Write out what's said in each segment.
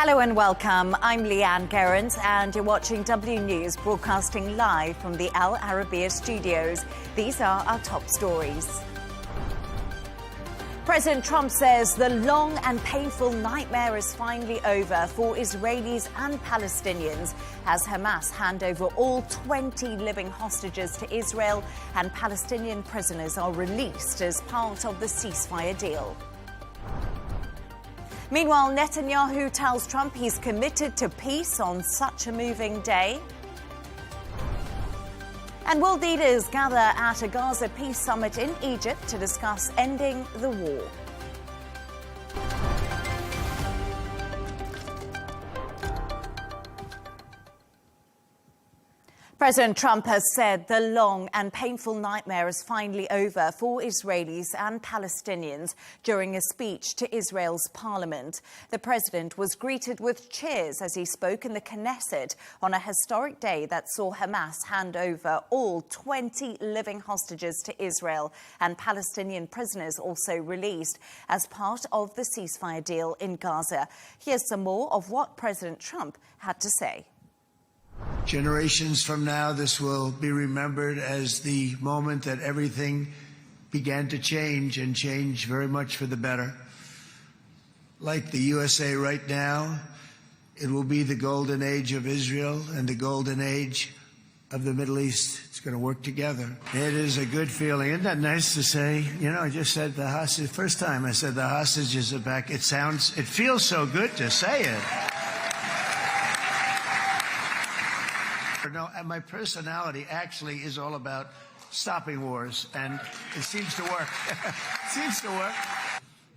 Hello and welcome. I'm Leigh Ann Gerrans and you're watching W News, broadcasting live from the Arabiya studios. These are our top stories. President Trump says the long and painful nightmare is finally over for Israelis and Palestinians as Hamas hand over all 20 living hostages to Israel and Palestinian prisoners are released as part of the ceasefire deal. Meanwhile, Netanyahu tells Trump he's committed to peace on such a moving day. And world leaders gather at a Gaza peace summit in Egypt to discuss ending the war. President Trump has said the long and painful nightmare is finally over for Israelis and Palestinians during a speech to Israel's parliament. The president was greeted with cheers as he spoke in the Knesset on a historic day that saw Hamas hand over all 20 living hostages to Israel and Palestinian prisoners also released as part of the ceasefire deal in Gaza. Here's some more of what President Trump had to say. Generations from now, this will be remembered as the moment that everything began to change, and change very much for the better. Like the USA right now, it will be the golden age of Israel and the golden age of the Middle East. It's going to work together. It is a good feeling. Isn't that nice to say? You know, I just said the hostage. First time I said the hostages are back. It feels so good to say it. No, and my personality actually is all about stopping wars, and it seems to work. It seems to work.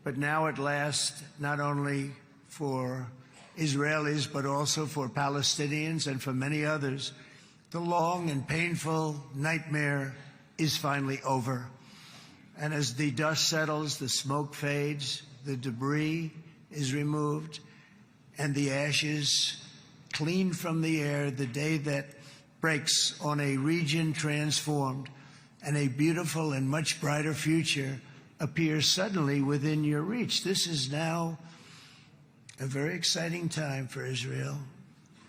But now at last, not only for Israelis, but also for Palestinians and for many others, the long and painful nightmare is finally over. And as the dust settles, the smoke fades, the debris is removed, and the ashes cleaned from the air, the day that breaks on a region transformed and a beautiful and much brighter future appears suddenly within your reach. This is now a very exciting time for Israel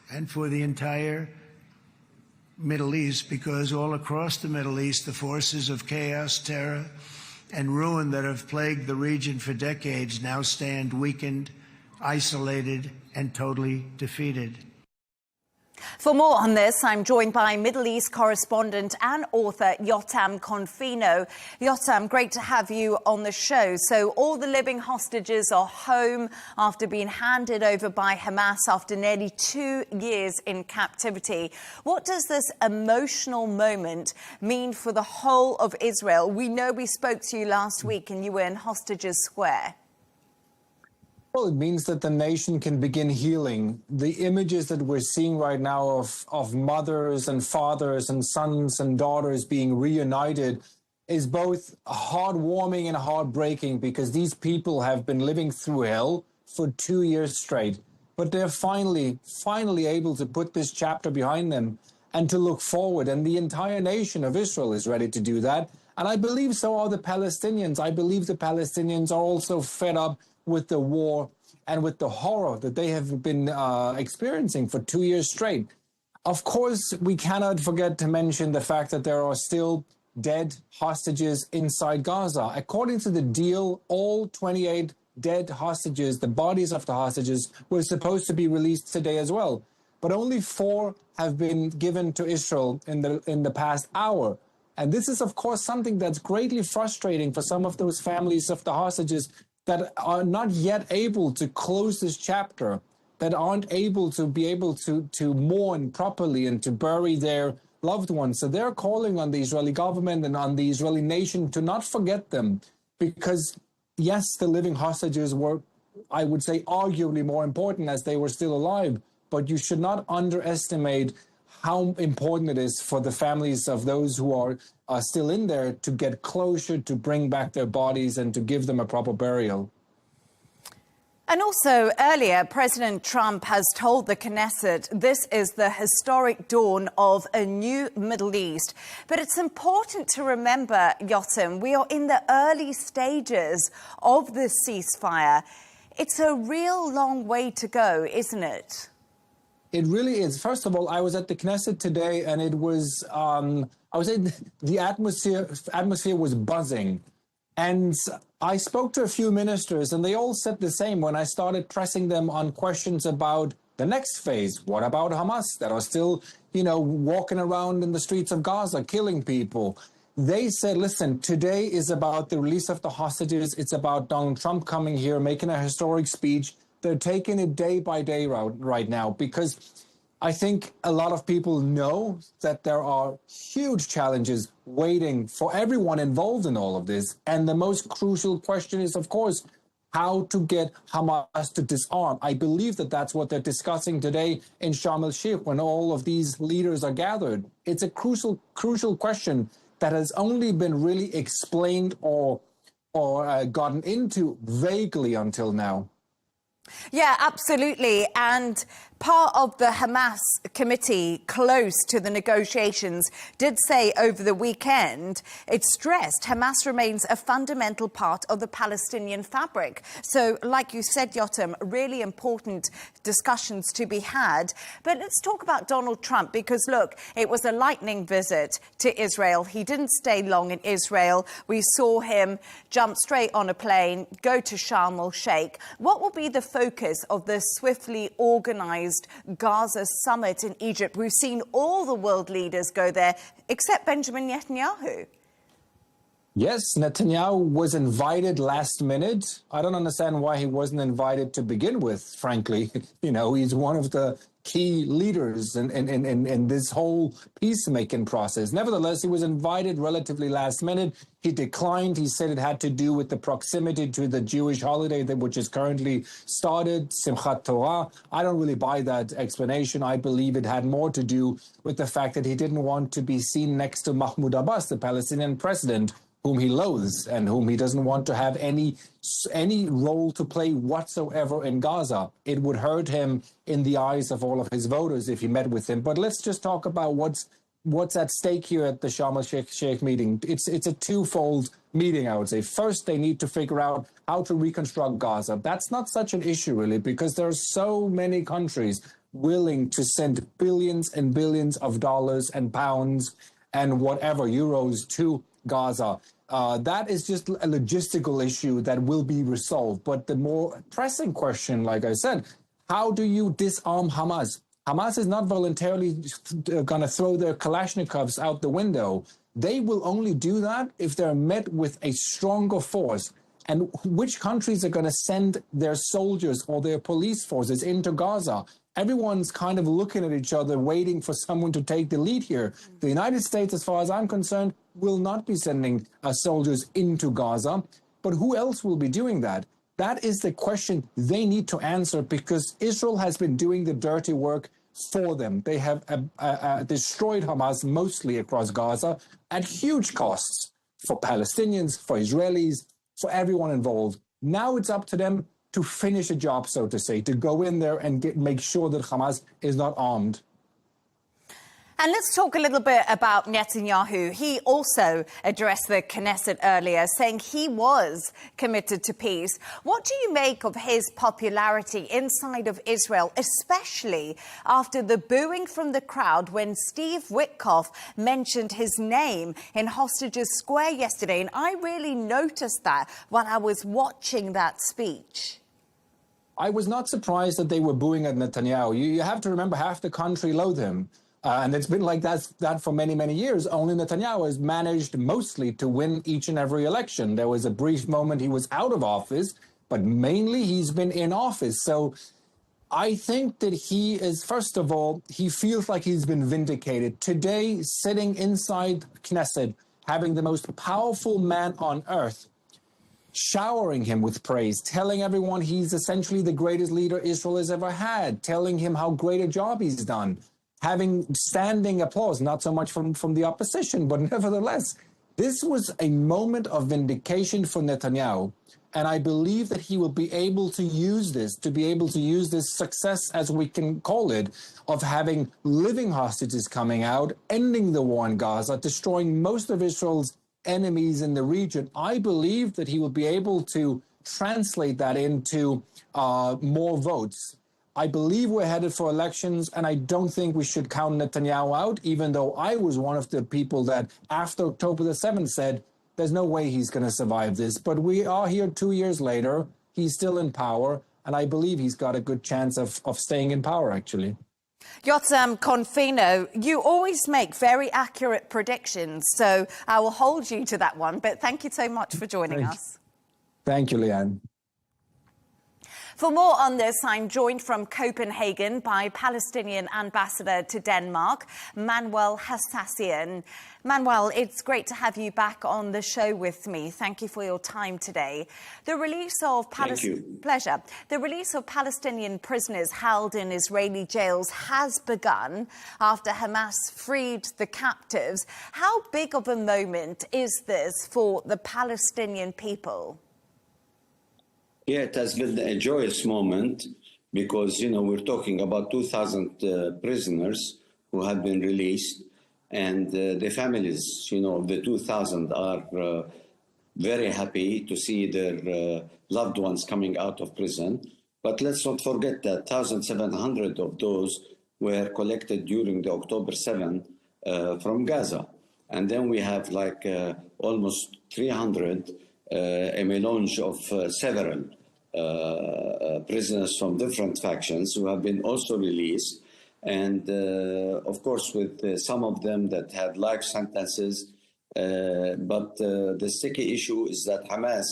and for the entire Middle East, because all across the Middle East, the forces of chaos, terror, and ruin that have plagued the region for decades now stand weakened, isolated, and totally defeated. For more on this, I'm joined by Middle East correspondent and author Yotam Confino. Yotam, great to have you on the show. So all the living hostages are home after being handed over by Hamas after nearly 2 years in captivity. What does this emotional moment mean for the whole of Israel? We know we spoke to you last week and you were in Hostages Square. Well, it means that the nation can begin healing. The images that we're seeing right now of mothers and fathers and sons and daughters being reunited is both heartwarming and heartbreaking, because these people have been living through hell for 2 years straight. But they're finally able to put this chapter behind them and to look forward. And the entire nation of Israel is ready to do that. And I believe so are the Palestinians. I believe the Palestinians are also fed up with the war and with the horror that they have been experiencing for 2 years straight. Of course, we cannot forget to mention the fact that there are still dead hostages inside Gaza. According to the deal, all 28 dead hostages, the bodies of the hostages, were supposed to be released today as well. But only 4 have been given to Israel in the past hour. And this is, of course, something that's greatly frustrating for some of those families of the hostages that are not yet able to close this chapter, that aren't able to mourn properly and to bury their loved ones. So they're calling on the Israeli government and on the Israeli nation to not forget them, because yes, the living hostages were, I would say, arguably more important as they were still alive, but you should not underestimate how important it is for the families of those who are still in there to get closure, to bring back their bodies and to give them a proper burial. And also, earlier, President Trump has told the Knesset this is the historic dawn of a new Middle East. But it's important to remember, Yotam, we are in the early stages of this ceasefire. It's a real long way to go, isn't it? It really is. First of all, I was at the Knesset today, and it was, I would say the atmosphere was buzzing. And I spoke to a few ministers, and they all said the same when I started pressing them on questions about the next phase. What about Hamas that are still, walking around in the streets of Gaza, killing people? They said, listen, today is about the release of the hostages. It's about Donald Trump coming here, making a historic speech. They're taking it day by day right now, because I think a lot of people know that there are huge challenges waiting for everyone involved in all of this. And the most crucial question is, of course, how to get Hamas to disarm. I believe that that's what they're discussing today in Sharm El-Sheikh when all of these leaders are gathered. It's a crucial question that has only been really explained or gotten into vaguely until now. Yeah, absolutely. And part of the Hamas committee close to the negotiations did say over the weekend, it stressed Hamas remains a fundamental part of the Palestinian fabric. So, like you said, Yotam, really important discussions to be had. But let's talk about Donald Trump, because, look, it was a lightning visit to Israel. He didn't stay long in Israel. We saw him jump straight on a plane, go to Sharm El-Sheikh. What will be the focus of the swiftly organised Gaza summit in Egypt? We've seen all the world leaders go there, except Benjamin Netanyahu. Yes, Netanyahu was invited last minute. I don't understand why he wasn't invited to begin with, frankly. He's one of the key leaders in this whole peacemaking process. Nevertheless, he was invited relatively last minute. He declined. He said it had to do with the proximity to the Jewish holiday which is currently started, Simchat Torah. I don't really buy that explanation. I believe it had more to do with the fact that he didn't want to be seen next to Mahmoud Abbas, the Palestinian president, whom he loathes and whom he doesn't want to have any role to play whatsoever in Gaza. It would hurt him in the eyes of all of his voters if he met with him. But let's just talk about what's at stake here at the Sharm El-Sheikh meeting. It's a twofold meeting, I would say. First, they need to figure out how to reconstruct Gaza. That's not such an issue, really, because there are so many countries willing to send billions and billions of dollars and pounds and whatever, euros to Gaza. That is just a logistical issue that will be resolved. But the more pressing question, like I said, how do you disarm Hamas? Hamas is not voluntarily going to throw their Kalashnikovs out the window. They will only do that if they're met with a stronger force. And which countries are going to send their soldiers or their police forces into Gaza? Everyone's kind of looking at each other, waiting for someone to take the lead here. The United States, as far as I'm concerned, will not be sending soldiers into Gaza. But who else will be doing that? That is the question they need to answer, because Israel has been doing the dirty work for them. They have destroyed Hamas mostly across Gaza at huge costs for Palestinians, for Israelis, for everyone involved. Now it's up to them to finish a job, so to say, to go in there and make sure that Hamas is not armed. And let's talk a little bit about Netanyahu. He also addressed the Knesset earlier, saying he was committed to peace. What do you make of his popularity inside of Israel, especially after the booing from the crowd when Steve Witkoff mentioned his name in Hostages Square yesterday? And I really noticed that while I was watching that speech. I was not surprised that they were booing at Netanyahu. You have to remember, half the country loathe him. And it's been like that for many, many years. Only Netanyahu has managed mostly to win each and every election. There was a brief moment he was out of office, but mainly he's been in office. So I think that he is, first of all, he feels like he's been vindicated. Today, sitting inside Knesset, having the most powerful man on earth, showering him with praise, telling everyone he's essentially the greatest leader Israel has ever had, telling him how great a job he's done, having standing applause, not so much from the opposition, but nevertheless, this was a moment of vindication for Netanyahu. And I believe that he will be able to use this, success, as we can call it, of having living hostages coming out, ending the war in Gaza, destroying most of Israel's enemies in the region. I believe that he will be able to translate that into more votes. I believe we're headed for elections, and I don't think we should count Netanyahu out, even though I was one of the people that after October the 7th said, there's no way he's going to survive this. But we are here 2 years later. He's still in power, and I believe he's got a good chance of staying in power, actually. Yotam Confino, you always make very accurate predictions, so I will hold you to that one. But thank you so much for joining us. Thank you, Leigh Ann. For more on this, I'm joined from Copenhagen by Palestinian ambassador to Denmark, Manuel Hassassian. Manuel, it's great to have you back on the show with me. Thank you for your time today. The release of Pleasure. The release of Palestinian prisoners held in Israeli jails has begun after Hamas freed the captives. How big of a moment is this for the Palestinian people? Yeah, it has been a joyous moment because, you know, we're talking about 2,000 prisoners who have been released, and the families, you know, of the 2,000 are very happy to see their loved ones coming out of prison. But let's not forget that 1,700 of those were collected during the October 7th from Gaza. And then we have like almost 300 a melange of several prisoners from different factions who have been also released. And of course, with some of them that had life sentences. But the sticky issue is that Hamas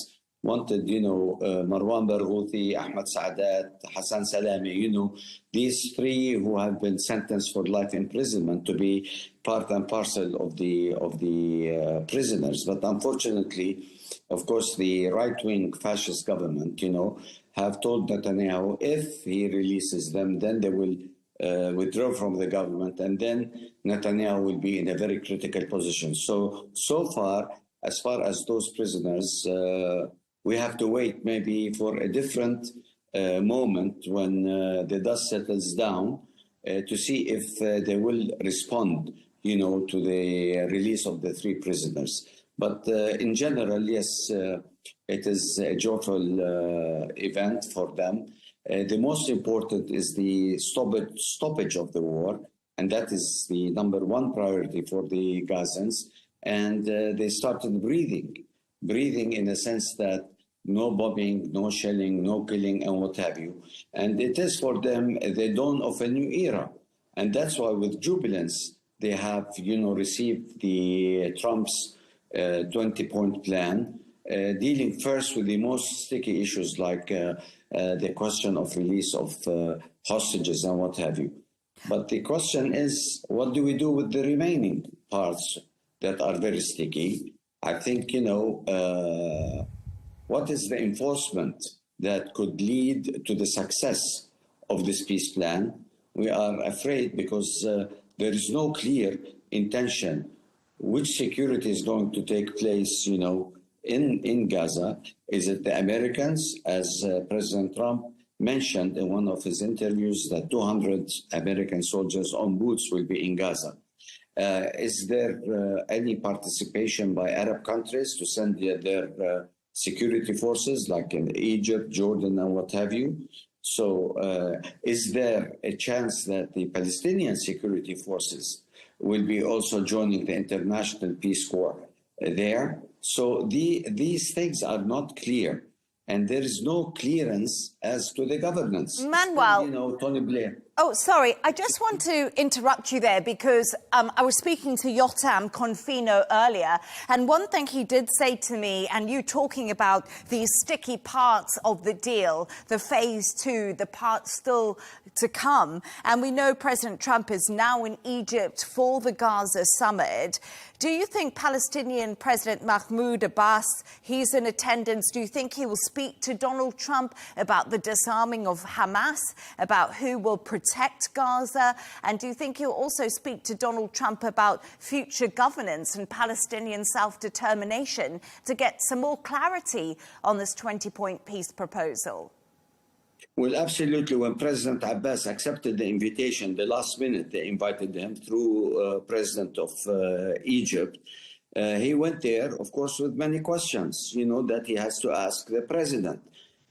wanted, you know, Marwan Barghouthi, Ahmad Saadat, Hassan Salami, you know, these three who have been sentenced for life imprisonment to be part and parcel of the prisoners. But unfortunately, of course, the right-wing fascist government, you know, have told Netanyahu if he releases them, then they will withdraw from the government, and then Netanyahu will be in a very critical position. So far as those prisoners, we have to wait maybe for a different moment when the dust settles down to see if they will respond, you know, to the release of the three prisoners. But in general, yes, it is a joyful event for them. The most important is the stoppage of the war, and that is the number one priority for the Gazans. And they started breathing in a sense that no bombing, no shelling, no killing, and what have you. And it is for them the dawn of a new era. And that's why with jubilance, they have, you know, received the Trump's 20-point plan, dealing first with the most sticky issues like the question of release of hostages and what have you. But the question is, what do we do with the remaining parts that are very sticky? I think, you know, what is the enforcement that could lead to the success of this peace plan? We are afraid because there is no clear intention which security is going to take place, you know, in Gaza. Is it the Americans, as President Trump mentioned in one of his interviews, that 200 American soldiers on boots will be in Gaza? Is there any participation by Arab countries to send their security forces, like in Egypt, Jordan, and what have you? So is there a chance that the Palestinian security forces will be also joining the International Peace Corps there? So these things are not clear, and there is no clearance as to the governance. Manuel, you know, Tony Blair. Oh, sorry. I just want to interrupt you there because I was speaking to Yotam Confino earlier, and one thing he did say to me, and you talking about these sticky parts of the deal, the phase 2, the parts still to come, and we know President Trump is now in Egypt for the Gaza summit. Do you think Palestinian President Mahmoud Abbas, he's in attendance, do you think he will speak to Donald Trump about the disarming of Hamas, about who will protect Gaza? And do you think he'll also speak to Donald Trump about future governance and Palestinian self-determination to get some more clarity on this 20-point peace proposal? Well, absolutely. When President Abbas accepted the invitation, the last minute they invited him through President of Egypt, He went there, of course, with many questions, that he has to ask the president.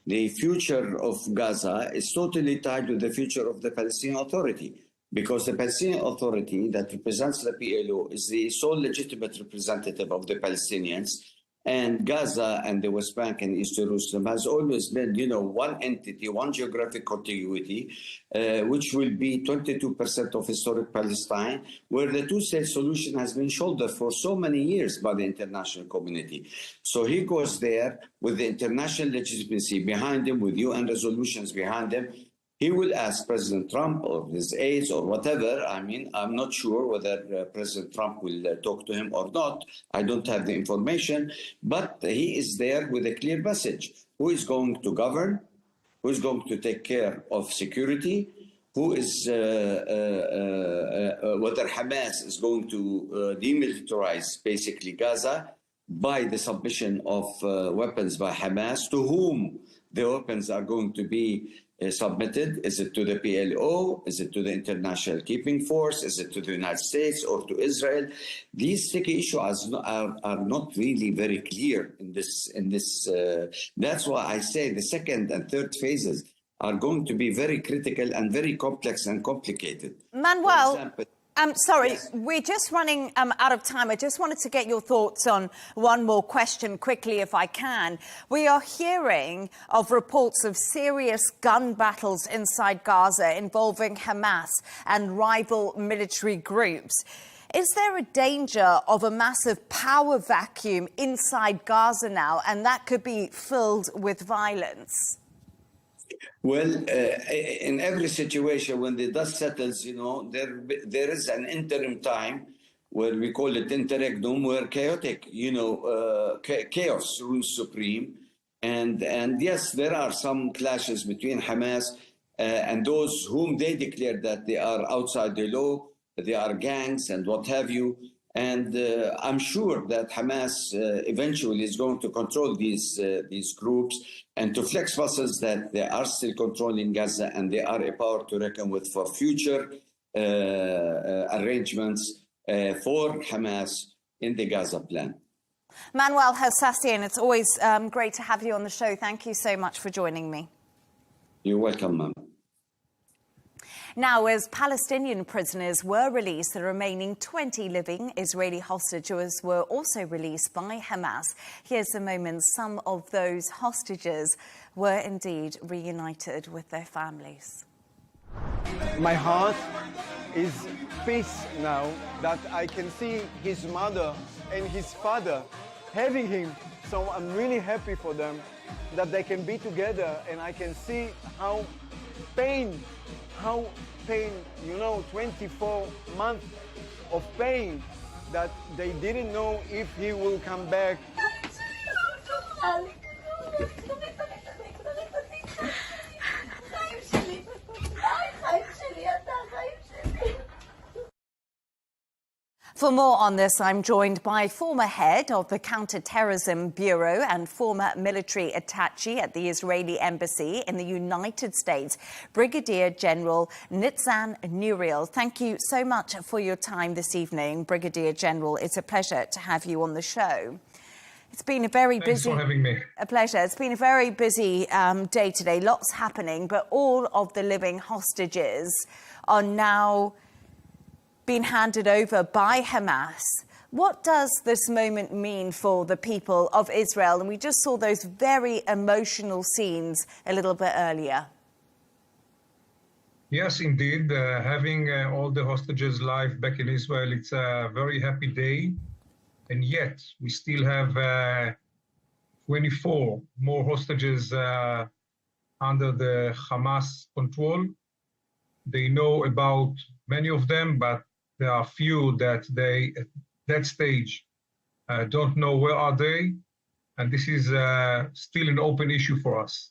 The future of Gaza is totally tied with the future of the Palestinian Authority, because the Palestinian Authority that represents the PLO is the sole legitimate representative of the Palestinians. And Gaza and the West Bank and East Jerusalem has always been, one entity, one geographic contiguity, which will be 22% of historic Palestine, where the two-state solution has been shouldered for so many years by the international community. So he goes there with the international legitimacy behind him, with UN resolutions behind him. He will ask President Trump or his aides or whatever. I mean, I'm not sure whether President Trump will talk to him or not. I don't have the information. But he is there with a clear message. Who is going to govern? Who is going to take care of security? Who is, whether Hamas is going to demilitarize basically Gaza by the submission of weapons by Hamas, to whom the weapons are going to be submitted. Is it to the PLO? Is it to the International Keeping Force? Is it to the United States or to Israel? These sticky issues are not really very clear in this. That's why I say the second and third phases are going to be very critical and very complex and complicated. Manuel, sorry, Yes. we're just running out of time. I just wanted to get your thoughts on one more question quickly, if I can. We are hearing of reports of serious gun battles inside Gaza involving Hamas and rival military groups. Is there a danger of a massive power vacuum inside Gaza now, and that could be filled with violence? Well, in every situation, when the dust settles, there is an interim time where we call it interregnum, where chaotic, chaos rules supreme. And yes, there are some clashes between Hamas and those whom they declare that they are outside the law, they are gangs and what have you. And I'm sure that Hamas eventually is going to control these groups and to flex muscles that they are still controlling Gaza, and they are a power to reckon with for future arrangements for Hamas in the Gaza plan. Manuel Hassassian, it's always great to have you on the show. Thank you so much for joining me. You're welcome, ma'am. Now, as Palestinian prisoners were released, the remaining 20 living Israeli hostages were also released by Hamas. Here's the moment some of those hostages were indeed reunited with their families. My heart is peace now that I can see his mother and his father having him. So I'm really happy for them that they can be together, and I can see how pain, 24 months of pain that they didn't know if he will come back. For more on this, I'm joined by former head of the Counterterrorism Bureau and former military attaché at the Israeli Embassy in the United States, Brigadier General Nitzan Nuriel. Thank you so much for your time this evening, Brigadier General. It's a pleasure to have you on the show. It's been a very busy... Thanks for having me. A pleasure. It's been a very busy day today. Lots happening, but all of the living hostages are now been handed over by Hamas. What does this moment mean for the people of Israel? And we just saw those very emotional scenes a little bit earlier. Yes, indeed. Having all the hostages live back in Israel, it's a very happy day. And yet, we still have 24 more hostages under the Hamas control. They know about many of them, but there are few that they, at that stage, don't know where are they. And this is still an open issue for us.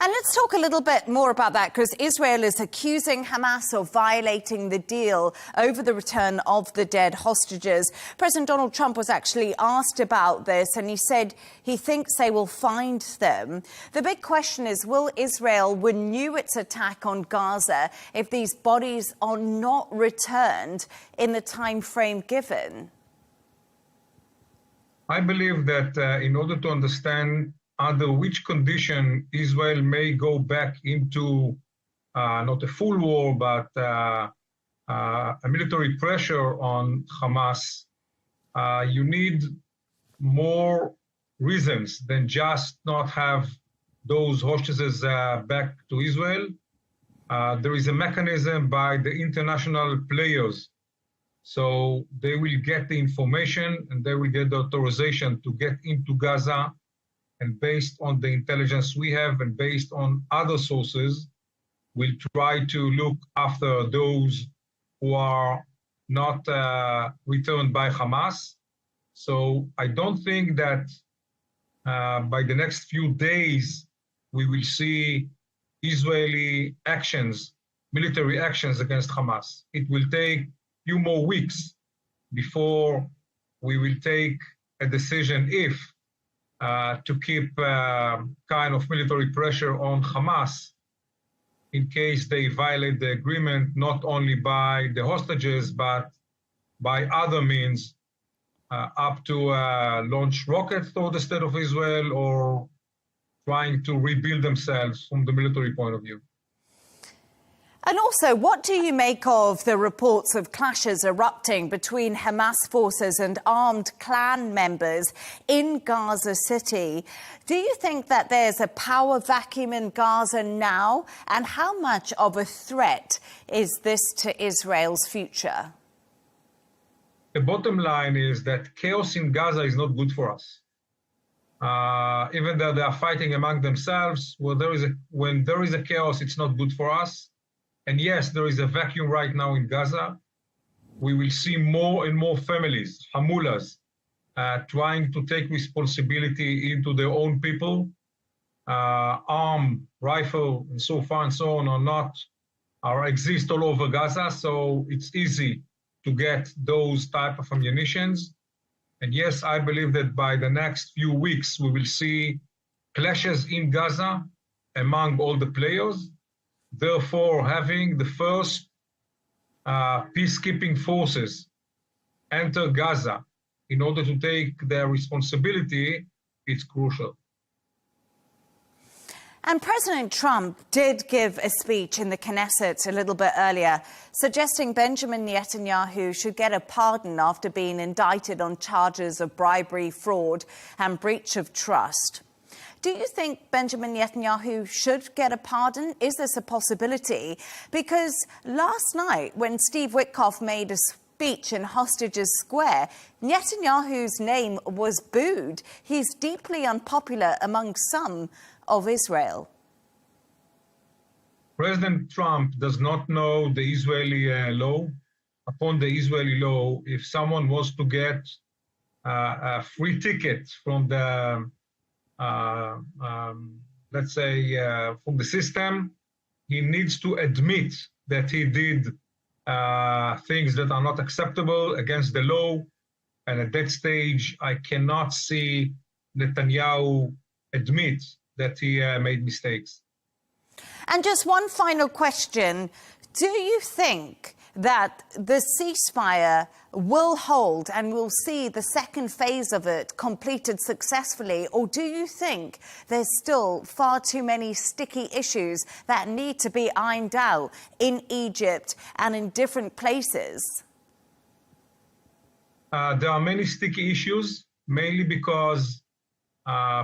And let's talk a little bit more about that, because Israel is accusing Hamas of violating the deal over the return of the dead hostages. President Donald Trump was actually asked about this, and he said he thinks they will find them. The big question is, will Israel renew its attack on Gaza if these bodies are not returned in the time frame given? I believe that in order to understand under which condition Israel may go back into not a full war, but a military pressure on Hamas, you need more reasons than just not have those hostages back to Israel. There is a mechanism by the international players. So they will get the information and they will get the authorization to get into Gaza. And based on the intelligence we have and based on other sources, we'll try to look after those who are not returned by Hamas. So I don't think that by the next few days, we will see Israeli actions, military actions against Hamas. It will take few more weeks before we will take a decision if to keep kind of military pressure on Hamas in case they violate the agreement, not only by the hostages, but by other means, up to launch rockets toward the state of Israel or trying to rebuild themselves from the military point of view. And also, what do you make of the reports of clashes erupting between Hamas forces and armed clan members in Gaza City? Do you think that there's a power vacuum in Gaza now? And how much of a threat is this to Israel's future? The bottom line is that chaos in Gaza is not good for us. Even though they are fighting among themselves, when there is a chaos, it's not good for us. And yes, there is a vacuum right now in Gaza. We will see more and more families, Hamulas, trying to take responsibility into their own people. Arm, rifle, and so far and so on exist all over Gaza, so it's easy to get those type of ammunitions. And yes, I believe that by the next few weeks, we will see clashes in Gaza among all the players. Therefore, having the first peacekeeping forces enter Gaza in order to take their responsibility, it's crucial. And President Trump did give a speech in the Knesset a little bit earlier, suggesting Benjamin Netanyahu should get a pardon after being indicted on charges of bribery, fraud and breach of trust. Do you think Benjamin Netanyahu should get a pardon? Is this a possibility? Because last night, when Steve Witkoff made a speech in Hostages Square, Netanyahu's name was booed. He's deeply unpopular among some of Israel. President Trump does not know the Israeli law. Upon the Israeli law, if someone was to get a free ticket from the let's say, from the system, he needs to admit that he did things that are not acceptable against the law. And at that stage, I cannot see Netanyahu admit that he made mistakes. And just one final question. Do you think that the ceasefire will hold and we'll see the second phase of it completed successfully? Or do you think there's still far too many sticky issues that need to be ironed out in Egypt and in different places? There are many sticky issues, mainly because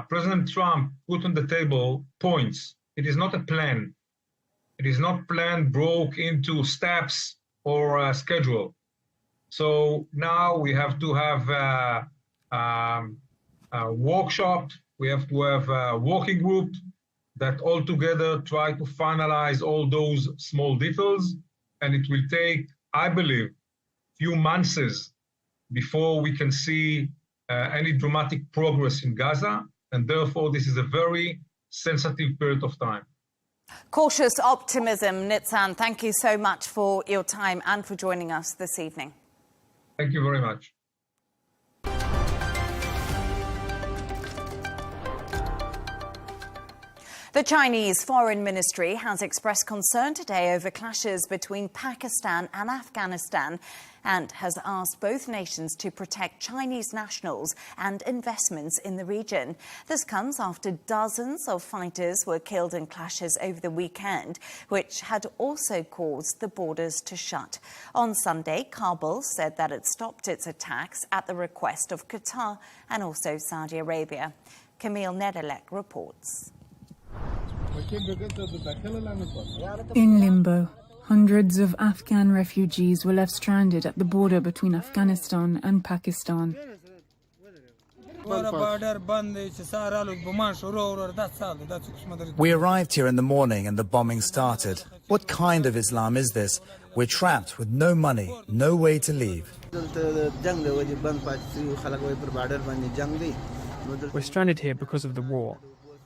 President Trump put on the table points. It is not a plan. It is not plan broke into steps or a schedule. So now we have to have a workshop. We have to have a working group that all together try to finalize all those small details. And it will take, I believe, few months before we can see any dramatic progress in Gaza. And therefore, this is a very sensitive period of time. Cautious optimism. Nitzan, thank you so much for your time and for joining us this evening. Thank you very much. The Chinese Foreign Ministry has expressed concern today over clashes between Pakistan and Afghanistan and has asked both nations to protect Chinese nationals and investments in the region. This comes after dozens of fighters were killed in clashes over the weekend, which had also caused the borders to shut. On Sunday, Kabul said that it stopped its attacks at the request of Qatar and also Saudi Arabia. Camille Nedelec reports. In limbo, hundreds of Afghan refugees were left stranded at the border between Afghanistan and Pakistan. We arrived here in the morning and the bombing started. What kind of Islam is this? We're trapped with no money, no way to leave. We're stranded here because of the war.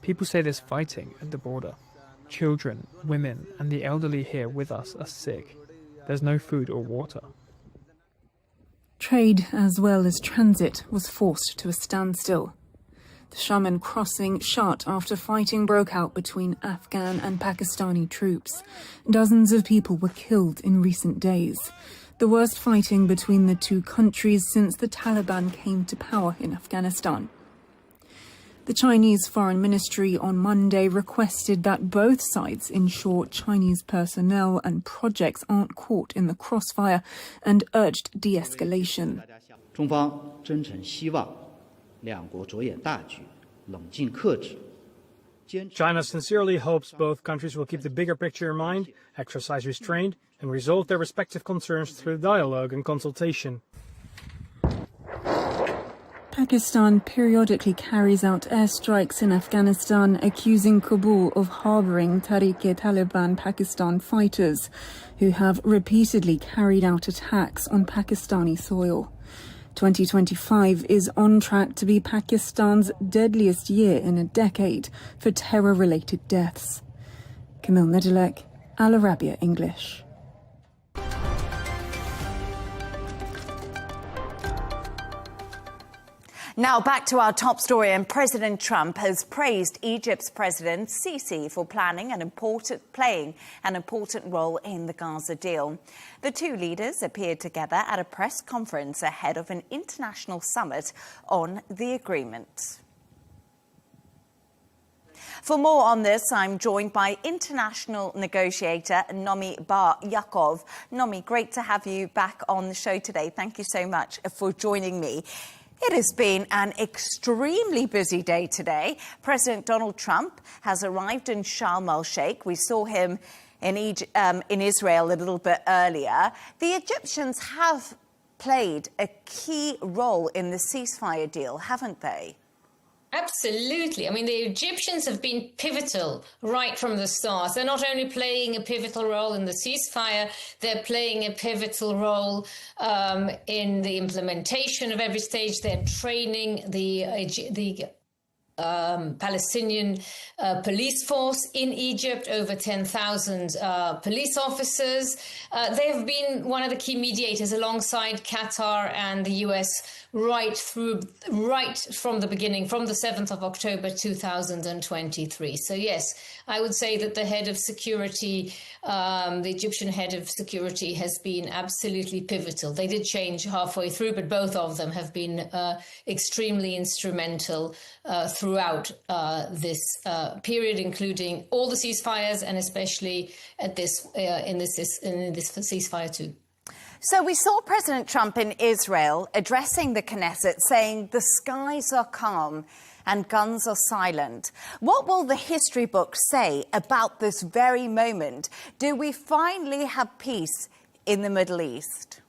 People say there's fighting at the border. Children, women, and the elderly here with us are sick. There's no food or water. Trade, as well as transit, was forced to a standstill. The Sharm crossing shut after fighting broke out between Afghan and Pakistani troops. Dozens of people were killed in recent days. The worst fighting between the two countries since the Taliban came to power in Afghanistan. The Chinese Foreign Ministry on Monday requested that both sides ensure Chinese personnel and projects aren't caught in the crossfire and urged de-escalation. China sincerely hopes both countries will keep the bigger picture in mind, exercise restraint, and resolve their respective concerns through dialogue and consultation. Pakistan periodically carries out airstrikes in Afghanistan, accusing Kabul of harboring Tehrik-e-Taliban Pakistan fighters who have repeatedly carried out attacks on Pakistani soil. 2025 is on track to be Pakistan's deadliest year in a decade for terror-related deaths. Camille Nedelec, Arabiya English. Now back to our top story, and President Trump has praised Egypt's President Sisi for playing an important role in the Gaza deal. The two leaders appeared together at a press conference ahead of an international summit on the agreement. For more on this, I'm joined by international negotiator Nomi Bar Yaakov. Nomi, great to have you back on the show today. Thank you so much for joining me. It has been an extremely busy day today. President Donald Trump has arrived in Sharm El-Sheikh. We saw him in Israel a little bit earlier. The Egyptians have played a key role in the ceasefire deal, haven't they? Absolutely. I mean, the Egyptians have been pivotal right from the start. They're not only playing a pivotal role in the ceasefire, they're playing a pivotal role in the implementation of every stage. They're training the Palestinian police force in Egypt, over 10,000 police officers. They have been one of the key mediators alongside Qatar and the US right from the beginning, from the 7th of October 2023. So yes, I would say that the head of security, the Egyptian head of security, has been absolutely pivotal. They did change halfway through, but both of them have been extremely instrumental throughout this period, including all the ceasefires and especially at this in this ceasefire too. So we saw President Trump in Israel addressing the Knesset, saying the skies are calm and guns are silent. What will the history books say about this very moment? Do we finally have peace in the Middle East?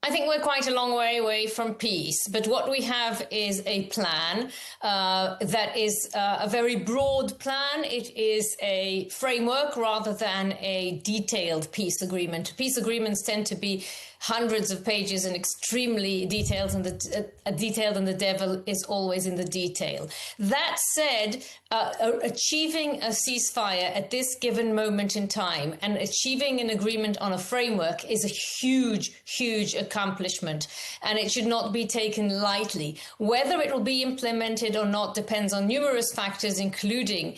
I think we're quite a long way away from peace, but what we have is a plan that is a very broad plan. It is a framework rather than a detailed peace agreement. Peace agreements tend to be hundreds of pages and extremely detailed, and the devil is always in the detail. That said, achieving a ceasefire at this given moment in time and achieving an agreement on a framework is a huge, huge accomplishment, and it should not be taken lightly. Whether it will be implemented or not depends on numerous factors, including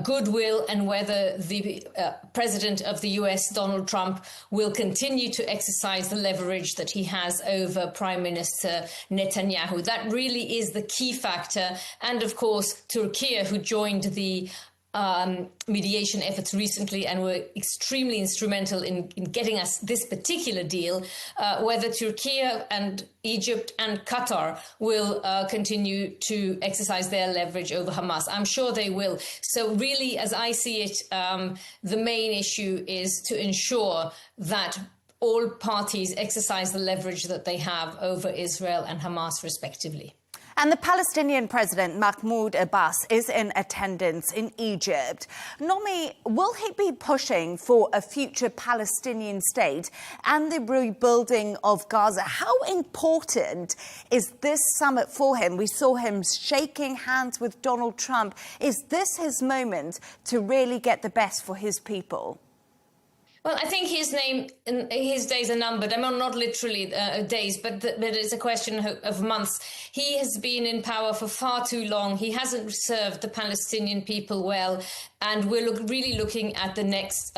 goodwill and whether the President of the US, Donald Trump, will continue to exercise the leverage that he has over Prime Minister Netanyahu. That really is the key factor. And of course, Turkey, who joined the mediation efforts recently and were extremely instrumental in getting us this particular deal, whether Turkey and Egypt and Qatar will continue to exercise their leverage over Hamas. I'm sure they will. So really, as I see it, the main issue is to ensure that all parties exercise the leverage that they have over Israel and Hamas respectively. And the Palestinian President Mahmoud Abbas is in attendance in Egypt. Nomi, will he be pushing for a future Palestinian state and the rebuilding of Gaza? How important is this summit for him? We saw him shaking hands with Donald Trump. Is this his moment to really get the best for his people? Well, I think his days are numbered. I mean, not literally days, but it's a question of months. He has been in power for far too long. He hasn't served the Palestinian people well, and we're really looking at the next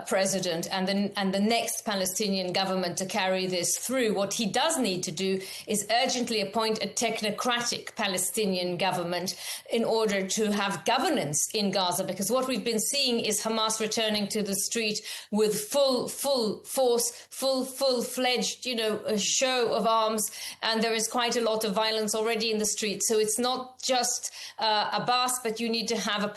president and the next Palestinian government to carry this through. What he does need to do is urgently appoint a technocratic Palestinian government in order to have governance in Gaza, because what we've been seeing is Hamas returning to the street with full force, full-fledged, a show of arms, and there is quite a lot of violence already in the street. So it's not just Abbas, but you need to have the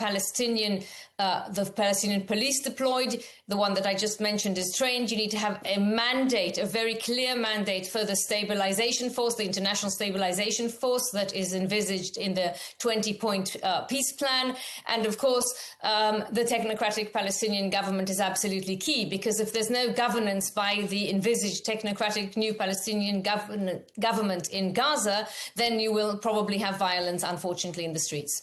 Palestinian police deployed. The one that I just mentioned is trained. You need to have a mandate, a very clear mandate for the stabilization force, the international stabilization force that is envisaged in the 20-point peace plan. And of course, the technocratic Palestinian government is absolutely key, because if there's no governance by the envisaged technocratic new Palestinian government in Gaza, then you will probably have violence, unfortunately, in the streets.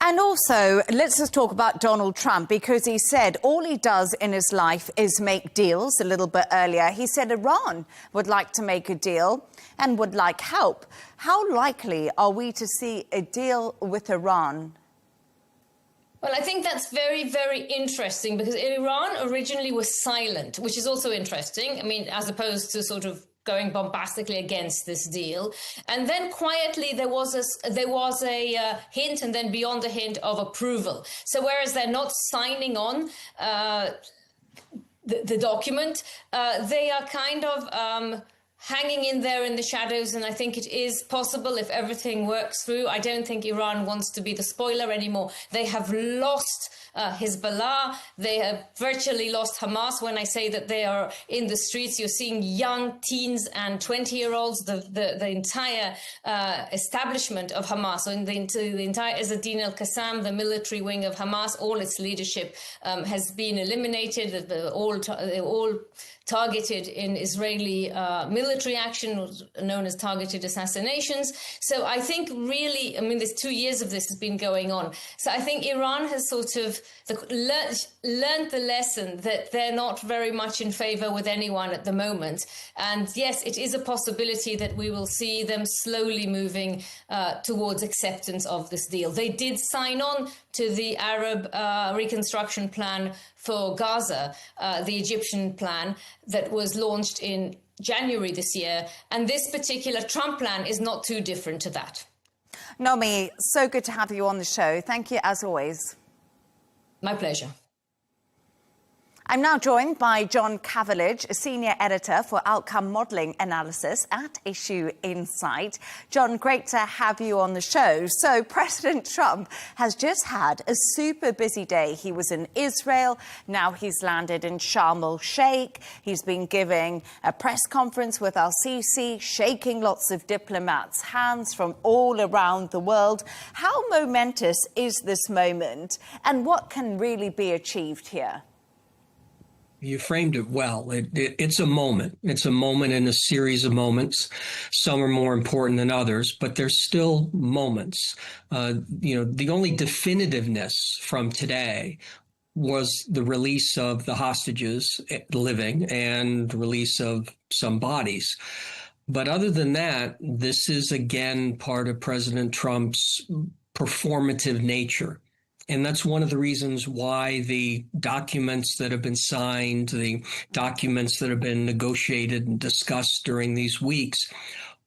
And also, let's just talk about Donald Trump, because he said all he does in his life is make deals. A little bit earlier, he said Iran would like to make a deal and would like help. How likely are we to see a deal with Iran? Well, I think that's very, very interesting, because Iran originally was silent, which is also interesting. I mean, as opposed to sort of going bombastically against this deal. And then quietly there was a hint, and then beyond the hint, of approval. So whereas they're not signing on the document, they are kind of hanging in there in the shadows, and I think it is possible if everything works through. I don't think Iran wants to be the spoiler anymore. They have lost Hezbollah. They have virtually lost Hamas. When I say that they are in the streets, you're seeing young teens and 20-year-olds, the entire establishment of Hamas, so the entire Izzeddin al-Qassam, the military wing of Hamas, all its leadership has been eliminated. All targeted in Israeli military action, known as targeted assassinations. So I think really, I mean, there's 2 years of this has been going on. So I think Iran has sort of learned the lesson that they're not very much in favor with anyone at the moment. And yes, it is a possibility that we will see them slowly moving towards acceptance of this deal. They did sign on to the Arab reconstruction plan for Gaza, the Egyptian plan that was launched in January this year. And this particular Trump plan is not too different to that. Nomi, so good to have you on the show. Thank you, as always. My pleasure. I'm now joined by John Cavalage, a senior editor for outcome modelling analysis at Issue Insight. John, great to have you on the show. So President Trump has just had a super busy day. He was in Israel. Now he's landed in Sharm El-Sheikh. He's been giving a press conference with Al-Sisi, shaking lots of diplomats' hands from all around the world. How momentous is this moment, and what can really be achieved here? You framed it well. It's a moment. It's a moment in a series of moments. Some are more important than others, but there's still moments. The only definitiveness from today was the release of the hostages living and release of some bodies. But other than that, this is again part of President Trump's performative nature. And that's one of the reasons why the documents that have been signed, the documents that have been negotiated and discussed during these weeks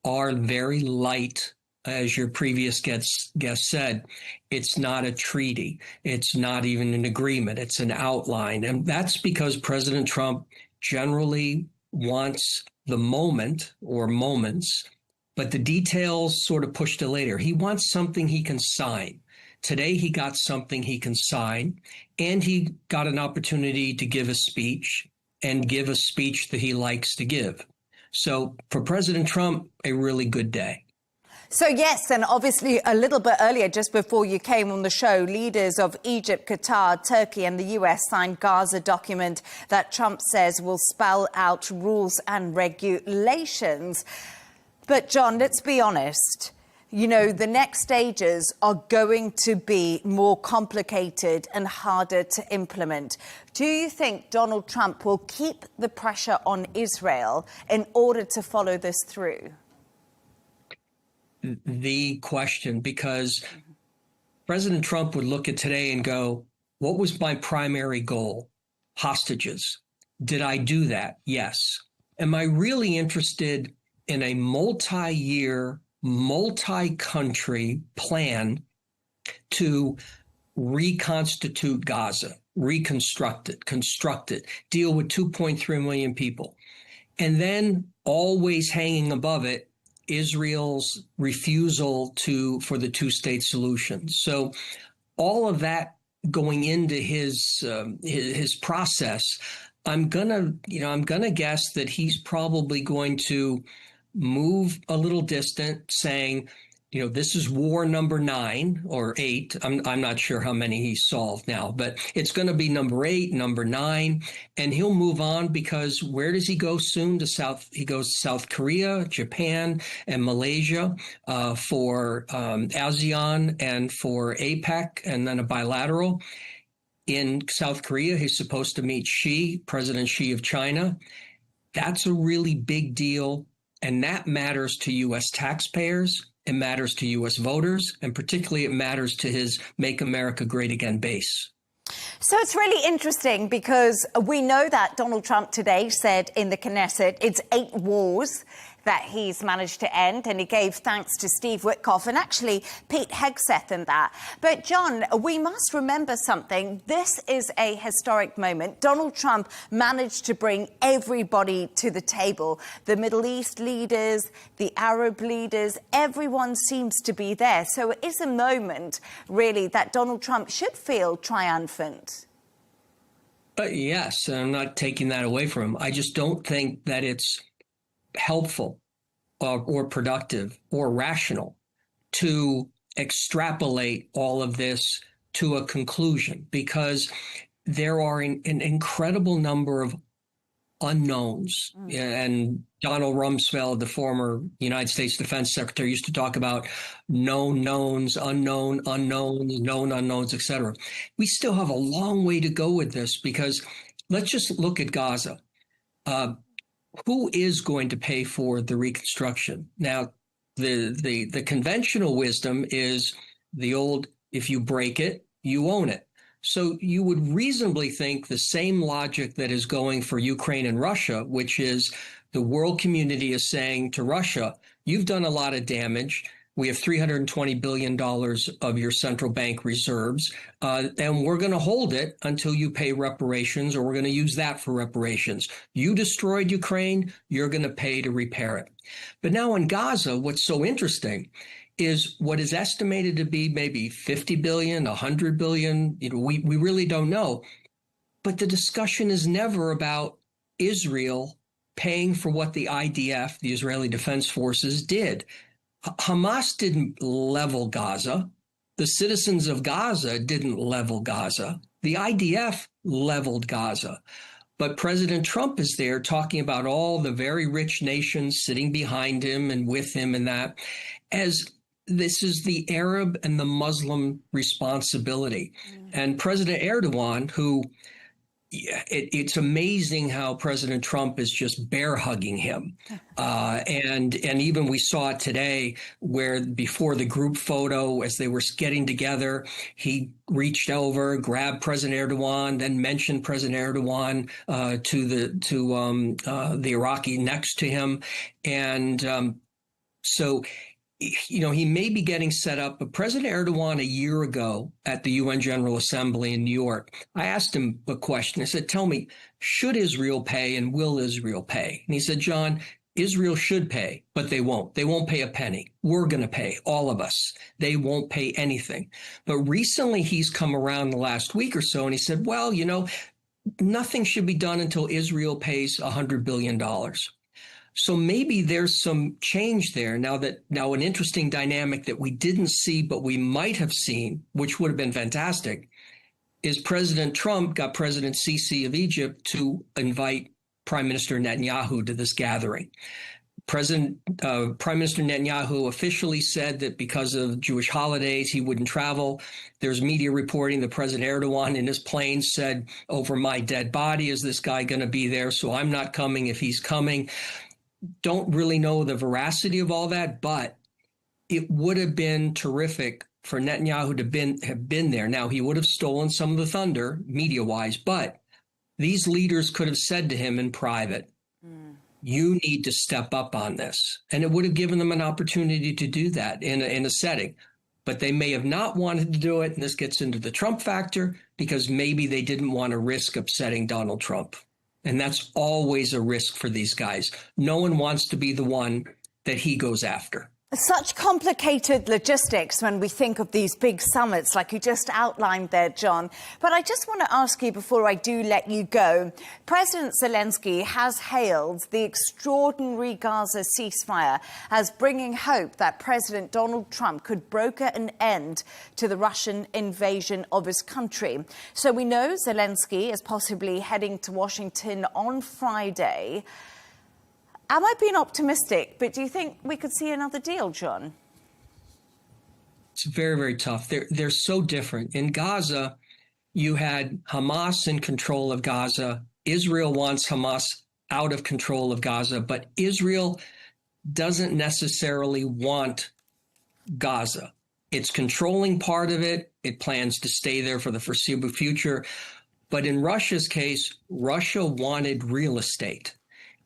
are very light. As your previous guest said, it's not a treaty. It's not even an agreement. It's an outline. And that's because President Trump generally wants the moment or moments, but the details sort of push to later. He wants something he can sign. Today, he got something he can sign, and he got an opportunity to give a speech and give a speech that he likes to give. So for President Trump, a really good day. So, yes, and obviously a little bit earlier, just before you came on the show, leaders of Egypt, Qatar, Turkey and the US signed Gaza document that Trump says will spell out rules and regulations. But, John, let's be honest. You know, the next stages are going to be more complicated and harder to implement. Do you think Donald Trump will keep the pressure on Israel in order to follow this through? The question, because President Trump would look at today and go, what was my primary goal? Hostages. Did I do that? Yes. Am I really interested in a multi-year, multi-country plan to reconstitute Gaza, reconstruct it, construct it, deal with 2.3 million people, and then always hanging above it, Israel's refusal for the two-state solution. So all of that going into his process, I'm gonna guess that he's probably going to move a little distant, saying, you know, this is war number 9 or 8. I'm not sure how many he's solved now, but it's going to be number 8, number 9, and he'll move on because where does he go soon? He goes to South Korea, Japan, and Malaysia for ASEAN and for APEC, and then a bilateral. In South Korea, he's supposed to meet President Xi of China. That's a really big deal, and that matters to U.S. taxpayers. It matters to U.S. voters, and particularly it matters to his Make America Great Again base. So it's really interesting because we know that Donald Trump today said in the Knesset it's 8 wars that he's managed to end, and he gave thanks to Steve Witkoff and actually Pete Hegseth in that. But, John, we must remember something. This is a historic moment. Donald Trump managed to bring everybody to the table. The Middle East leaders, the Arab leaders, everyone seems to be there. So it is a moment, really, that Donald Trump should feel triumphant. Yes, and I'm not taking that away from him. I just don't think that it's helpful or productive or rational to extrapolate all of this to a conclusion, because there are an incredible number of unknowns. And Donald Rumsfeld, the former United States Defense Secretary, used to talk about known knowns, unknown unknowns, known unknowns, et cetera. We still have a long way to go with this, because let's just look at Gaza. Who is going to pay for the reconstruction? Now, the conventional wisdom is the old, if you break it, you own it. So you would reasonably think the same logic that is going for Ukraine and Russia, which is the world community is saying to Russia, you've done a lot of damage. We have $320 billion of your central bank reserves, and we're going to hold it until you pay reparations, or we're going to use that for reparations. You destroyed Ukraine, you're going to pay to repair it. But now in Gaza, what's so interesting is what is estimated to be maybe 50 billion, 100 billion. You know, we really don't know. But the discussion is never about Israel paying for what the IDF, the Israeli Defense Forces, did. Hamas didn't level Gaza. The citizens of Gaza didn't level Gaza. The IDF leveled Gaza. But President Trump is there talking about all the very rich nations sitting behind him and with him, and that as this is the Arab and the Muslim responsibility. And President Erdogan, who it's amazing how President Trump is just bear hugging him. And even we saw it today where before the group photo, as they were getting together, he reached over, grabbed President Erdogan, then mentioned President Erdogan to the Iraqi next to him. And so, you know, he may be getting set up, but President Erdogan a year ago at the UN General Assembly in New York, I asked him a question. I said, tell me, should Israel pay and will Israel pay? And he said, John, Israel should pay, but they won't. They won't pay a penny. We're going to pay, all of us. They won't pay anything. But recently he's come around the last week or so and he said, well, you know, nothing should be done until Israel pays $100 billion. So maybe there's some change there now an interesting dynamic that we didn't see, but we might have seen, which would have been fantastic, is President Trump got President Sisi of Egypt to invite Prime Minister Netanyahu to this gathering. Prime Minister Netanyahu officially said that because of Jewish holidays, he wouldn't travel. There's media reporting that President Erdogan in his plane said, over my dead body, is this guy going to be there? So I'm not coming if he's coming. Don't really know the veracity of all that, but it would have been terrific for Netanyahu to have been there. Now, he would have stolen some of the thunder, media-wise, but these leaders could have said to him in private, you need to step up on this. And it would have given them an opportunity to do that in a setting. But they may have not wanted to do it, and this gets into the Trump factor, because maybe they didn't want to risk upsetting Donald Trump. And that's always a risk for these guys. No one wants to be the one that he goes after. Such complicated logistics when we think of these big summits like you just outlined there, John. But I just want to ask you before I do let you go, President Zelensky has hailed the extraordinary Gaza ceasefire as bringing hope that President Donald Trump could broker an end to the Russian invasion of his country. So we know Zelensky is possibly heading to Washington on Friday. Am I being optimistic, but do you think we could see another deal, John? It's very, very tough. They're so different. In Gaza, you had Hamas in control of Gaza. Israel wants Hamas out of control of Gaza, but Israel doesn't necessarily want Gaza. It's controlling part of it. It plans to stay there for the foreseeable future. But in Russia's case, Russia wanted real estate.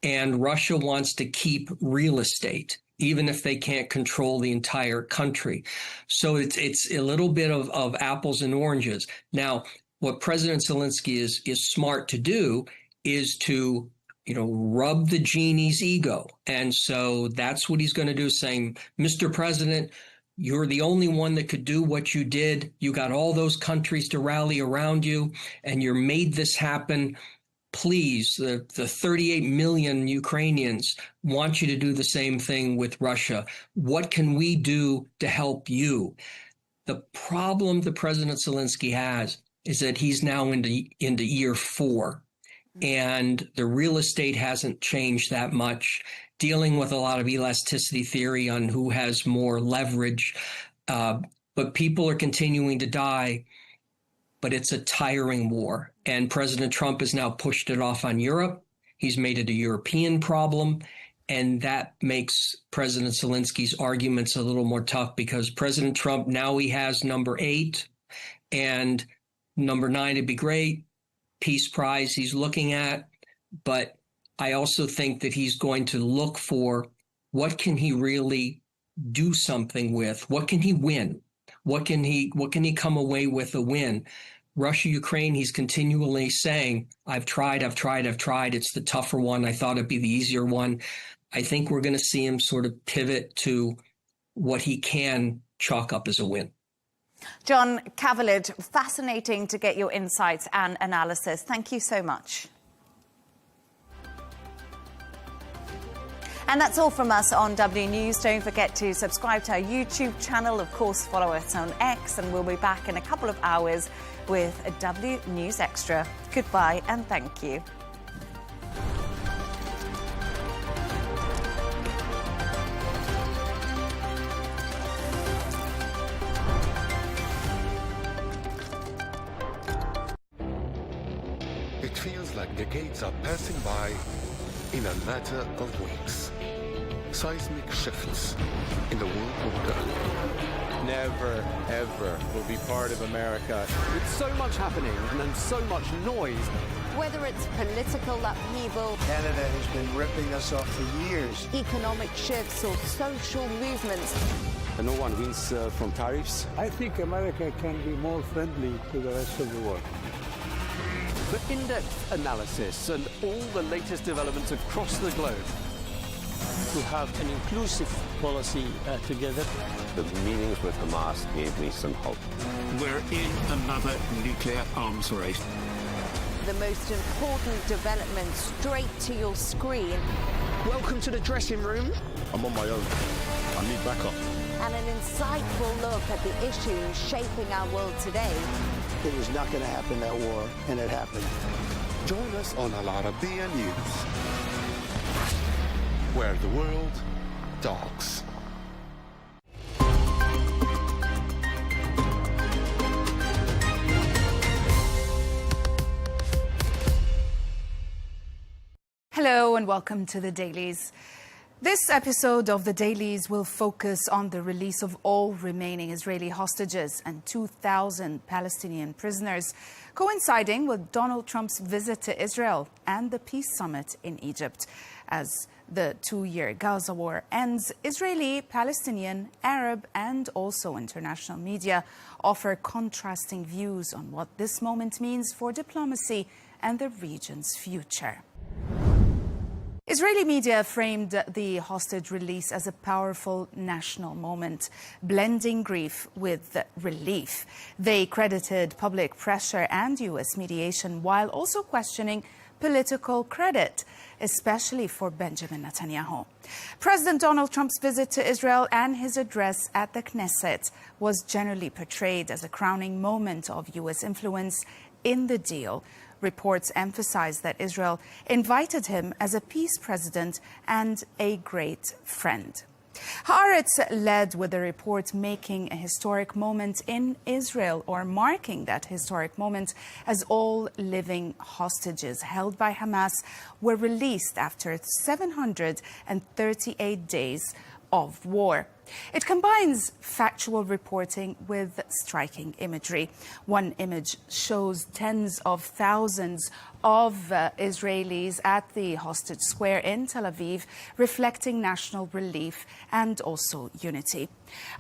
And Russia wants to keep real estate, even if they can't control the entire country. So it's a little bit of apples and oranges. Now, what President Zelensky is smart to do is to, rub the genie's ego. And so that's what he's going to do, saying, Mr. President, you're the only one that could do what you did. You got all those countries to rally around you, and you made this happen. Please, the 38 million Ukrainians want you to do the same thing with Russia. What can we do to help you? The problem that President Zelensky has is that he's now into year 4, and the real estate hasn't changed that much, dealing with a lot of elasticity theory on who has more leverage. But people are continuing to die. But it's a tiring war. And President Trump has now pushed it off on Europe. He's made it a European problem. And that makes President Zelensky's arguments a little more tough, because President Trump, now he has number 8 and number 9 would be great. Peace Prize he's looking at. But I also think that he's going to look for what can he really do something with? What can he win? What can he come away with a win? Russia, Ukraine, he's continually saying, I've tried. It's the tougher one. I thought it'd be the easier one. I think we're going to see him sort of pivot to what he can chalk up as a win. John Cavalier, fascinating to get your insights and analysis. Thank you so much. And that's all from us on W News. Don't forget to subscribe to our YouTube channel. Of course, follow us on X, and we'll be back in a couple of hours with a W News Extra. Goodbye and thank you. It that decades are passing by in a matter of weeks. Seismic shifts in the world order. Never, ever will be part of America. With so much happening and so much noise. Whether it's political upheaval, Canada has been ripping us off for years. Economic shifts or social movements. And no one wins from tariffs. I think America can be more friendly to the rest of the world. For in-depth analysis and all the latest developments across the globe. To have an inclusive policy together. The meetings with Hamas gave me some hope. We're in another nuclear arms race. The most important development straight to your screen. Welcome to the dressing room. I'm on my own. I need backup. And an insightful look at the issues shaping our world today. It was not going to happen, that war, and it happened. Join us on Arabiya News, where the world talks. Hello and welcome to the Dailies. This episode of the Dailies will focus on the release of all remaining Israeli hostages and 2,000 Palestinian prisoners, coinciding with Donald Trump's visit to Israel and the peace summit in Egypt. As the two-year Gaza war ends, Israeli, Palestinian, Arab and also international media offer contrasting views on what this moment means for diplomacy and the region's future. Israeli media framed the hostage release as a powerful national moment, blending grief with relief. They credited public pressure and U.S. mediation while also questioning political credit, especially for Benjamin Netanyahu. President Donald Trump's visit to Israel and his address at the Knesset was generally portrayed as a crowning moment of U.S. influence in the deal. Reports emphasize that Israel invited him as a peace president and a great friend. Haaretz led with the report making a historic moment in Israel, or marking that historic moment, as all living hostages held by Hamas were released after 738 days of war. It combines factual reporting with striking imagery. One image shows tens of thousands of Israelis at the hostage square in Tel Aviv, reflecting national relief and also unity.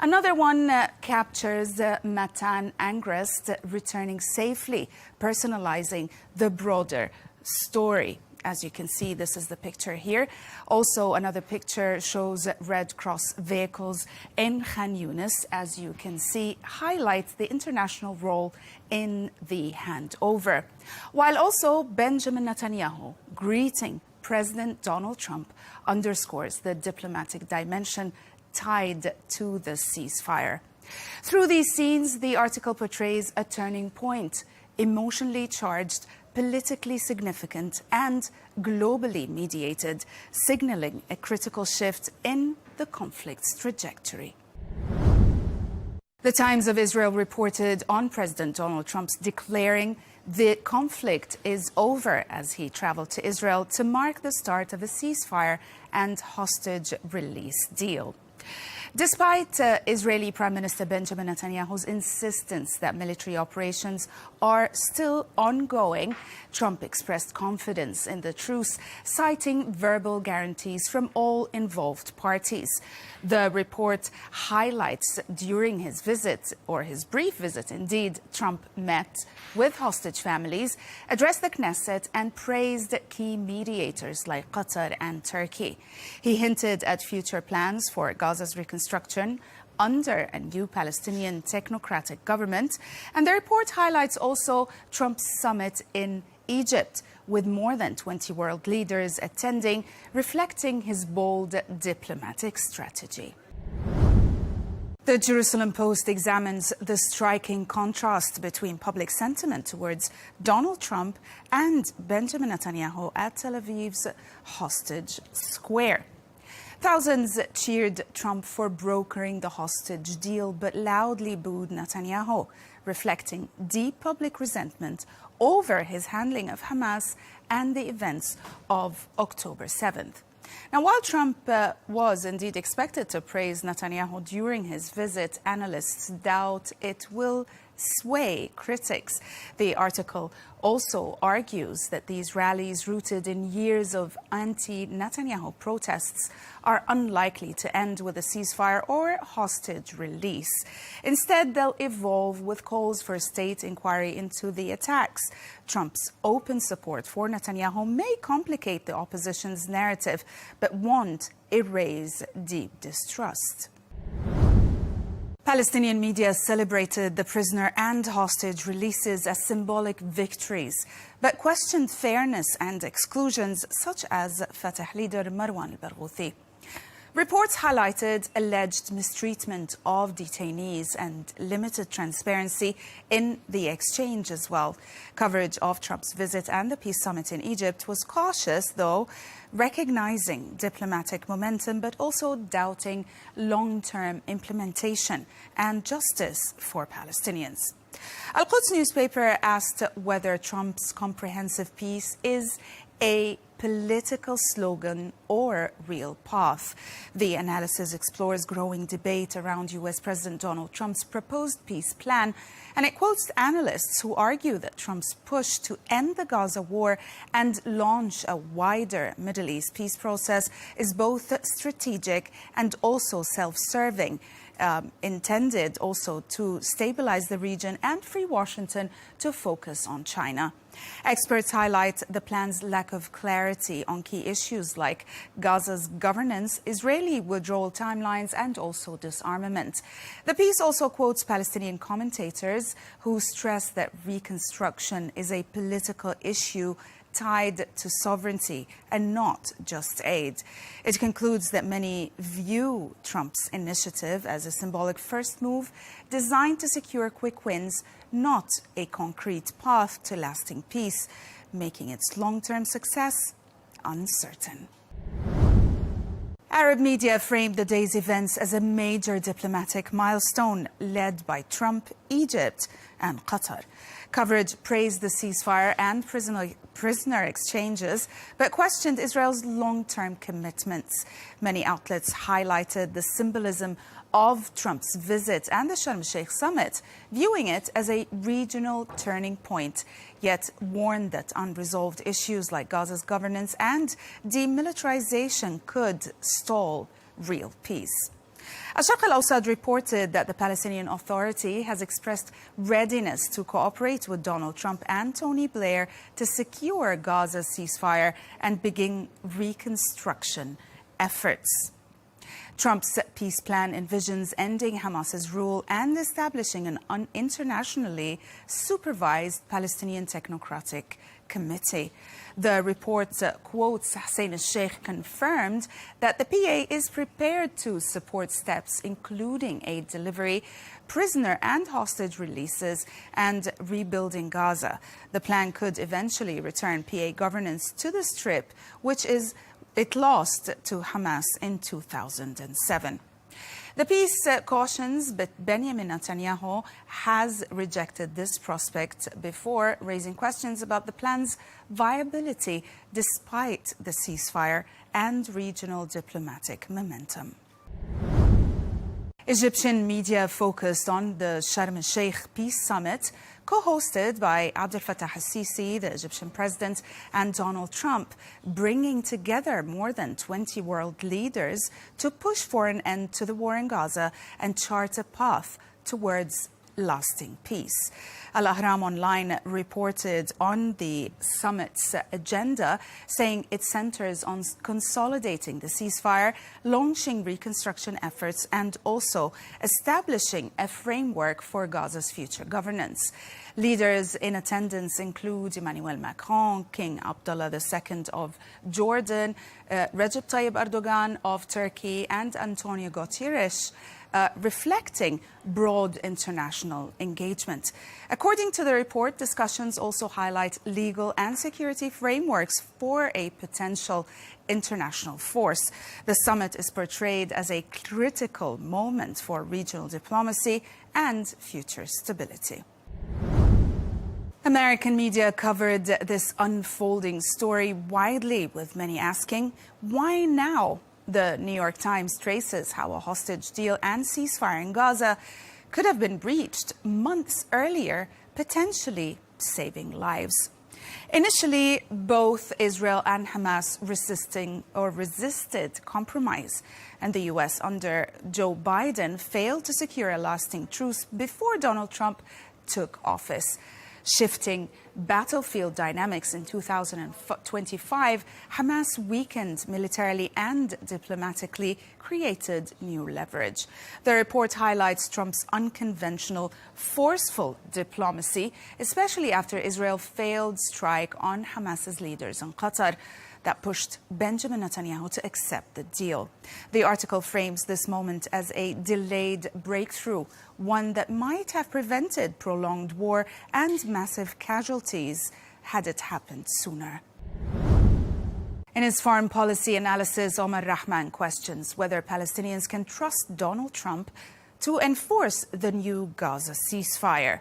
Another one captures Matan Angrest returning safely, personalizing the broader story. As you can see, this is the picture here. Also, another picture shows Red Cross vehicles in Khan Yunis, as you can see, highlights the international role in the handover. While also Benjamin Netanyahu greeting President Donald Trump underscores the diplomatic dimension tied to the ceasefire. Through these scenes, the article portrays a turning point, emotionally charged, politically significant and globally mediated, signaling a critical shift in the conflict's trajectory. The Times of Israel reported on President Donald Trump's declaring the conflict is over as he traveled to Israel to mark the start of a ceasefire and hostage release deal. Despite Israeli Prime Minister Benjamin Netanyahu's insistence that military operations are still ongoing, Trump expressed confidence in the truce, citing verbal guarantees from all involved parties. The report highlights during his visit, or his brief visit indeed, Trump met with hostage families, addressed the Knesset and praised key mediators like Qatar and Turkey. He hinted at future plans for Gaza's reconstruction under a new Palestinian technocratic government. And the report highlights also Trump's summit in Egypt, with more than 20 world leaders attending, reflecting his bold diplomatic strategy. The Jerusalem Post examines the striking contrast between public sentiment towards Donald Trump and Benjamin Netanyahu at Tel Aviv's hostage square. Thousands cheered Trump for brokering the hostage deal, but loudly booed Netanyahu, reflecting deep public resentment over his handling of Hamas and the events of October 7th. Now, while Trump was indeed expected to praise Netanyahu during his visit, analysts doubt it will sway critics. The article also argues that these rallies, rooted in years of anti-Netanyahu protests, are unlikely to end with a ceasefire or hostage release. Instead, they'll evolve with calls for a state inquiry into the attacks. Trump's open support for Netanyahu may complicate the opposition's narrative, but won't erase deep distrust. Palestinian media celebrated the prisoner and hostage releases as symbolic victories, but questioned fairness and exclusions, such as Fatah leader Marwan al-Barghouthi. Reports highlighted alleged mistreatment of detainees and limited transparency in the exchange as well. Coverage of Trump's visit and the peace summit in Egypt was cautious, though, recognizing diplomatic momentum but also doubting long-term implementation and justice for Palestinians. Al-Quds newspaper asked whether Trump's comprehensive peace is a political slogan or real path. The analysis explores growing debate around U.S. President Donald Trump's proposed peace plan, and it quotes analysts who argue that Trump's push to end the Gaza war and launch a wider Middle East peace process is both strategic and also self-serving, intended also to stabilize the region and free Washington to focus on China. Experts highlight the plan's lack of clarity on key issues like Gaza's governance, Israeli withdrawal timelines, and also disarmament. The piece also quotes Palestinian commentators who stress that reconstruction is a political issue tied to sovereignty and not just aid. It concludes that many view Trump's initiative as a symbolic first move designed to secure quick wins, not a concrete path to lasting peace, making its long-term success uncertain. Arab media framed the day's events as a major diplomatic milestone led by Trump, Egypt, and Qatar. Coverage praised the ceasefire and prisoner exchanges, but questioned Israel's long-term commitments. Many outlets highlighted the symbolism of Trump's visit and the Sharm el-Sheikh summit, viewing it as a regional turning point, yet warned that unresolved issues like Gaza's governance and demilitarization could stall real peace. Al-Sharq al-Awsat reported that the Palestinian Authority has expressed readiness to cooperate with Donald Trump and Tony Blair to secure Gaza's ceasefire and begin reconstruction efforts. Trump's peace plan envisions ending Hamas's rule and establishing an internationally supervised Palestinian technocratic committee. The report quotes Hussein El-Sheikh confirmed that the PA is prepared to support steps including aid delivery, prisoner and hostage releases, and rebuilding Gaza. The plan could eventually return PA governance to the Strip, which it lost to Hamas in 2007. The piece cautions, but Benjamin Netanyahu has rejected this prospect before, raising questions about the plan's viability despite the ceasefire and regional diplomatic momentum. Egyptian media focused on the Sharm el-Sheikh Peace Summit, co-hosted by Abdel Fattah al-Sisi, the Egyptian president, and Donald Trump, bringing together more than 20 world leaders to push for an end to the war in Gaza and chart a path towards lasting peace. Al-Ahram Online reported on the summit's agenda, saying it centers on consolidating the ceasefire, launching reconstruction efforts, and also establishing a framework for Gaza's future governance. Leaders in attendance include Emmanuel Macron, King Abdullah II of Jordan, Recep Tayyip Erdogan of Turkey, and Antonio Guterres, reflecting broad international engagement. According to the report, discussions also highlight legal and security frameworks for a potential international force. The summit is portrayed as a critical moment for regional diplomacy and future stability. American media covered this unfolding story widely, with many asking, why now? The New York Times traces how a hostage deal and ceasefire in Gaza could have been breached months earlier, potentially saving lives. Initially, both Israel and Hamas resisted compromise, and the U.S. under Joe Biden failed to secure a lasting truce before Donald Trump took office. Shifting battlefield dynamics in 2025, Hamas weakened militarily and diplomatically, created new leverage. The report highlights Trump's unconventional, forceful diplomacy, especially after Israel failed strike on Hamas's leaders in Qatar that pushed Benjamin Netanyahu to accept the deal. The article frames this moment as a delayed breakthrough, one that might have prevented prolonged war and massive casualties had it happened sooner. In his foreign policy analysis, Omar Rahman questions whether Palestinians can trust Donald Trump to enforce the new Gaza ceasefire.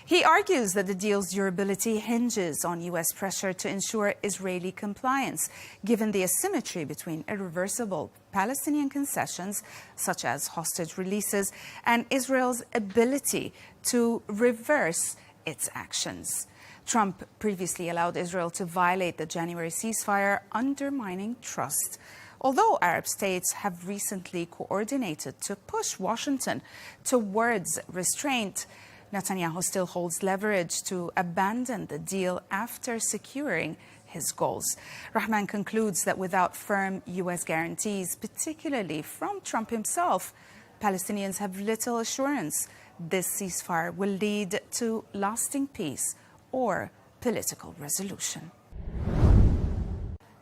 He argues that the deal's durability hinges on U.S. pressure to ensure Israeli compliance, given the asymmetry between irreversible Palestinian concessions, such as hostage releases, and Israel's ability to reverse its actions. Trump previously allowed Israel to violate the January ceasefire, undermining trust. Although Arab states have recently coordinated to push Washington towards restraint, Netanyahu still holds leverage to abandon the deal after securing his goals. Rahman concludes that without firm U.S. guarantees, particularly from Trump himself, Palestinians have little assurance this ceasefire will lead to lasting peace or political resolution.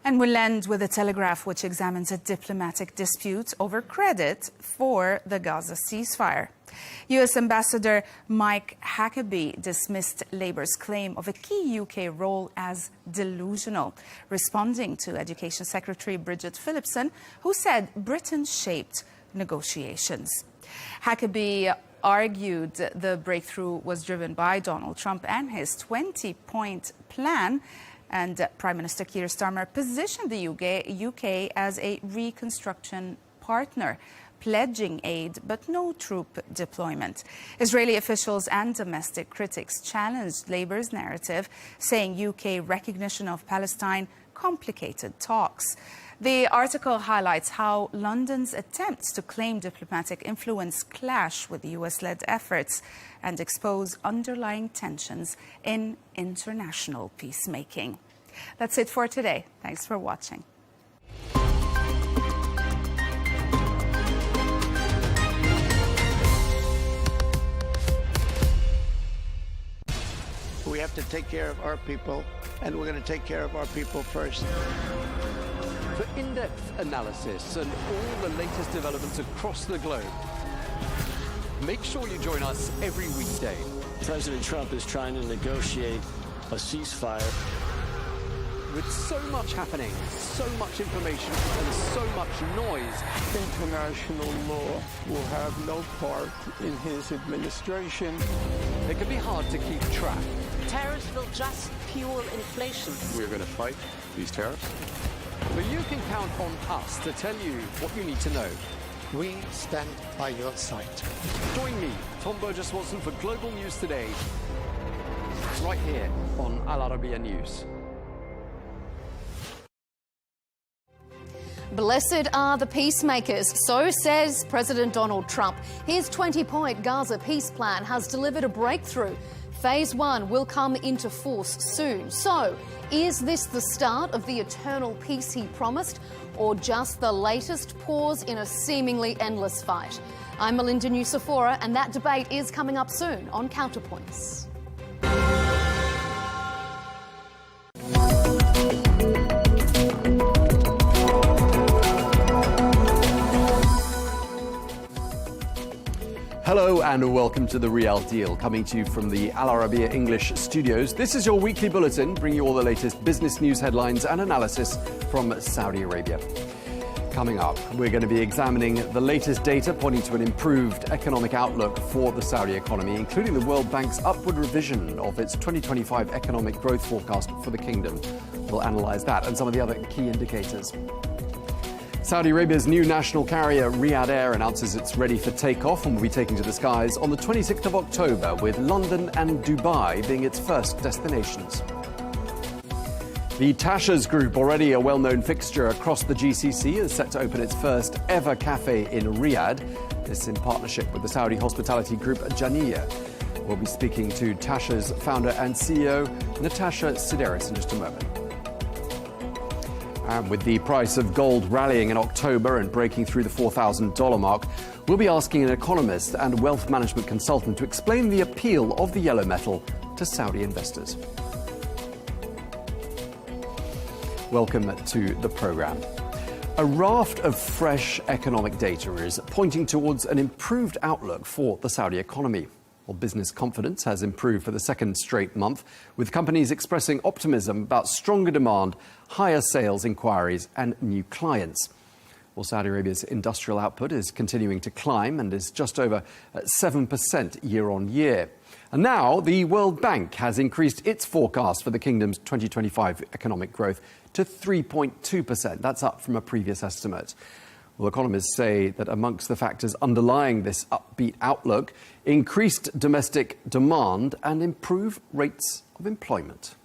And we'll end with a Telegraph which examines a diplomatic dispute over credit for the Gaza ceasefire. U.S. Ambassador Mike Huckabee dismissed Labour's claim of a key UK role as delusional, responding to Education Secretary Bridget Phillipson, who said Britain shaped negotiations. Huckabee argued the breakthrough was driven by Donald Trump and his 20-point plan, and Prime Minister Keir Starmer positioned the UK as a reconstruction partner, pledging aid but no troop deployment. Israeli officials and domestic critics challenged Labour's narrative, saying UK recognition of Palestine complicated talks. The article highlights how London's attempts to claim diplomatic influence clash with US-led efforts and expose underlying tensions in international peacemaking. That's it for today. Thanks for watching. We have to take care of our people, and we're going to take care of our people first. For in-depth analysis and all the latest developments across the globe, make sure you join us every weekday. President Trump is trying to negotiate a ceasefire. With so much happening, so much information, and so much noise, International law will have no part in his administration. it can be hard to keep track. Tariffs will just fuel inflation. We're going to fight these tariffs. But you can count on us to tell you what you need to know. We stand by your side. Join me, Tom Burges Watson, for Global News Today, right here on Al-Arabiya News. Blessed are the peacemakers, so says President Donald Trump. His 20-point Gaza peace plan has delivered a breakthrough. Phase 1 will come into force soon. So, is this the start of the eternal peace he promised, or just the latest pause in a seemingly endless fight? I'm Melinda Nucifora, and that debate is coming up soon on Counterpoints. Hello and welcome to The Real Deal, coming to you from the Al-Arabiya English studios. This is your weekly bulletin, bringing you all the latest business news headlines and analysis from Saudi Arabia. coming up. We're going to be examining the latest data pointing to an improved economic outlook for the Saudi economy, including the World Bank's upward revision of its 2025 economic growth forecast for the kingdom. We'll analyse that and some of the other key indicators. Saudi Arabia's new national carrier, Riyadh Air, announces it's ready for takeoff and will be taking to the skies on the 26th of October, with London and Dubai being its first destinations. The Tashas Group, already a well-known fixture across the GCC, is set to open its first ever cafe in Riyadh. This in partnership with the Saudi hospitality group Janiya. We'll be speaking to Tashas founder and CEO Natasha Sideris in just a moment. And with the price of gold rallying in October and breaking through the $4,000 mark, we'll be asking an economist and wealth management consultant to explain the appeal of the yellow metal to Saudi investors. Welcome to the programme. A raft of fresh economic data is pointing towards an improved outlook for the Saudi economy. Well, business confidence has improved for the second straight month, with companies expressing optimism about stronger demand, higher sales inquiries and new clients. Well, Saudi Arabia's industrial output is continuing to climb and is just over 7% year on year. And now the World Bank has increased its forecast for the kingdom's 2025 economic growth to 3.2%. That's up from a previous estimate. Well, economists say that amongst the factors underlying this upbeat outlook, increased domestic demand and improved rates of employment.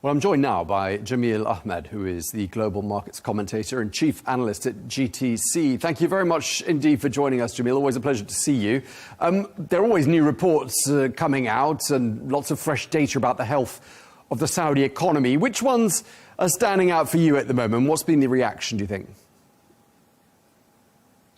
Well, I'm joined now by Jamil Ahmed, who is the Global Markets Commentator and Chief Analyst at GTC. Thank you very much indeed for joining us, Jamil. Always a pleasure to see you. There are always new reports coming out and lots of fresh data about the health of the Saudi economy. Which ones are standing out for you at the moment? What's been the reaction, do you think?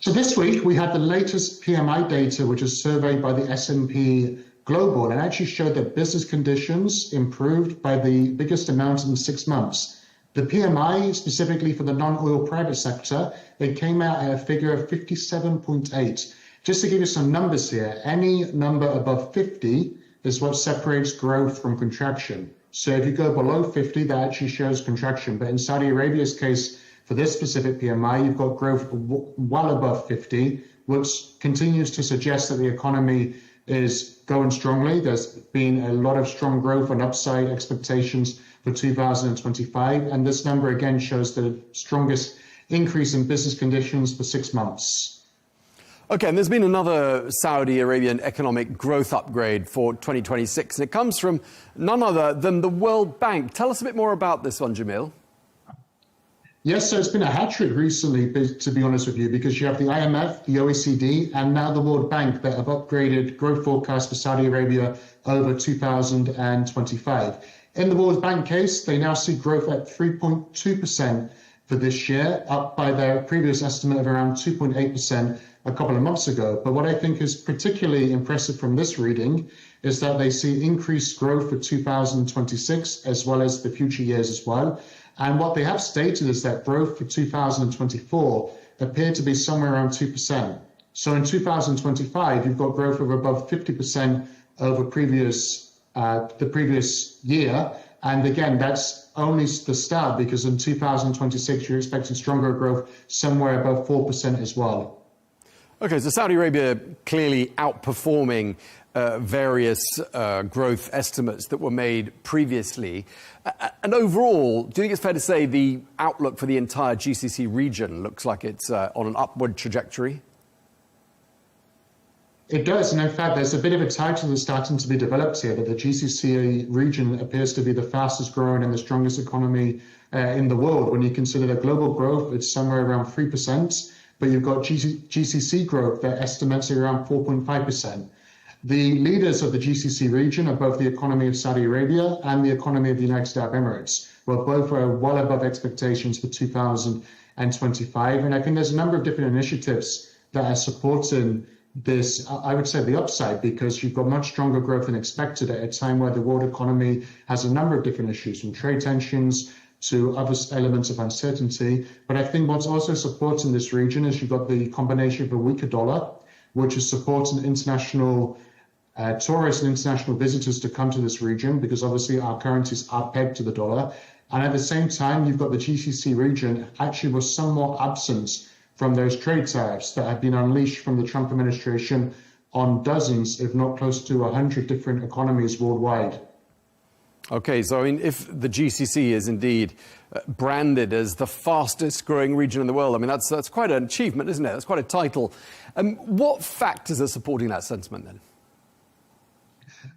So this week we had the latest PMI data, which is surveyed by the S&P Global, and actually showed that business conditions improved by the biggest amount in 6 months. The PMI, specifically for the non-oil private sector, it came out at a figure of 57.8. Just to give you some numbers here, any number above 50 is what separates growth from contraction. So if you go below 50, that actually shows contraction. But in Saudi Arabia's case, for this specific PMI, you've got growth well above 50, which continues to suggest that the economy is going strongly. There's been a lot of strong growth and upside expectations for 2025. And this number again shows the strongest increase in business conditions for 6 months. OK, and there's been another Saudi Arabian economic growth upgrade for 2026. And it comes from none other than the World Bank. Tell us a bit more about this one, Jamil. Yes, so it's been a hat trick recently, to be honest with you, because you have the IMF, the OECD, and now the World Bank that have upgraded growth forecasts for Saudi Arabia over 2025. In the World Bank case, they now see growth at 3.2% for this year, up by their previous estimate of around 2.8% a couple of months ago. But what I think is particularly impressive from this reading is that they see increased growth for 2026 as well as the future years as well. And what they have stated is that growth for 2024 appeared to be somewhere around 2%. So in 2025, you've got growth of above 50% over the previous year. And again, that's only the start, because in 2026, you're expecting stronger growth somewhere above 4% as well. OK, so Saudi Arabia clearly outperforming various growth estimates that were made previously. And overall, do you think it's fair to say the outlook for the entire GCC region looks like it's on an upward trajectory? It does. And in fact, there's a bit of a title that's starting to be developed here, that the GCC region appears to be the fastest growing and the strongest economy in the world. When you consider the global growth, it's somewhere around 3%, but you've got GCC growth that estimates around 4.5%. The leaders of the GCC region are both the economy of Saudi Arabia and the economy of the United Arab Emirates, where both are well above expectations for 2025. And I think there's a number of different initiatives that are supporting this, I would say, the upside, because you've got much stronger growth than expected at a time where the world economy has a number of different issues, from trade tensions to other elements of uncertainty. But I think what's also supporting this region is you've got the combination of a weaker dollar, which is supporting international tourists and international visitors to come to this region, because obviously our currencies are pegged to the dollar. And at the same time, you've got the GCC region actually was somewhat absent from those trade tariffs that have been unleashed from the Trump administration on dozens, if not close to 100 different economies worldwide. Okay, so I mean, if the GCC is indeed branded as the fastest growing region in the world, I mean, that's quite an achievement, isn't it? That's quite a title. What factors are supporting that sentiment then?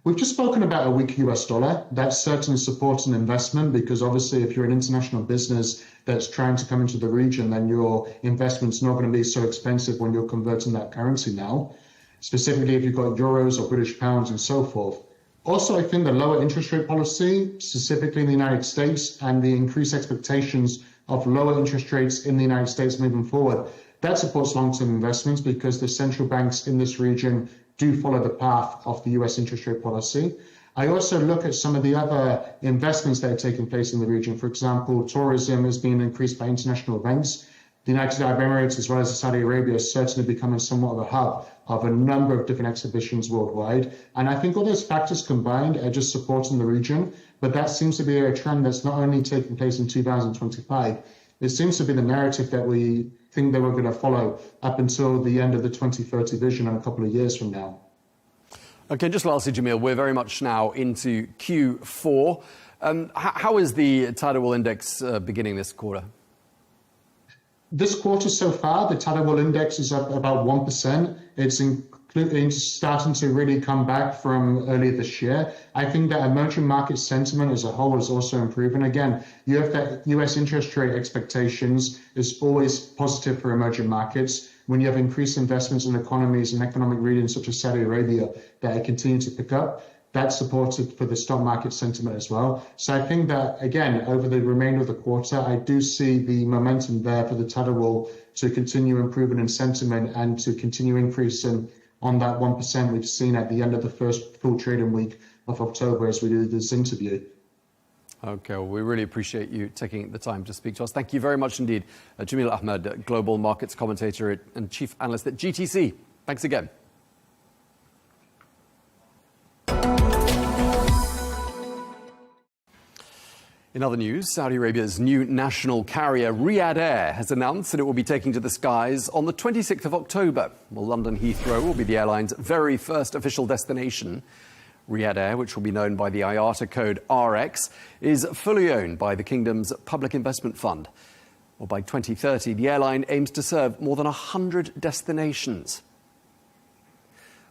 We've just spoken about a weak US dollar. That certainly supports an investment because obviously if you're an international business that's trying to come into the region, then your investment's not going to be so expensive when you're converting that currency now, specifically if you've got euros or British pounds and so forth. Also, I think the lower interest rate policy, specifically in the United States, and the increased expectations of lower interest rates in the United States moving forward, that supports long-term investments because the central banks in this region do follow the path of the US interest rate policy. I also look at some of the other investments that are taking place in the region. For example, tourism is being increased by international events. The United Arab Emirates, as well as Saudi Arabia, is certainly becoming somewhat of a hub of a number of different exhibitions worldwide. And I think all those factors combined are just supporting the region. But that seems to be a trend that's not only taking place in 2025, it seems to be the narrative that we think they were going to follow up until the end of the 2030 vision and a couple of years from now. Okay, just lastly, Jamil, we're very much now into Q4. How is the Tadawul Index beginning this quarter? This quarter so far, the Tadawul Index is up about 1%. It's starting to really come back from earlier this year. I think that emerging market sentiment as a whole is also improving. Again, you have that US interest rate expectations is always positive for emerging markets. When you have increased investments in economies and economic regions such as Saudi Arabia that are continuing to pick up, that's supported for the stock market sentiment as well. So I think that, again, over the remainder of the quarter, I do see the momentum there for the Tadawul to continue improving in sentiment and to continue increasing on that 1% we've seen at the end of the first full trading week of October as we do this interview. Okay, well, we really appreciate you taking the time to speak to us. Thank you very much indeed. Jamil Ahmed, Global Markets Commentator and Chief Analyst at GTC. Thanks again. In other news, Saudi Arabia's new national carrier, Riyadh Air, has announced that it will be taking to the skies on the 26th of October. Well, London Heathrow will be the airline's very first official destination. Riyadh Air, which will be known by the IATA code RX, is fully owned by the kingdom's public investment fund. Well, by 2030, the airline aims to serve more than 100 destinations.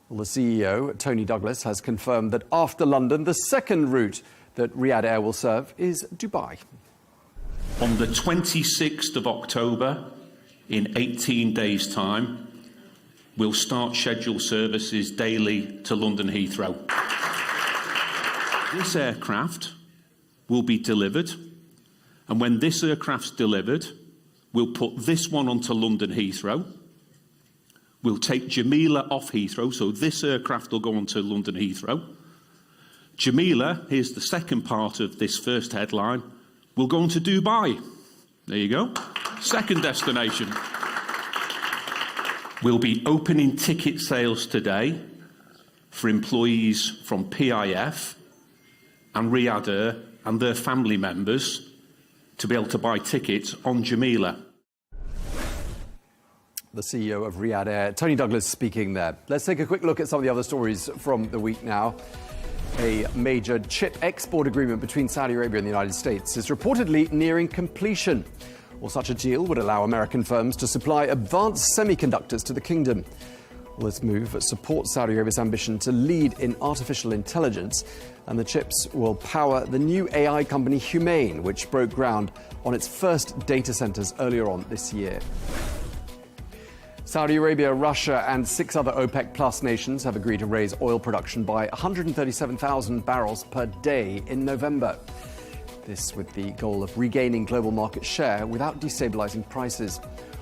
Well, the CEO, Tony Douglas, has confirmed that after London, the second route that Riyadh Air will serve is Dubai. On the 26th of October, in 18 days' time, we'll start scheduled services daily to London Heathrow. This aircraft will be delivered, and when this aircraft's delivered, we'll put this one onto London Heathrow. We'll take Jamila off Heathrow, so this aircraft will go onto London Heathrow. Jamila, here's the second part of this first headline, will go on to Dubai. There you go. Second destination. We'll be opening ticket sales today for employees from PIF and Riyadh Air and their family members to be able to buy tickets on Jamila. The CEO of Riyadh Air, Tony Douglas, speaking there. Let's take a quick look at some of the other stories from the week now. A major chip export agreement between Saudi Arabia and the United States is reportedly nearing completion. Well, such a deal would allow American firms to supply advanced semiconductors to the kingdom. Well, this move supports Saudi Arabia's ambition to lead in artificial intelligence, and the chips will power the new AI company Humane, which broke ground on its first data centers earlier on this year. Saudi Arabia, Russia and 6 other OPEC Plus nations have agreed to raise oil production by 137,000 barrels per day in November. This with the goal of regaining global market share without destabilizing prices.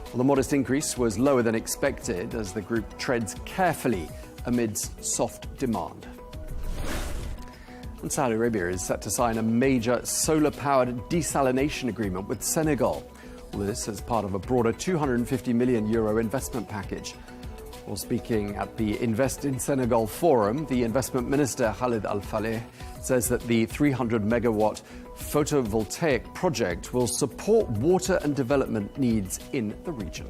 Well, the modest increase was lower than expected as the group treads carefully amidst soft demand. And Saudi Arabia is set to sign a major solar-powered desalination agreement with Senegal. Well, this as part of a broader €250 million investment package. Well, speaking at the Invest in Senegal forum, the investment minister Khalid Al Faleh says that the 300-megawatt photovoltaic project will support water and development needs in the region.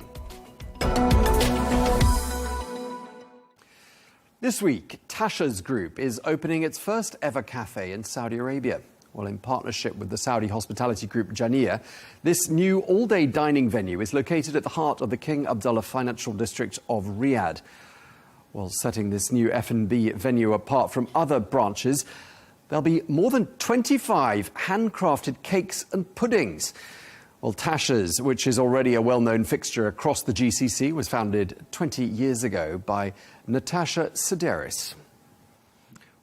This week, Tashas Group is opening its first ever cafe in Saudi Arabia. Well, in partnership with the Saudi hospitality group Jania, this new all-day dining venue is located at the heart of the King Abdullah financial district of Riyadh. Well, setting this new F&B venue apart from other branches, there'll be more than 25 handcrafted cakes and puddings. Well, Tashas, which is already a well-known fixture across the GCC, was founded 20 years ago by Natasha Sideris.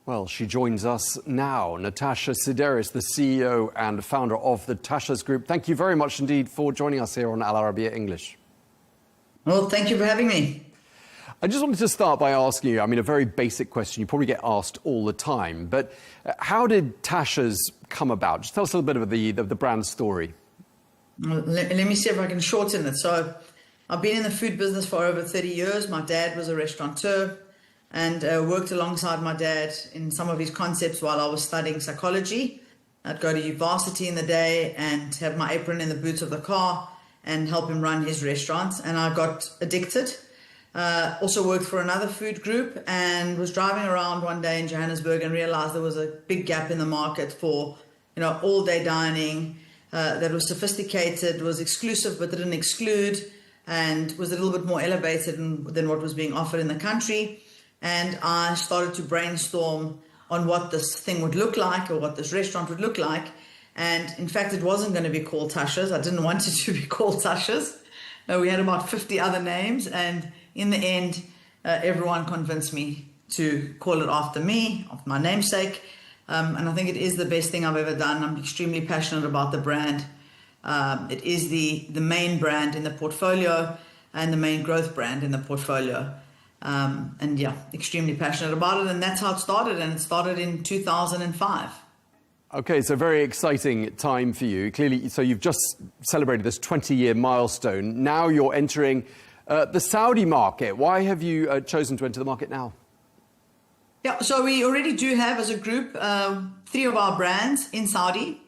Well, she joins us now. Natasha Sideris, the CEO and founder of the Tashas Group. Thank you very much indeed for joining us here on Arabiya English. Well, thank you for having me. I just wanted to start by asking you, a very basic question. You probably get asked all the time, but how did Tashas come about? Just tell us a little bit of the brand story. Well, let me see if I can shorten it. So I've been in the food business for over 30 years. My dad was a restaurateur and worked alongside my dad in some of his concepts while I was studying psychology. I'd go to varsity in the day and have my apron in the boot of the car and help him run his restaurant. And I got addicted. Also worked for another food group and was driving around one day in Johannesburg and realized there was a big gap in the market for, all-day dining that was sophisticated, was exclusive but didn't exclude, and was a little bit more elevated than what was being offered in the country. And I started to brainstorm on what this thing would look like or what this restaurant would look like. And in fact, it wasn't going to be called Tashas. I didn't want it to be called Tashas. We had about 50 other names, and in the end, everyone convinced me to call it after me, after my namesake. And I think it is the best thing I've ever done. I'm extremely passionate about the brand. It is the main brand in the portfolio and the main growth brand in the portfolio. And yeah, extremely passionate about it. And that's how it started. And it started in 2005. Okay, so very exciting time for you. Clearly, so you've just celebrated this 20-year milestone. Now you're entering the Saudi market. Why have you chosen to enter the market now? Yeah, so we already do have, as a group, 3 of our brands in Saudi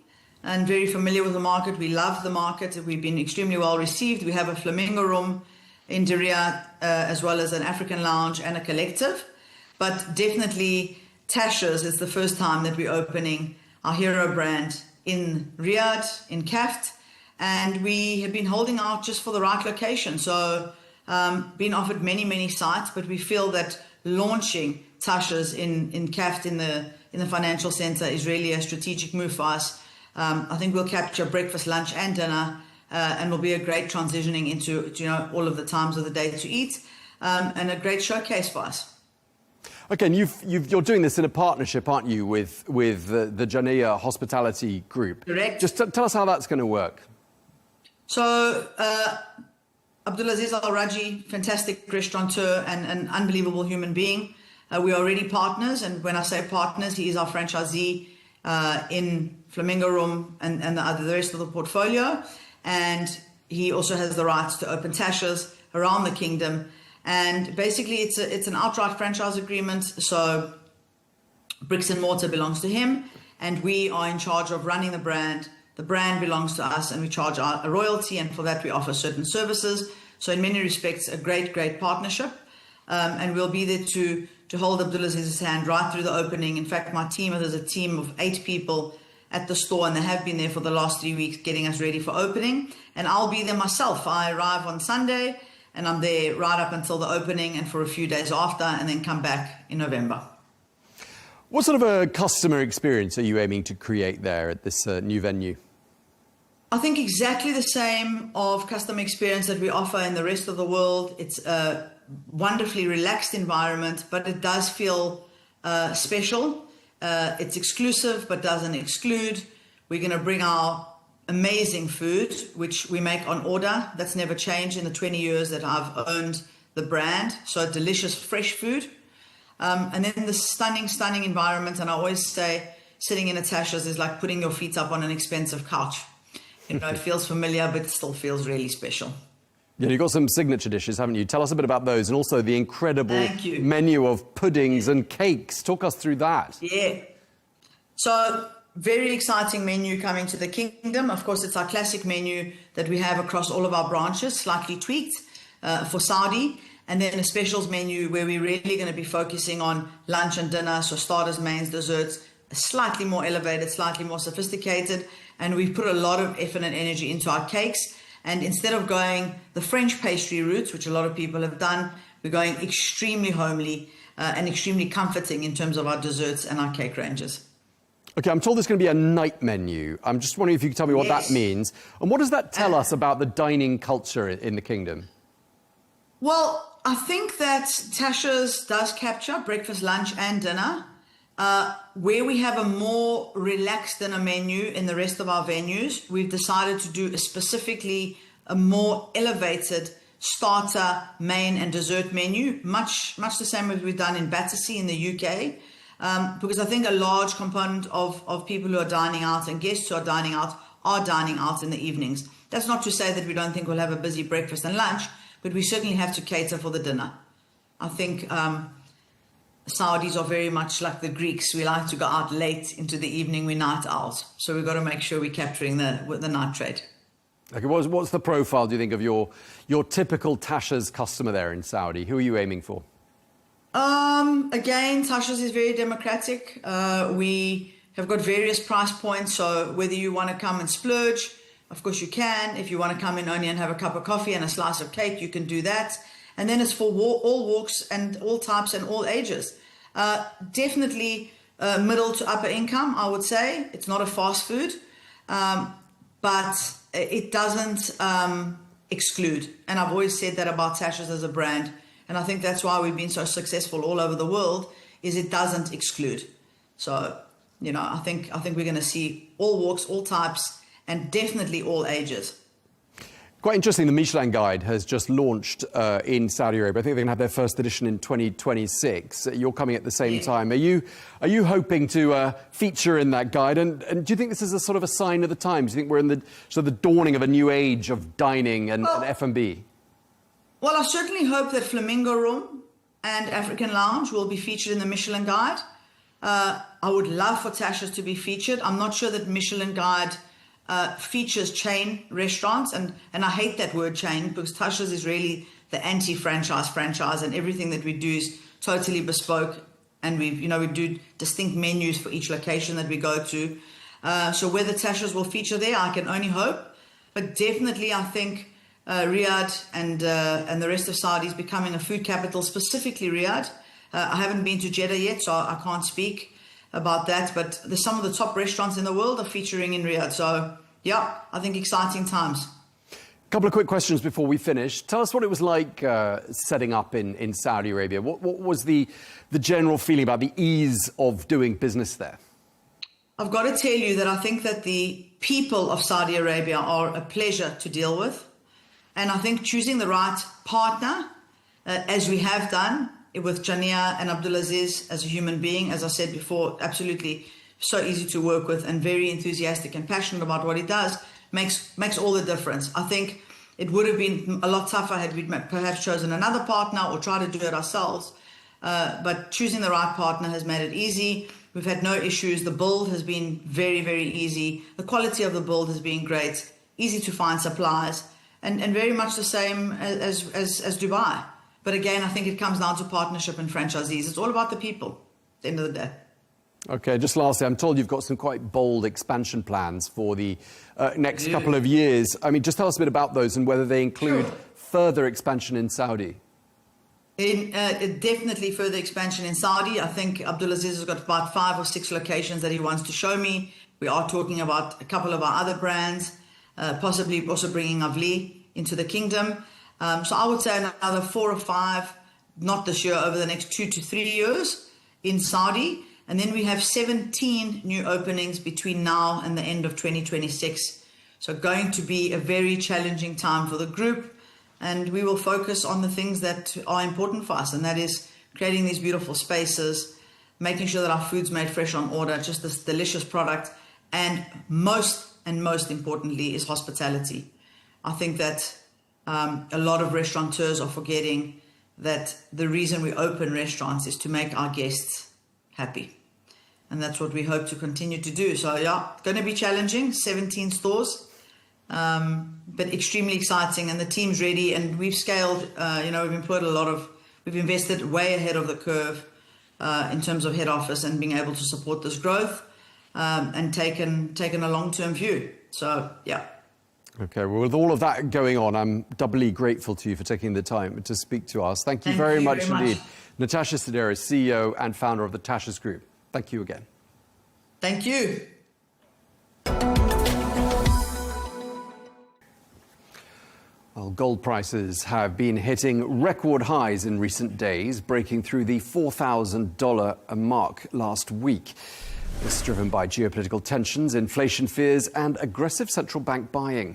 and very familiar with the market. We love the market. We've been extremely well received. We have a flamingo room in Riyadh, as well as an African lounge and a collective. But definitely Tashas is the first time that we're opening our hero brand in Riyadh, in Kaft. And we have been holding out just for the right location. So been offered many, many sites, but we feel that launching Tashas in Kaft, in the financial center, is really a strategic move for us. I think we'll capture breakfast, lunch and dinner, and will be a great transitioning into all of the times of the day to eat, and a great showcase for us. Okay, and you're doing this in a partnership, aren't you, with the Jania hospitality group? Correct. Just tell us how that's going to work. So Abdulaziz Al-Raji, fantastic restaurateur and an unbelievable human being. We're already partners, and when I say partners, he is our franchisee in Flamingo Room and the rest of the portfolio. And he also has the rights to open Tashas around the kingdom. And basically, it's an outright franchise agreement. So bricks and mortar belongs to him, and we are in charge of running the brand. The brand belongs to us, and we charge a royalty, and for that we offer certain services. So in many respects, a great partnership. And we'll be there to hold Abdulaziz's hand right through the opening. In fact, there's a team of 8 people at the store, and they have been there for the last 3 weeks getting us ready for opening. And I'll be there myself. I arrive on Sunday, and I'm there right up until the opening and for a few days after, and then come back in November. What sort of a customer experience are you aiming to create there at this new venue? I think exactly the same of customer experience that we offer in the rest of the world. It's a wonderfully relaxed environment, but it does feel special. It's exclusive, but doesn't exclude. We're going to bring our amazing food, which we make on order. That's never changed in the 20 years that I've owned the brand. So delicious, fresh food. And then the stunning environment. And I always say sitting in a Tashas is like putting your feet up on an expensive couch. It feels familiar, but it still feels really special. Yeah, you've got some signature dishes, haven't you? Tell us a bit about those, and also the incredible menu of puddings and cakes. Talk us through that. Yeah. So very exciting menu coming to the kingdom. Of course, it's our classic menu that we have across all of our branches, slightly tweaked for Saudi. And then a specials menu where we're really going to be focusing on lunch and dinner, so starters, mains, desserts, slightly more elevated, slightly more sophisticated. And we've put a lot of effort and energy into our cakes. And instead of going the French pastry route, which a lot of people have done, we're going extremely homely and extremely comforting in terms of our desserts and our cake ranges. Okay, I'm told there's going to be a night menu. I'm just wondering if you could tell me what that means. And what does that tell us about the dining culture in the kingdom? Well, I think that Tashas does capture breakfast, lunch and dinner. Where we have a more relaxed dinner menu in the rest of our venues, we've decided to do specifically a more elevated starter, main and dessert menu, much the same as we've done in Battersea in the UK, because I think a large component of people who are dining out and guests who are dining out in the evenings. That's not to say that we don't think we'll have a busy breakfast and lunch, but we certainly have to cater for the dinner. I think Saudis are very much like the Greeks. We like to go out late into the evening, we're night owls. So we've got to make sure we're capturing the night trade. Okay, what's the profile, do you think, of your typical Tashas customer there in Saudi? Who are you aiming for? Again, Tashas is very democratic. We have got various price points. So whether you want to come and splurge, of course you can. If you want to come in only and have a cup of coffee and a slice of cake, you can do that. And then it's for all walks and all types and all ages. Definitely middle to upper income, I would say. It's not a fast food, but it doesn't exclude. And I've always said that about Tashas as a brand. And I think that's why we've been so successful all over the world, is it doesn't exclude. So, you know, I think we're going to see all walks, all types, and definitely all ages. Quite interesting, the Michelin Guide has just launched in Saudi Arabia. I think they're going to have their first edition in 2026. You're coming at the same time. Are you hoping to feature in that guide? And do you think this is a sort of a sign of the times? Do you think we're in the sort of the dawning of a new age of dining and F&B? Well, I certainly hope that Flamingo Room and African Lounge will be featured in the Michelin Guide. I would love for Tashas to be featured. I'm not sure that Michelin Guide features chain restaurants, and I hate that word chain, because Tashas is really the anti-franchise, and everything that we do is totally bespoke, and we do distinct menus for each location that we go to. So whether Tashas will feature there, I can only hope, but definitely I think Riyadh and the rest of Saudi is becoming a food capital, specifically Riyadh. I haven't been to Jeddah yet, so I can't speak about that, but some of the top restaurants in the world are featuring in Riyadh. So, yeah, I think exciting times. A couple of quick questions before we finish. Tell us what it was like setting up in Saudi Arabia. What was the general feeling about the ease of doing business there? I've got to tell you that I think that the people of Saudi Arabia are a pleasure to deal with. And I think choosing the right partner, as we have done, with Jania and Abdulaziz as a human being, as I said before, absolutely so easy to work with and very enthusiastic and passionate about what he does, makes all the difference. I think it would have been a lot tougher had we perhaps chosen another partner or tried to do it ourselves. But choosing the right partner has made it easy. We've had no issues. The build has been very, very easy. The quality of the build has been great, easy to find supplies, and very much the same as Dubai. But again, I think it comes down to partnership and franchisees. It's all about the people at the end of the day. Okay, just lastly, I'm told you've got some quite bold expansion plans for the next couple of years. I mean, just tell us a bit about those and whether they include further expansion in Saudi. Definitely further expansion in Saudi. I think Abdulaziz has got about 5 or 6 locations that he wants to show me. We are talking about a couple of our other brands, possibly also bringing Avli into the kingdom. So I would say another 4 or 5, not this year, over the next 2 to 3 years in Saudi. And then we have 17 new openings between now and the end of 2026. So going to be a very challenging time for the group. And we will focus on the things that are important for us. And that is creating these beautiful spaces, making sure that our food's made fresh on order, just this delicious product. And most importantly is hospitality. I think that a lot of restaurateurs are forgetting that the reason we open restaurants is to make our guests happy. And that's what we hope to continue to do. So yeah, going to be challenging, 17 stores, but extremely exciting. And the team's ready, and we've scaled, we've invested way ahead of the curve in terms of head office and being able to support this growth and taken a long-term view. So yeah. Okay, well, with all of that going on, I'm doubly grateful to you for taking the time to speak to us. Thank you very much indeed. Natasha Sideris, CEO and founder of the Tashas Group. Thank you again. Thank you. Well, gold prices have been hitting record highs in recent days, breaking through the $4,000 mark last week. This is driven by geopolitical tensions, inflation fears, and aggressive central bank buying.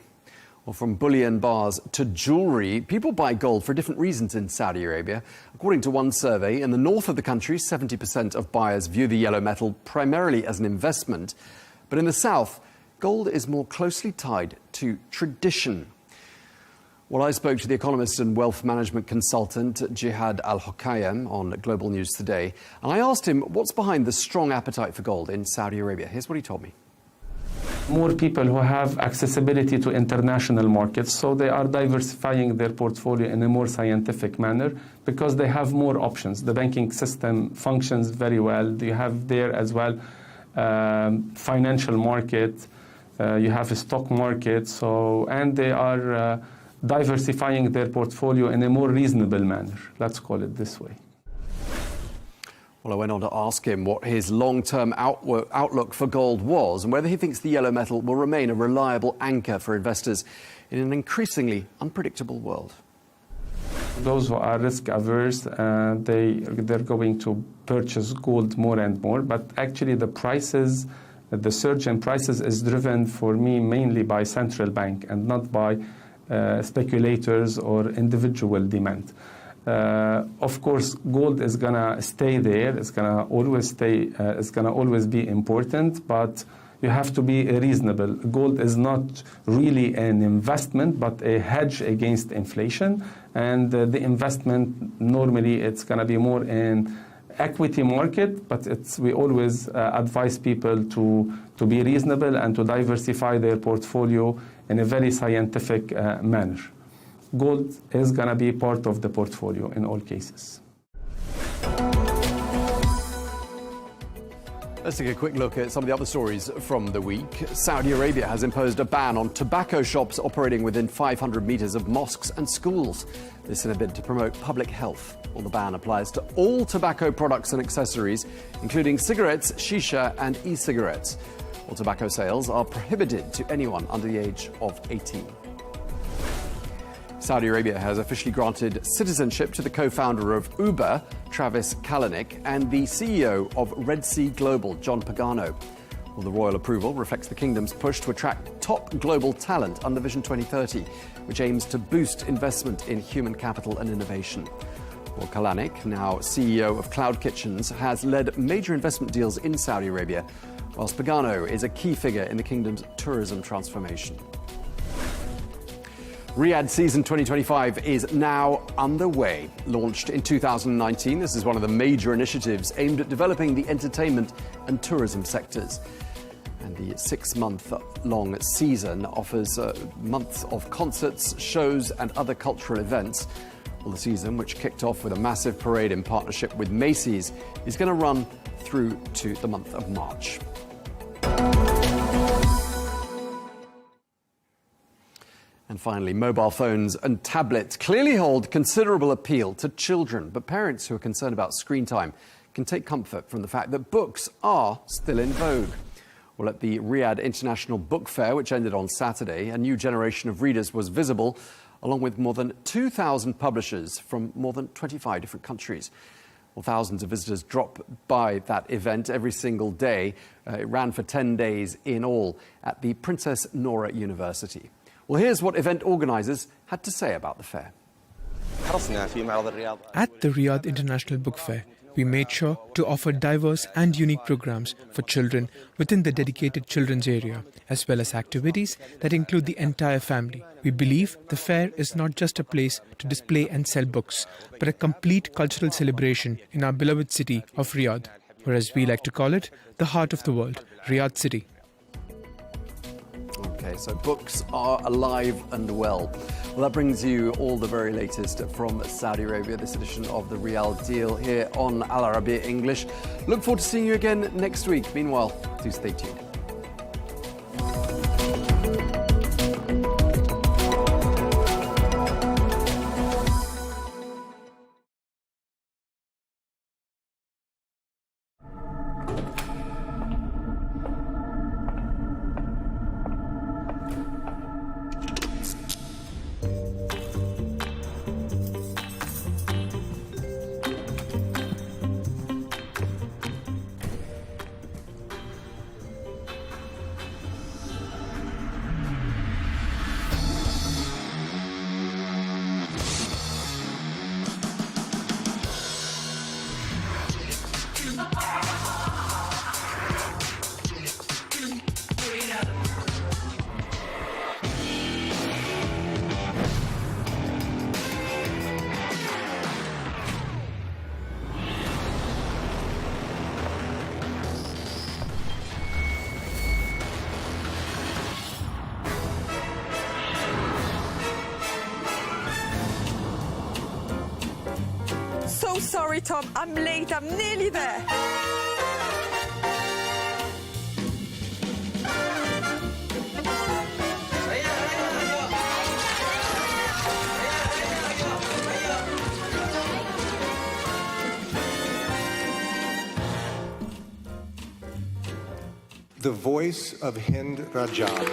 Well, from bullion bars to jewellery, people buy gold for different reasons in Saudi Arabia. According to one survey, in the north of the country, 70% of buyers view the yellow metal primarily as an investment. But in the south, gold is more closely tied to tradition. Well, I spoke to the economist and wealth management consultant Jihad Al-Hokayyam on Global News Today, and I asked him what's behind the strong appetite for gold in Saudi Arabia. Here's what he told me. More people who have accessibility to international markets, so they are diversifying their portfolio in a more scientific manner because they have more options. The banking system functions very well. You have there as well financial market, you have a stock market, and they are diversifying their portfolio in a more reasonable manner. Let's call it this way. Well, I went on to ask him what his long-term outlook for gold was and whether he thinks the yellow metal will remain a reliable anchor for investors in an increasingly unpredictable world. Those who are risk-averse, they're going to purchase gold more and more, but actually the prices, the surge in prices is driven for me mainly by central bank and not by speculators or individual demand. Of course, gold is gonna stay there. It's gonna always stay. It's gonna always be important, but you have to be reasonable. Gold is not really an investment, but a hedge against inflation. And the investment normally it's gonna be more in equity market, but we always advise people to be reasonable and to diversify their portfolio in a very scientific manner. Gold is going to be part of the portfolio in all cases. Let's take a quick look at some of the other stories from the week. Saudi Arabia has imposed a ban on tobacco shops operating within 500 metres of mosques and schools. This in a bid to promote public health. Well, the ban applies to all tobacco products and accessories, including cigarettes, shisha and e-cigarettes. All tobacco sales are prohibited to anyone under the age of 18. Saudi Arabia has officially granted citizenship to the co-founder of Uber, Travis Kalanick, and the CEO of Red Sea Global, John Pagano. Well, the royal approval reflects the kingdom's push to attract top global talent under Vision 2030, which aims to boost investment in human capital and innovation. Well, Kalanick, now CEO of Cloud Kitchens, has led major investment deals in Saudi Arabia, whilst Pagano is a key figure in the kingdom's tourism transformation. Riyadh season 2025 is now underway. Launched in 2019, this is one of the major initiatives aimed at developing the entertainment and tourism sectors. And the 6-month-long season offers months of concerts, shows and other cultural events. Well, the season, which kicked off with a massive parade in partnership with Macy's, is going to run through to the month of March. And finally, mobile phones and tablets clearly hold considerable appeal to children, but parents who are concerned about screen time can take comfort from the fact that books are still in vogue. Well, at the Riyadh International Book Fair, which ended on Saturday, a new generation of readers was visible, along with more than 2,000 publishers from more than 25 different countries. Well, thousands of visitors drop by that event every single day. It ran for 10 days in all at the Princess Noura University. Well, here's what event organisers had to say about the fair. At the Riyadh International Book Fair, we made sure to offer diverse and unique programs for children within the dedicated children's area, as well as activities that include the entire family. We believe the fair is not just a place to display and sell books, but a complete cultural celebration in our beloved city of Riyadh. or as we like to call it, the heart of the world, Riyadh City. Okay, so books are alive and well. Well, that brings you all the very latest from Saudi Arabia, this edition of the Riyadh Deal here on Arabiya English. Look forward to seeing you again next week. Meanwhile, do stay tuned. So sorry, Tom. I'm late. I'm nearly there. The voice of Hind Rajab.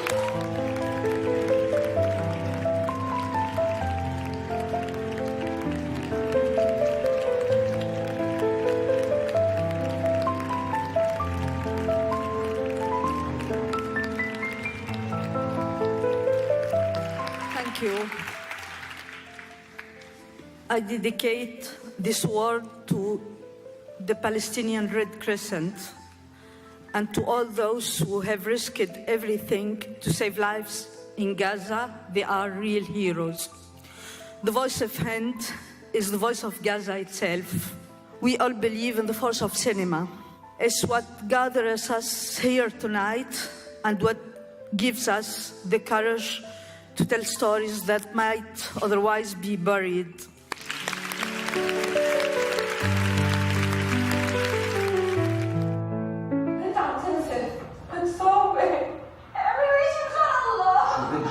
I dedicate this word to the Palestinian Red Crescent and to all those who have risked everything to save lives in Gaza. They are real heroes. The voice of Hind is the voice of Gaza itself. We all believe in the force of cinema. It's what gathers us here tonight and what gives us the courage to tell stories that might otherwise be buried.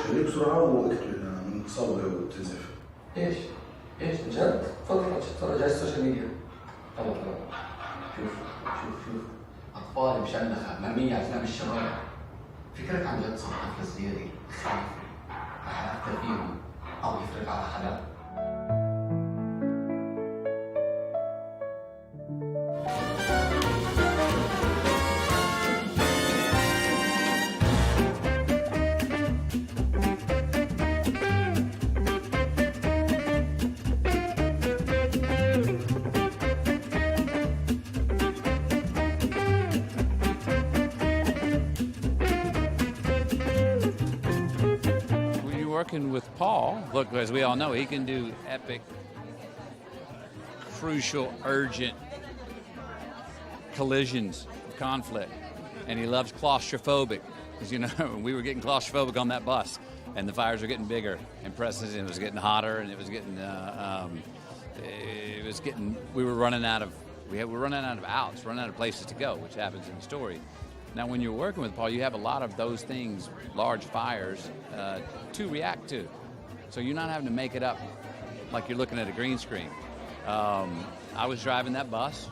خليه بسرعة واكتب لنا من تصور وتنزف. ايش؟ جد؟ تفضل جاي السوشيال ميديا. طلع. شوف أطفال مشنخة مرمية على جنب الشوارع. فكرك عن جد صار طفل صغير خايف رح يأثر فيهم أو يفرق على حدا. Working with Paul, look, as we all know, he can do epic, crucial, urgent collisions of conflict, and he loves claustrophobic, because you know we were getting claustrophobic on that bus, and the fires were getting bigger, and it was getting hotter, and it was getting. We were running out of outs, running out of places to go, which happens in the story. Now, when you're working with Paul, you have a lot of those things, large fires, to react to. So you're not having to make it up like you're looking at a green screen. I was driving that bus.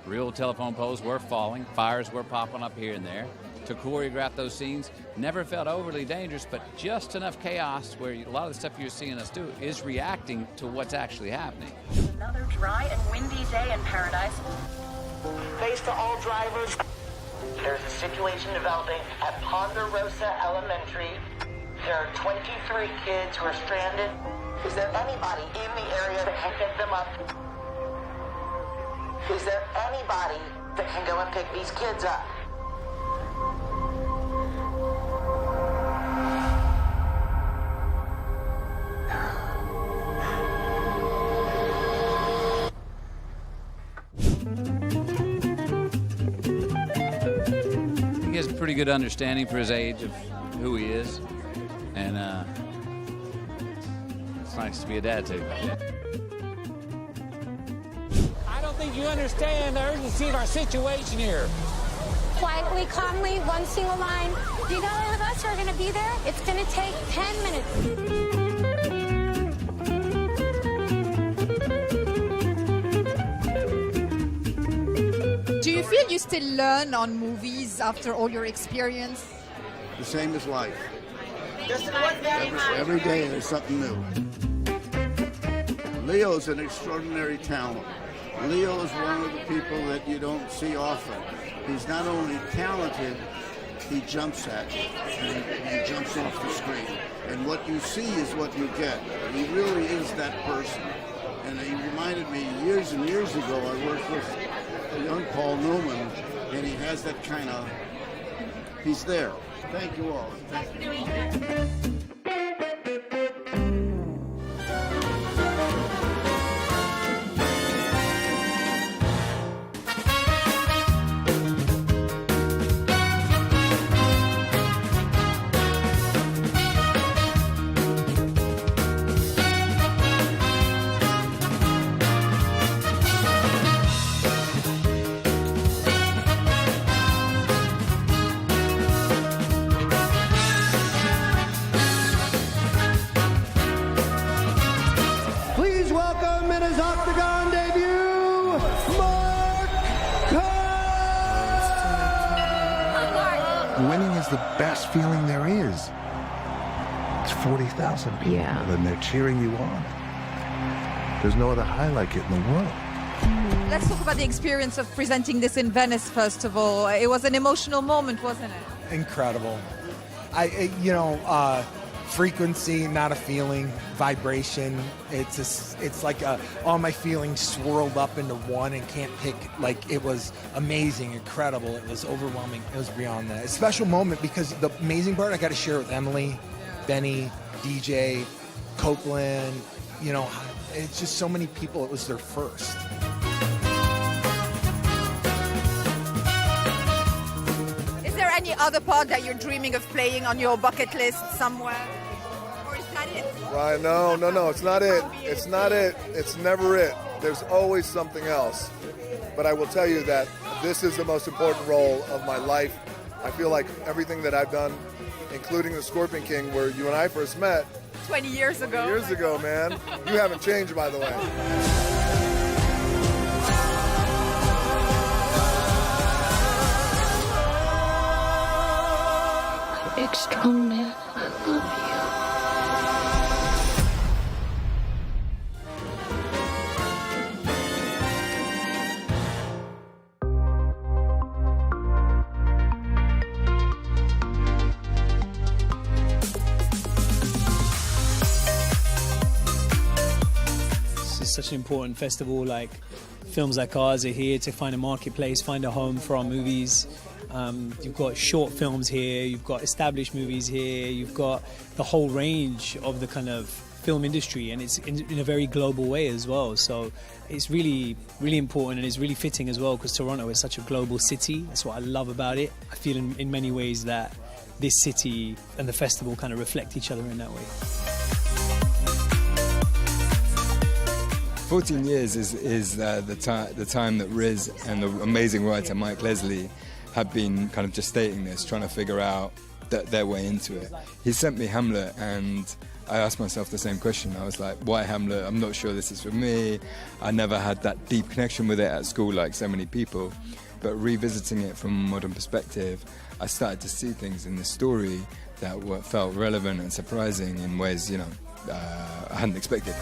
Real telephone poles were falling. Fires were popping up here and there. To choreograph those scenes, never felt overly dangerous, but just enough chaos where a lot of the stuff you're seeing us do is reacting to what's actually happening. Another dry and windy day in paradise. Thanks to all drivers. There's a situation developing at Ponderosa Elementary. There are 23 kids who are stranded. Is there anybody in the area that can pick them up? Is there anybody that can go and pick these kids up? pretty good understanding for his age of who he is, and it's nice to be a dad too. I don't think you understand the urgency of our situation here. Quietly, calmly, one single line. You know all of us are going to be there. It's going to take 10 minutes. Do you feel you still learn on movies after all your experience? The same as life. Every day there's something new. Leo's an extraordinary talent. Leo is one of the people that you don't see often. He's not only talented, he jumps at you, and he jumps off the screen. And what you see is what you get. He really is that person. And he reminded me years and years ago, I worked with a young Paul Newman, and he has that kind of, he's there. Thank you all. Thank you. The best feeling there is. It's 40,000 people, and they're cheering you on. There's no other high like it in the world. Let's talk about the experience of presenting this in Venice, first of all. It was an emotional moment, wasn't it? Incredible. Frequency, not a feeling, vibration. It's like all my feelings swirled up into one and can't pick. Like, it was amazing, incredible. It was overwhelming. It was beyond that. It's a special moment because the amazing part I got to share with Emily, Benny, DJ, Copeland. It's just so many people. It was their first. Is there any other part that you're dreaming of playing on your bucket list somewhere? Or is that it? Right, no, it's not it. It's not it. It's never it. There's always something else. But I will tell you that this is the most important role of my life. I feel like everything that I've done, including the Scorpion King, where you and I first met. 20 years ago. Years ago, man. You haven't changed, by the way. Big, strong man, I love you. This is such an important festival. Like, films like ours are here to find a marketplace, find a home for our movies. You've got short films here, you've got established movies here, you've got the whole range of the kind of film industry, and it's in a very global way as well. So it's really, really important, and it's really fitting as well because Toronto is such a global city. That's what I love about it. I feel in many ways that this city and the festival kind of reflect each other in that way. 14 years is the time that Riz and the amazing writer Mike Leslie have been kind of gestating this, trying to figure out their way into it. He sent me Hamlet, and I asked myself the same question. I was like, why Hamlet? I'm not sure this is for me. I never had that deep connection with it at school like so many people. But revisiting it from a modern perspective, I started to see things in the story that felt relevant and surprising in ways, I hadn't expected.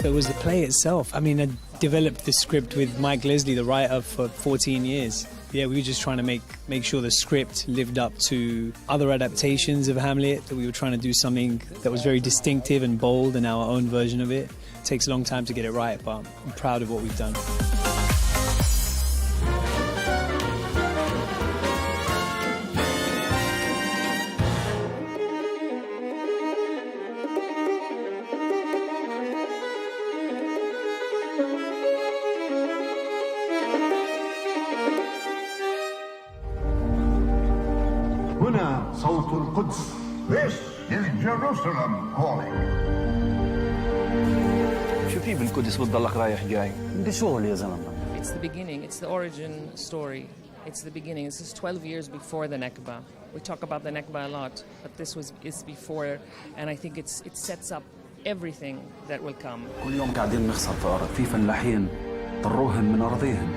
It was the play itself. I mean, I developed the script with Mike Leslie, the writer, for 14 years. Yeah, we were just trying to make sure the script lived up to other adaptations of Hamlet, that we were trying to do something that was very distinctive and bold in our own version of it. It takes a long time to get it right, but I'm proud of what we've done. هنا صوت القدس. This is Jerusalem calling. شو في بالقدس بتضلك رايح جاي؟ بشغل يا زلمة. It's the beginning, it's the origin story. It's the beginning. This is 12 years before the Nakba. We talk about the Nakba a lot, but this is before, and I think it sets up everything that will come. كل يوم قاعدين نخسر في أرض، في فلاحين طروهم من أرضيهم.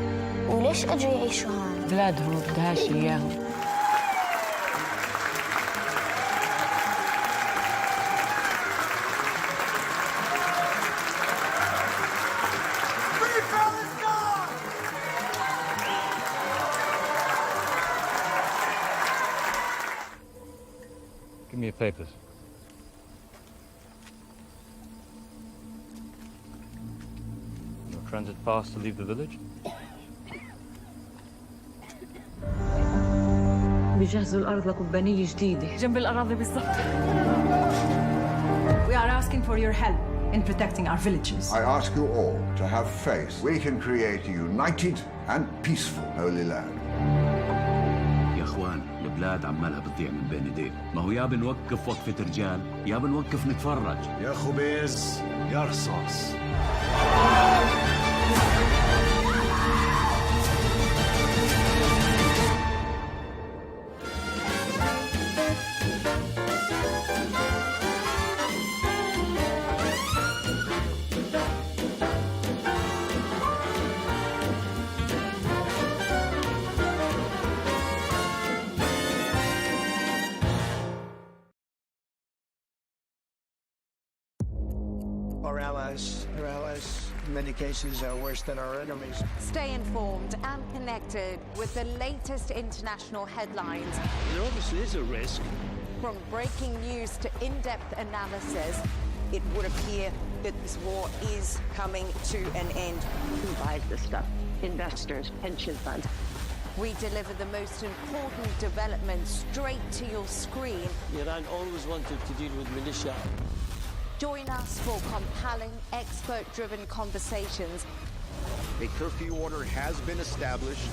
وليش أجوا يعيشوا هون؟ بلادهم بدهاش إياهم. Give me your papers. No transit pass to leave the village? بيجهزوا الأرض لقبانية جديدة جنب الأراضي بالضبط. We are asking for your help in protecting our villages. I ask you all to have faith. We can create a united and peaceful Holy Land. يا اخوان البلاد عمالها بتضيع من بين ايدينا، ما هو يا بنوقف وقفة رجال يا بنوقف نتفرج. يا خبيز يا رصاص. Our allies, in many cases, are worse than our enemies. Stay informed and connected with the latest international headlines. There obviously is a risk. From breaking news to in-depth analysis, it would appear that this war is coming to an end. who buys this stuff? Investors, pension funds. We deliver the most important developments straight to your screen. Iran always wanted to deal with militia. Join us for compelling, expert-driven conversations. A curfew order has been established.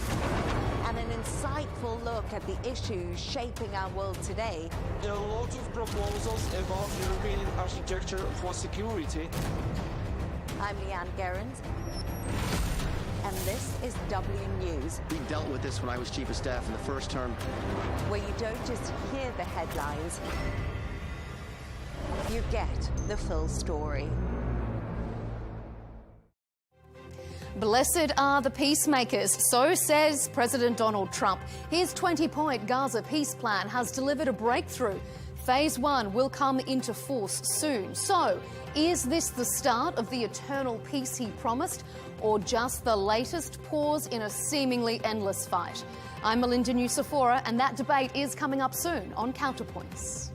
And an insightful look at the issues shaping our world today. There are a lot of proposals about European architecture for security. I'm Leigh Ann Gerrans, and this is W News. We dealt with this when I was Chief of Staff in the first term. Where you don't just hear the headlines, you get the full story. Blessed are the peacemakers, so says President Donald Trump. His 20-point Gaza peace plan has delivered a breakthrough. Phase 1 will come into force soon. So, is this the start of the eternal peace he promised, or just the latest pause in a seemingly endless fight? I'm Melinda Nucifora, and that debate is coming up soon on Counterpoints.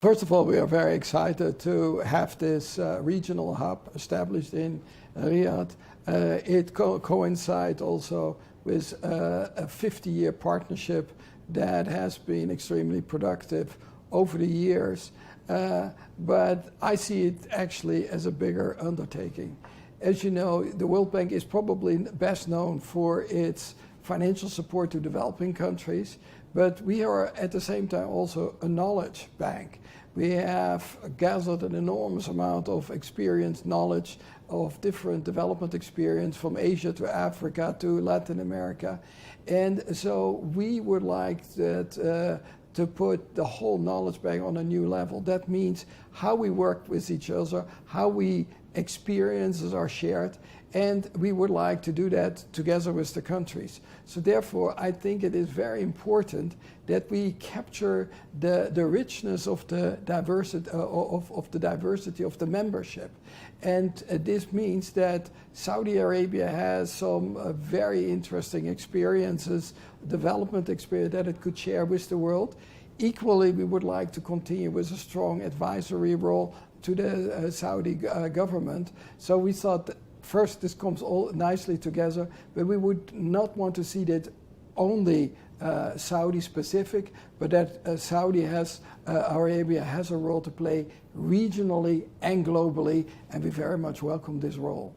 First of all, we are very excited to have this regional hub established in Riyadh. It coincides also with a 50-year partnership that has been extremely productive over the years. But I see it actually as a bigger undertaking. As you know, the World Bank is probably best known for its financial support to developing countries, but we are at the same time also a knowledge bank. We have gathered an enormous amount of experience, knowledge of different development experience from Asia to Africa to Latin America. And so we would like that to put the whole knowledge bank on a new level. That means how we work with each other, how we experiences are shared, and we would like to do that together with the countries. So therefore, I think it is very important that we capture the richness of the diversity of the membership. And this means that Saudi Arabia has some very interesting experiences, development experience that it could share with the world. Equally, we would like to continue with a strong advisory role to the Saudi government. So we thought that first this comes all nicely together, but we would not want to see that only Saudi specific, but that Saudi Arabia has a role to play regionally and globally, and we very much welcome this role.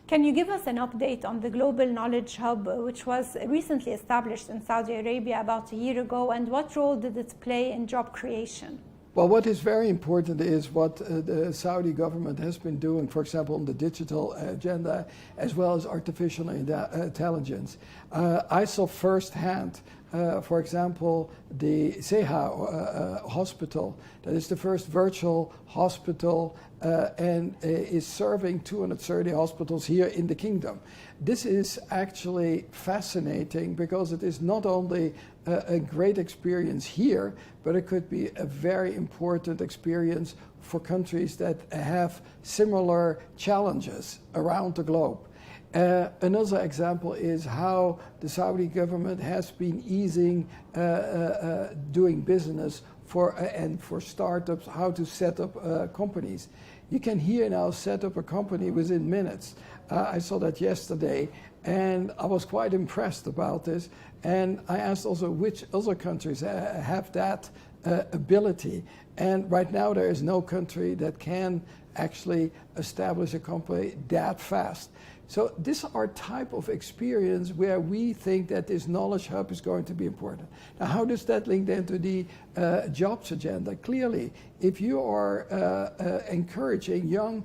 Can you give us an update on the Global Knowledge Hub, which was recently established in Saudi Arabia about a year ago, and what role did it play in job creation? Well, what is very important is what the Saudi government has been doing, for example, on the digital agenda, as well as artificial intelligence. I saw firsthand, for example, the Seha hospital, that is the first virtual hospital and is serving 230 hospitals here in the kingdom. This is actually fascinating because it is not only a great experience here, but it could be a very important experience for countries that have similar challenges around the globe. Another example is how the Saudi government has been easing doing business for startups, how to set up companies. You can here now set up a company within minutes. I saw that yesterday, and I was quite impressed about this. And I asked also which other countries have that ability. And right now there is no country that can actually establish a company that fast. So these are type of experience where we think that this knowledge hub is going to be important. Now, how does that link then to the jobs agenda? Clearly, if you are encouraging young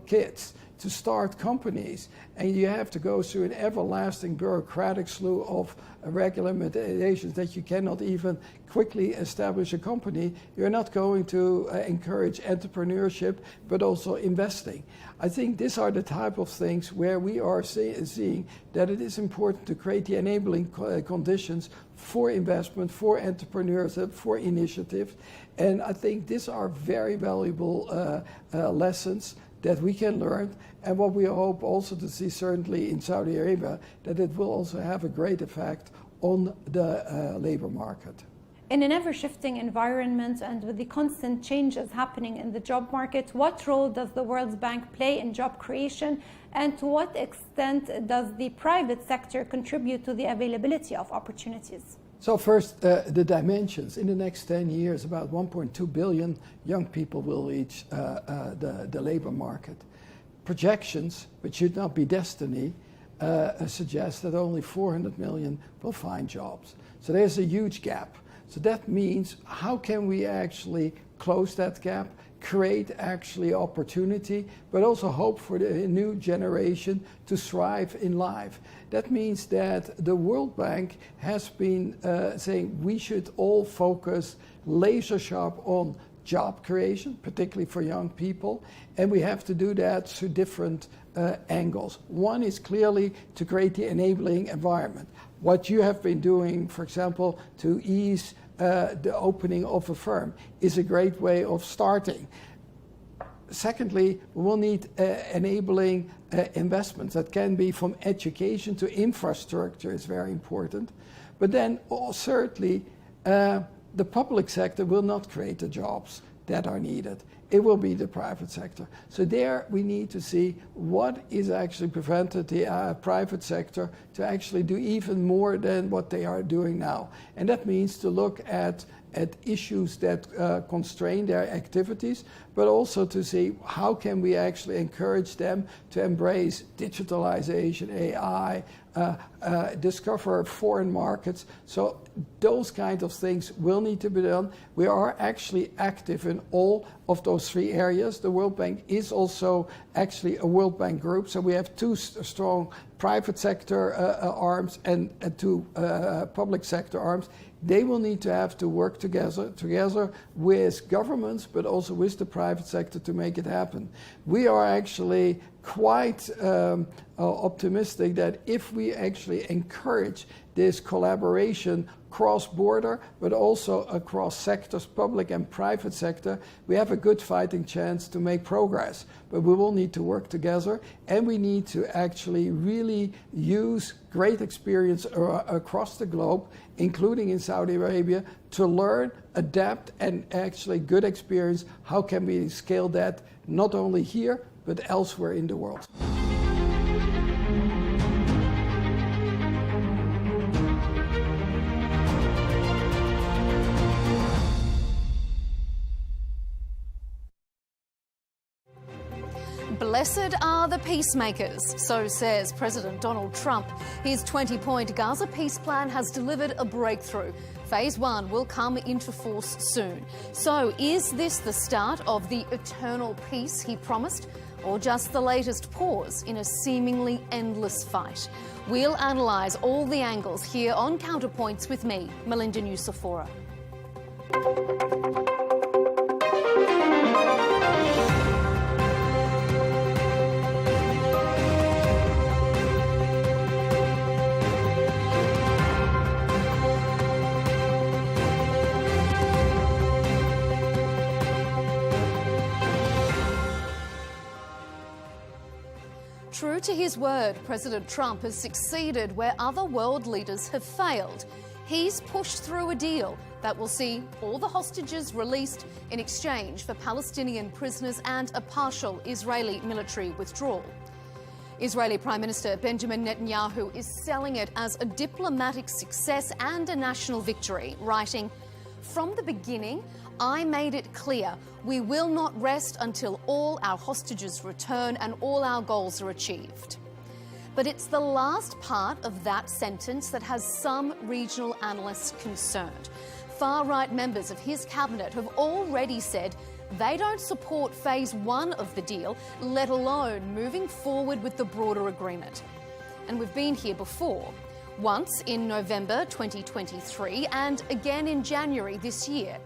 kids to start companies, and you have to go through an everlasting bureaucratic slew of regulations that you cannot even quickly establish a company, you're not going to encourage entrepreneurship, but also investing. I think these are the type of things where we are seeing that it is important to create the enabling conditions for investment, for entrepreneurship, for initiative. And I think these are very valuable lessons that we can learn, and what we hope also to see certainly in Saudi Arabia, that it will also have a great effect on the labor market. In an ever-shifting environment and with the constant changes happening in the job market, what role does the World Bank play in job creation, and to what extent does the private sector contribute to the availability of opportunities? So first, the dimensions. In the next 10 years, about 1.2 billion young people will reach the labor market. Projections, which should not be destiny, suggest that only 400 million will find jobs. So there's a huge gap. So that means, how can we actually close that gap, create actually opportunity, but also hope for the new generation to thrive in life? That means that the World Bank has been saying we should all focus laser sharp on job creation, particularly for young people, and we have to do that through different angles. One is clearly to create the enabling environment. What you have been doing, for example, to ease the opening of a firm is a great way of starting. Secondly, we will need enabling investments that can be from education to infrastructure is very important. But then certainly the public sector will not create the jobs that are needed. It will be the private sector. So there we need to see what is actually prevented the private sector to actually do even more than what they are doing now. And that means to look at issues that constrain their activities, but also to see how can we actually encourage them to embrace digitalization, AI, discover foreign markets. So those kind of things will need to be done. We are actually active in all of those three areas. The World Bank is also actually a World Bank group, so we have two strong private sector arms and two public sector arms. They will need to have to work together with governments, but also with the private sector to make it happen. We are actually quite optimistic that if we actually encourage this collaboration cross-border, but also across sectors, public and private sector, we have a good fighting chance to make progress. But we will need to work together, and we need to actually really use great experience across the globe, including in Saudi Arabia, to learn, adapt, and actually good experience. How can we scale that not only here, but elsewhere in the world? Blessed are the peacemakers, so says President Donald Trump. His 20-point Gaza peace plan has delivered a breakthrough. Phase 1 will come into force soon. So is this the start of the eternal peace he promised, or just the latest pause in a seemingly endless fight? We'll analyse all the angles here on Counterpoints with me, Melinda Nucifora. True to his word, President Trump has succeeded where other world leaders have failed. He's pushed through a deal that will see all the hostages released in exchange for Palestinian prisoners and a partial Israeli military withdrawal. Israeli Prime Minister Benjamin Netanyahu is selling it as a diplomatic success and a national victory, writing, "From the beginning, I made it clear we will not rest until all our hostages return and all our goals are achieved." But it's the last part of that sentence that has some regional analysts concerned. Far-right members of his cabinet have already said they don't support phase 1 of the deal, let alone moving forward with the broader agreement. And we've been here before. Once in November 2023 and again in January this year.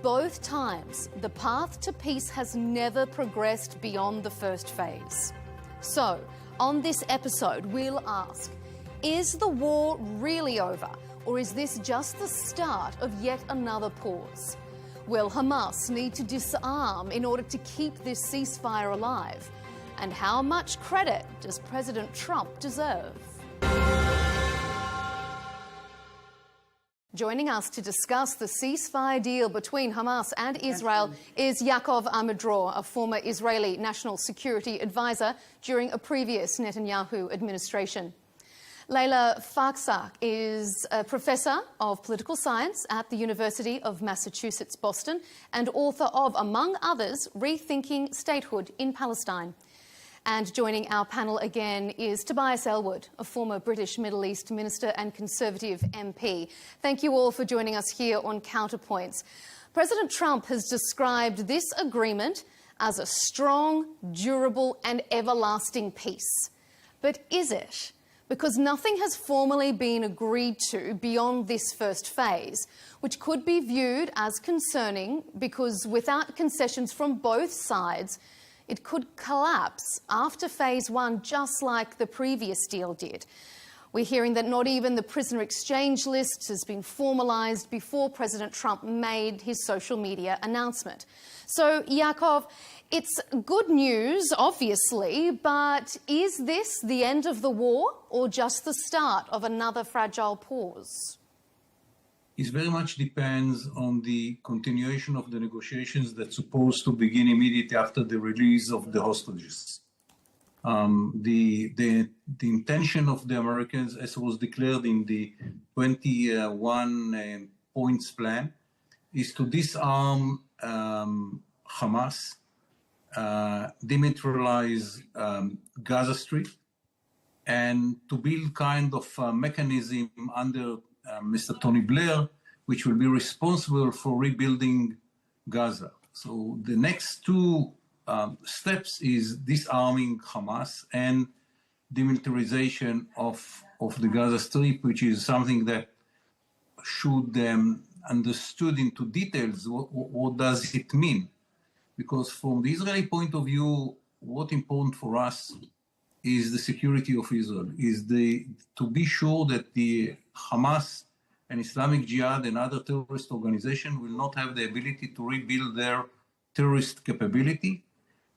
Both times, the path to peace has never progressed beyond the first phase. So, on this episode, we'll ask, is the war really over, or is this just the start of yet another pause? Will Hamas need to disarm in order to keep this ceasefire alive? And how much credit does President Trump deserve? Joining us to discuss the ceasefire deal between Hamas and Israel is Yaakov Amidror, a former Israeli national security advisor during a previous Netanyahu administration. Leila Farksak is a professor of political science at the University of Massachusetts, Boston, and author of, among others, Rethinking Statehood in Palestine. And joining our panel again is Tobias Ellwood, a former British Middle East minister and Conservative MP. Thank you all for joining us here on Counterpoints. President Trump has described this agreement as a strong, durable and everlasting peace. But is it? Because nothing has formally been agreed to beyond this first phase, which could be viewed as concerning because without concessions from both sides, it could collapse after phase 1, just like the previous deal did. We're hearing that not even the prisoner exchange list has been formalised before President Trump made his social media announcement. So, Yaakov, it's good news, obviously, but is this the end of the war or just the start of another fragile pause? It very much depends on the continuation of the negotiations that's supposed to begin immediately after the release of the hostages. The intention of the Americans, as was declared in the 21 points plan, is to disarm Hamas, demilitarize Gaza Strip, and to build kind of a mechanism under Mr. Tony Blair, which will be responsible for rebuilding Gaza. So the next two steps is disarming Hamas and demilitarization of the Gaza Strip, which is something that should understood into details. What does it mean? Because from the Israeli point of view, what's important for us is the security of Israel, is to be sure that the Hamas and Islamic Jihad and other terrorist organizations will not have the ability to rebuild their terrorist capability.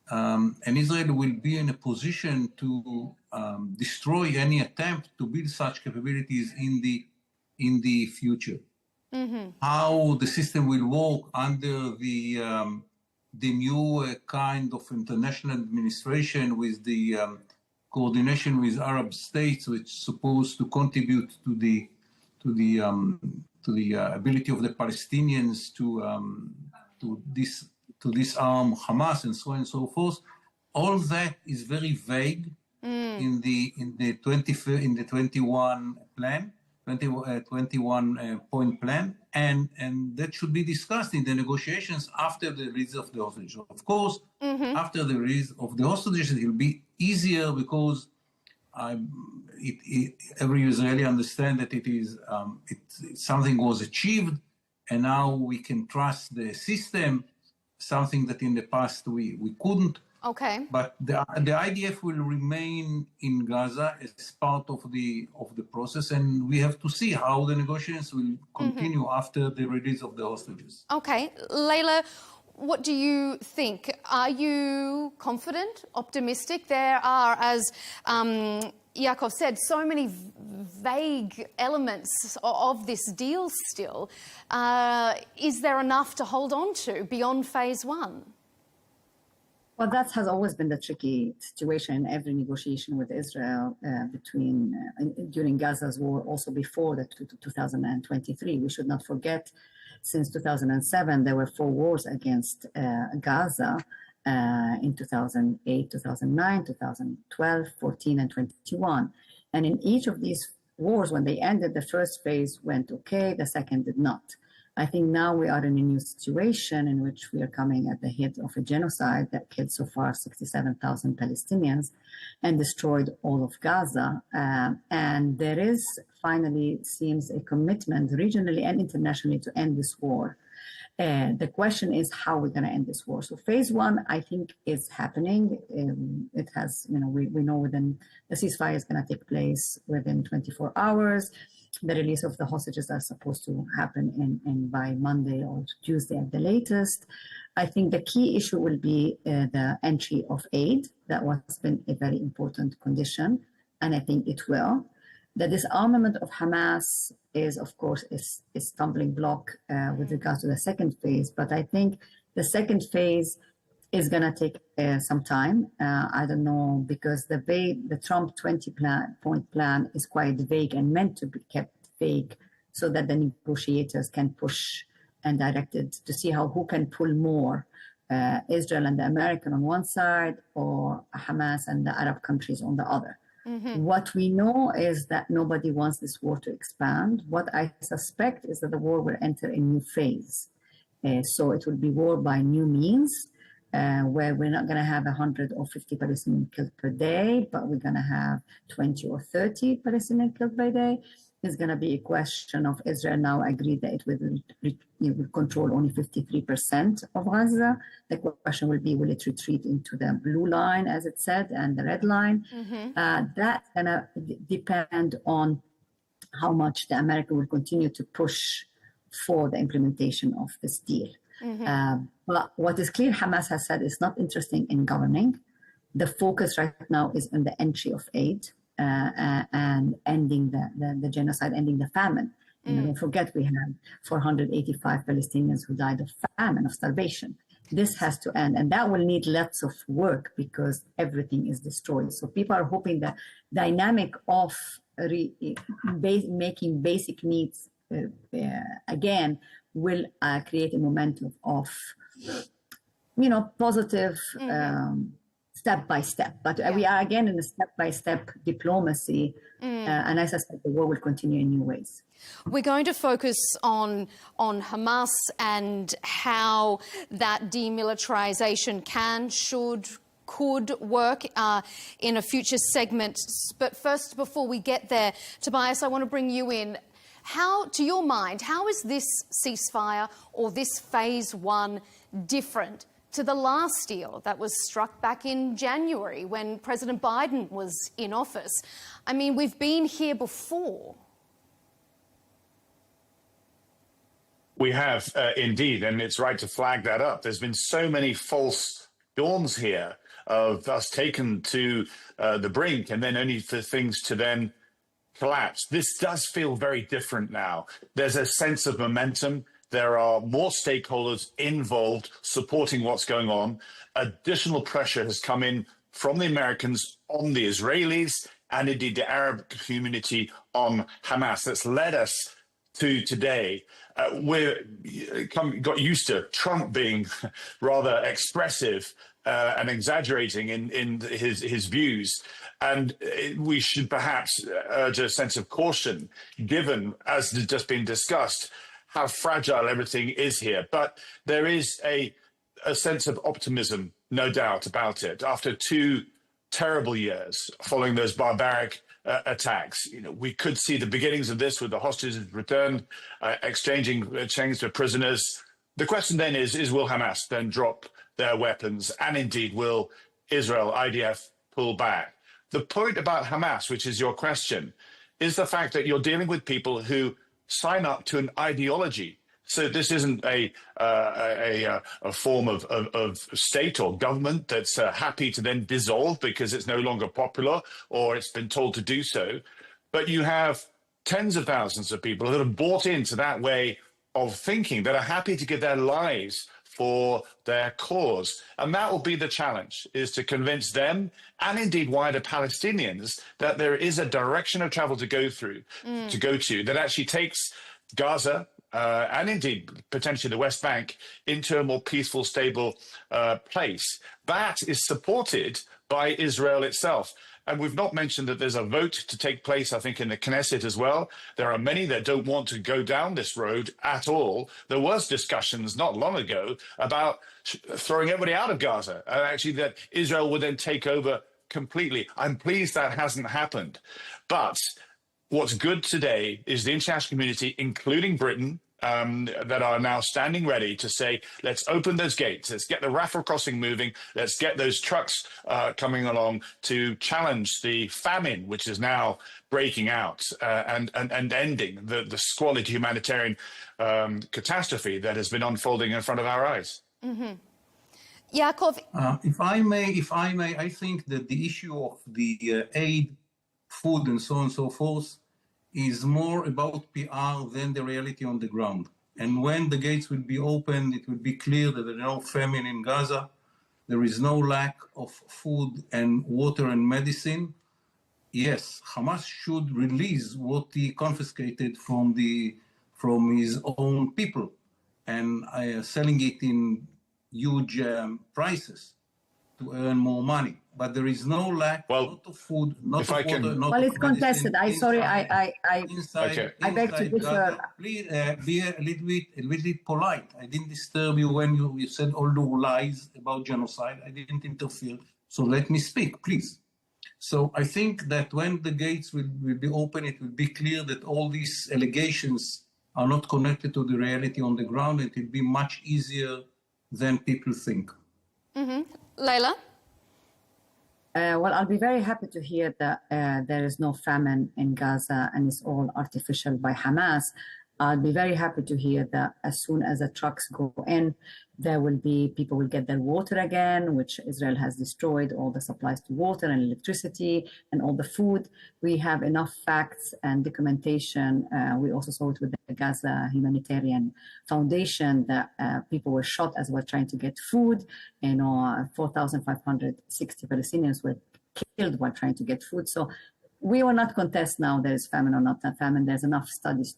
And Israel will be in a position to destroy any attempt to build such capabilities in the future. Mm-hmm. How the system will work under the new kind of international administration with the coordination with Arab states, which is supposed to contribute to the ability of the Palestinians to disarm Hamas and so on and so forth. all that is very vague in the 21 plan, 21 point plan, and that should be discussed in the negotiations after the release of the hostages. Of course, after the release of the hostages, it will be easier because every Israeli understand that it is something was achieved, and now we can trust the system, something that in the past we couldn't. Okay. But the IDF will remain in Gaza as part of the process, and we have to see how the negotiations will continue after the release of the hostages. Okay. Leila, what do you think? Are you confident, optimistic? There are, as Yaakov said, so many vague elements of this deal still. Is there enough to hold on to beyond phase one? Well, that has always been the tricky situation in every negotiation with Israel during Gaza's war, also before the 2023. We should not forget, since 2007, there were 4 wars against Gaza in 2008, 2009, 2012, 14, and 21. And in each of these wars, when they ended, the first phase went okay, the second did not. I think now we are in a new situation in which we are coming at the head of a genocide that killed so far 67,000 Palestinians and destroyed all of Gaza. And there is finally seems a commitment regionally and internationally to end this war. The question is how we're going to end this war. So phase one, I think, is happening. It has, we know within the ceasefire is going to take place within 24 hours. The release of the hostages are supposed to happen in by Monday or Tuesday at the latest. I think the key issue will be the entry of aid. That has been a very important condition, and I think it will. The disarmament of Hamas is, of course, a stumbling block with regards to the second phase, but I think the second phase is going to take some time. I don't know, because the Trump 20-point plan is quite vague and meant to be kept vague so that the negotiators can push and direct it to see who can pull more, Israel and the American on one side or Hamas and the Arab countries on the other. What we know is that nobody wants this war to expand. What I suspect is that the war will enter a new phase. So it will be war by new means, where we're not going to have 100 or 50 Palestinians killed per day, but we're going to have 20 or 30 Palestinians killed per day. It's going to be a question of Israel now agreed that it will control only 53% of Gaza. The question will be, will it retreat into the blue line, as it said, and the red line? That's going to depend on how much the America will continue to push for the implementation of this deal. But what is clear, Hamas has said it's not interested in governing. The focus right now is on the entry of aid and ending the genocide, ending the famine. Don't forget, we had 485 Palestinians who died of famine, of starvation. This has to end, and that will need lots of work because everything is destroyed. So people are hoping that dynamic of making basic needs again will create a momentum of, positive step by step. But we are again in a step-by-step diplomacy, and I suspect the war will continue in new ways. We're going to focus on Hamas and how that demilitarization could work in a future segment. But first, before we get there, Tobias, I want to bring you in. How, to your mind, how is this ceasefire or this phase one different to the last deal that was struck back in January when President Biden was in office? I mean, we've been here before. We have indeed, and it's right to flag that up. There's been so many false dawns here of us taken to the brink and then only for things to then collapse. This does feel very different now. There's a sense of momentum. There are more stakeholders involved supporting what's going on. Additional pressure has come in from the Americans on the Israelis and indeed the Arab community on Hamas. That's led us to today. We've got used to Trump being rather expressive and exaggerating in his views. And we should perhaps urge a sense of caution, given, as has just been discussed, how fragile everything is here. But there is a sense of optimism, no doubt about it. After 2 terrible years following those barbaric attacks, we could see the beginnings of this with the hostages returned, exchanging chains for prisoners. The question then is will Hamas then drop their weapons, and indeed will Israel, IDF, pull back? The point about Hamas, which is your question, is the fact that you're dealing with people who sign up to an ideology. So this isn't a form of state or government that's happy to then dissolve because it's no longer popular or it's been told to do so. But you have tens of thousands of people that have bought into that way of thinking, that are happy to give their lives for their cause. And that will be the challenge, is to convince them and indeed wider Palestinians that there is a direction of travel to go to that actually takes Gaza and indeed potentially the West Bank into a more peaceful, stable place. That is supported by Israel itself. And we've not mentioned that there's a vote to take place, I think, in the Knesset as well. There are many that don't want to go down this road at all. There was discussions not long ago about throwing everybody out of Gaza, and actually that Israel would then take over completely. I'm pleased that hasn't happened. But what's good today is the international community, including Britain, that are now standing ready to say, let's open those gates, let's get the Rafah crossing moving, let's get those trucks coming along to challenge the famine, which is now breaking out and ending the squalid humanitarian catastrophe that has been unfolding in front of our eyes. Mm-hmm. Yaakov? If I may, I think that the issue of the aid, food, and so on and so forth is more about PR than the reality on the ground. And when the gates will be opened, it will be clear that there is no famine in Gaza. There is no lack of food and water and medicine. Yes, Hamas should release what he confiscated from his own people and selling it in huge prices to earn more money. But there is no lack, not of food, not of water, not of it's contested. I beg to differ. Please be a little bit polite. I didn't disturb you when you said all the lies about genocide. I didn't interfere. So let me speak, please. So I think that when the gates will be open, it will be clear that all these allegations are not connected to the reality on the ground. It will be much easier than people think. Mm-hmm. Leila? Well, I'll be very happy to hear that there is no famine in Gaza and it's all artificial by Hamas. I'll be very happy to hear that as soon as the trucks go in, people will get their water again, which Israel has destroyed all the supplies to water and electricity and all the food. We have enough facts and documentation. We also saw it with the Gaza Humanitarian Foundation that people were shot as we're trying to get food. 4,560 Palestinians were killed while trying to get food. So we will not contest now there is famine or not famine. There's enough studies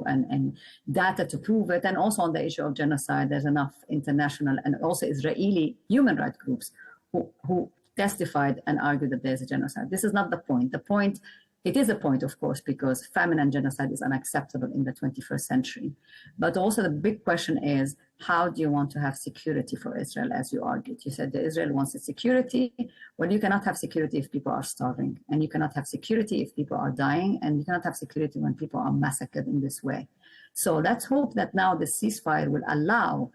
and data to prove it. And also on the issue of genocide, there's enough international and also Israeli human rights groups who testified and argued that there's a genocide. This is not the point. The point, it is a point, of course, because famine and genocide is unacceptable in the 21st century. But also the big question is, how do you want to have security for Israel, as you argued? You said that Israel wants security. Well, you cannot have security if people are starving, and you cannot have security if people are dying, and you cannot have security when people are massacred in this way. So let's hope that now the ceasefire will allow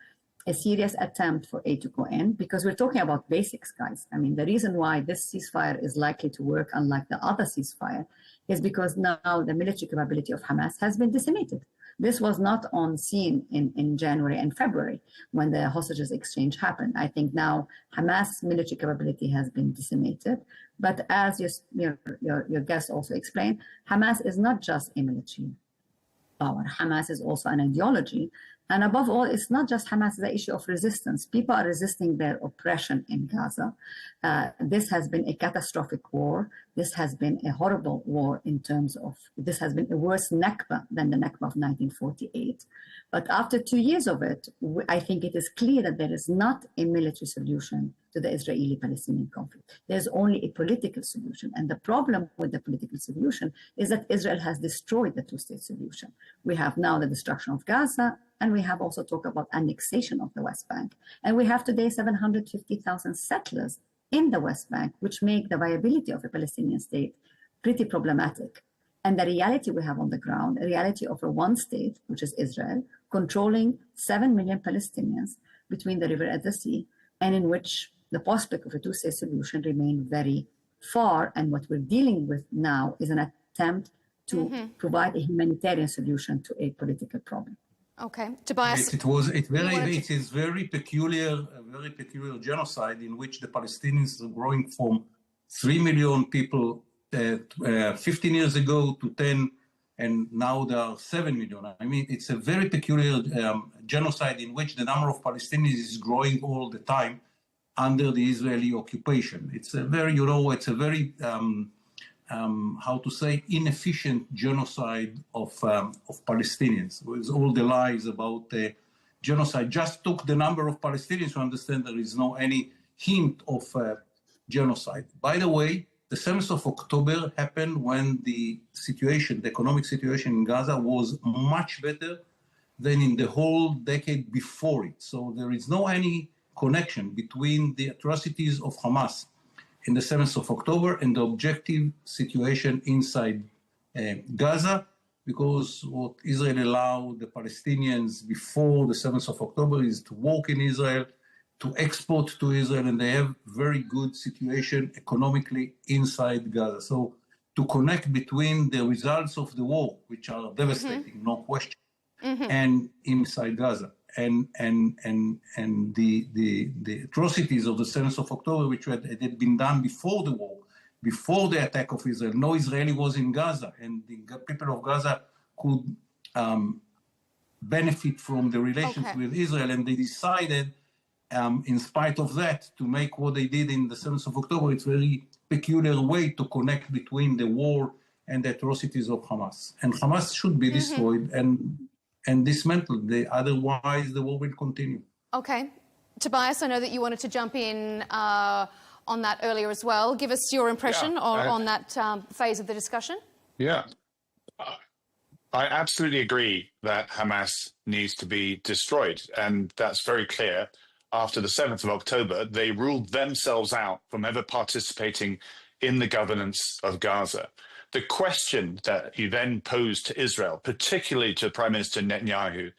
a serious attempt for aid to go in, because we're talking about basics, guys. I mean, the reason why this ceasefire is likely to work, unlike the other ceasefire, is because now the military capability of Hamas has been decimated. This was not on scene in January and February when the hostages exchange happened. I think now Hamas military capability has been decimated. But as your guest also explained, Hamas is not just a military power. Hamas is also an ideology And above all, it's not just Hamas, it's the issue of resistance. People are resisting their oppression in Gaza. This has been a catastrophic war. This has been a horrible war in terms of, this has been a worse Nakba than the Nakba of 1948. But after 2 years of it, I think it is clear that there is not a military solution to the Israeli-Palestinian conflict. There's only a political solution. And the problem with the political solution is that Israel has destroyed the two-state solution. We have now the destruction of Gaza, and we have also talked about annexation of the West Bank. And we have today 750,000 settlers in the West Bank, which make the viability of a Palestinian state pretty problematic. And the reality we have on the ground, a reality of a one state, which is Israel, controlling 7 million Palestinians between the river and the sea, and in which the prospect of a two-state solution remain very far. And what we're dealing with now is an attempt to provide a humanitarian solution to a political problem. Okay, Tobias. It is very peculiar, a very peculiar genocide in which the Palestinians are growing from 3 million people 15 years ago to 10, and now there are 7 million. I mean, it's a very peculiar genocide in which the number of Palestinians is growing all the time under the Israeli occupation. It's a very, it's a very, how to say, inefficient genocide of Palestinians. With all the lies about genocide, just took the number of Palestinians to understand there is no any hint of genocide. By the way, the 7th of October happened when the situation, the economic situation in Gaza was much better than in the whole decade before it. So there is no any connection between the atrocities of Hamas in the 7th of October and the objective situation inside Gaza, because what Israel allowed the Palestinians before the 7th of October is to work in Israel, to export to Israel, and they have very good situation economically inside Gaza. So to connect between the results of the war, which are devastating, no question, and inside Gaza, and the atrocities of the 7th of October, which had been done before the war, before the attack of Israel. No Israeli was in Gaza, and the people of Gaza could benefit from the relations with Israel, and they decided, in spite of that, to make what they did in the 7th of October. It's a very peculiar way to connect between the war and the atrocities of Hamas. And Hamas should be destroyed and dismantled. Otherwise, the war will continue. Okay. Tobias, I know that you wanted to jump in on that earlier as well. Give us your impression on that phase of the discussion. Yeah. I absolutely agree that Hamas needs to be destroyed, and that's very clear. After the 7th of October, they ruled themselves out from ever participating in the governance of Gaza. The question that you then posed to Israel, particularly to Prime Minister Netanyahu,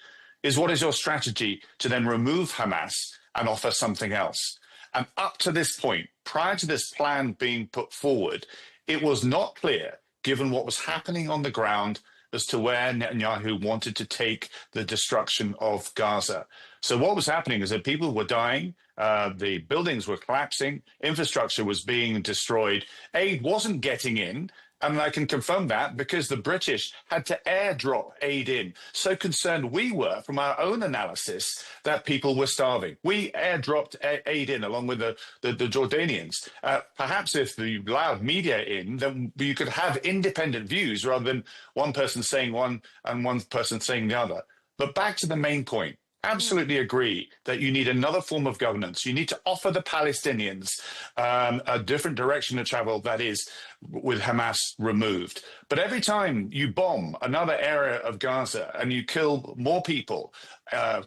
is what is your strategy to then remove Hamas and offer something else? And up to this point, prior to this plan being put forward, it was not clear, given what was happening on the ground, as to where Netanyahu wanted to take the destruction of Gaza. So what was happening is that people were dying, the buildings were collapsing, infrastructure was being destroyed, aid wasn't getting in, and I can confirm that because the British had to airdrop aid in. So concerned we were from our own analysis that people were starving. We airdropped aid in along with the Jordanians. Perhaps if you allowed media in, then you could have independent views rather than one person saying one and one person saying the other. But back to the main point. Absolutely agree that you need another form of governance. You need to offer the Palestinians a different direction to travel, that is, with Hamas removed. But every time you bomb another area of Gaza and you kill more people,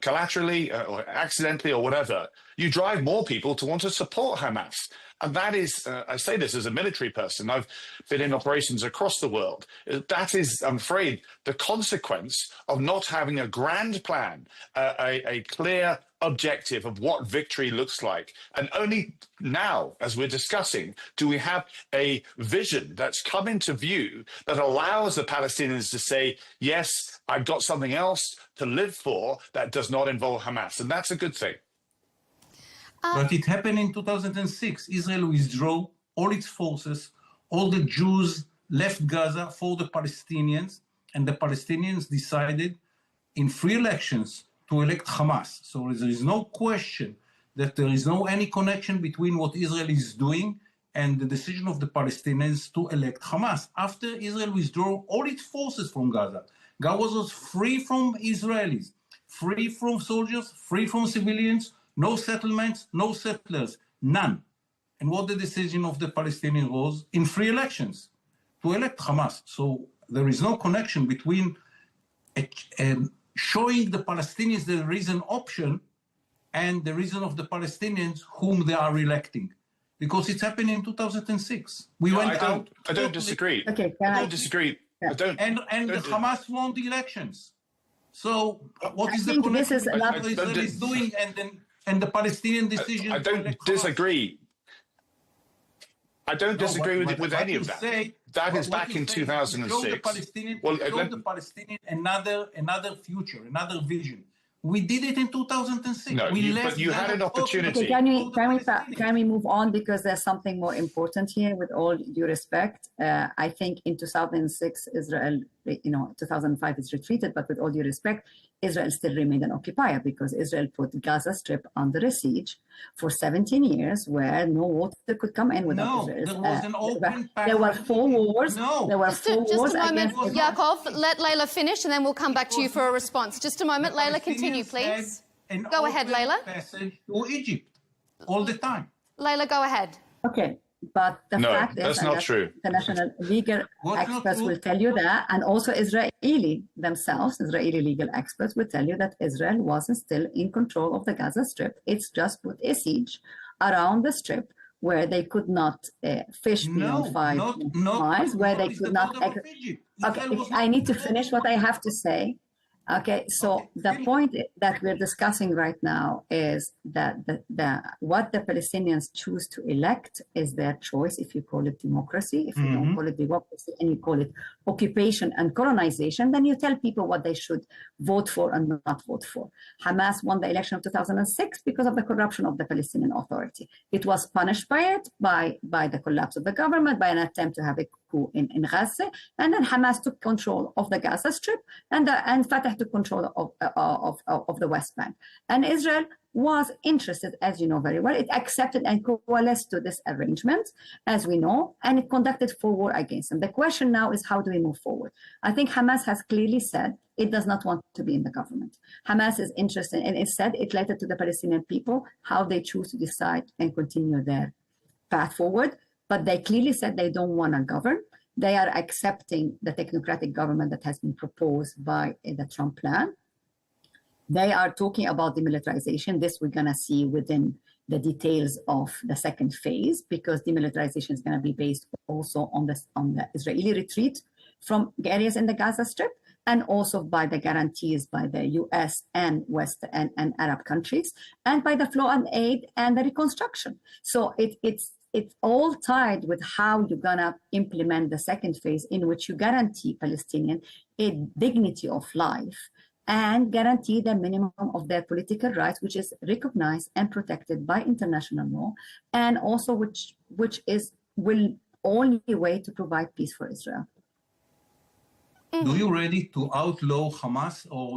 collaterally or accidentally or whatever, you drive more people to want to support Hamas. And that is, I say this as a military person, I've been in operations across the world. That is, I'm afraid, the consequence of not having a grand plan, a clear objective of what victory looks like. And only now, as we're discussing, do we have a vision that's come into view that allows the Palestinians to say, yes, I've got something else to live for that does not involve Hamas. And that's a good thing. But it happened in 2006. Israel withdrew all its forces. All the Jews left Gaza for the Palestinians, and the Palestinians decided in free elections to elect Hamas. So there is no question that there is no any connection between what Israel is doing and the decision of the Palestinians to elect Hamas. After Israel withdrew all its forces from Gaza, Gaza was free from Israelis, free from soldiers, free from civilians, no settlements, no settlers, none. And what the decision of the Palestinians was? In free elections, to elect Hamas. So there is no connection between showing the Palestinians there is an option and the reason of the Palestinians whom they are electing. Because it's happened in 2006. I don't disagree. Okay, I don't disagree. Yeah. And Hamas won the elections. So what is the think connection this is a lot- what Israel is doing and the Palestinian decision? I don't disagree. I don't disagree with any of that. That is back in 2006. Well, the Palestinian another future, another vision. We did it in 2006. No, but you had an opportunity. Okay, can we move on, because there's something more important here, with all due respect. I think in 2006, Israel, 2005 is retreated, but with all due respect, Israel still remained an occupier, because Israel put Gaza Strip under a siege for 17 years, where no water could come in without Israel. There was an open there were 4 wars. No. There were Just 4 wars a moment, against Yaakov, let Leila finish and then we'll come back to you for a response. Just a moment, Leila, continue, please. Go ahead, Leila. Passage to Egypt all the time. Leila, go ahead. Okay, but the fact is, that's not true. International legal experts will tell you that, and also Israeli legal experts will tell you that Israel wasn't still in control of the Gaza Strip. It's just put a siege around the Strip where they could not fish beyond 5 miles, where they could not. Okay, I need to finish what I have to say. Okay, so the point that we're discussing right now is that what the Palestinians choose to elect is their choice. If you call it democracy, if you don't call it democracy and you call it occupation and colonization, then you tell people what they should vote for and not vote for. Hamas won the election of 2006 because of the corruption of the Palestinian Authority. It was punished by it, by the collapse of the government, by an attempt to have a coup in Gaza, and then Hamas took control of the Gaza Strip, and Fatah took control of the West Bank. And Israel was interested, as you know very well. It accepted and coalesced to this arrangement, as we know, and it conducted 4 wars against them. The question now is, how do we move forward? I think Hamas has clearly said it does not want to be in the government. Hamas is interested, and it said it left it to the Palestinian people how they choose to decide and continue their path forward. But they clearly said they don't want to govern. They are accepting the technocratic government that has been proposed by the Trump plan. They are talking about demilitarization. This we're going to see within the details of the second phase, because demilitarization is going to be based also on the Israeli retreat from areas in the Gaza Strip, and also by the guarantees by the US and West and Arab countries, and by the flow and aid and the reconstruction. So it's all tied with how you're going to implement the second phase, in which you guarantee Palestinians a dignity of life and guarantee the minimum of their political rights, which is recognized and protected by international law, and also which is only way to provide peace for Israel. Do you ready to outlaw Hamas, or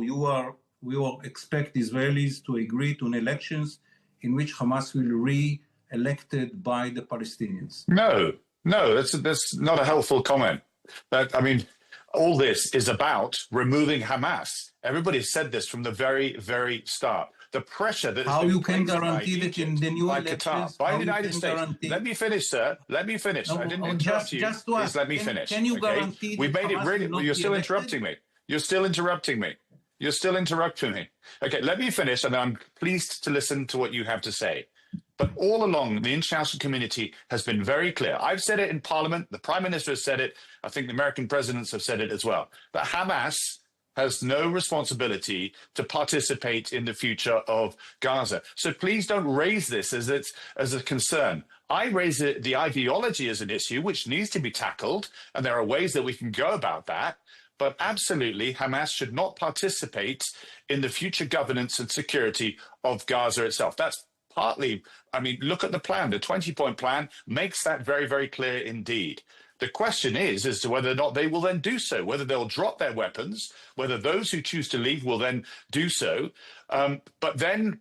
we will expect Israelis to agree to an elections in which Hamas will re-elected by the Palestinians? No, that's not a helpful comment. All this is about removing Hamas. Everybody said this from the very, very start. The pressure that how you can guarantee that in the new elections by the United States. Let me finish, sir. Let me finish. I didn't interrupt you. Please let me finish. Can you guarantee? We made it really. You're still interrupting me. You're still interrupting me. Okay, let me finish, and I'm pleased to listen to what you have to say. But all along, the international community has been very clear. I've said it in Parliament. The Prime Minister has said it. I think the American presidents have said it as well. That Hamas has no responsibility to participate in the future of Gaza. So please don't raise this as a concern. I raise the ideology as an issue which needs to be tackled, and there are ways that we can go about that. But absolutely, Hamas should not participate in the future governance and security of Gaza itself. That's partly, look at the plan. The 20-point plan makes that very, very clear indeed. The question is as to whether or not they will then do so, whether they'll drop their weapons, whether those who choose to leave will then do so. But then,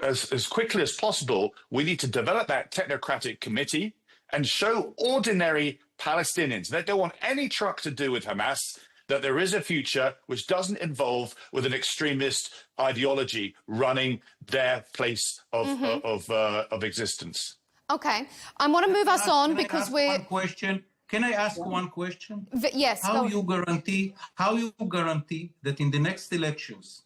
as quickly as possible, we need to develop that technocratic committee and show ordinary Palestinians that don't want any truck to do with Hamas, that there is a future which doesn't involve with an extremist ideology running their place of existence. Okay, I want to move us on because we're. One question. Can I ask one question? Yes. How you guarantee that in the next elections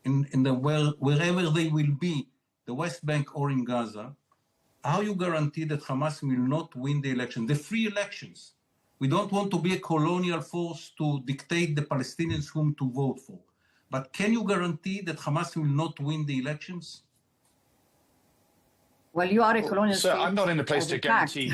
wherever they will be, the West Bank or in Gaza, how you guarantee that Hamas will not win the election, the free elections? We don't want to be a colonial force to dictate the Palestinians whom to vote for. But can you guarantee that Hamas will not win the elections? Well, you are a colonial sir, state. I'm not in a place to guarantee.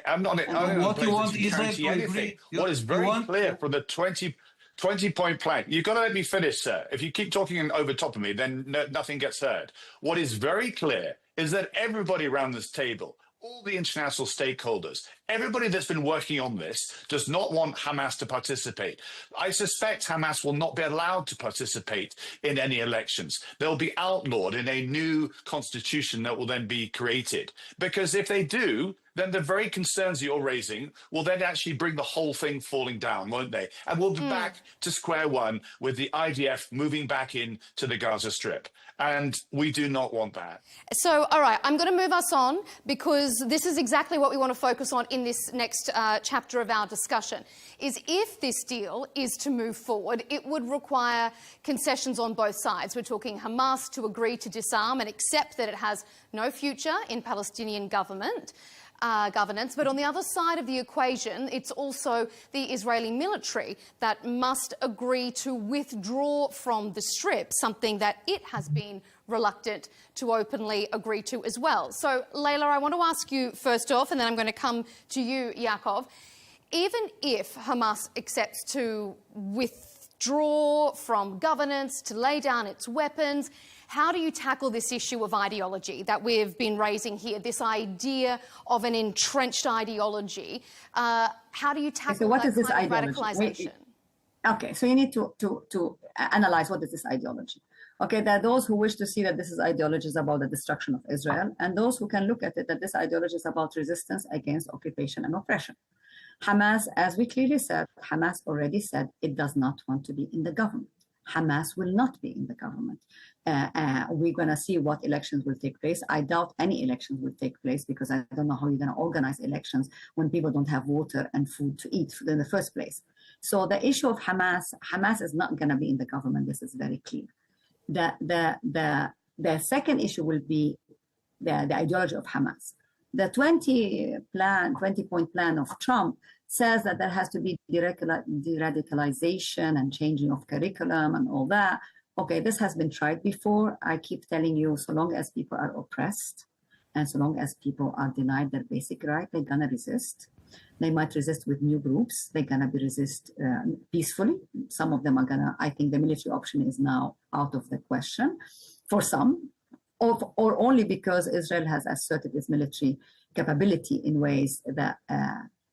I'm not in a place to guarantee anything. What is very clear from the 20-point plan, you've got to let me finish, sir. If you keep talking over top of me, then nothing gets heard. What is very clear is that everybody around this table, all the international stakeholders, everybody that's been working on this does not want Hamas to participate. I suspect Hamas will not be allowed to participate in any elections. They'll be outlawed in a new constitution that will then be created. Because if they do, then the very concerns you're raising will then actually bring the whole thing falling down, won't they? And we'll be back to square one with the IDF moving back into the Gaza Strip. And we do not want that. So, all right, I'm going to move us on because this is exactly what we want to focus on in this next chapter of our discussion, is if this deal is to move forward, it would require concessions on both sides. We're talking Hamas to agree to disarm and accept that it has no future in Palestinian governance. But on the other side of the equation, it's also the Israeli military that must agree to withdraw from the Strip, something that it has been reluctant to openly agree to as well. So, Leila, I want to ask you first off, and then I'm going to come to you, Yaakov. Even if Hamas accepts to withdraw from governance, to lay down its weapons, how do you tackle this issue of ideology that we've been raising here, this idea of an entrenched ideology? How do you tackle so what that is this kind of ideology? radicalization? Okay, so you need to analyze what is this ideology. Okay, there are those who wish to see that this is ideology is about the destruction of Israel, and those who can look at it that this ideology is about resistance against occupation and oppression. Hamas, as we clearly said, Hamas already said it does not want to be in the government. Hamas will not be in the government. We're going to see what elections will take place. I doubt any elections will take place because I don't know how you're going to organize elections when people don't have water and food to eat in the first place. So the issue of Hamas is not going to be in the government. This is very clear. The second issue will be the ideology of Hamas. The 20-point plan of Trump says that there has to be de-radicalization and changing of curriculum and all that. Okay, this has been tried before. I keep telling you, so long as people are oppressed and so long as people are denied their basic right, they're gonna resist. They might resist with new groups. They're gonna resist peacefully. Some of them are gonna, I think the military option is now out of the question for some, or only because Israel has asserted its military capability in ways that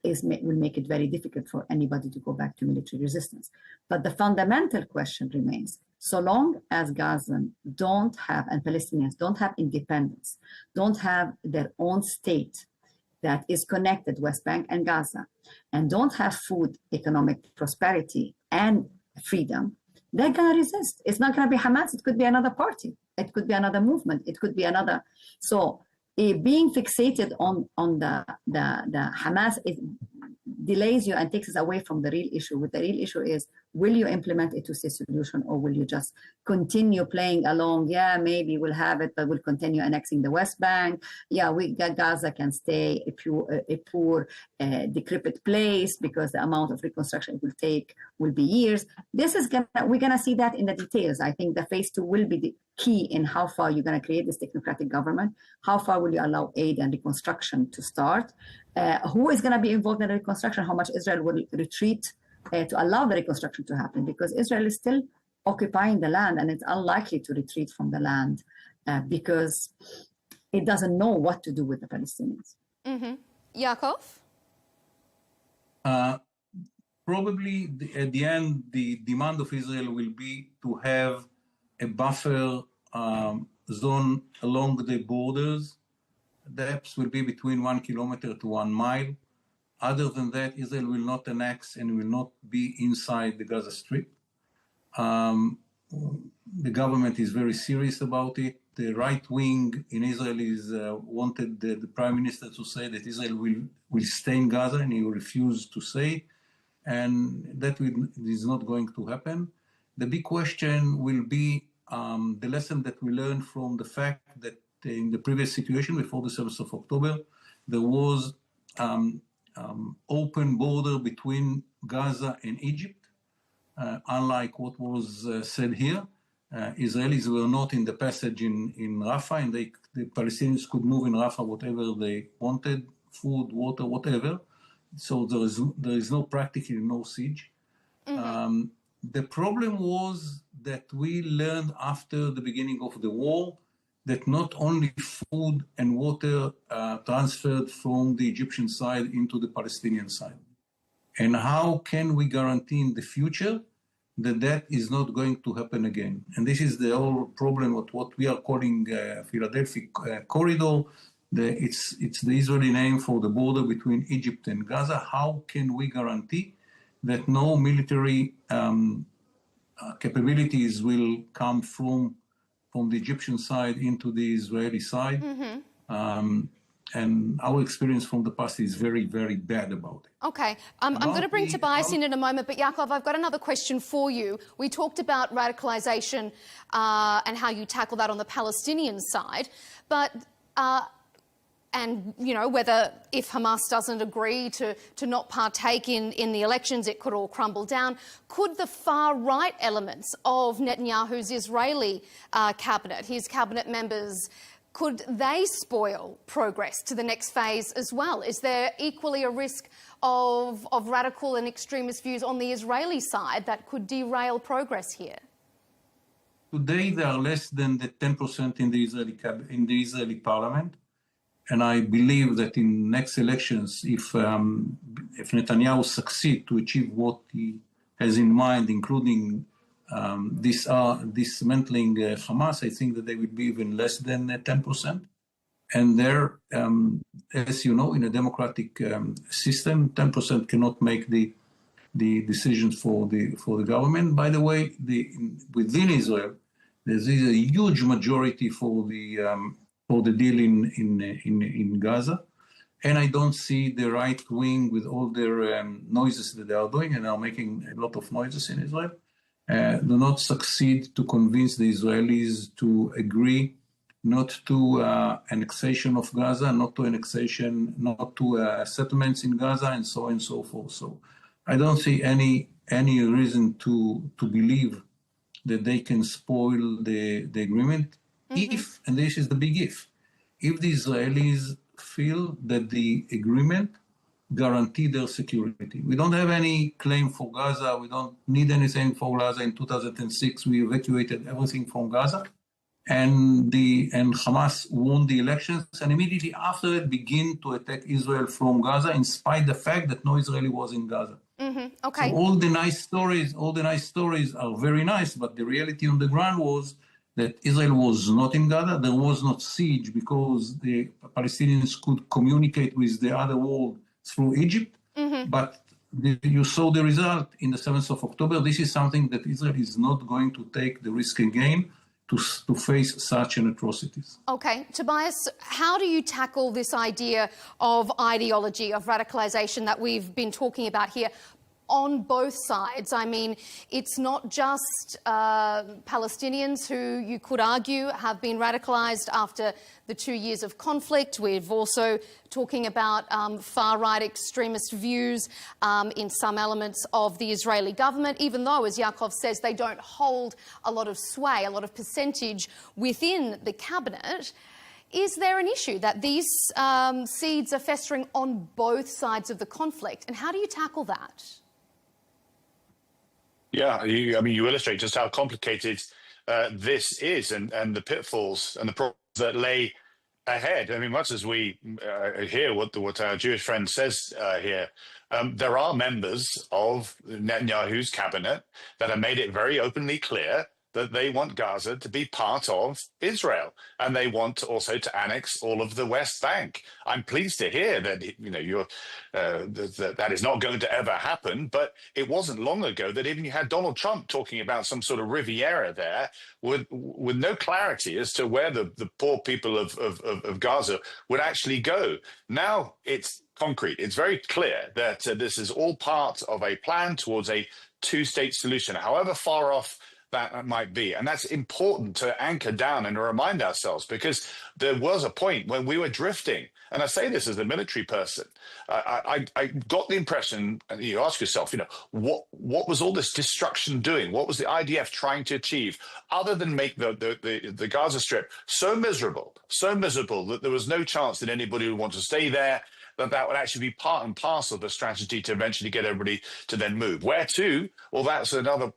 will make it very difficult for anybody to go back to military resistance. But the fundamental question remains, so long as Gazans don't have, and Palestinians don't have independence, don't have their own state that is connected, West Bank and Gaza, and don't have food, economic prosperity, and freedom, they're gonna resist. It's not gonna be Hamas, it could be another party. It could be another movement, it could be another. So being fixated on the Hamas delays you and takes us away from the real issue. What the real issue is, will you implement a two-state solution or will you just continue playing along? Yeah, maybe we'll have it, but we'll continue annexing the West Bank. Yeah, Gaza can stay a poor, decrepit place because the amount of reconstruction it will take will be years. We're gonna see that in the details. I think the phase 2 will be the key in how far you're gonna create this technocratic government, how far will you allow aid and reconstruction to start, who is gonna be involved in the reconstruction, how much Israel will retreat to allow the reconstruction to happen, because Israel is still occupying the land and it's unlikely to retreat from the land because it doesn't know what to do with the Palestinians. Mm-hmm. Yaakov? Probably at the end, the demand of Israel will be to have a buffer zone along the borders. Depths will be between 1 kilometer to 1 mile. Other than that, Israel will not annex and will not be inside the Gaza Strip. The government is very serious about it. The right wing in Israel is wanted the prime minister to say that Israel will stay in Gaza, and he will refuse to say, and that is not going to happen. The big question will be the lesson that we learned from the fact that in the previous situation before the 7th of October, there was open border between Gaza and Egypt, unlike what was said here. Israelis were not in the passage in Rafah, and the Palestinians could move in Rafah whatever they wanted, food, water, whatever. So there is practically no siege. Mm-hmm. The problem was that we learned after the beginning of the war that not only food and water transferred from the Egyptian side into the Palestinian side. And how can we guarantee in the future that that is not going to happen again? And this is the whole problem of what we are calling Philadelphia Corridor. It's the Israeli name for the border between Egypt and Gaza. How can we guarantee that no military capabilities will come from the Egyptian side into the Israeli side? Mm-hmm. And our experience from the past is very, very bad about it. Okay, I'm going to bring Tobias in a moment, but Yaakov, I've got another question for you. We talked about radicalization and how you tackle that on the Palestinian side, but and, you know, whether if Hamas doesn't agree to not partake in the elections, it could all crumble down. Could the far-right elements of Netanyahu's Israeli cabinet, his cabinet members, could they spoil progress to the next phase as well? Is there equally a risk of radical and extremist views on the Israeli side that could derail progress here? Today, there are less than the 10% in the Israeli parliament. And I believe that in next elections, if Netanyahu succeeds to achieve what he has in mind, including dismantling Hamas, I think that they will be even less than 10%. And there, as you know, in a democratic system, 10% cannot make the decisions for the government. By the way, within Israel, there's a huge majority for the deal in Gaza. And I don't see the right wing with all their noises that they are doing, and are making a lot of noises in Israel, do not succeed to convince the Israelis to agree not to annexation of Gaza, not to settlements in Gaza, and so on and so forth. So I don't see any reason to believe that they can spoil the agreement. Mm-hmm. If, and this is the big if the Israelis feel that the agreement guarantee their security. We don't have any claim for Gaza. We don't need anything for Gaza. In 2006, we evacuated everything from Gaza. And Hamas won the elections, and immediately after it began to attack Israel from Gaza, in spite of the fact that no Israeli was in Gaza. Mm-hmm. Okay. So all the nice stories are very nice, but the reality on the ground was that Israel was not in Gaza. There was not siege because the Palestinians could communicate with the other world through Egypt. Mm-hmm. But you saw the result in the 7th of October. This is something that Israel is not going to take the risk again to face such an atrocities. Okay, Tobias, how do you tackle this idea of ideology, of radicalization that we've been talking about here on both sides? I mean, it's not just Palestinians who you could argue have been radicalized after the 2 years of conflict. We've also talking about far-right extremist views in some elements of the Israeli government, even though, as Yaakov says, they don't hold a lot of sway, a lot of percentage within the cabinet. Is there an issue that these seeds are festering on both sides of the conflict? And how do you tackle that? Yeah, you illustrate just how complicated this is, and the pitfalls and the problems that lay ahead. I mean, much as we hear what our Jewish friend says here, there are members of Netanyahu's cabinet that have made it very openly clear that they want Gaza to be part of Israel, and they want also to annex all of the West Bank. I'm pleased to hear that that is not going to ever happen. But it wasn't long ago that even you had Donald Trump talking about some sort of Riviera there, with no clarity as to where the poor people of Gaza would actually go. Now it's concrete. It's very clear that this is all part of a plan towards a two-state solution, however far off that might be. And that's important to anchor down and to remind ourselves, because there was a point when we were drifting. And I say this as a military person. I got the impression, and you ask yourself, what was all this destruction doing? What was the IDF trying to achieve other than make the Gaza Strip so miserable that there was no chance that anybody would want to stay there, that would actually be part and parcel of the strategy to eventually get everybody to then move. Where to? Well, that's another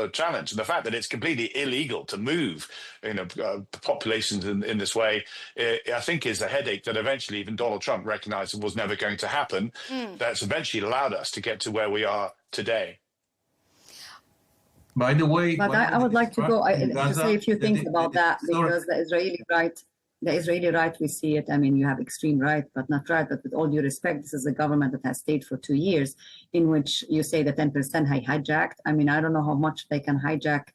challenge. And the fact that it's completely illegal to move populations in this way, I think is a headache that eventually even Donald Trump recognized was never going to happen. That's eventually allowed us to get to where we are today. By the way, but I would like to go to say a few things about that, because the Israeli right, we see it. I mean, you have extreme right, but not right. But with all due respect, this is a government that has stayed for 2 years, in which you say the 10% hijacked. I mean, I don't know how much they can hijack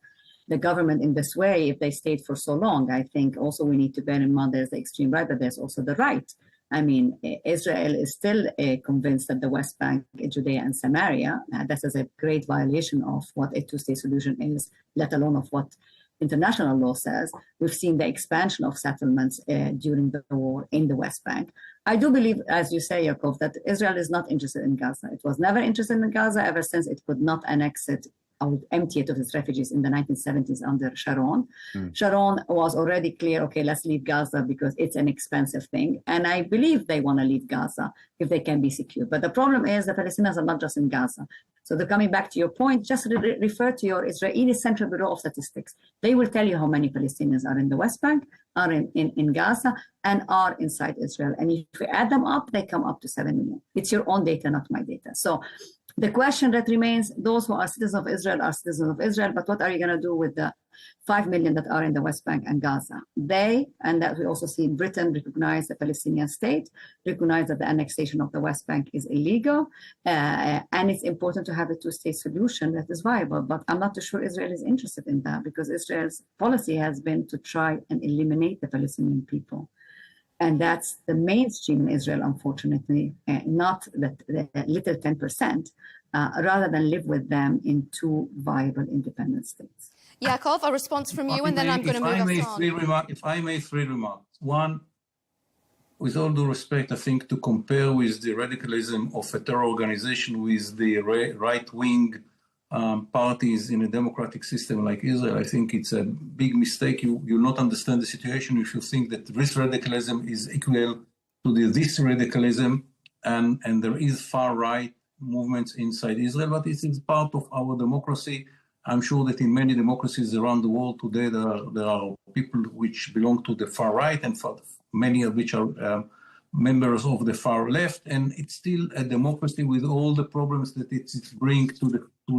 the government in this way if they stayed for so long. I think also we need to bear in mind there's the extreme right, but there's also the right. I mean, Israel is still convinced that the West Bank, Judea and Samaria, that is a great violation of what a two-state solution is, let alone of what international law says. We've seen the expansion of settlements during the war in the West Bank. I do believe, as you say, Yaakov, that Israel is not interested in Gaza. It was never interested in Gaza ever since it could not annex it or empty it of its refugees in the 1970s under Sharon. Sharon was already clear, okay, let's leave Gaza because it's an expensive thing. And I believe they want to leave Gaza if they can be secure. But the problem is the Palestinians are not just in Gaza. So they're coming back to your point, just refer to your Israeli Central Bureau of Statistics. They will tell you how many Palestinians are in the West Bank, are in Gaza, and are inside Israel. And if you add them up, they come up to 7 million. It's your own data, not my data. So the question that remains, those who are citizens of Israel are citizens of Israel, but what are you going to do with the 5 million that are in the West Bank and Gaza? They, and that we also see Britain recognize the Palestinian state, recognize that the annexation of the West Bank is illegal, and it's important to have a two-state solution that is viable. But I'm not too sure Israel is interested in that, because Israel's policy has been to try and eliminate the Palestinian people. And that's the mainstream in Israel, unfortunately, not the little 10%, rather than live with them in two viable independent states. Yaakov, a response from you, and then I'm going to move on. If I may, 3 remarks. One, with all due respect, I think to compare with the radicalism of a terror organization with the right-wing parties in a democratic system like Israel, I think it's a big mistake. You not understand the situation if you think that this radicalism is equal to this radicalism, and there is far-right movements inside Israel, but it is part of our democracy. I'm sure that in many democracies around the world today, there are people which belong to the far right, and many of which are members of the far left, and it's still a democracy with all the problems that it brings to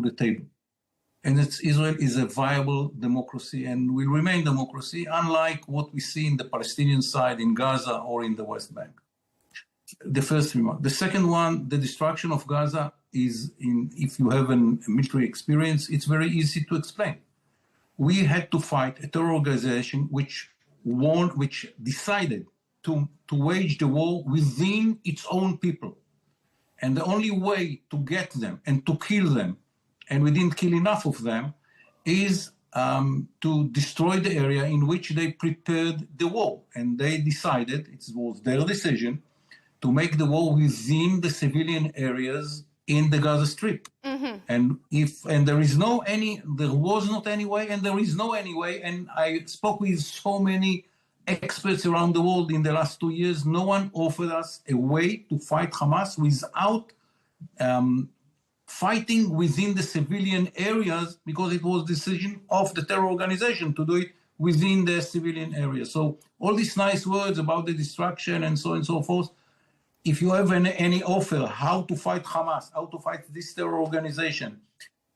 the table. And Israel is a viable democracy and will remain democracy, unlike what we see in the Palestinian side, in Gaza or in the West Bank. The first remark. The second one, the destruction of Gaza is, if you have a military experience, it's very easy to explain. We had to fight a terror organization which decided to wage the war within its own people. And the only way to get them and to kill them, and we didn't kill enough of them, is to destroy the area in which they prepared the war. And they decided, it was their decision, to make the war within the civilian areas in the Gaza Strip. And there was not any way, and there is no any way. And I spoke with so many experts around the world in the last 2 years. No one offered us a way to fight Hamas without fighting within the civilian areas, because it was the decision of the terror organization to do it within the civilian area. So all these nice words about the destruction and so on and so forth, if you have any offer how to fight Hamas, how to fight this terror organization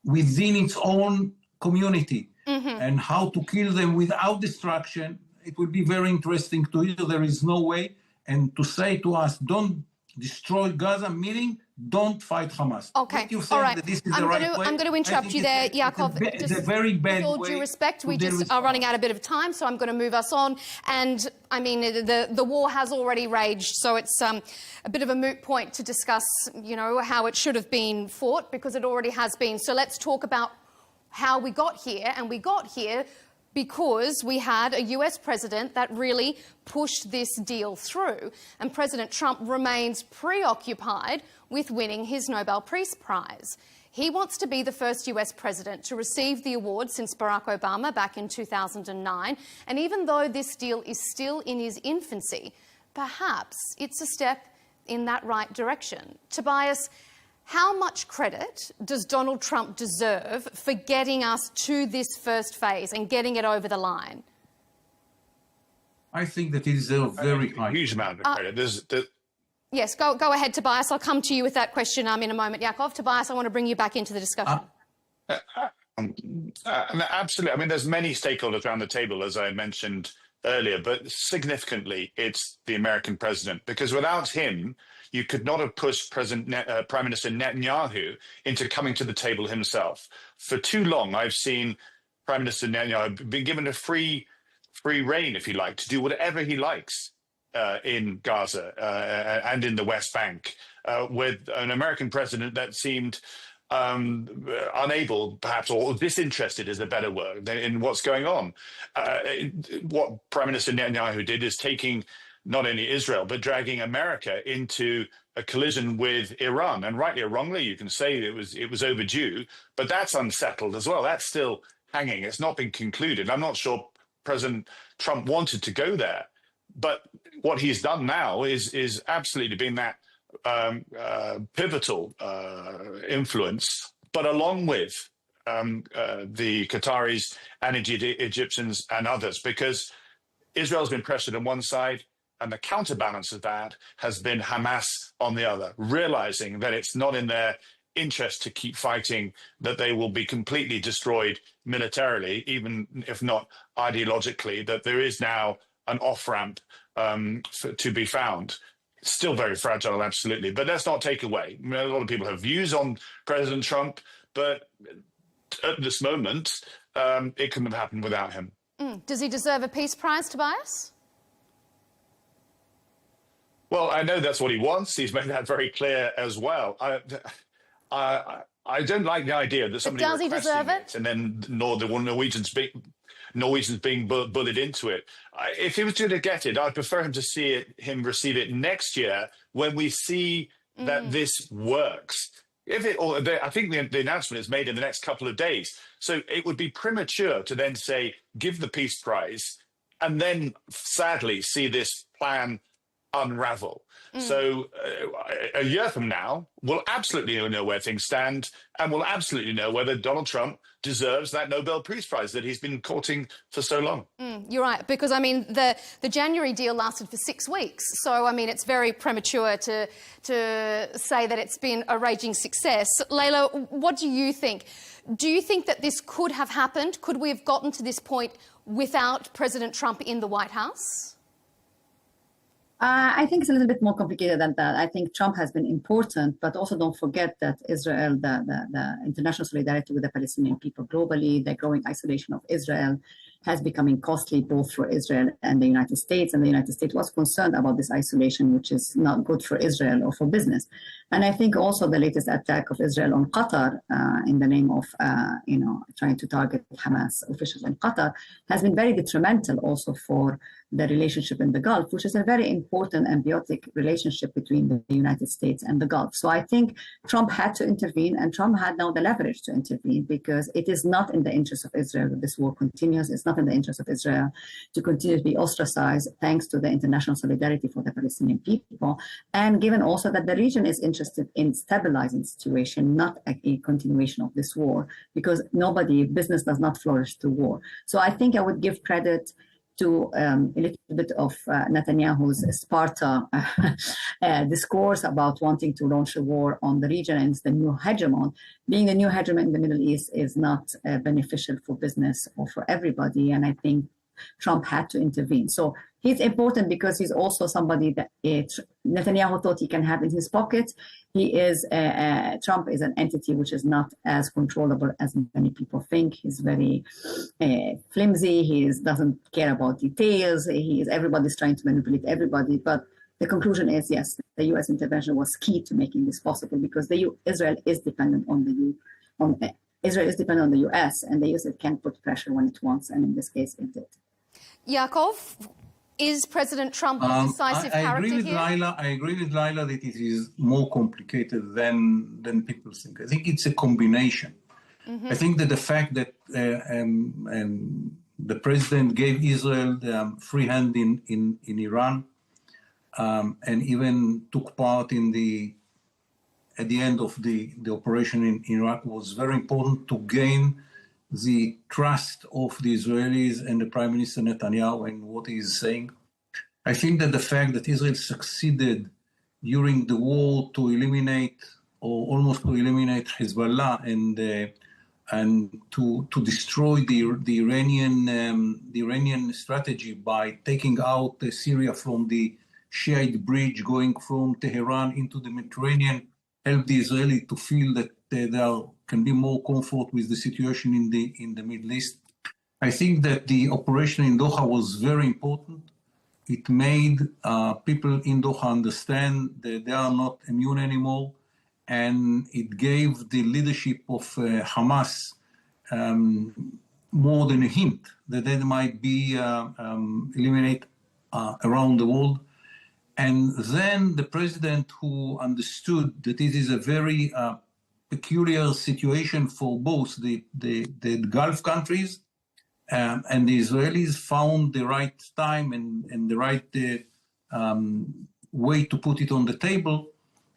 within its own community, and how to kill them without destruction, it will be very interesting to hear. There is no way. And to say to us, don't destroy Gaza, meaning don't fight Hamas. Okay, all right. This is I'm going to interrupt you there, Yaakov. It's a very bad way. With all due respect, we just are running out a bit of time, so I'm going to move us on. And, I mean, the war has already raged, so it's a bit of a moot point to discuss, you know, how it should have been fought, because it already has been. So let's talk about how we got here, and we got here because we had a US president that really pushed this deal through. And President Trump remains preoccupied with winning his Nobel Peace Prize. He wants to be the first US president to receive the award since Barack Obama back in 2009. And even though this deal is still in his infancy, perhaps it's a step in that right direction. Tobias, how much credit does Donald Trump deserve for getting us to this first phase and getting it over the line? I think that he deserves very high. A huge amount of credit. Yes, go ahead, Tobias. I'll come to you with that question in a moment, Yaakov. Tobias, I want to bring you back into the discussion. Absolutely. I mean, there's many stakeholders around the table, as I mentioned earlier, but significantly, it's the American president, because without him, you could not have pushed Prime Minister Netanyahu into coming to the table himself. For too long, I've seen Prime Minister Netanyahu be given a free rein, if you like, to do whatever he likes in Gaza and in the West Bank, with an American president that seemed unable, perhaps, or disinterested is a better word, in what's going on. What Prime Minister Netanyahu did is taking not only Israel, but dragging America into a collision with Iran. And rightly or wrongly, you can say it was overdue, but that's unsettled as well. That's still hanging. It's not been concluded. I'm not sure President Trump wanted to go there, but what he's done now is absolutely been that pivotal influence, but along with the Qataris and Egyptians and others, because Israel's been pressured on one side, and the counterbalance of that has been Hamas on the other, realizing that it's not in their interest to keep fighting, that they will be completely destroyed militarily, even if not ideologically, that there is now an off-ramp to be found. Still very fragile, absolutely. But let's not take away. I mean, a lot of people have views on President Trump, but at this moment, it couldn't have happened without him. Does he deserve a peace prize, Tobias? Well, I know that's what he wants. He's made that very clear as well. I don't like the idea that somebody does he deserve it? And then Norwegians being bullied into it. If he was going to get it, I'd prefer him to see him receive it next year when we see that this works. I think the announcement is made in the next couple of days. So it would be premature to then say, give the peace prize, and then sadly see this plan unravel. So a year from now, we'll absolutely know where things stand, and we'll absolutely know whether Donald Trump deserves that Nobel Peace Prize that he's been courting for so long. You're right, because, I mean, the January deal lasted for 6 weeks. So, I mean, it's very premature to say that it's been a raging success. Leila, what do you think? Do you think that this could have happened? Could we have gotten to this point without President Trump in the White House? I think it's a little bit more complicated than that. I think Trump has been important, but also don't forget that Israel, the international solidarity with the Palestinian people globally, the growing isolation of Israel has becoming costly both for Israel and the United States. And the United States was concerned about this isolation, which is not good for Israel or for business. And I think also the latest attack of Israel on Qatar in the name of, trying to target Hamas officials in Qatar has been very detrimental also for the relationship in the Gulf, which is a very important symbiotic relationship between the United States and the Gulf. So I think Trump had to intervene, and Trump had now the leverage to intervene, because it is not in the interest of Israel that this war continues. It's not in the interest of Israel to continue to be ostracized, thanks to the international solidarity for the Palestinian people. And given also that the region is in interested in stabilizing the situation, not a continuation of this war, because business does not flourish through war. So I think I would give credit to a little bit of Netanyahu's Sparta discourse about wanting to launch a war on the region, and it's the new hegemon. Being the new hegemon in the Middle East is not beneficial for business or for everybody, and I think Trump had to intervene. So he's important because he's also somebody that Netanyahu thought he can have in his pocket. Trump is an entity which is not as controllable as many people think. He's very flimsy. He doesn't care about details. Everybody's trying to manipulate everybody. But the conclusion is, yes, the U.S. intervention was key to making this possible, because Israel is dependent on the U.S. and the U.S. can put pressure when it wants, and in this case, it did. Yaakov, is President Trump a decisive character here? I agree with Leila that it is more complicated than people think. I think it's a combination. I think that the fact that the president gave Israel the free hand in Iran, and even took part at the end of the operation in Iraq, was very important to gain the trust of the Israelis and the Prime Minister Netanyahu and what he is saying. I think that the fact that Israel succeeded during the war to eliminate, or almost to eliminate, Hezbollah and to destroy the Iranian strategy by taking out Syria from the Shiite bridge going from Tehran into the Mediterranean, helped the Israeli to feel that there can be more comfort with the situation in the Middle East. I think that the operation in Doha was very important. It made people in Doha understand that they are not immune anymore, and it gave the leadership of Hamas more than a hint that they might be eliminated around the world. And then the president, who understood that it is a very peculiar situation for both the Gulf countries and the Israelis, found the right time and the right way to put it on the table,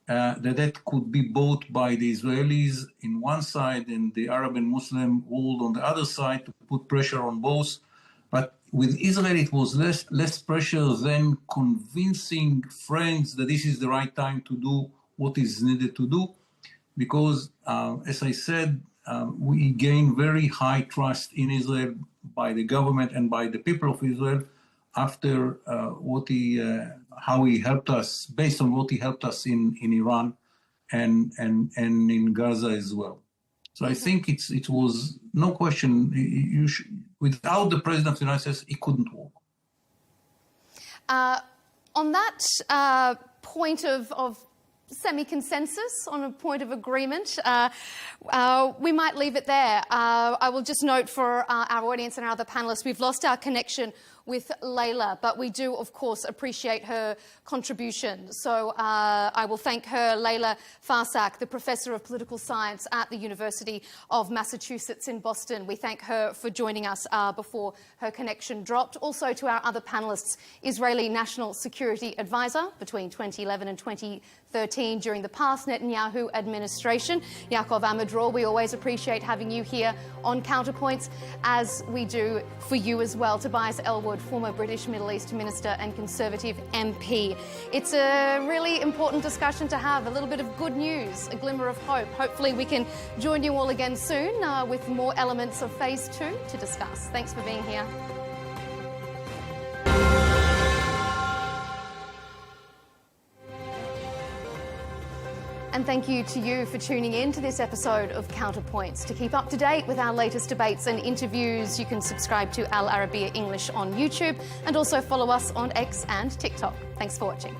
that could be bought by the Israelis in one side and the Arab and Muslim world on the other side, to put pressure on both. But with Israel, it was less pressure than convincing friends that this is the right time to do what is needed to do. Because, as I said, we gained very high trust in Israel by the government and by the people of Israel after how he helped us, based on what he helped us in Iran and in Gaza as well. So I think it was no question. Without the president of the United States, it couldn't work. On that point of semi-consensus, on a point of agreement, we might leave it there. I will just note for our audience and our other panelists, we've lost our connection with Leila, but we do, of course, appreciate her contribution. So I will thank her, Leila Farsak, the Professor of Political Science at the University of Massachusetts in Boston. We thank her for joining us before her connection dropped. Also to our other panelists, Israeli National Security Advisor between 2011 and 2013 during the past Netanyahu administration, Yaakov Amadror. We always appreciate having you here on Counterpoints, as we do for you as well. Tobias Ellwood, former British Middle East Minister and Conservative MP. It's a really important discussion to have, a little bit of good news, a glimmer of hope. Hopefully we can join you all again soon with more elements of Phase 2 to discuss. Thanks for being here. And thank you to you for tuning in to this episode of Counterpoints. To keep up to date with our latest debates and interviews, you can subscribe to Arabiya English on YouTube and also follow us on X and TikTok. Thanks for watching.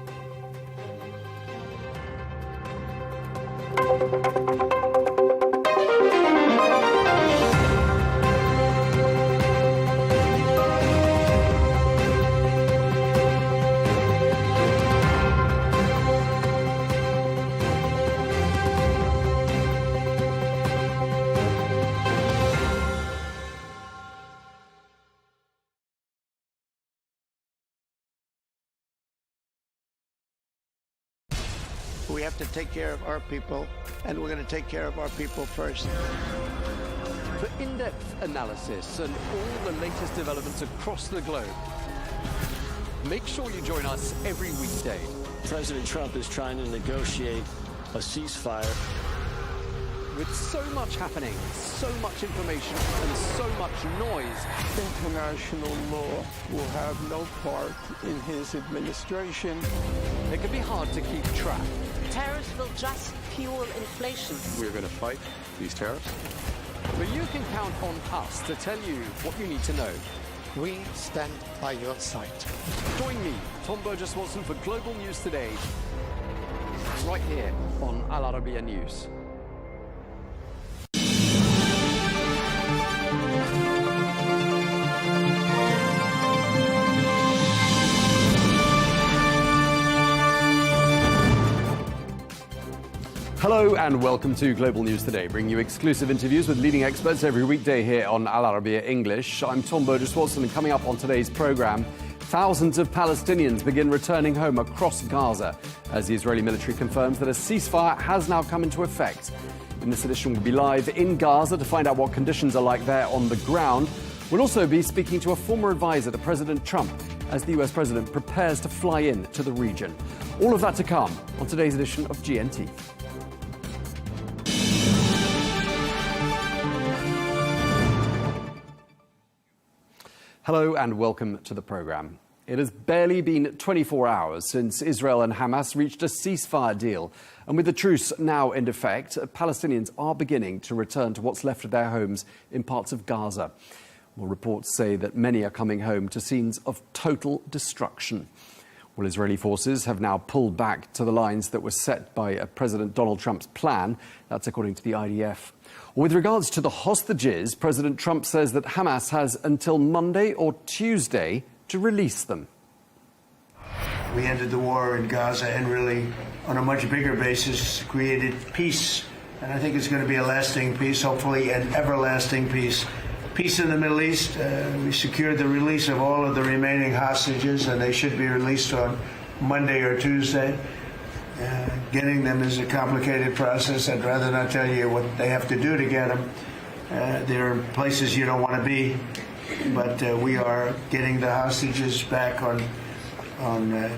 We have to take care of our people, and we're going to take care of our people first. For in-depth analysis and all the latest developments across the globe, make sure you join us every weekday. President Trump is trying to negotiate a ceasefire. With so much happening, so much information, and so much noise, International law will have no part in his administration. it can be hard to keep track. Tariffs will just fuel inflation. We're going to fight these tariffs. But you can count on us to tell you what you need to know. We stand by your side. Join me, Tom Burges Watson, for Global News Today, right here on Al-Arabiya News. Hello and welcome to Global News Today, bringing you exclusive interviews with leading experts every weekday here on Al-Arabiya English. I'm Tom Burges Watson, and coming up on today's programme, thousands of Palestinians begin returning home across Gaza as the Israeli military confirms that a ceasefire has now come into effect. In this edition, we'll be live in Gaza to find out what conditions are like there on the ground. We'll also be speaking to a former advisor to President Trump as the US president prepares to fly in to the region. All of that to come on today's edition of GNT. Hello and welcome to the programme. It has barely been 24 hours since Israel and Hamas reached a ceasefire deal. And with the truce now in effect, Palestinians are beginning to return to what's left of their homes in parts of Gaza. Well, reports say that many are coming home to scenes of total destruction. Well, Israeli forces have now pulled back to the lines that were set by President Donald Trump's plan. That's according to the IDF. With regards to the hostages, President Trump says that Hamas has until Monday or Tuesday to release them. We ended the war in Gaza and really, on a much bigger basis, created peace. And I think it's going to be a lasting peace, hopefully an everlasting peace. Peace in the Middle East. We secured the release of all of the remaining hostages, and they should be released on Monday or Tuesday. Getting them is a complicated process. I'd rather not tell you what they have to do to get them. There are places you don't want to be, but we are getting the hostages back on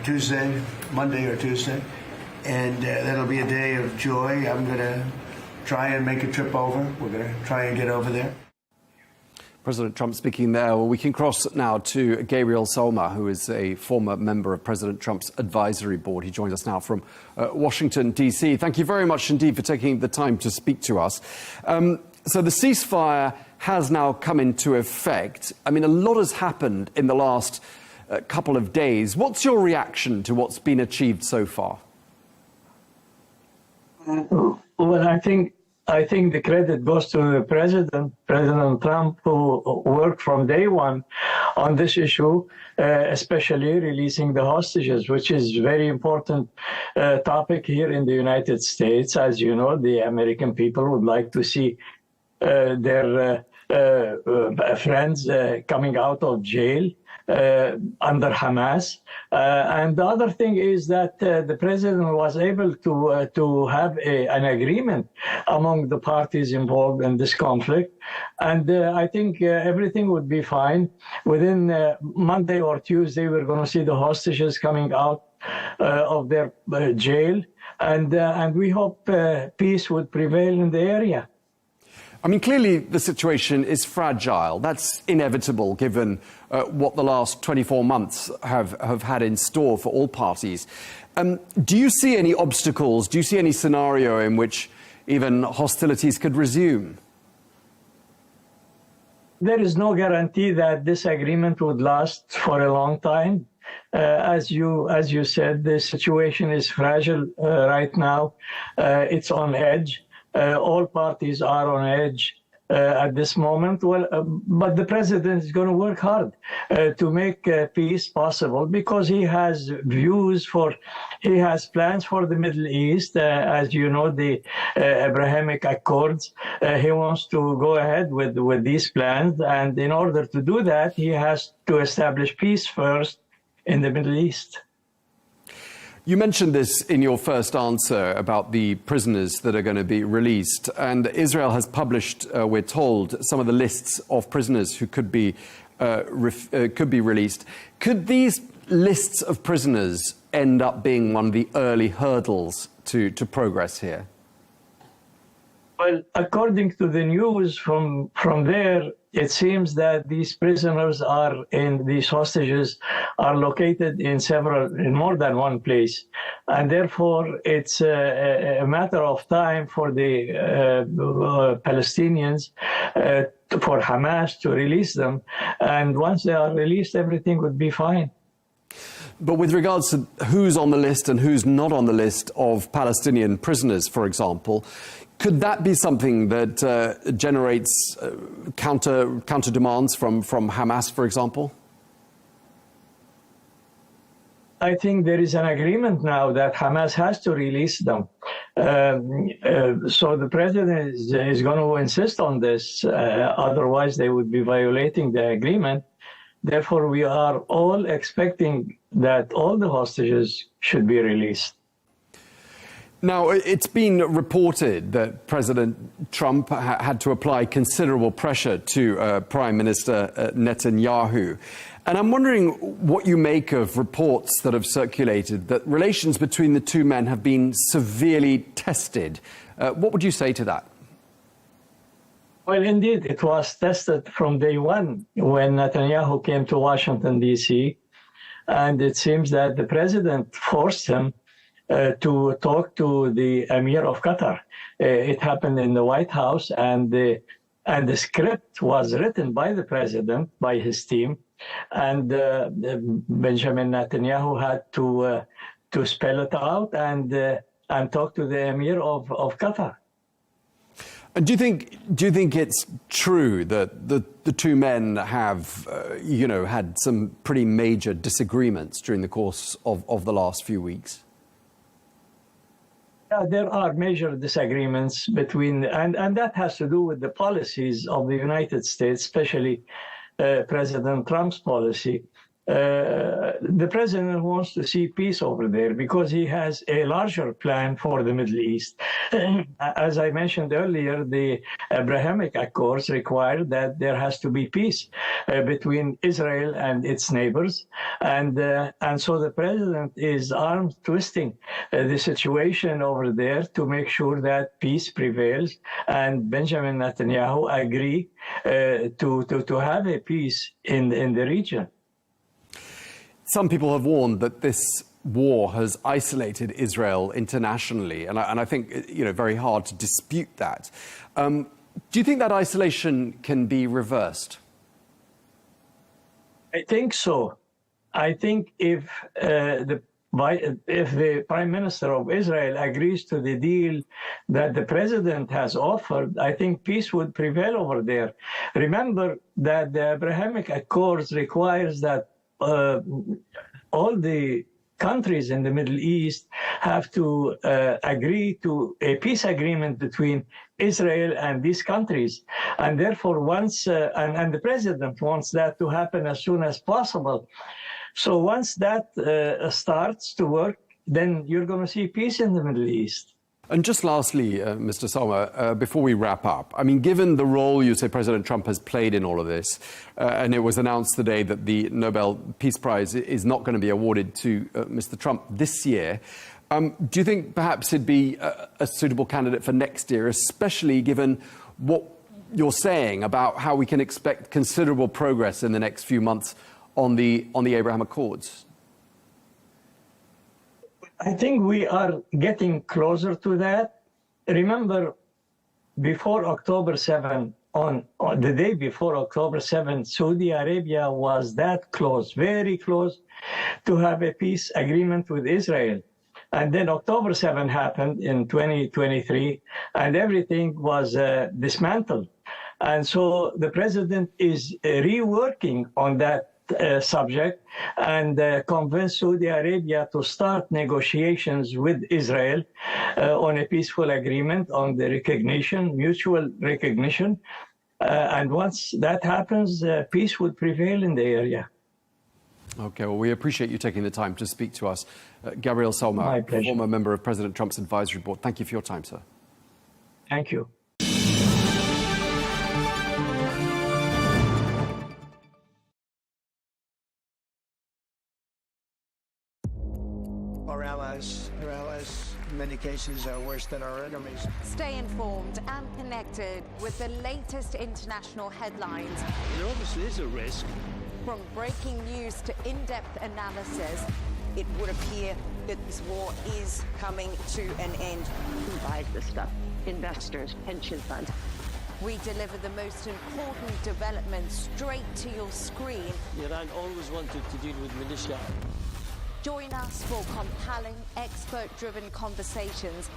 Tuesday, Monday or Tuesday, and that'll be a day of joy. I'm going to try and make a trip over. We're going to try and get over there. President Trump speaking there. Well, we can cross now to Gabriel Salma, who is a former member of President Trump's advisory board. He joins us now from Washington, D.C. Thank you very much indeed for taking the time to speak to us. So the ceasefire has now come into effect. I mean, a lot has happened in the last couple of days. What's your reaction to what's been achieved so far? Well, I think the credit goes to the President Trump, who worked from day one on this issue, especially releasing the hostages, which is a very important topic here in the United States. As you know, the American people would like to see their friends coming out of jail under Hamas. And the other thing is that the president was able to have an agreement among the parties involved in this conflict. And I think everything would be fine. Within Monday or Tuesday, we're going to see the hostages coming out of their jail. And we hope peace would prevail in the area. I mean, clearly the situation is fragile. That's inevitable given what the last 24 months have had in store for all parties. Do you see any obstacles? Do you see any scenario in which even hostilities could resume? There is no guarantee that this agreement would last for a long time. As you said, the situation is fragile right now. It's on edge. All parties are on edge at this moment. Well, but the president is going to work hard to make peace possible because he has he has plans for the Middle East. As you know, the Abrahamic Accords. He wants to go ahead with these plans, and in order to do that, he has to establish peace first in the Middle East. You mentioned this in your first answer about the prisoners that are going to be released, and Israel has published, we're told, some of the lists of prisoners who could be released. Could these lists of prisoners end up being one of the early hurdles to progress here? Well, according to the news from there, it seems that these prisoners these hostages are located in more than one place. And therefore, it's a matter of time for the Palestinians, for Hamas to release them. And once they are released, everything would be fine. But with regards to who's on the list and who's not on the list of Palestinian prisoners, for example, could that be something that generates counter demands from Hamas, for example? I think there is an agreement now that Hamas has to release them. So the president is going to insist on this. Otherwise, they would be violating the agreement. Therefore, we are all expecting that all the hostages should be released. Now, it's been reported that President Trump had to apply considerable pressure to Prime Minister Netanyahu. And I'm wondering what you make of reports that have circulated that relations between the two men have been severely tested. What would you say to that? Well, indeed, it was tested from day one when Netanyahu came to Washington, D.C. And it seems that the president forced him to talk to the Emir of Qatar. It happened in the White House, and the script was written by the president, by his team, and Benjamin Netanyahu had to spell it out and talk to the Emir of Qatar. And do you think it's true that the two men have, had some pretty major disagreements during the course of the last few weeks? Yeah, there are major disagreements between, and that has to do with the policies of the United States, especially President Trump's policy. The president wants to see peace over there because he has a larger plan for the Middle East. As I mentioned earlier, the Abrahamic Accords require that there has to be peace between Israel and its neighbors. And so the president is arm twisting the situation over there to make sure that peace prevails. And Benjamin Netanyahu agree to have a peace in the region. Some people have warned that this war has isolated Israel internationally, and I think very hard to dispute that. Do you think that isolation can be reversed? I think so. I think if the Prime Minister of Israel agrees to the deal that the President has offered, I think peace would prevail over there. Remember that the Abrahamic Accords requires that all the countries in the Middle East have to agree to a peace agreement between Israel and these countries. And therefore, once, and the president wants that to happen as soon as possible. So once that starts to work, then you're going to see peace in the Middle East. And just lastly, Mr. Salma, before we wrap up, I mean, given the role you say President Trump has played in all of this, and it was announced today that the Nobel Peace Prize is not going to be awarded to Mr. Trump this year, do you think perhaps he'd be a suitable candidate for next year, especially given what you're saying about how we can expect considerable progress in the next few months on the Abraham Accords? I think we are getting closer to that. Remember, before October 7, on the day before October 7, Saudi Arabia was that close, very close, to have a peace agreement with Israel. And then October 7 happened in 2023, and everything was dismantled. And so the president is reworking on that subject and convince Saudi Arabia to start negotiations with Israel on a peaceful agreement on the recognition, mutual recognition. And once that happens, peace would prevail in the area. Okay, well, we appreciate you taking the time to speak to us. Gabriel Salma, former member of President Trump's advisory board. Thank you for your time, sir. Thank you. Our allies, in many cases, are worse than our enemies. Stay informed and connected with the latest international headlines. There obviously is a risk. From breaking news to in-depth analysis, It would appear that this war is coming to an end. who buys this stuff? Investors, pension funds. we deliver the most important developments straight to your screen. Iran always wanted to deal with militia. Join us for compelling, expert-driven conversations.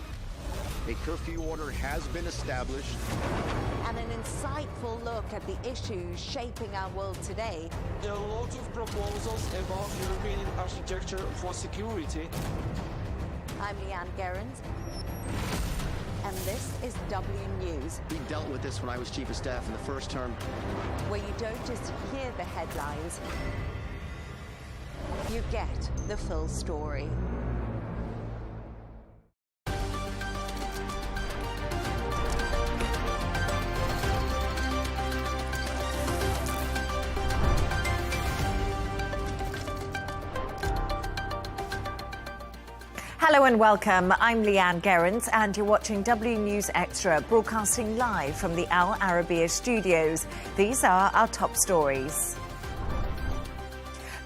A curfew order has been established. And an insightful look at the issues shaping our world today. There are lots of proposals about European architecture for security. I'm Leigh Ann Gerrans, and this is W News. We dealt with this when I was Chief of Staff in the first term. Where you don't just hear the headlines, you get the full story. Hello and welcome. I'm Leigh Ann Gerrans and you're watching W News Extra, broadcasting live from the Al Arabiya studios. These are our top stories.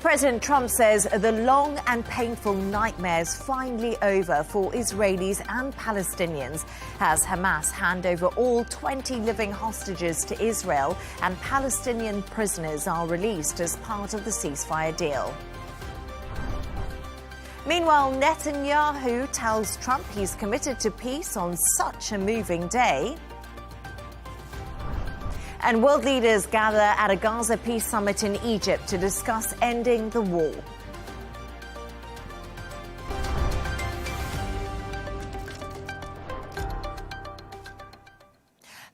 President Trump says the long and painful nightmare's finally over for Israelis and Palestinians as Hamas hand over all 20 living hostages to Israel and Palestinian prisoners are released as part of the ceasefire deal. Meanwhile, Netanyahu tells Trump he's committed to peace on such a moving day. And world leaders gather at a Gaza peace summit in Egypt to discuss ending the war.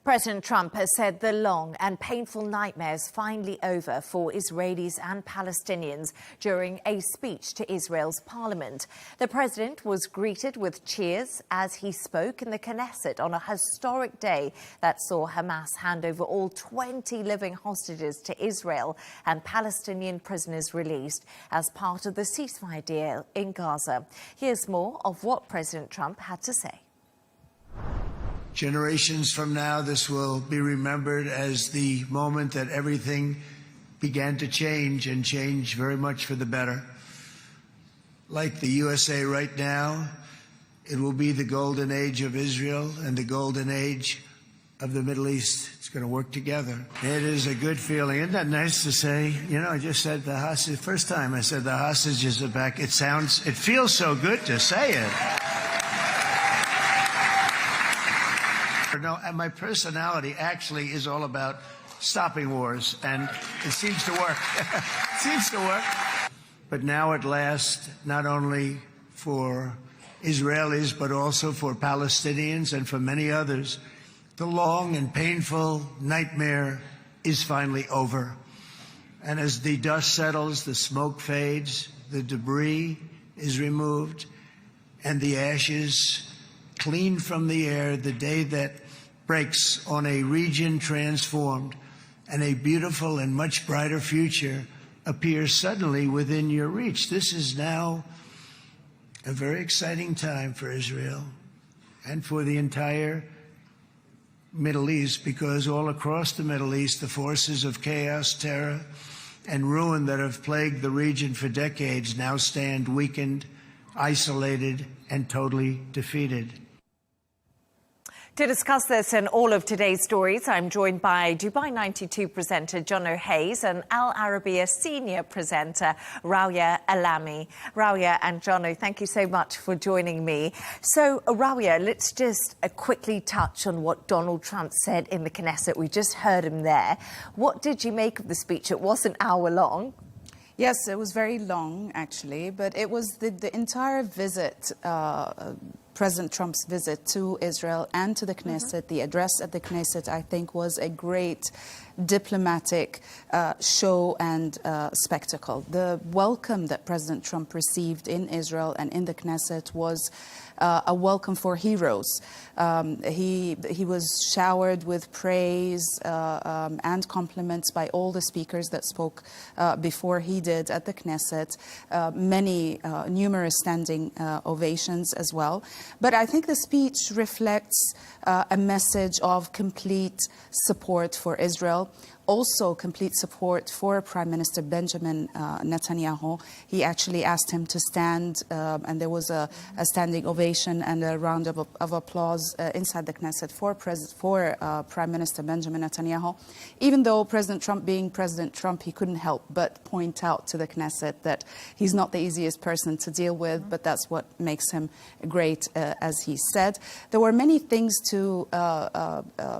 President Trump has said the long and painful nightmare is finally over for Israelis and Palestinians during a speech to Israel's parliament. The president was greeted with cheers as he spoke in the Knesset on a historic day that saw Hamas hand over all 20 living hostages to Israel and Palestinian prisoners released as part of the ceasefire deal in Gaza. Here's more of what President Trump had to say. Generations from now, this will be remembered as the moment that everything began to change, and change very much for the better. Like the USA right now, it will be the golden age of Israel and the golden age of the Middle East. It's going to work together. It is a good feeling. Isn't that nice to say? You know, I just said the hostage. First time I said the hostages are back. It feels so good to say it. No, and my personality actually is all about stopping wars, and it seems to work. It seems to work. But now at last, not only for Israelis, but also for Palestinians and for many others, the long and painful nightmare is finally over. And as the dust settles, the smoke fades, the debris is removed, and the ashes cleaned from the air, the day that breaks on a region transformed, and a beautiful and much brighter future appears suddenly within your reach. This is now a very exciting time for Israel and for the entire Middle East, because all across the Middle East, the forces of chaos, terror, and ruin that have plagued the region for decades now stand weakened, isolated, and totally defeated. To discuss this and all of today's stories, I'm joined by Dubai 92 presenter Jono Hayes and Al Arabiya senior presenter Rawia Alami. Rawia and Jono, thank you so much for joining me. So, Rawia, let's just quickly touch on what Donald Trump said in the Knesset. We just heard him there. What did you make of the speech? It was an hour long. Yes, it was very long, actually, but it was the entire visit, President Trump's visit to Israel and to the Knesset, the address at the Knesset, I think, was a great diplomatic show and spectacle. The welcome that President Trump received in Israel and in the Knesset was a welcome for heroes. He was showered with praise and compliments by all the speakers that spoke before he did at the Knesset. Numerous standing ovations as well. But I think the speech reflects a message of complete support for Israel. Also complete support for Prime Minister Benjamin Netanyahu. He actually asked him to stand, and there was a standing ovation and a round of applause inside the Knesset for Prime Minister Benjamin Netanyahu. Even though President Trump, being President Trump, he couldn't help but point out to the Knesset that he's not the easiest person to deal with, but that's what makes him great, as he said. There were many things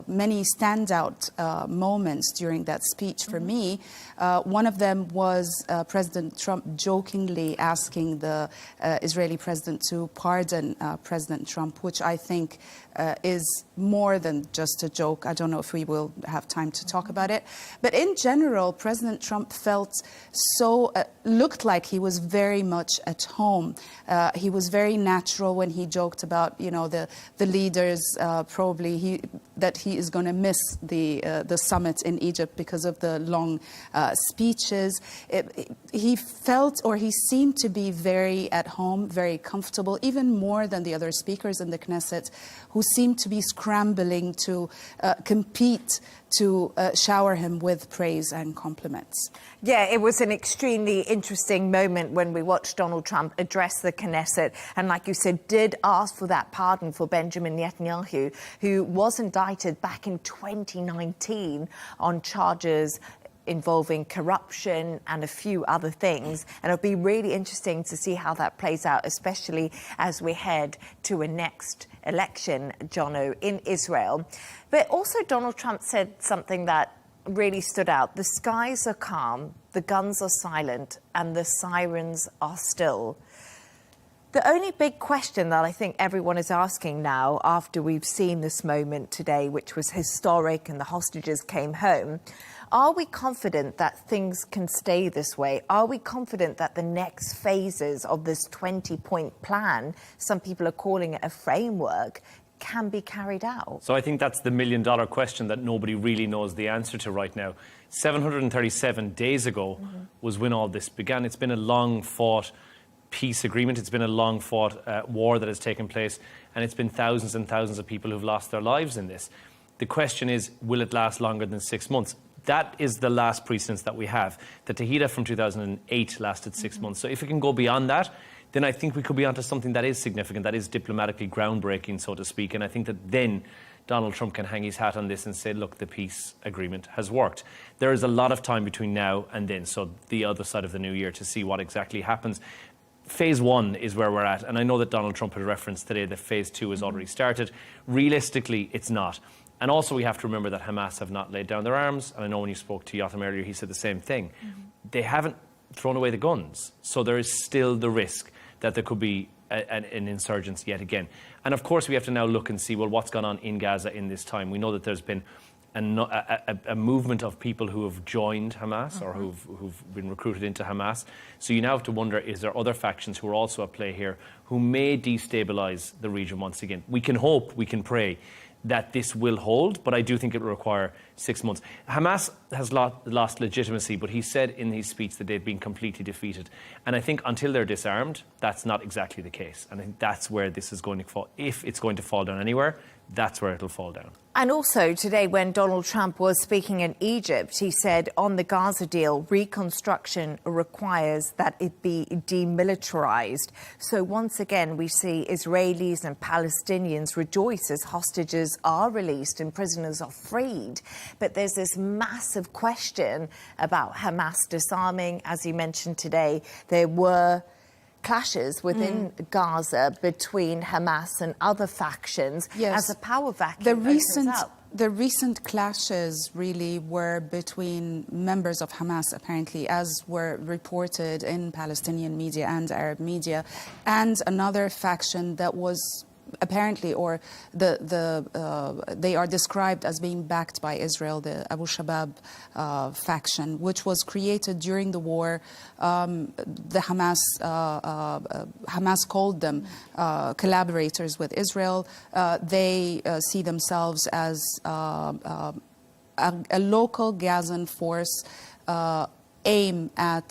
many standout moments during that speech for me. One of them was President Trump jokingly asking the Israeli president to pardon President Trump, which I think is more than just a joke. I don't know if we will have time to talk about it. But in general, President Trump looked like he was very much at home. He was very natural when he joked about, the leaders that he is going to miss the summit in Egypt because of the long speeches. He felt, or he seemed to be very at home, very comfortable, even more than the other speakers in the Knesset, who seemed to be scrambling to compete to shower him with praise and compliments. Yeah, it was an extremely interesting moment when we watched Donald Trump address the Knesset and, like you said, did ask for that pardon for Benjamin Netanyahu, who was indicted back in 2019 on charges involving corruption and a few other things. And it'll be really interesting to see how that plays out, especially as we head to a next election, Jono, in Israel. But also Donald Trump said something that really stood out. The skies are calm, the guns are silent, and the sirens are still. The only big question that I think everyone is asking now, after we've seen this moment today, which was historic and the hostages came home, are we confident that things can stay this way? Are we confident that the next phases of this 20-point plan, some people are calling it a framework, can be carried out? So I think that's the million-dollar question that nobody really knows the answer to right now. 737 days ago was when all this began. It's been a long-fought peace agreement. It's been a long-fought war that has taken place, and it's been thousands and thousands of people who've lost their lives in this. The question is, will it last longer than 6 months? That is the last precedence that we have. The Tahiti from 2008 lasted 6 months. So if we can go beyond that, then I think we could be onto something that is significant, that is diplomatically groundbreaking, so to speak. And I think that then Donald Trump can hang his hat on this and say, look, the peace agreement has worked. There is a lot of time between now and then, so the other side of the new year, to see what exactly happens. Phase 1 is where we're at. And I know that Donald Trump had referenced today that Phase 2 has already started. Realistically, it's not. And also we have to remember that Hamas have not laid down their arms. And I know when you spoke to Yotam earlier, he said the same thing. They haven't thrown away the guns. So there is still the risk that there could be an insurgence yet again. And of course, we have to now look and see, well, what's gone on in Gaza in this time. We know that there's been a movement of people who have joined Hamas or who've been recruited into Hamas. So you now have to wonder, is there other factions who are also at play here who may destabilise the region once again? We can hope, we can pray that this will hold, but I do think it will require 6 months. Hamas has lost legitimacy, but he said in his speech that they've been completely defeated. And I think until they're disarmed, that's not exactly the case. And I think that's where this is going to fall. If it's going to fall down anywhere, that's where it'll fall down. And also today, when Donald Trump was speaking in Egypt, he said on the Gaza deal, reconstruction requires that it be demilitarized. So once again, we see Israelis and Palestinians rejoice as hostages are released and prisoners are freed. But there's this massive question about Hamas disarming. As you mentioned today, there were clashes within Gaza between Hamas and other factions as a power vacuum opens up. The recent clashes really were between members of Hamas, apparently, as were reported in Palestinian media and Arab media, and another faction that was apparently, or they are described as being backed by Israel, the Abu Shabab faction, which was created during the war. The Hamas called them collaborators with Israel. They see themselves as a local Gazan force aim at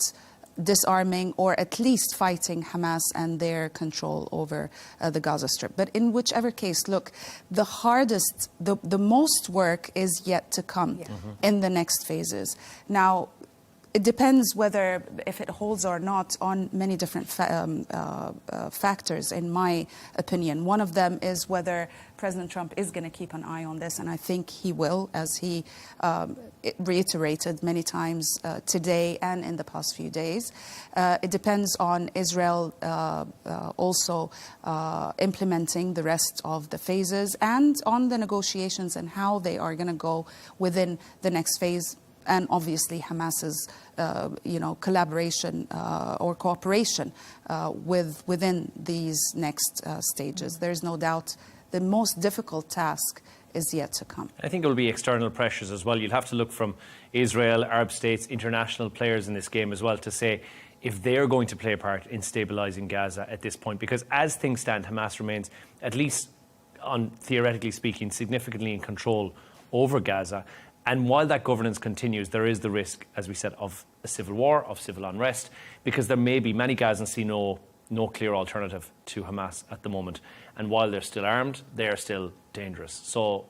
disarming or at least fighting Hamas and their control over the Gaza Strip. But in whichever case, look, the hardest, the most work is yet to come in the next phases. Now, it depends whether, if it holds or not, on many different factors, in my opinion. One of them is whether President Trump is going to keep an eye on this, and I think he will, as he reiterated many times today and in the past few days. It depends on Israel also implementing the rest of the phases, and on the negotiations and how they are going to go within the next phase. And obviously Hamas's, collaboration or cooperation within these next stages. There's no doubt the most difficult task is yet to come. I think it will be external pressures as well. You'll have to look from Israel, Arab states, international players in this game as well to say if they're going to play a part in stabilising Gaza at this point. Because as things stand, Hamas remains, at least on theoretically speaking, significantly in control over Gaza. And while that governance continues, there is the risk, as we said, of a civil war, of civil unrest, because there may be, many Gazans see no clear alternative to Hamas at the moment. And while they're still armed, they're still dangerous. So,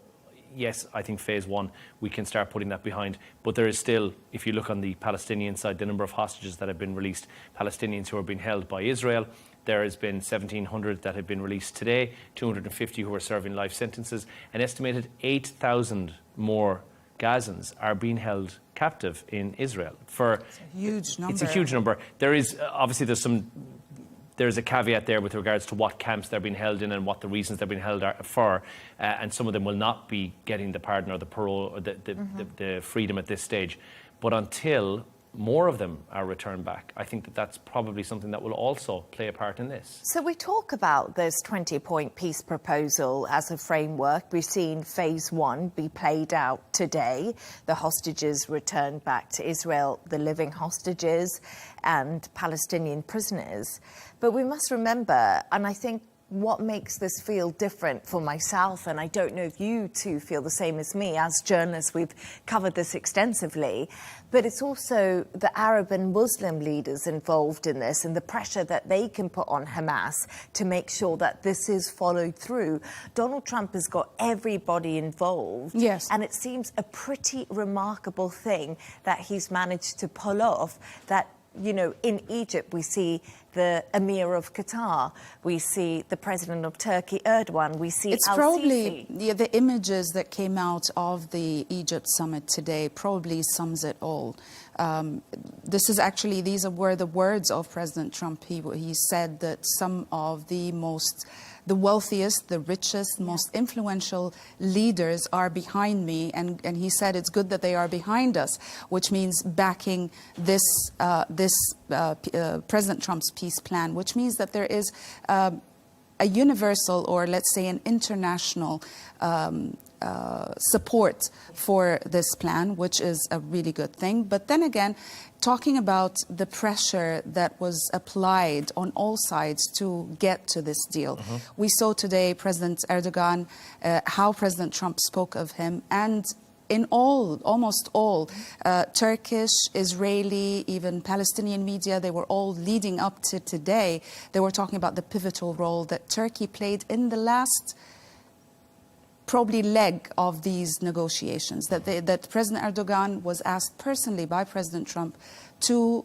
yes, I think phase one, we can start putting that behind. But there is still, if you look on the Palestinian side, the number of hostages that have been released, Palestinians who are being held by Israel. There has been 1,700 that have been released today, 250 who are serving life sentences, an estimated 8,000 more Gazans are being held captive in Israel. It's a huge number. It's a huge number. There is obviously there's a caveat there with regards to what camps they're being held in and what the reasons they're being held for, and some of them will not be getting the pardon or the parole or the freedom at this stage. But until more of them are returned back, I think that that's probably something that will also play a part in this. So we talk about this 20-point peace proposal as a framework. We've seen phase one be played out today. The hostages returned back to Israel, the living hostages and Palestinian prisoners. But we must remember, and I think what makes this feel different for myself, and I don't know if you two feel the same as me, as journalists we've covered this extensively, but it's also the Arab and Muslim leaders involved in this and the pressure that they can put on Hamas to make sure that this is followed through. Donald Trump has got everybody involved. Yes. And it seems a pretty remarkable thing that he's managed to pull off, that, you know, in Egypt we see the Emir of Qatar, we see the President of Turkey, Erdogan, we see It's probably the images that came out of the Egypt summit today probably sums it all. These were the words of President Trump. He said that some of the wealthiest, the richest, most influential leaders are behind me, and he said it's good that they are behind us, which means backing this President Trump's peace plan, which means that there is a universal, or let's say an international support for this plan, which is a really good thing. But then again, talking about the pressure that was applied on all sides to get to this deal. We saw today President Erdogan, how President Trump spoke of him, and in almost all Turkish, Israeli, even Palestinian media, they were all leading up to today. They were talking about the pivotal role that Turkey played in the last probably leg of these negotiations, that President Erdogan was asked personally by President Trump to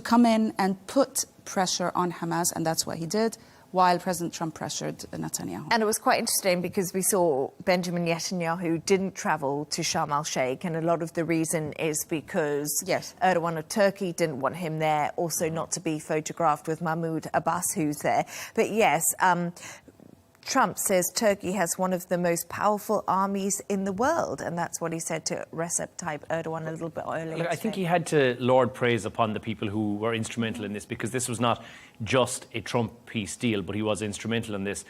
come in and put pressure on Hamas, and that's what he did, while President Trump pressured Netanyahu. And it was quite interesting because we saw Benjamin Netanyahu didn't travel to Sharm el-Sheikh, and a lot of the reason is because Erdogan of Turkey didn't want him there, also not to be photographed with Mahmoud Abbas, who's there. But yes, Trump says Turkey has one of the most powerful armies in the world, and that's what he said to Recep Tayyip Erdogan a little bit earlier. Look, I think he had to laud praise upon the people who were instrumental in this, because this was not just a Trump peace deal, but he was instrumental in this.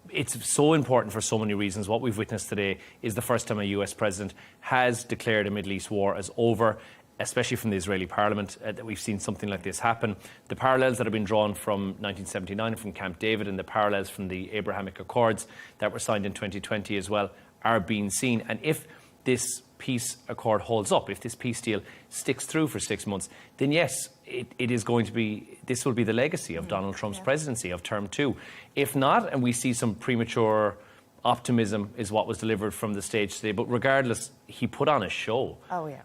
It's so important for so many reasons. What we've witnessed today is the first time a US president has declared a Middle East war as over, especially from the Israeli parliament, that we've seen something like this happen. The parallels that have been drawn from 1979, from Camp David, and the parallels from the Abrahamic Accords that were signed in 2020 as well are being seen. And if this peace accord holds up, if this peace deal sticks through for 6 months, then yes, it is going to be, this will be the legacy of Donald Trump's presidency of term 2. If not, and we see some premature optimism is what was delivered from the stage today, but regardless, he put on a show,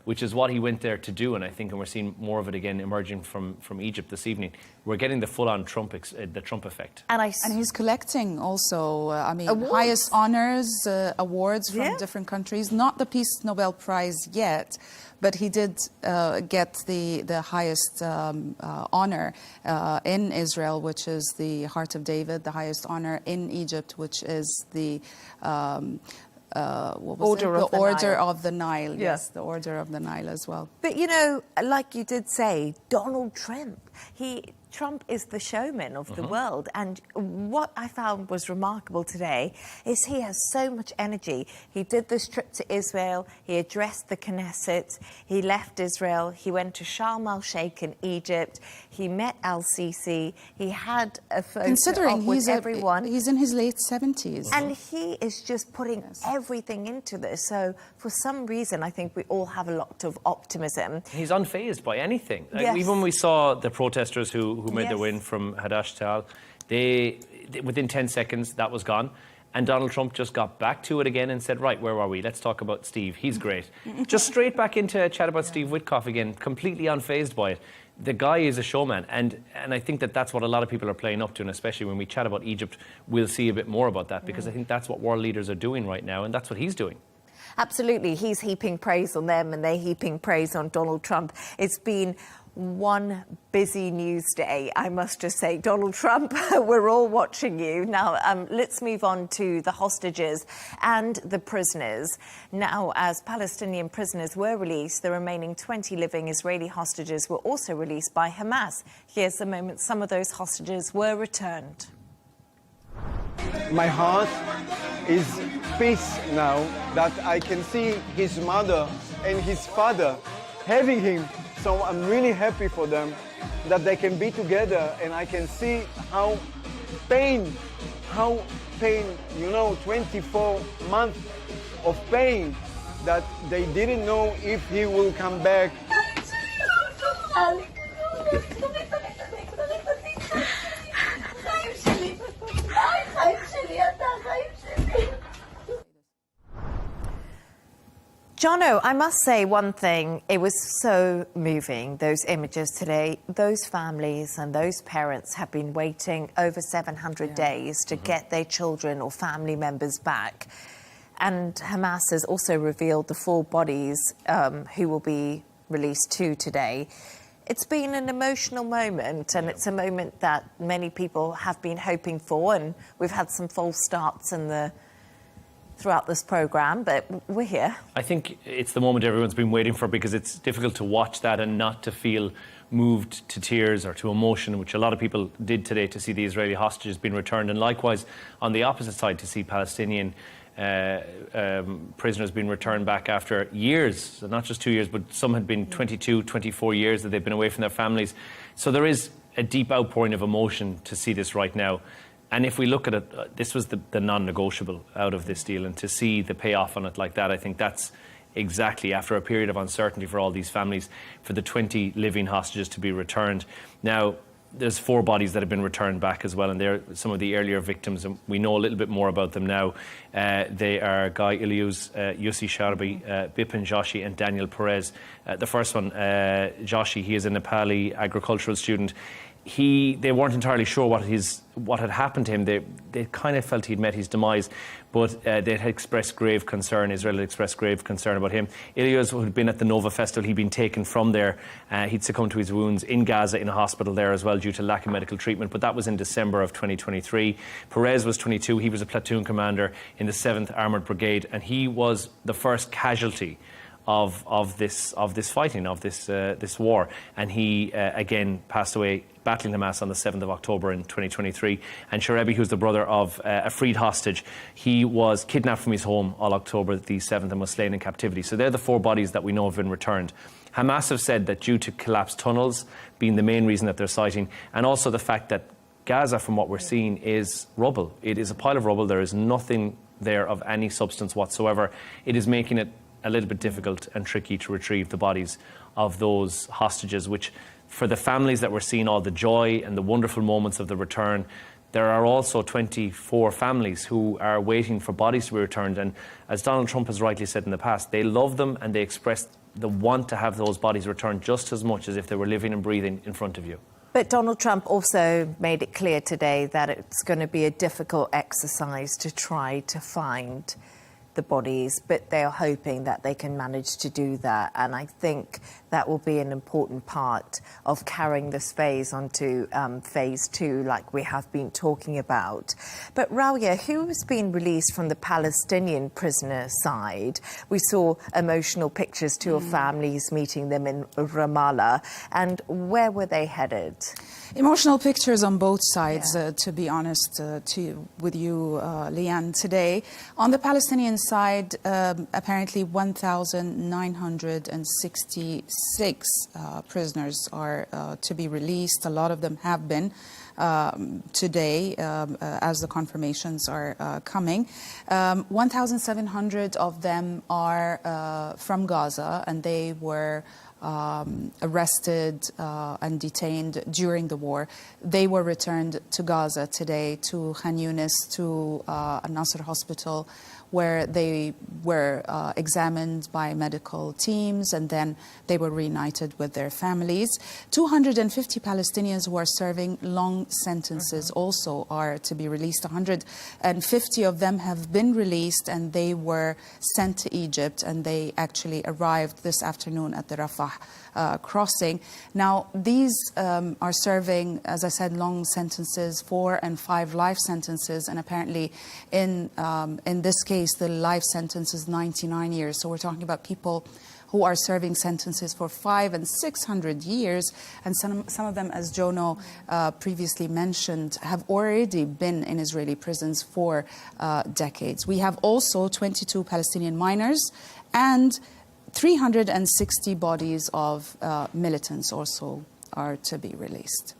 which is what he went there to do, and I think, and we're seeing more of it again emerging from Egypt this evening. We're getting the full-on Trump, the Trump effect. And he's collecting also, Awards. highest honors, awards from different countries. Not the Peace Nobel Prize yet, but he did get the highest honor in Israel, which is the Heart of David, the highest honor in Egypt, which is the Order of the Nile. Yes, the Order of the Nile as well. But, you know, like you did say, Donald Trump, Trump is the showman of the world. And what I found was remarkable today is he has so much energy. He did this trip to Israel. He addressed the Knesset. He left Israel. He went to Sharm el-Sheikh in Egypt. He met al-Sisi. He had a photo with everyone. He's in his late 70s. And he is just putting everything into this. So for some reason, I think we all have a lot of optimism. He's unfazed by anything. Even when we saw the protesters who made their way in from Hadash Tal, they within 10 seconds, that was gone. And Donald Trump just got back to it again and said, right, where are we? Let's talk about Steve. He's great. Just straight back into a chat about Steve Witkoff again, completely unfazed by it. The guy is a showman. And I think that's what a lot of people are playing up to. And especially when we chat about Egypt, we'll see a bit more about that, because I think that's what world leaders are doing right now. And that's what he's doing. Absolutely. He's heaping praise on them and they're heaping praise on Donald Trump. It's been one busy news day, I must just say. Donald Trump, we're all watching you. Now, let's move on to the hostages and the prisoners. Now, as Palestinian prisoners were released, the remaining 20 living Israeli hostages were also released by Hamas. Here's the moment some of those hostages were returned. My heart is peace now that I can see his mother and his father having him. So I'm really happy for them that they can be together, and I can see how pain, 24 months of pain that they didn't know if he will come back. Jono, I must say one thing. It was so moving, those images today. Those families and those parents have been waiting over 700 days to get their children or family members back. And Hamas has also revealed the 4 bodies who will be released too today. It's been an emotional moment, and it's a moment that many people have been hoping for, and we've had some false starts throughout this programme, but we're here. I think it's the moment everyone's been waiting for, because it's difficult to watch that and not to feel moved to tears or to emotion, which a lot of people did today to see the Israeli hostages being returned, and likewise on the opposite side to see Palestinian prisoners being returned back after years, so not just 2 years, but some had been 22, 24 years that they've been away from their families. So there is a deep outpouring of emotion to see this right now. And if we look at it, this was the non-negotiable out of this deal, and to see the payoff on it like that, I think that's exactly, after a period of uncertainty for all these families, for the 20 living hostages to be returned. Now, there's 4 bodies that have been returned back as well, and they're some of the earlier victims, and we know a little bit more about them now. They are Guy Iliuz, Yussi Sharbi, Bipin Joshi, and Daniel Perez. The first one, Joshi, he is a Nepali agricultural student. They weren't entirely sure what had happened to him. They kind of felt he'd met his demise, but they had expressed grave concern. Israel had expressed grave concern about him. Iliuz, who had been at the Nova Festival, he'd been taken from there. He'd succumbed to his wounds in Gaza in a hospital there as well due to lack of medical treatment, but that was in December of 2023. Perez was 22. He was a platoon commander in the 7th Armoured Brigade, and he was the first casualty of this fighting, of this war, and he again passed away battling Hamas on the 7th of October in 2023. And Sharebi, who's the brother of a freed hostage, he was kidnapped from his home on October the 7th and was slain in captivity. So they're the 4 bodies that we know have been returned. Hamas have said that due to collapsed tunnels being the main reason that they're citing, and also the fact that Gaza, from what we're seeing, is rubble. It is a pile of rubble. There is nothing there of any substance whatsoever. It is making it a little bit difficult and tricky to retrieve the bodies of those hostages, which for the families that we're seeing all the joy and the wonderful moments of the return, there are also 24 families who are waiting for bodies to be returned. And as Donald Trump has rightly said in the past, they love them and they express the want to have those bodies returned just as much as if they were living and breathing in front of you. But Donald Trump also made it clear today that it's going to be a difficult exercise to try to find the bodies, but they are hoping that they can manage to do that. And I think that will be an important part of carrying this phase onto phase 2, like we have been talking about. But Rawiya, who has been released from the Palestinian prisoner side? We saw emotional pictures to of families meeting them in Ramallah. And where were they headed? Emotional pictures on both sides, to be honest with you, Leigh Ann, today. On the Palestinian side, apparently 1,966 prisoners are to be released. A lot of them have been today, as the confirmations are coming. 1,700 of them are from Gaza, and they were arrested and detained during the war. They were returned to Gaza today, to Khan Yunis, to Al-Nasser Hospital, where they were examined by medical teams, and then they were reunited with their families. 250 Palestinians who are serving long sentences also are to be released. 150 of them have been released, and they were sent to Egypt, and they actually arrived this afternoon at the Rafah crossing. Now, these are serving, as I said, long sentences, 4 and 5 life sentences, and apparently in this case, the life sentence is 99 years. So we're talking about people who are serving sentences for 500 and 600 years, and some of them, as Jono previously mentioned, have already been in Israeli prisons for decades. We have also 22 Palestinian minors and 360 bodies of militants also are to be released.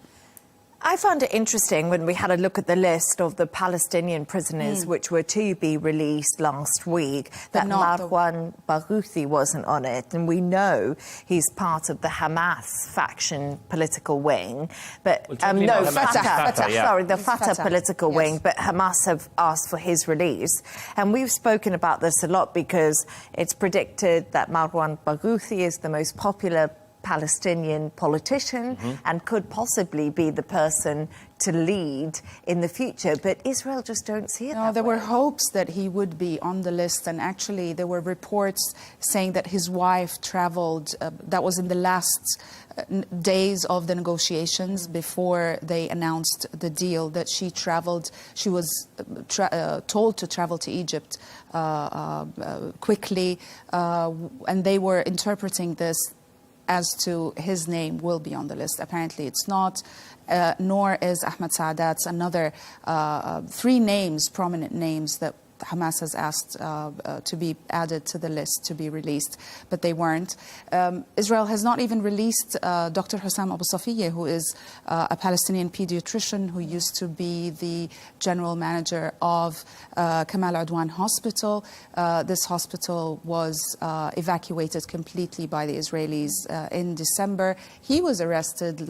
I found it interesting when we had a look at the list of the Palestinian prisoners which were to be released last week, that Marwan Barghouti wasn't on it. And we know he's part of the Hamas faction political wing. But Fatah. Sorry, the Fatah political wing. But Hamas have asked for his release. And we've spoken about this a lot because it's predicted that Marwan Barghouti is the most popular Palestinian politician and could possibly be the person to lead in the future, but Israel just don't see it. No, there were hopes that he would be on the list, and actually there were reports saying that his wife traveled, that was in the last days of the negotiations before they announced the deal, that she traveled, she was told to travel to Egypt quickly, and they were interpreting this as to his name will be on the list. Apparently it's not, nor is Ahmed Saadat's, another 3 names, prominent names that Hamas has asked to be added to the list, to be released, but they weren't. Israel has not even released Dr. Hussam Abu Safiyyeh, who is a Palestinian pediatrician who used to be the general manager of Kamal Adwan Hospital. This hospital was evacuated completely by the Israelis in December. He was arrested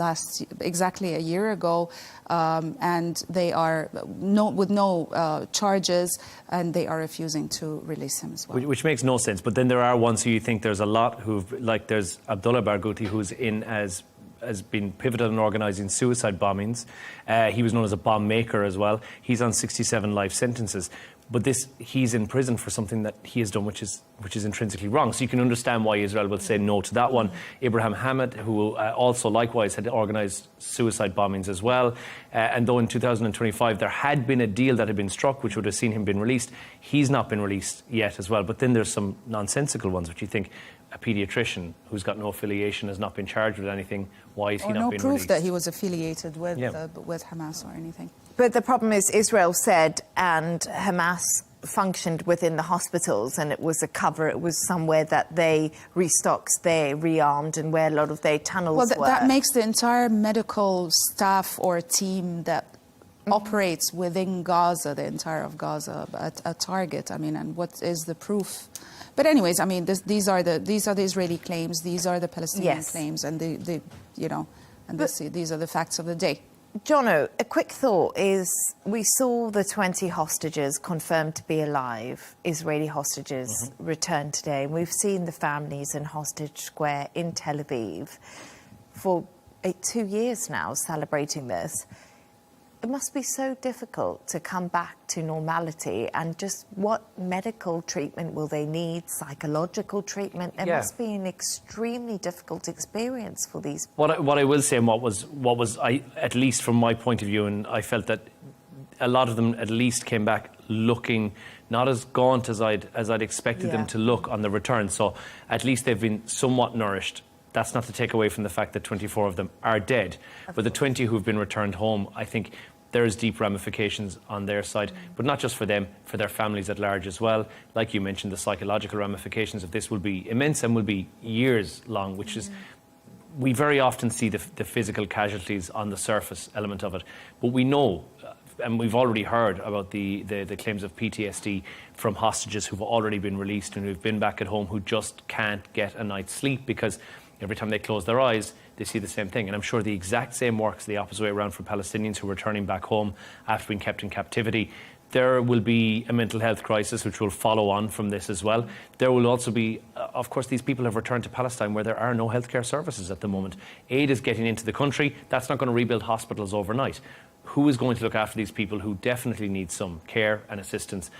exactly a year ago, and they are with no charges, and they are refusing to release him as well. Which makes no sense. But then there are ones who you think there's a lot who've, like there's Abdullah Barghouti, who's in as been pivotal in organising suicide bombings. He was known as a bomb maker as well. He's on 67 life sentences. But he's in prison for something that he has done, which is intrinsically wrong. So you can understand why Israel will say no to that one. Abraham Hamid, who also likewise had organised suicide bombings as well. And though in 2025 there had been a deal that had been struck, which would have seen him been released, he's not been released yet as well. But then there's some nonsensical ones, which you think, a paediatrician who's got no affiliation, has not been charged with anything, why is he not been released? No proof that he was affiliated with Hamas or anything. But the problem is Israel said, and Hamas functioned within the hospitals, and it was a cover. It was somewhere that they restocked, they rearmed, and where a lot of their tunnels were. That makes the entire medical staff or team that operates within Gaza, the entire of Gaza, a target. I mean, and what is the proof? But anyways, I mean, these are the Israeli claims, these are the Palestinian claims, and these are the facts of the day. Jono, a quick thought is, we saw the 20 hostages confirmed to be alive, Israeli hostages, returned today. And we've seen the families in Hostage Square in Tel Aviv for 2 years now celebrating this. It must be so difficult to come back to normality, and just what medical treatment will they need, psychological treatment? It must be an extremely difficult experience for these. What I will say, and what was at least from my point of view, and I felt that a lot of them at least came back looking not as gaunt as I'd expected them to look on the return. So at least they've been somewhat nourished. That's not to take away from the fact that 24 of them are dead. But the 20 who've been returned home, I think there's deep ramifications on their side, but not just for them, for their families at large as well. Like you mentioned, the psychological ramifications of this will be immense and will be years long, which is, we very often see the physical casualties on the surface element of it. But we know, and we've already heard about the claims of PTSD from hostages who've already been released and who've been back at home, who just can't get a night's sleep because every time they close their eyes, they see the same thing. And I'm sure the exact same works the opposite way around for Palestinians who are returning back home after being kept in captivity. There will be a mental health crisis which will follow on from this as well. There will also be, of course, these people have returned to Palestine where there are no healthcare services at the moment. Aid is getting into the country. That's not going to rebuild hospitals overnight. Who is going to look after these people who definitely need some care and assistance?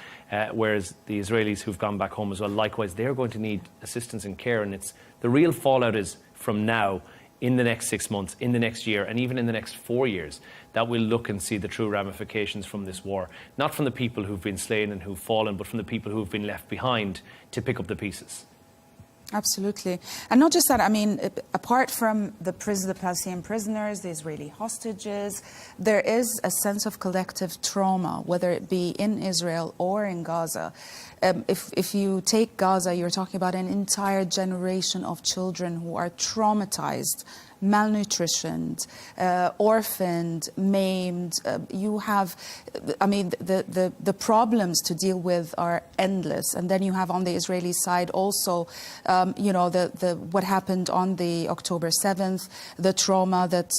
Whereas the Israelis who've gone back home as well, likewise, they're going to need assistance and care. And it's the real fallout is from now, in the next 6 months, in the next year, and even in the next 4 years, that we'll look and see the true ramifications from this war. Not from the people who've been slain and who've fallen, but from the people who've been left behind to pick up the pieces. Absolutely. And not just that, I mean, apart from the Palestinian prisoners, the Israeli hostages, there is a sense of collective trauma, whether it be in Israel or in Gaza. If you take Gaza, you're talking about an entire generation of children who are traumatized, malnutritioned, orphaned, maimed. You have, I mean, the problems to deal with are endless. And then you have on the Israeli side also, you know, what happened on the October 7th, the trauma that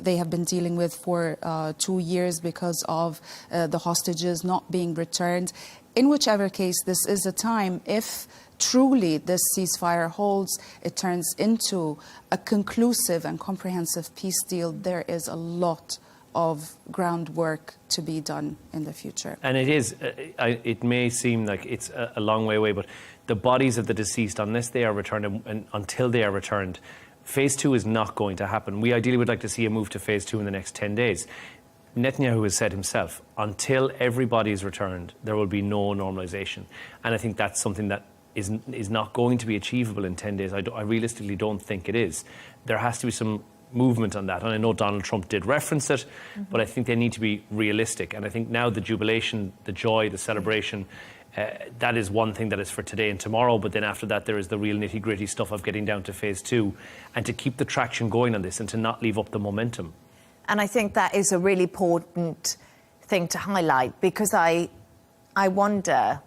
they have been dealing with for 2 years because of the hostages not being returned. In whichever case, this is a time, if truly this ceasefire holds, it turns into a conclusive and comprehensive peace deal, there is a lot of groundwork to be done in the future. And it is, it may seem like it's a long way away, but the bodies of the deceased, unless they are returned and until they are returned, phase 2 is not going to happen. We ideally would like to see a move to phase 2 in the next 10 days. Netanyahu has said himself, until everybody is returned, there will be no normalization. And I think that's something that is not going to be achievable in 10 days. I realistically don't think it is. There has to be some movement on that. And I know Donald Trump did reference it, but I think they need to be realistic. And I think now the jubilation, the joy, the celebration, that is one thing that is for today and tomorrow. But then after that, there is the real nitty-gritty stuff of getting down to phase 2 and to keep the traction going on this and to not leave up the momentum. And I think that is a really important thing to highlight, because I wonder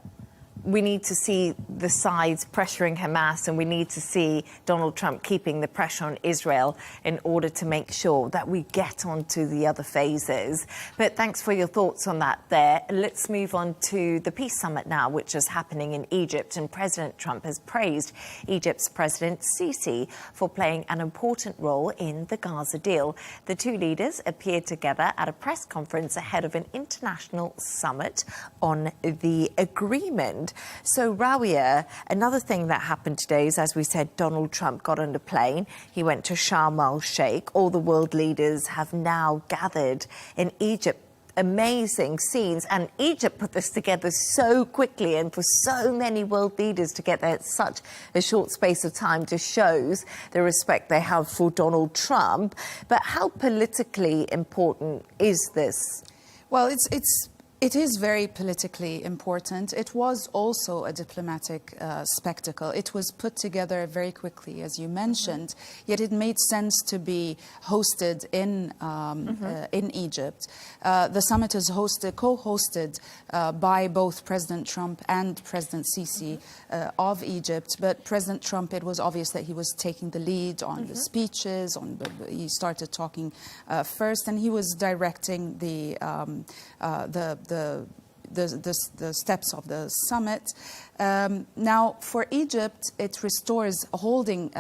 we need to see the sides pressuring Hamas, and we need to see Donald Trump keeping the pressure on Israel in order to make sure that we get onto the other phases. But thanks for your thoughts on that there. Let's move on to the peace summit now, which is happening in Egypt. And President Trump has praised Egypt's President Sisi for playing an important role in the Gaza deal. The two leaders appeared together at a press conference ahead of an international summit on the agreement. So, Rawiya, another thing that happened today is, as we said, Donald Trump got on a plane. He went to Sharm El-Sheikh. All the world leaders have now gathered in Egypt. Amazing scenes. And Egypt put this together so quickly, and for so many world leaders to get there at such a short space of time just shows the respect they have for Donald Trump. But how politically important is this? Well, it is very politically important. It was also a diplomatic spectacle. It was put together very quickly, as you mentioned, yet it made sense to be hosted in Egypt. The summit is co-hosted by both President Trump and President Sisi of Egypt. But President Trump, it was obvious that he was taking the lead on the speeches. He started talking first, and he was directing the steps of the summit. Now, for Egypt, it restores holding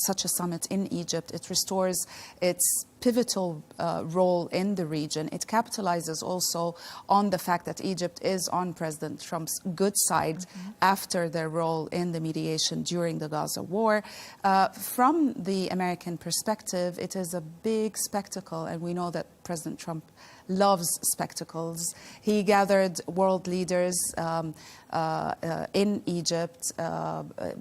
such a summit in Egypt. It restores its pivotal role in the region. It capitalizes also on the fact that Egypt is on President Trump's good side after their role in the mediation during the Gaza war. From the American perspective, it is a big spectacle, and we know that President Trump loves spectacles. He gathered world leaders in Egypt.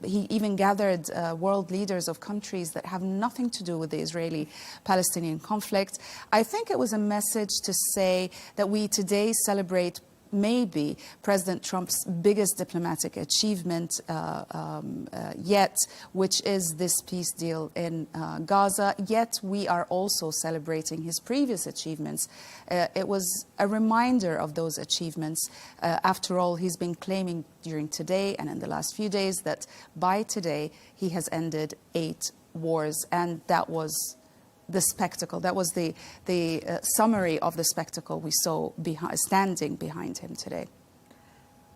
He even gathered world leaders of countries that have nothing to do with the Israeli-Palestinian conflict. I think it was a message to say that we today celebrate maybe President Trump's biggest diplomatic achievement yet, which is this peace deal in Gaza. Yet we are also celebrating his previous achievements. It was a reminder of those achievements. After all, he's been claiming during today and in the last few days that by today he has ended 8 wars, and that was the spectacle. That was the summary of the spectacle we saw standing behind him today.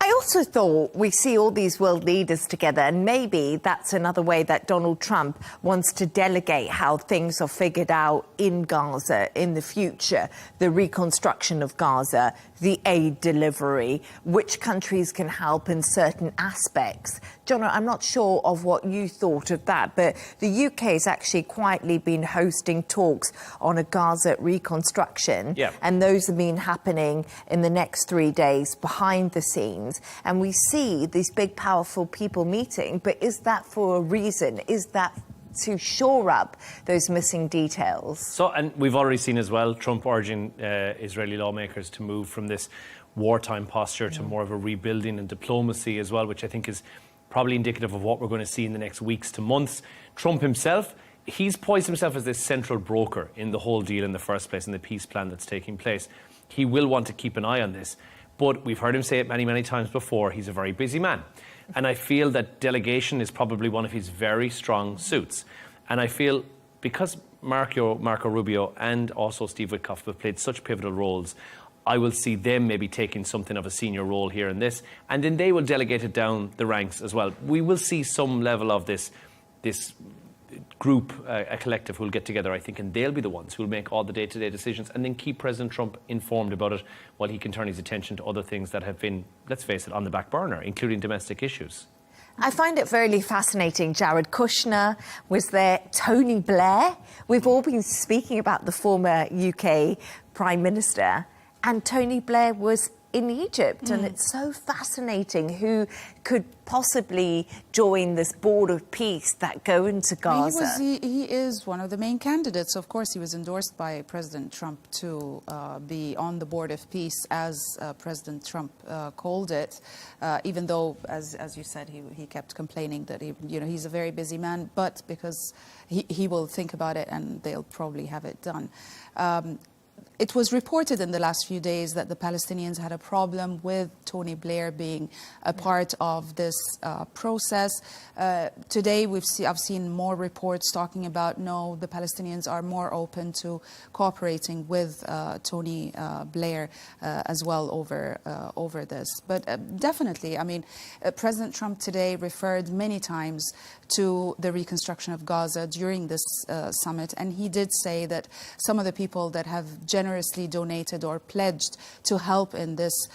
I also thought we see all these world leaders together, and maybe that's another way that Donald Trump wants to delegate how things are figured out in Gaza in the future, the reconstruction of Gaza, the aid delivery, which countries can help in certain aspects. John, I'm not sure of what you thought of that, but the UK has actually quietly been hosting talks on a Gaza reconstruction, and those have been happening in the next 3 days behind the scenes. And we see these big, powerful people meeting, but is that for a reason? Is that to shore up those missing details? So, and we've already seen as well Trump urging Israeli lawmakers to move from this wartime posture to more of a rebuilding and diplomacy as well, which I think is probably indicative of what we're going to see in the next weeks to months. Trump himself, he's poised himself as this central broker in the whole deal in the first place, in the peace plan that's taking place. He will want to keep an eye on this. But we've heard him say it many, many times before, he's a very busy man. And I feel that delegation is probably one of his very strong suits. And I feel because Marco Rubio and also Steve Witkoff have played such pivotal roles, I will see them maybe taking something of a senior role here in this. And then they will delegate it down the ranks as well. We will see some level of this group, a collective who will get together, I think, and they'll be the ones who will make all the day-to-day decisions and then keep President Trump informed about it while he can turn his attention to other things that have been, let's face it, on the back burner, including domestic issues. I find it very fascinating. Jared Kushner was there, Tony Blair. We've all been speaking about the former UK Prime Minister, and Tony Blair was in Egypt, and it's so fascinating who could possibly join this board of peace that go into Gaza. He is one of the main candidates. Of course, he was endorsed by President Trump to be on the board of peace, as President Trump called it, even though, as you said, he kept complaining that he's a very busy man, but because he will think about it and they'll probably have it done. It was reported in the last few days that the Palestinians had a problem with Tony Blair being a part of this process. Today, I've seen more reports talking about, no, the Palestinians are more open to cooperating with Tony Blair as well over this. But definitely, I mean, President Trump today referred many times to the reconstruction of Gaza during this summit, and he did say that some of the people that have generously donated or pledged to help in this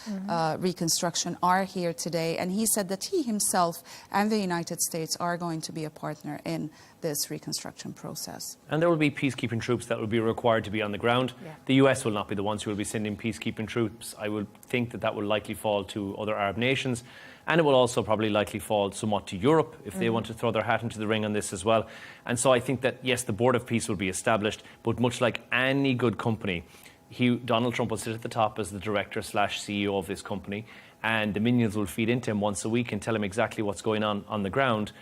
reconstruction are here today, and he said that he himself and the United States are going to be a partner in this reconstruction process. And there will be peacekeeping troops that will be required to be on the ground. Yeah. The US will not be the ones who will be sending peacekeeping troops. I would think that that will likely fall to other Arab nations, and it will also probably likely fall somewhat to Europe if they want to throw their hat into the ring on this as well. And so I think that, yes, the Board of Peace will be established, but much like any good company, Donald Trump will sit at the top as the director/CEO of this company, and the minions will feed into him once a week and tell him exactly what's going on the ground.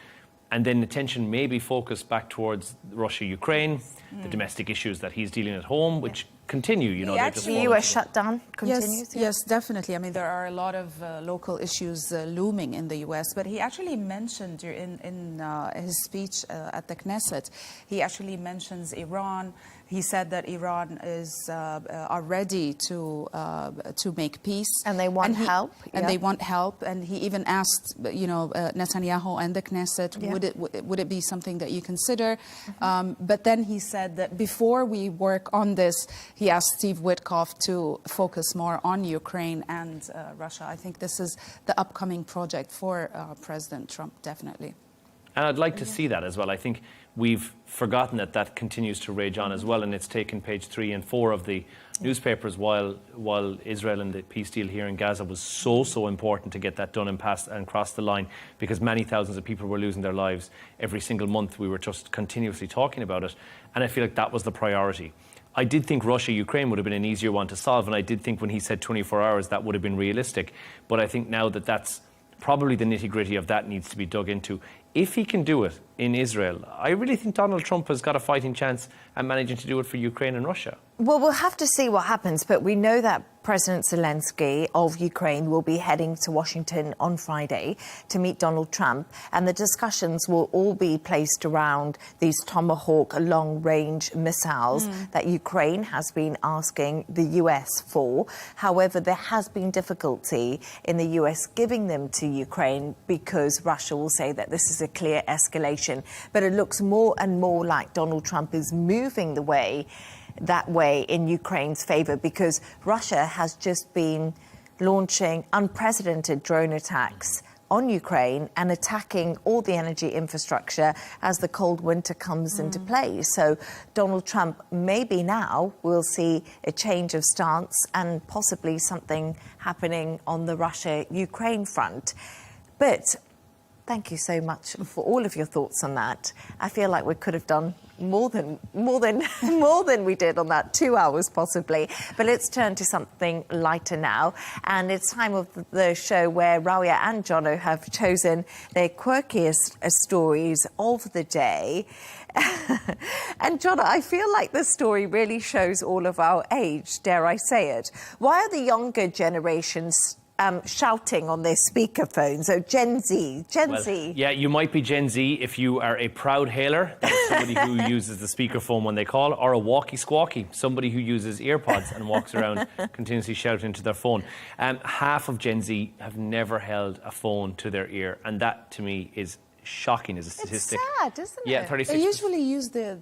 And then attention may be focused back towards Russia, Ukraine, the domestic issues that he's dealing at home, which continue, you know. The US shutdown continues. Yes, definitely. I mean, there are a lot of local issues looming in the US, but he actually mentioned in his speech at the Knesset, he actually mentions Iran. He said that Iran are ready to make peace, and they want help. And they want help. And he even asked, Netanyahu and the Knesset, would it be something that you consider? But then he said that before we work on this, he asked Steve Witkoff to focus more on Ukraine and Russia. I think this is the upcoming project for President Trump, definitely. And I'd like to see that as well. I think we've forgotten that continues to rage on as well, and it's taken page 3 and 4 of the newspapers while Israel and the peace deal here in Gaza was so important to get that done and passed and cross the line, because many thousands of people were losing their lives every single month. We were just continuously talking about it, and I feel like that was the priority. I did think Russia-Ukraine would have been an easier one to solve, and I did think when he said 24 hours that would have been realistic, but I think now that's probably the nitty-gritty of that needs to be dug into. If he can do it in Israel, I really think Donald Trump has got a fighting chance at managing to do it for Ukraine and Russia. Well, we'll have to see what happens, but we know that President Zelensky of Ukraine will be heading to Washington on Friday to meet Donald Trump, and the discussions will all be placed around these Tomahawk long-range missiles that Ukraine has been asking the US for. However, there has been difficulty in the US giving them to Ukraine because Russia will say that this is a clear escalation. But it looks more and more like Donald Trump is moving that way in Ukraine's favor, because Russia has just been launching unprecedented drone attacks on Ukraine and attacking all the energy infrastructure as the cold winter comes into play. So Donald Trump, maybe now we'll see a change of stance and possibly something happening on the Russia-Ukraine front. But thank you so much for all of your thoughts on that. I feel like we could have done more than we did on that, 2 hours possibly. But let's turn to something lighter now. And it's time of the show where Rawia and Jono have chosen their quirkiest stories of the day. And Jono, I feel like this story really shows all of our age, dare I say it. Why are the younger generations shouting on their speakerphone? So Gen Z. Yeah, you might be Gen Z if you are a proud hailer, that's somebody who uses the speakerphone when they call, or a walkie-squawky, somebody who uses earpods and walks around continuously shouting into their phone. Half of Gen Z have never held a phone to their ear, and that to me is shocking as a statistic. It's sad, isn't it? Yeah, 36%. They usually use the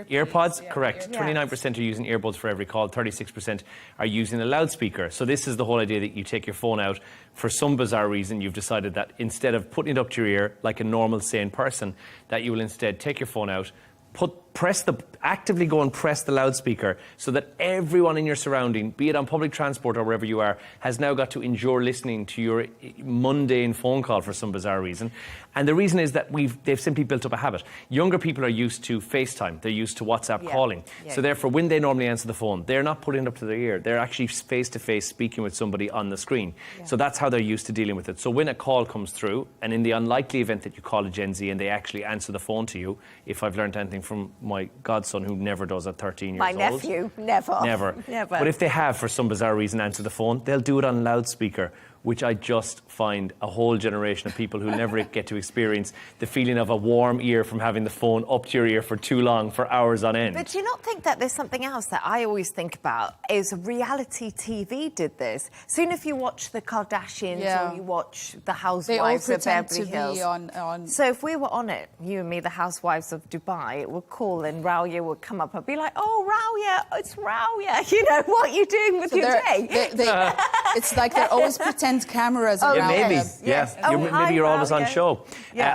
earpods, correct. 29% are using earbuds for every call. 36% are using a loudspeaker. So this is the whole idea that you take your phone out. For some bizarre reason, you've decided that instead of putting it up to your ear like a normal, sane person, that you will instead take your phone out, actively go and press the loudspeaker so that everyone in your surrounding, be it on public transport or wherever you are, has now got to endure listening to your mundane phone call for some bizarre reason. And the reason is that they've simply built up a habit. Younger people are used to FaceTime. They're used to WhatsApp calling. Yeah. So therefore, when they normally answer the phone, they're not putting it up to their ear. They're actually face-to-face speaking with somebody on the screen. Yeah. So that's how they're used to dealing with it. So when a call comes through, and in the unlikely event that you call a Gen Z and they actually answer the phone to you, if I've learned anything from my godson, who never does at 13 years My old. nephew, never. Never. Never. But if they have, for some bizarre reason, answered the phone, they'll do it on loudspeaker, which I just find a whole generation of people who never get to experience the feeling of a warm ear from having the phone up to your ear for too long, for hours on end. But do you not think that there's something else that I always think about is reality TV did this. Soon if you watch the Kardashians or you watch the Housewives of Beverly Hills. On... So if we were on it, you and me, the Housewives of Dubai, it would call and Raoya would come up and be like, oh, Raoya, it's Raoya. You know, what are you doing with your day? It's like they're always pretend cameras around maybe. them. Yes. Maybe you're always on show.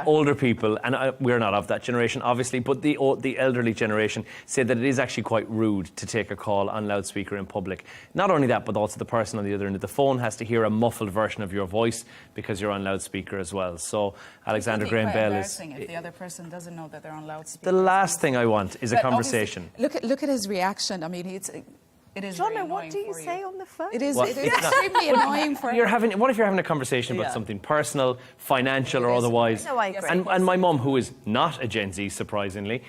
Older people, and we're not of that generation, obviously, but the elderly generation say that it is actually quite rude to take a call on loudspeaker in public. Not only that, but also the person on the other end of the phone has to hear a muffled version of your voice because you're on loudspeaker as well. So Alexander Graham Bell is... if the other person doesn't know that they're on loudspeaker. The last thing I want is a conversation. Look at his reaction. I mean, it is Johnny, what do you say on the phone? It is extremely annoying for him. What if you're having a conversation about something personal, financial or otherwise? No, I agree. And my mum, who is not a Gen Z, surprisingly,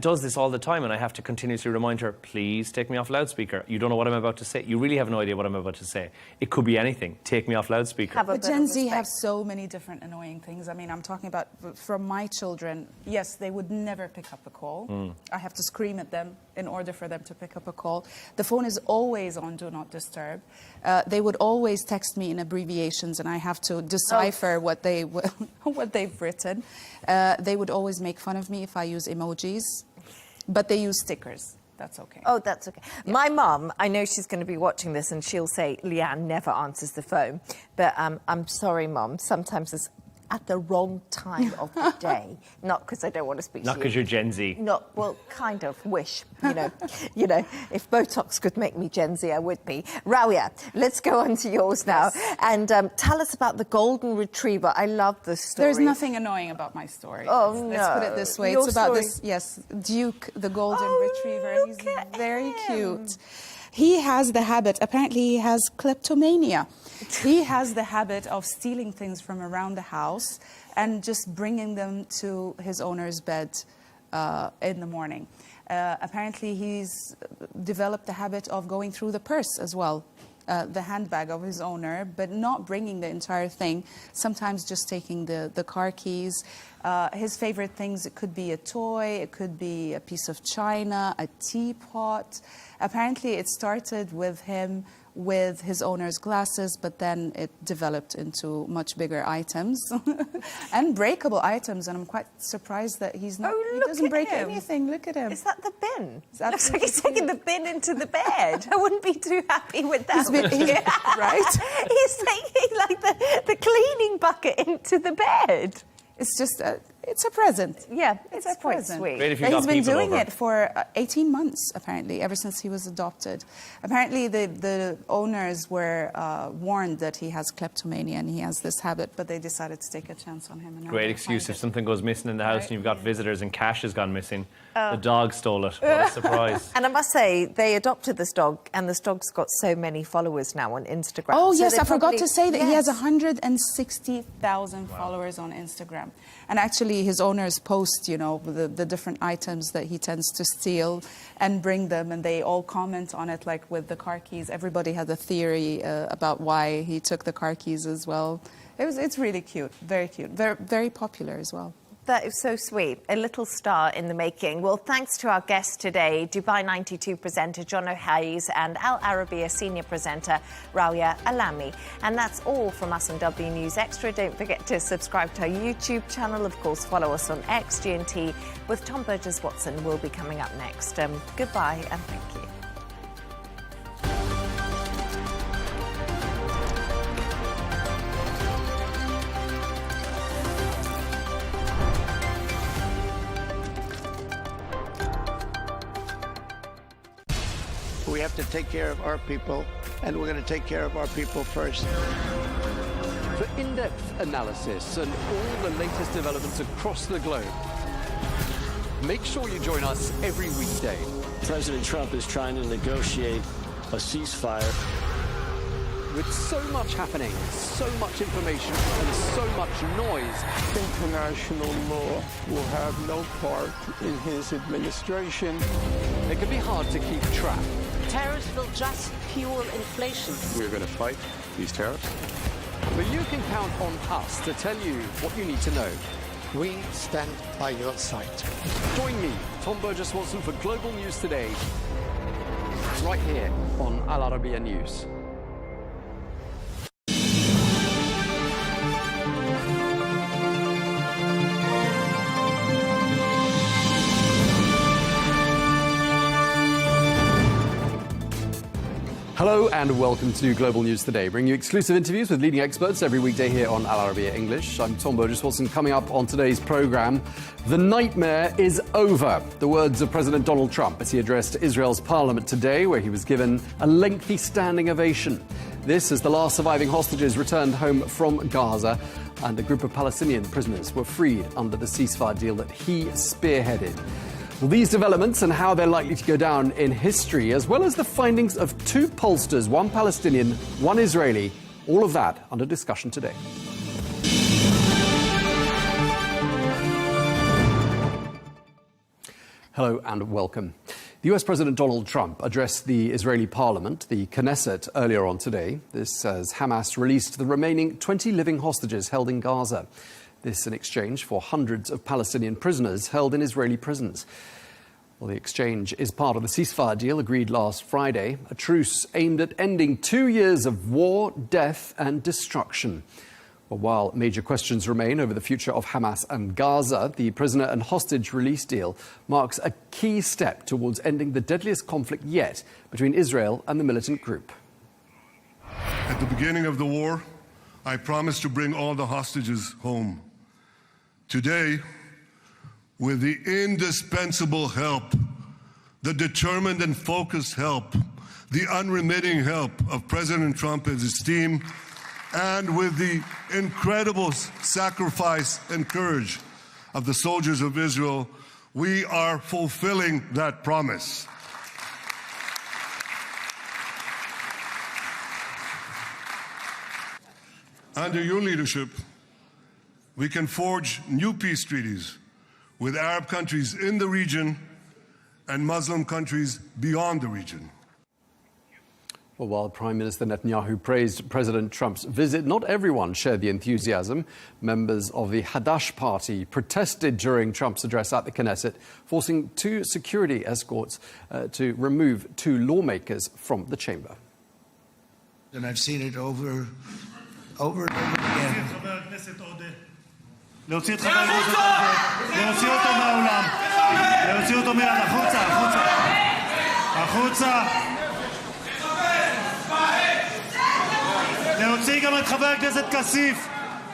does this all the time, and I have to continuously remind her, please take me off loudspeaker. You don't know what I'm about to say. You really have no idea what I'm about to say. It could be anything. Take me off loudspeaker. But Gen Z have so many different annoying things. I mean, I'm talking about from my children. Yes, they would never pick up a call. I have to scream at them in order for them to pick up a call. The phone is always on Do Not Disturb. They would always text me in abbreviations, and I have to decipher what they've written. They would always make fun of me if I use emojis, but they use stickers. That's okay. Oh, that's okay. Yeah. My mum, I know she's going to be watching this, and she'll say, Leigh Ann never answers the phone. But I'm sorry, Mum. Sometimes it's at the wrong time of the day. Not because I don't want to speak to you. Not because you're Gen Z. Not, well, kind of. Wish, you know. If Botox could make me Gen Z, I would be. Raoya, let's go on to yours now. Yes. And tell us about the golden retriever. I love this story. There's nothing annoying about my story. Oh, let's put it this way. Your it's about story. Duke, the golden retriever. He's very cute. He has the habit, apparently he has kleptomania. He has the habit of stealing things from around the house and just bringing them to his owner's bed in the morning. Apparently he's developed the habit of going through the purse as well, the handbag of his owner, but not bringing the entire thing, sometimes just taking the car keys. His favorite things, it could be a toy, it could be a piece of china, a teapot. Apparently it started with him with his owner's glasses, but then it developed into much bigger items and breakable items. And I'm quite surprised that he doesn't break anything. Look at him. Is that the bin? Looks like he's taking the bin into the bed. I wouldn't be too happy with that. Right? He's taking like the cleaning bucket into the bed. It's just it's a present. Yeah, it's quite sweet. He's been doing it for 18 months, apparently, ever since he was adopted. Apparently, the owners were warned that he has kleptomania and he has this habit, but they decided to take a chance on him. And great excuse if something goes missing in the house and you've got visitors and cash has gone missing. The dog stole it. What a surprise. And I must say, they adopted this dog, and this dog's got so many followers now on Instagram. Oh, yes, I forgot to say that he has 160,000 followers on Instagram. And actually, his owners post, you know, the different items that he tends to steal and bring them, and they all comment on it, like with the car keys. Everybody had a theory about why he took the car keys as well. It's really cute, very cute, very, very popular as well. That is so sweet. A little star in the making. Well, thanks to our guests today, Dubai 92 presenter John O'Hayes and Al Arabiya senior presenter Raoya Alami. And that's all from us on W News Extra. Don't forget to subscribe to our YouTube channel. Of course, follow us on X, GNT, with Tom Burges Watson will be coming up next. Goodbye and thank you. We have to take care of our people, and we're going to take care of our people first. For in-depth analysis and all the latest developments across the globe, make sure you join us every weekday. President Trump is trying to negotiate a ceasefire. with so much happening, so much information and so much noise. International law will have no part in his administration. It can be hard to keep track. Tariffs will just fuel inflation. We're going to fight these tariffs. But you can count on us to tell you what you need to know. We stand by your side. Join me, Tom Burges Watson, for Global News Today, right here on Al-Arabiya News. Hello and welcome to Global News Today, bringing you exclusive interviews with leading experts every weekday here on Al-Arabiya English. I'm Tom Burges Watson. Coming up on today's programme, the nightmare is over. The words of President Donald Trump as he addressed Israel's parliament today, where he was given a lengthy standing ovation. This as the last surviving hostages returned home from Gaza and a group of Palestinian prisoners were freed under the ceasefire deal that he spearheaded. Well, these developments and how they're likely to go down in history, as well as the findings of two pollsters, one Palestinian, one Israeli, all of that under discussion today. Hello and welcome. The US President Donald Trump addressed the Israeli parliament, the Knesset, earlier on today. This as Hamas released the remaining 20 living hostages held in Gaza. This in exchange for hundreds of Palestinian prisoners held in Israeli prisons. Well, the exchange is part of the ceasefire deal agreed last Friday, a truce aimed at ending 2 years of war, death and destruction. Well, while major questions remain over the future of Hamas and Gaza, the prisoner and hostage release deal marks a key step towards ending the deadliest conflict yet between Israel and the militant group. At the beginning of the war, I promised to bring all the hostages home. Today, with the indispensable help, the determined and focused help, the unremitting help of President Trump and his team, and with the incredible sacrifice and courage of the soldiers of Israel, we are fulfilling that promise. Under your leadership, we can forge new peace treaties with Arab countries in the region and Muslim countries beyond the region. Well, while Prime Minister Netanyahu praised President Trump's visit, not everyone shared the enthusiasm. Members of the Hadash party protested during Trump's address at the Knesset, forcing two security escorts to remove two lawmakers from the chamber. And I've seen it over and over again. להוציא את חבר הכנסת הזה, להוציא אותו מהאולם, להוציא אותו מיד, החוצה, החוצה, החוצה. להוציא גם את חבר הכנסת כסיף,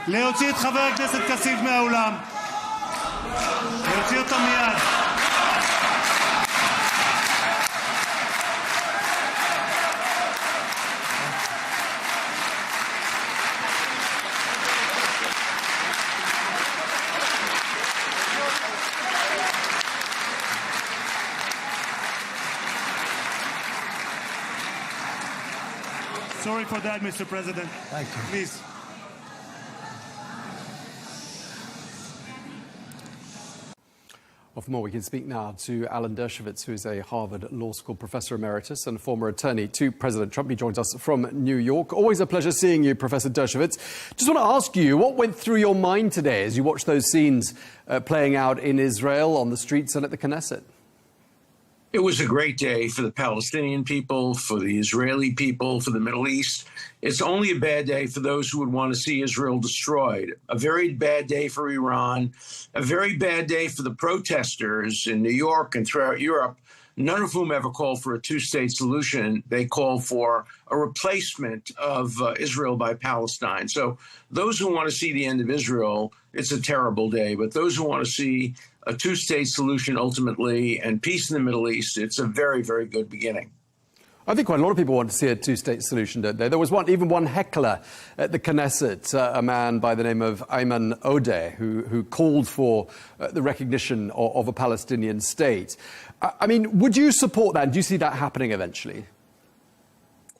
להוציא את חבר הכנסת כסיף מהאולם, להוציא אותו מיד. Sorry for that, Mr. President. Thank you. Please. Well, for more, we can speak now to Alan Dershowitz, who is a Harvard Law School professor emeritus and former attorney to President Trump. He joins us from New York. Always a pleasure seeing you, Professor Dershowitz. Just want to ask you, what went through your mind today as you watched those scenes playing out in Israel, on the streets and at the Knesset? It was a great day for the Palestinian people, for the Israeli people, for the Middle East. It's only a bad day for those who would want to see Israel destroyed. A very bad day for Iran, a very bad day for the protesters in New York and throughout Europe, none of whom ever called for a two-state solution. They called for a replacement of Israel by Palestine. So those who want to see the end of Israel, it's a terrible day. But those who want to see a two-state solution ultimately and peace in the Middle East, it's a very, very good beginning. I think quite a lot of people want to see a two-state solution, don't they? There was even one heckler at the Knesset, a man by the name of Ayman Odeh, who called for the recognition of a Palestinian state. I mean, would you support that? Do you see that happening eventually?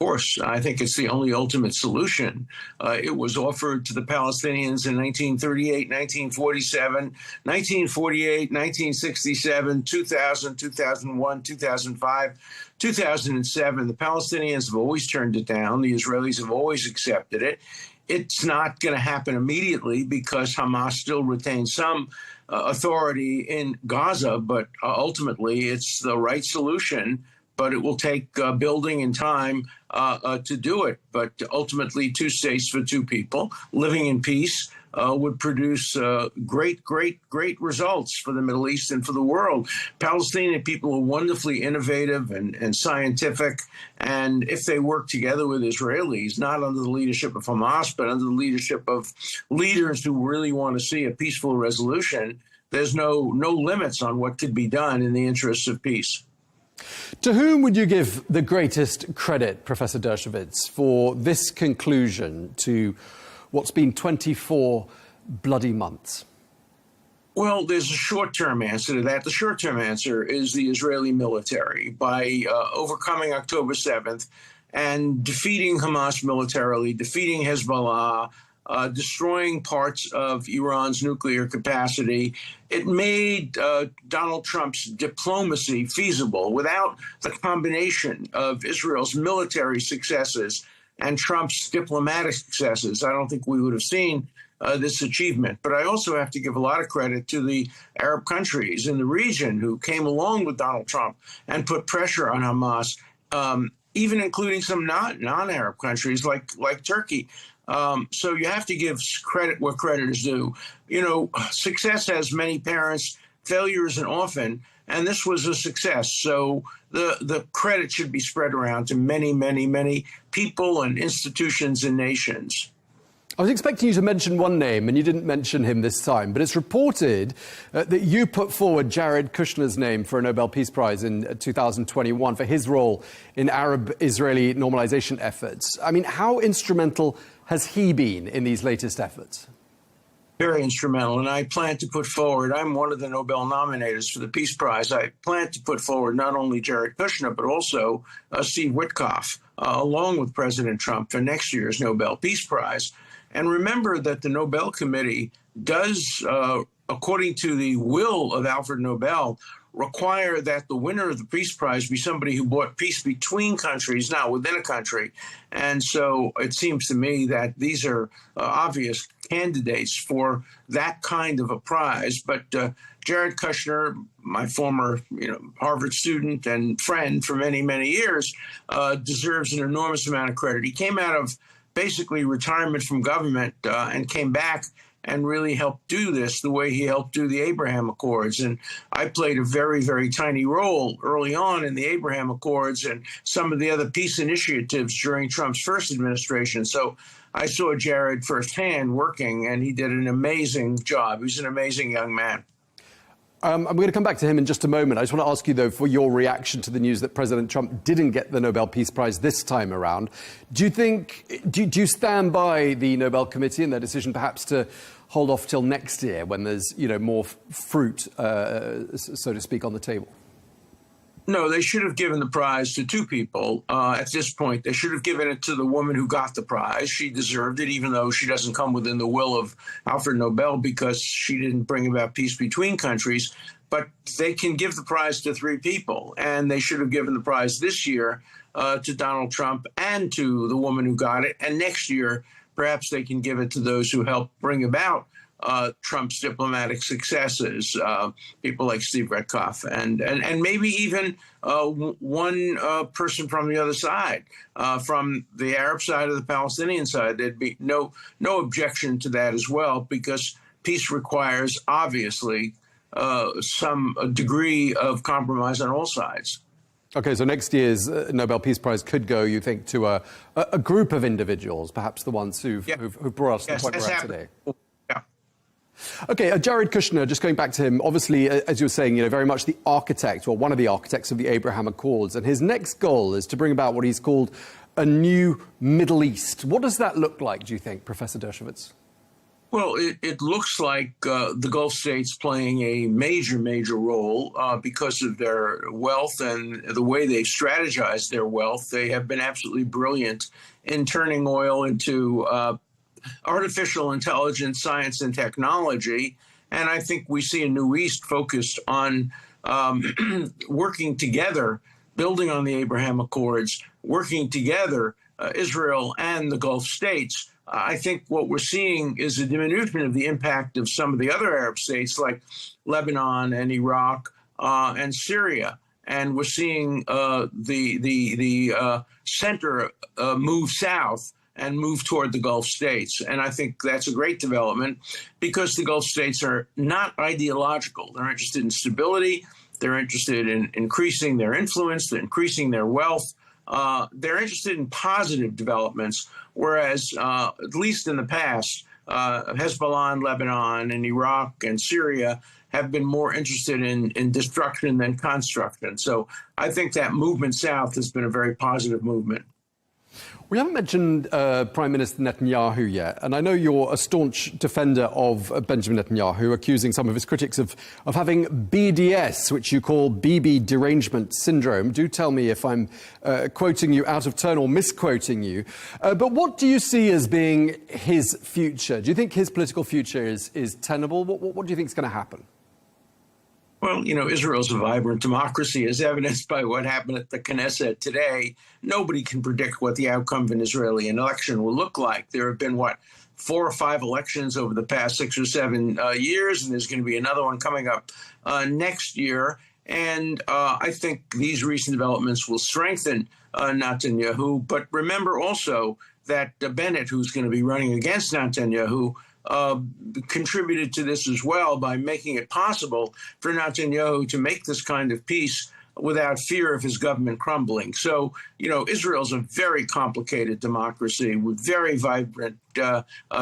course, I think it's the only ultimate solution. It was offered to the Palestinians in 1938, 1947, 1948, 1967, 2000, 2001, 2005, 2007. The Palestinians have always turned it down. The Israelis have always accepted it. It's not going to happen immediately because Hamas still retains some authority in Gaza, but ultimately it's the right solution. But it will take building and time to do it. But ultimately, 2 states for 2 people living in peace would produce great results for the Middle East and for the world. Palestinian people are wonderfully innovative and scientific. And if they work together with Israelis, not under the leadership of Hamas, but under the leadership of leaders who really want to see a peaceful resolution, there's no limits on what could be done in the interests of peace. To whom would you give the greatest credit, Professor Dershowitz, for this conclusion to what's been 24 bloody months? Well, there's a short-term answer to that. The short-term answer is the Israeli military. By overcoming October 7th and defeating Hamas militarily, defeating Hezbollah, destroying parts of Iran's nuclear capacity, it made Donald Trump's diplomacy feasible. Without the combination of Israel's military successes and Trump's diplomatic successes, I don't think we would have seen this achievement. But I also have to give a lot of credit to the Arab countries in the region who came along with Donald Trump and put pressure on Hamas, even including some non-Arab countries like Turkey. So you have to give credit where credit is due. You know, success has many parents, failure is an orphan, and this was a success. So the credit should be spread around to many people and institutions and nations. I was expecting you to mention one name, and you didn't mention him this time, but it's reported that you put forward Jared Kushner's name for a Nobel Peace Prize in 2021 for his role in Arab-Israeli normalization efforts. I mean, how instrumental has he been in these latest efforts? Very instrumental, and I plan to put forward, I'm one of the Nobel nominators for the Peace Prize. I plan to put forward not only Jared Kushner, but also Steve Witkoff, along with President Trump, for next year's Nobel Peace Prize. And remember that the Nobel Committee does, according to the will of Alfred Nobel, require that the winner of the Peace Prize be somebody who brought peace between countries, not within a country. And so it seems to me that these are obvious candidates for that kind of a prize. But Jared Kushner, my former Harvard student and friend for many years, deserves an enormous amount of credit. He came out of basically retirement from government and came back and really helped do this the way he helped do the Abraham Accords. And I played a very tiny role early on in the Abraham Accords and some of the other peace initiatives during Trump's first administration. So I saw Jared firsthand working, and he did an amazing job. He's an amazing young man. I'm going to come back to him in just a moment. I just want to ask you, though, for your reaction to the news that President Trump didn't get the Nobel Peace Prize this time around. Do you stand by the Nobel Committee and their decision perhaps to hold off till next year when there's, more fruit, so to speak, on the table? No, they should have given the prize to 2 people at this point. They should have given it to the woman who got the prize. She deserved it, even though she doesn't come within the will of Alfred Nobel because she didn't bring about peace between countries. But they can give the prize to 3 people, and they should have given the prize this year to Donald Trump and to the woman who got it. And next year, perhaps they can give it to those who helped bring about Trump's diplomatic successes, people like Steve Witkoff, and maybe even one person from the other side, from the Arab side or the Palestinian side. There'd be no objection to that as well, because peace requires, obviously, some degree of compromise on all sides. OK, so next year's Nobel Peace Prize could go, you think, to a group of individuals, perhaps the ones who've brought us to the point we're at today. OK, Jared Kushner, just going back to him, obviously, as you were saying, very much the architect, or one of the architects of the Abraham Accords. And his next goal is to bring about what he's called a new Middle East. What does that look like, do you think, Professor Dershowitz? Well, it looks like the Gulf states playing a major role because of their wealth and the way they've strategized their wealth. They have been absolutely brilliant in turning oil into artificial intelligence, science, and technology. And I think we see a New East focused on working together, building on the Abraham Accords, working together, Israel and the Gulf states. I think what we're seeing is a diminution of the impact of some of the other Arab states like Lebanon and Iraq and Syria. And we're seeing the center move south and move toward the Gulf states. And I think that's a great development because the Gulf states are not ideological. They're interested in stability. They're interested in increasing their influence. They're increasing their wealth. They're interested in positive developments, whereas, at least in the past, Hezbollah in Lebanon and Iraq and Syria have been more interested in destruction than construction. So I think that movement south has been a very positive movement. We haven't mentioned Prime Minister Netanyahu yet, and I know you're a staunch defender of Benjamin Netanyahu, accusing some of his critics of having BDS, which you call Bibi derangement syndrome. Do tell me if I'm quoting you out of turn or misquoting you. But what do you see as being his future? Do you think his political future is tenable? What do you think is going to happen? Well, you know, Israel's a vibrant democracy, as evidenced by what happened at the Knesset today. Nobody can predict what the outcome of an Israeli election will look like. There have been, 4 or 5 elections over the past 6 or 7 years, and there's going to be another one coming up next year. And I think these recent developments will strengthen Netanyahu. But remember also that Bennett, who's going to be running against Netanyahu, contributed to this as well by making it possible for Netanyahu to make this kind of peace without fear of his government crumbling. So, you know, Israel's a very complicated democracy with very vibrant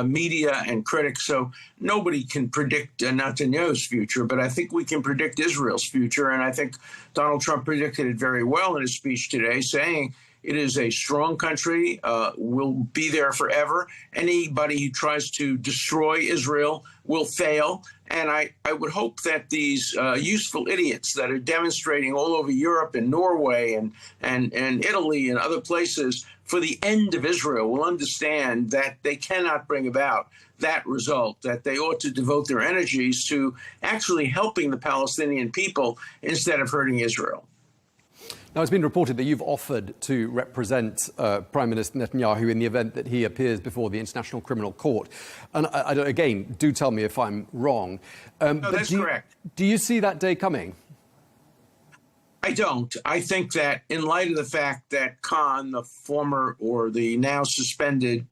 media and critics. So nobody can predict Netanyahu's future, but I think we can predict Israel's future. And I think Donald Trump predicted it very well in his speech today, saying it is a strong country, will be there forever. Anybody who tries to destroy Israel will fail. And I would hope that these useful idiots that are demonstrating all over Europe and Norway and Italy and other places for the end of Israel will understand that they cannot bring about that result, that they ought to devote their energies to actually helping the Palestinian people instead of hurting Israel. Now, it's been reported that you've offered to represent Prime Minister Netanyahu in the event that he appears before the International Criminal Court. And again, do tell me if I'm wrong. No, that's correct. Do you see that day coming? I don't. I think that in light of the fact that Khan, the former or the now suspended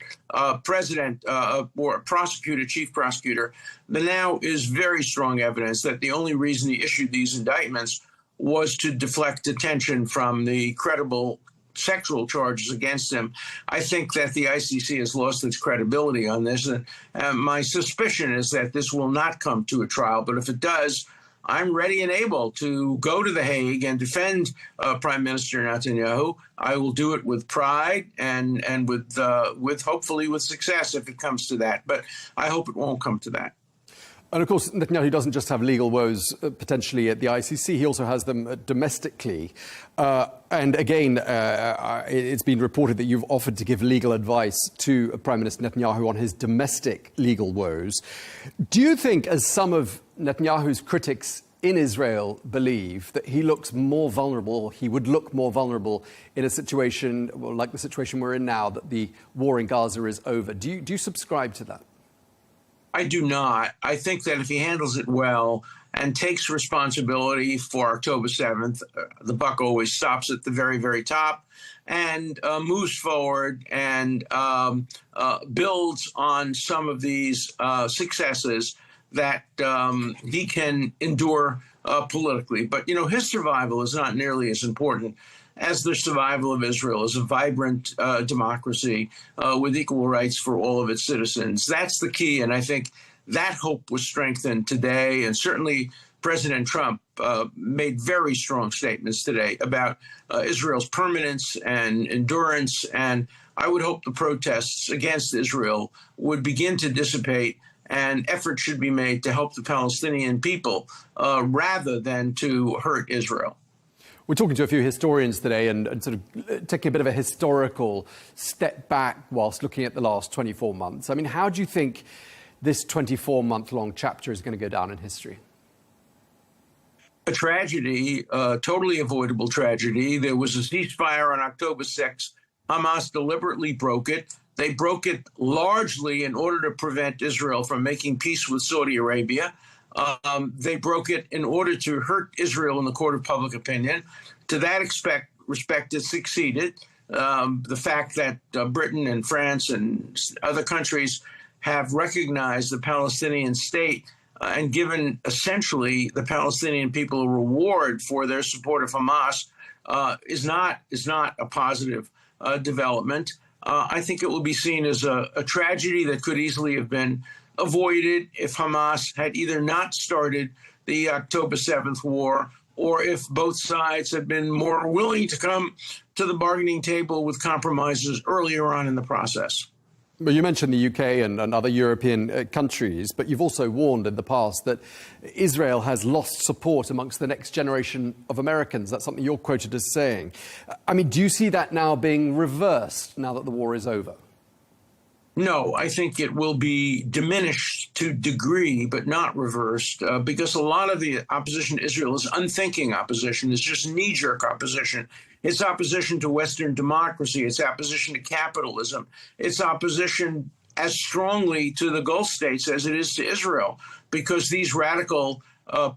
president or prosecutor, chief prosecutor, there now is very strong evidence that the only reason he issued these indictments was to deflect attention from the credible sexual charges against him. I think that the ICC has lost its credibility on this. And my suspicion is that this will not come to a trial. But if it does, I'm ready and able to go to The Hague and defend Prime Minister Netanyahu. I will do it with pride and with hopefully with success if it comes to that. But I hope it won't come to that. And of course, Netanyahu doesn't just have legal woes potentially at the ICC, he also has them domestically. And again, it's been reported that you've offered to give legal advice to Prime Minister Netanyahu on his domestic legal woes. Do you think, as some of Netanyahu's critics in Israel believe, that he looks more vulnerable, he would look more vulnerable in a situation like the situation we're in now, that the war in Gaza is over? Do you subscribe to that? I do not. I think that if he handles it well and takes responsibility for October 7th, the buck always stops at the very, very top, and moves forward and builds on some of these successes that he can endure politically. But, you know, his survival is not nearly as important as the survival of Israel as a vibrant democracy with equal rights for all of its citizens. That's the key, and I think that hope was strengthened today. And certainly President Trump made very strong statements today about Israel's permanence and endurance, and I would hope the protests against Israel would begin to dissipate and effort should be made to help the Palestinian people rather than to hurt Israel. We're talking to a few historians today and sort of taking a bit of a historical step back whilst looking at the last 24 months. I mean, how do you think this 24-month-long chapter is going to go down in history? A tragedy, a totally avoidable tragedy. There was a ceasefire on October 6th. Hamas deliberately broke it. They broke it largely in order to prevent Israel from making peace with Saudi Arabia. They broke it in order to hurt Israel in the court of public opinion. To that respect, it succeeded. The fact that Britain and France and other countries have recognized the Palestinian state and given essentially the Palestinian people a reward for their support of Hamas is not a positive development. I think it will be seen as a tragedy that could easily have been avoided if Hamas had either not started the October 7th war or if both sides had been more willing to come to the bargaining table with compromises earlier on in the process. Well, you mentioned the UK and other European countries, but you've also warned in the past that Israel has lost support amongst the next generation of Americans. That's something you're quoted as saying. I mean, do you see that now being reversed now that the war is over? No, I think it will be diminished to degree, but not reversed, because a lot of the opposition to Israel is unthinking opposition. It's just knee-jerk opposition. It's opposition to Western democracy. It's opposition to capitalism. It's opposition as strongly to the Gulf states as it is to Israel, because these radical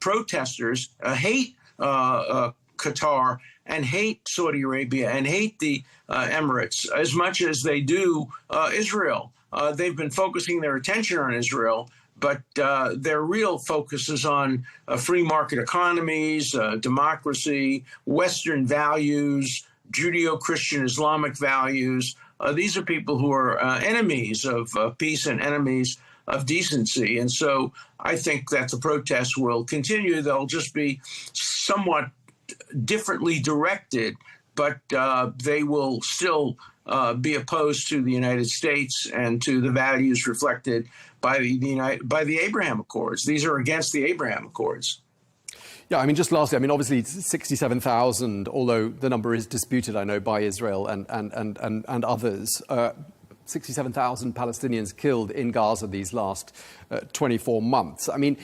protesters hate Qatar and hate Saudi Arabia and hate the Emirates as much as they do Israel. They've been focusing their attention on Israel, but their real focus is on free market economies, democracy, Western values, Judeo-Christian Islamic values. These are people who are enemies of peace and enemies of decency. And so I think that the protests will continue. They'll just be somewhat differently directed, but they will still be opposed to the United States and to the values reflected by the Abraham Accords. These are against the Abraham Accords. Yeah, I mean, just lastly, I mean, obviously 67,000, although the number is disputed, I know, by Israel and others. 67,000 Palestinians killed in Gaza these last 24 months. I mean,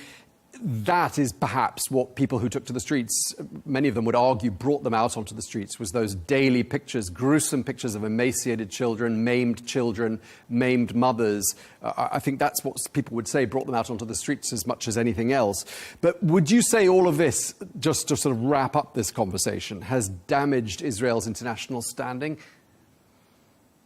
that is perhaps what people who took to the streets, many of them would argue, brought them out onto the streets, was those daily pictures, gruesome pictures of emaciated children, maimed mothers. I think that's what people would say brought them out onto the streets as much as anything else. But would you say all of this, just to sort of wrap up this conversation, has damaged Israel's international standing?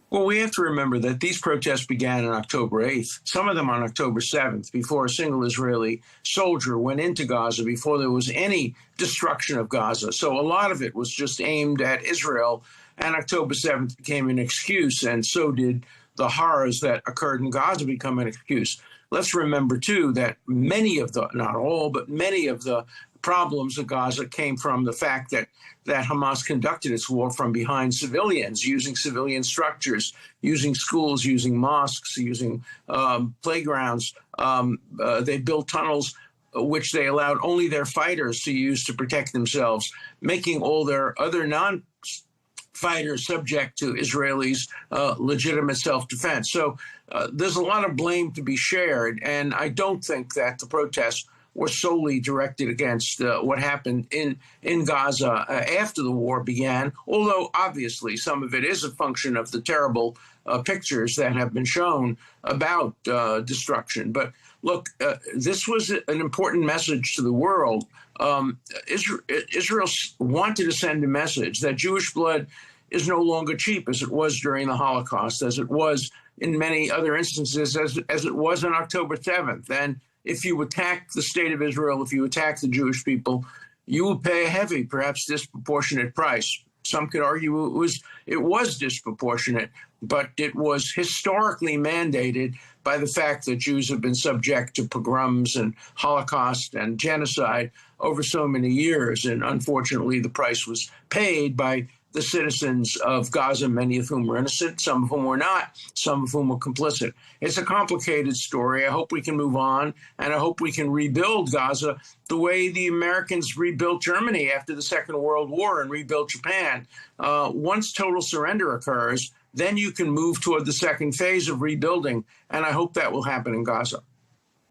Well, we have to remember that these protests began on October 8th, some of them on October 7th, before a single Israeli soldier went into Gaza, before there was any destruction of Gaza. So a lot of it was just aimed at Israel, and October 7th became an excuse, and so did the horrors that occurred in Gaza become an excuse. Let's remember, too, that many of the, not all, but many of the problems of Gaza came from the fact that Hamas conducted its war from behind civilians, using civilian structures, using schools, using mosques, using playgrounds. They built tunnels which they allowed only their fighters to use to protect themselves, making all their other non-fighters subject to Israelis' legitimate self-defense. So there's a lot of blame to be shared, and I don't think that the protests were solely directed against what happened in Gaza after the war began, although obviously some of it is a function of the terrible pictures that have been shown about destruction. But look, this was an important message to the world. Israel wanted to send a message that Jewish blood is no longer cheap, as it was during the Holocaust, as it was in many other instances, as it was on October 7th. And if you attack the state of Israel, if you attack the Jewish people, you will pay a heavy, perhaps disproportionate price. Some could argue it was disproportionate, but it was historically mandated by the fact that Jews have been subject to pogroms and Holocaust and genocide over so many years. And unfortunately, the price was paid by the citizens of Gaza, many of whom were innocent, some of whom were not, some of whom were complicit. It's a complicated story. I hope we can move on, and I hope we can rebuild Gaza the way the Americans rebuilt Germany after the Second World War and rebuilt Japan. Once total surrender occurs, then you can move toward the second phase of rebuilding, and I hope that will happen in Gaza.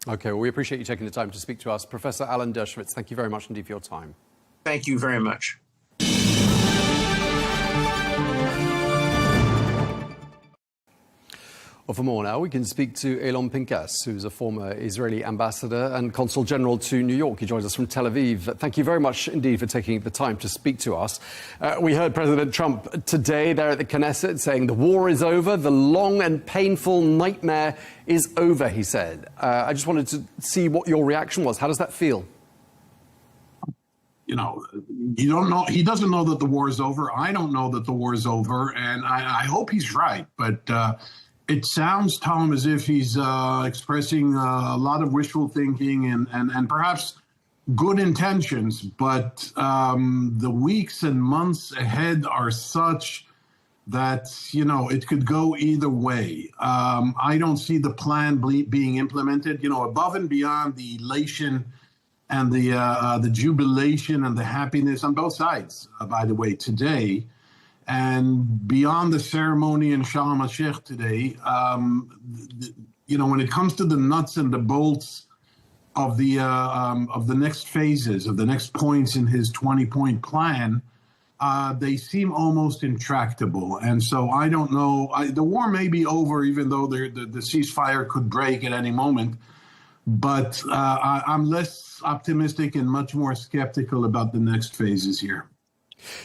Okay, well, we appreciate you taking the time to speak to us. Professor Alan Dershowitz, thank you very much indeed for your time. Thank you very much. Well, for more now, we can speak to Eylon Pinkas, who's a former Israeli ambassador and consul general to New York. He joins us from Tel Aviv. Thank you very much indeed for taking the time to speak to us. We heard President Trump today there at the Knesset saying the war is over, the long and painful nightmare is over, he said. I just wanted to see what your reaction was. How does that feel? You know, you don't know. He doesn't know that the war is over. I don't know that the war is over, and I hope he's right. But it sounds, Tom, as if he's expressing a lot of wishful thinking and perhaps good intentions. But the weeks and months ahead are such that, you know, it could go either way. I don't see the plan being implemented, you know, above and beyond the elation and the jubilation and the happiness on both sides, by the way, today. And beyond the ceremony in Sharm el-Sheikh today, you know, when it comes to the nuts and the bolts of the next phases, of the next points in his 20-point plan, they seem almost intractable. And so I don't know. The war may be over, even though the ceasefire could break at any moment. But I'm less optimistic and much more skeptical about the next phases here.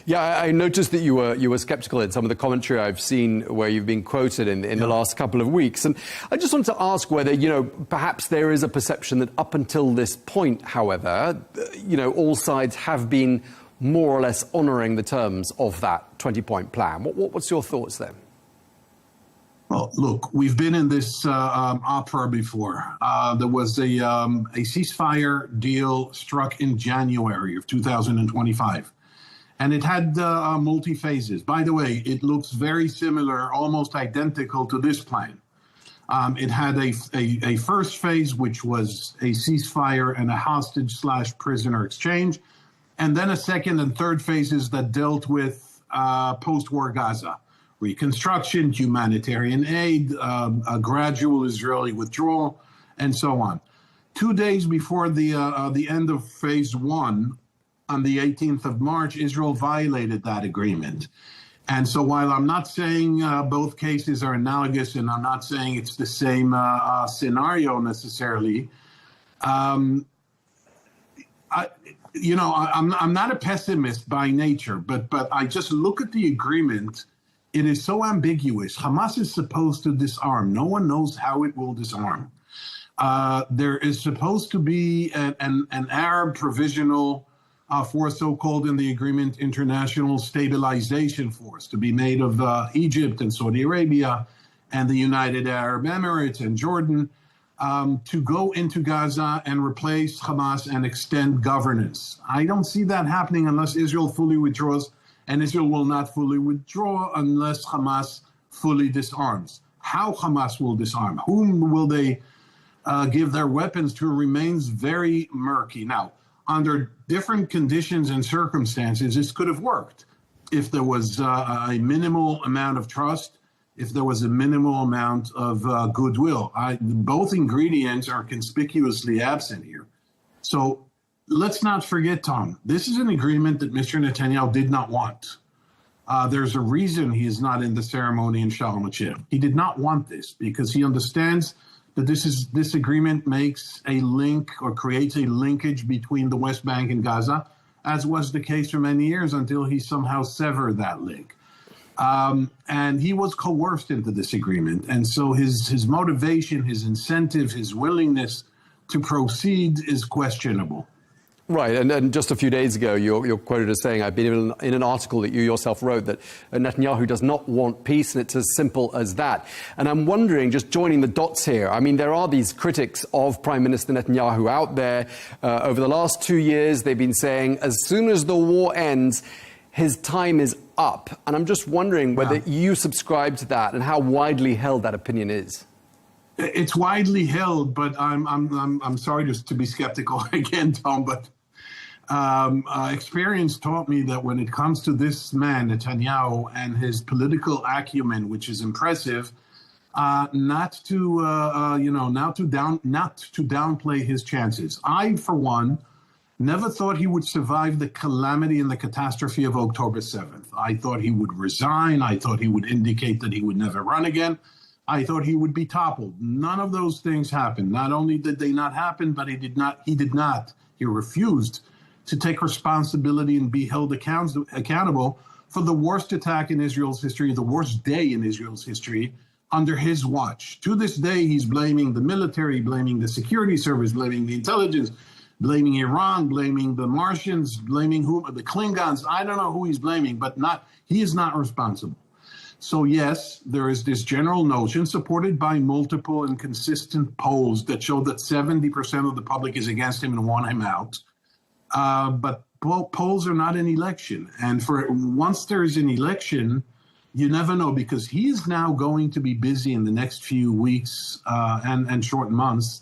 Yeah, I noticed that you were skeptical in some of the commentary I've seen where you've been quoted in the last couple of weeks. And I just wanted to ask whether, you know, perhaps there is a perception that up until this point, however, you know, all sides have been more or less honouring the terms of that 20-point plan. What's your thoughts there? Well, look, we've been in this opera before. There was a ceasefire deal struck in January of 2025. And it had multi-phases. By the way, it looks very similar, almost identical to this plan. It had a first phase, which was a ceasefire and a hostage/prisoner exchange, and then a second and third phases that dealt with post-war Gaza, reconstruction, humanitarian aid, a gradual Israeli withdrawal, and so on. 2 days before the end of phase one, on the 18th of March, Israel violated that agreement. And so while I'm not saying both cases are analogous and I'm not saying it's the same scenario necessarily, I'm not a pessimist by nature, but I just look at the agreement. It is so ambiguous. Hamas is supposed to disarm. No one knows how it will disarm. There is supposed to be an Arab provisional force, so-called in the agreement, international stabilization force, to be made of Egypt and Saudi Arabia and the United Arab Emirates and Jordan, to go into Gaza and replace Hamas and extend governance. I don't see that happening unless Israel fully withdraws, and Israel will not fully withdraw unless Hamas fully disarms. How Hamas will disarm, whom will they give their weapons to, remains very murky. Now, under different conditions and circumstances, this could have worked. If there was a minimal amount of trust, if there was a minimal amount of goodwill. Both ingredients are conspicuously absent here. So let's not forget, Tom, this is an agreement that Mr. Netanyahu did not want. There's a reason he is not in the ceremony in Sharm el-Sheikh. He did not want this because he understands that this agreement makes a link or creates a linkage between the West Bank and Gaza, as was the case for many years until he somehow severed that link. And he was coerced into this agreement. And so his motivation, his incentive, his willingness to proceed is questionable. Right, and just a few days ago, you're quoted as saying, I've been in an article that you yourself wrote, that Netanyahu does not want peace, and it's as simple as that. And I'm wondering, just joining the dots here, I mean, there are these critics of Prime Minister Netanyahu out there. Over the last 2 years, they've been saying, as soon as the war ends, his time is up. And I'm just wondering whether you subscribe to that and how widely held that opinion is. It's widely held, but I'm sorry to be skeptical again, Tom, but experience taught me that when it comes to this man, Netanyahu, and his political acumen, which is impressive, not to downplay his chances. I, for one, never thought he would survive the calamity and the catastrophe of October 7th. I thought he would resign. I thought he would indicate that he would never run again. I thought he would be toppled. None of those things happened. Not only did they not happen, but he refused to take responsibility and be held accountable for the worst attack in Israel's history, the worst day in Israel's history, under his watch. To this day, he's blaming the military, blaming the security service, blaming the intelligence, blaming Iran, blaming the Martians, blaming the Klingons. I don't know who he's blaming, but he is not responsible. So yes, there is this general notion, supported by multiple and consistent polls, that show that 70% of the public is against him and want him out. But polls are not an election. And once there is an election, you never know, because he is now going to be busy in the next few weeks and short months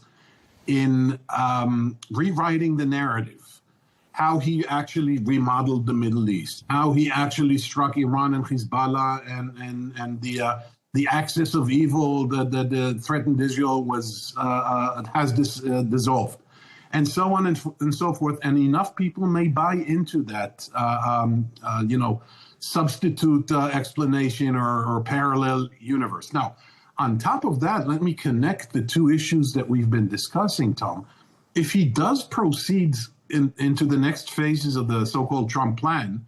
in rewriting the narrative, how he actually remodeled the Middle East, how he actually struck Iran and Hezbollah, and the axis of evil that threatened Israel has dissolved, and so on and so forth. And enough people may buy into that, substitute explanation or parallel universe. Now, on top of that, let me connect the two issues that we've been discussing, Tom. If he does proceed into the next phases of the so-called Trump plan,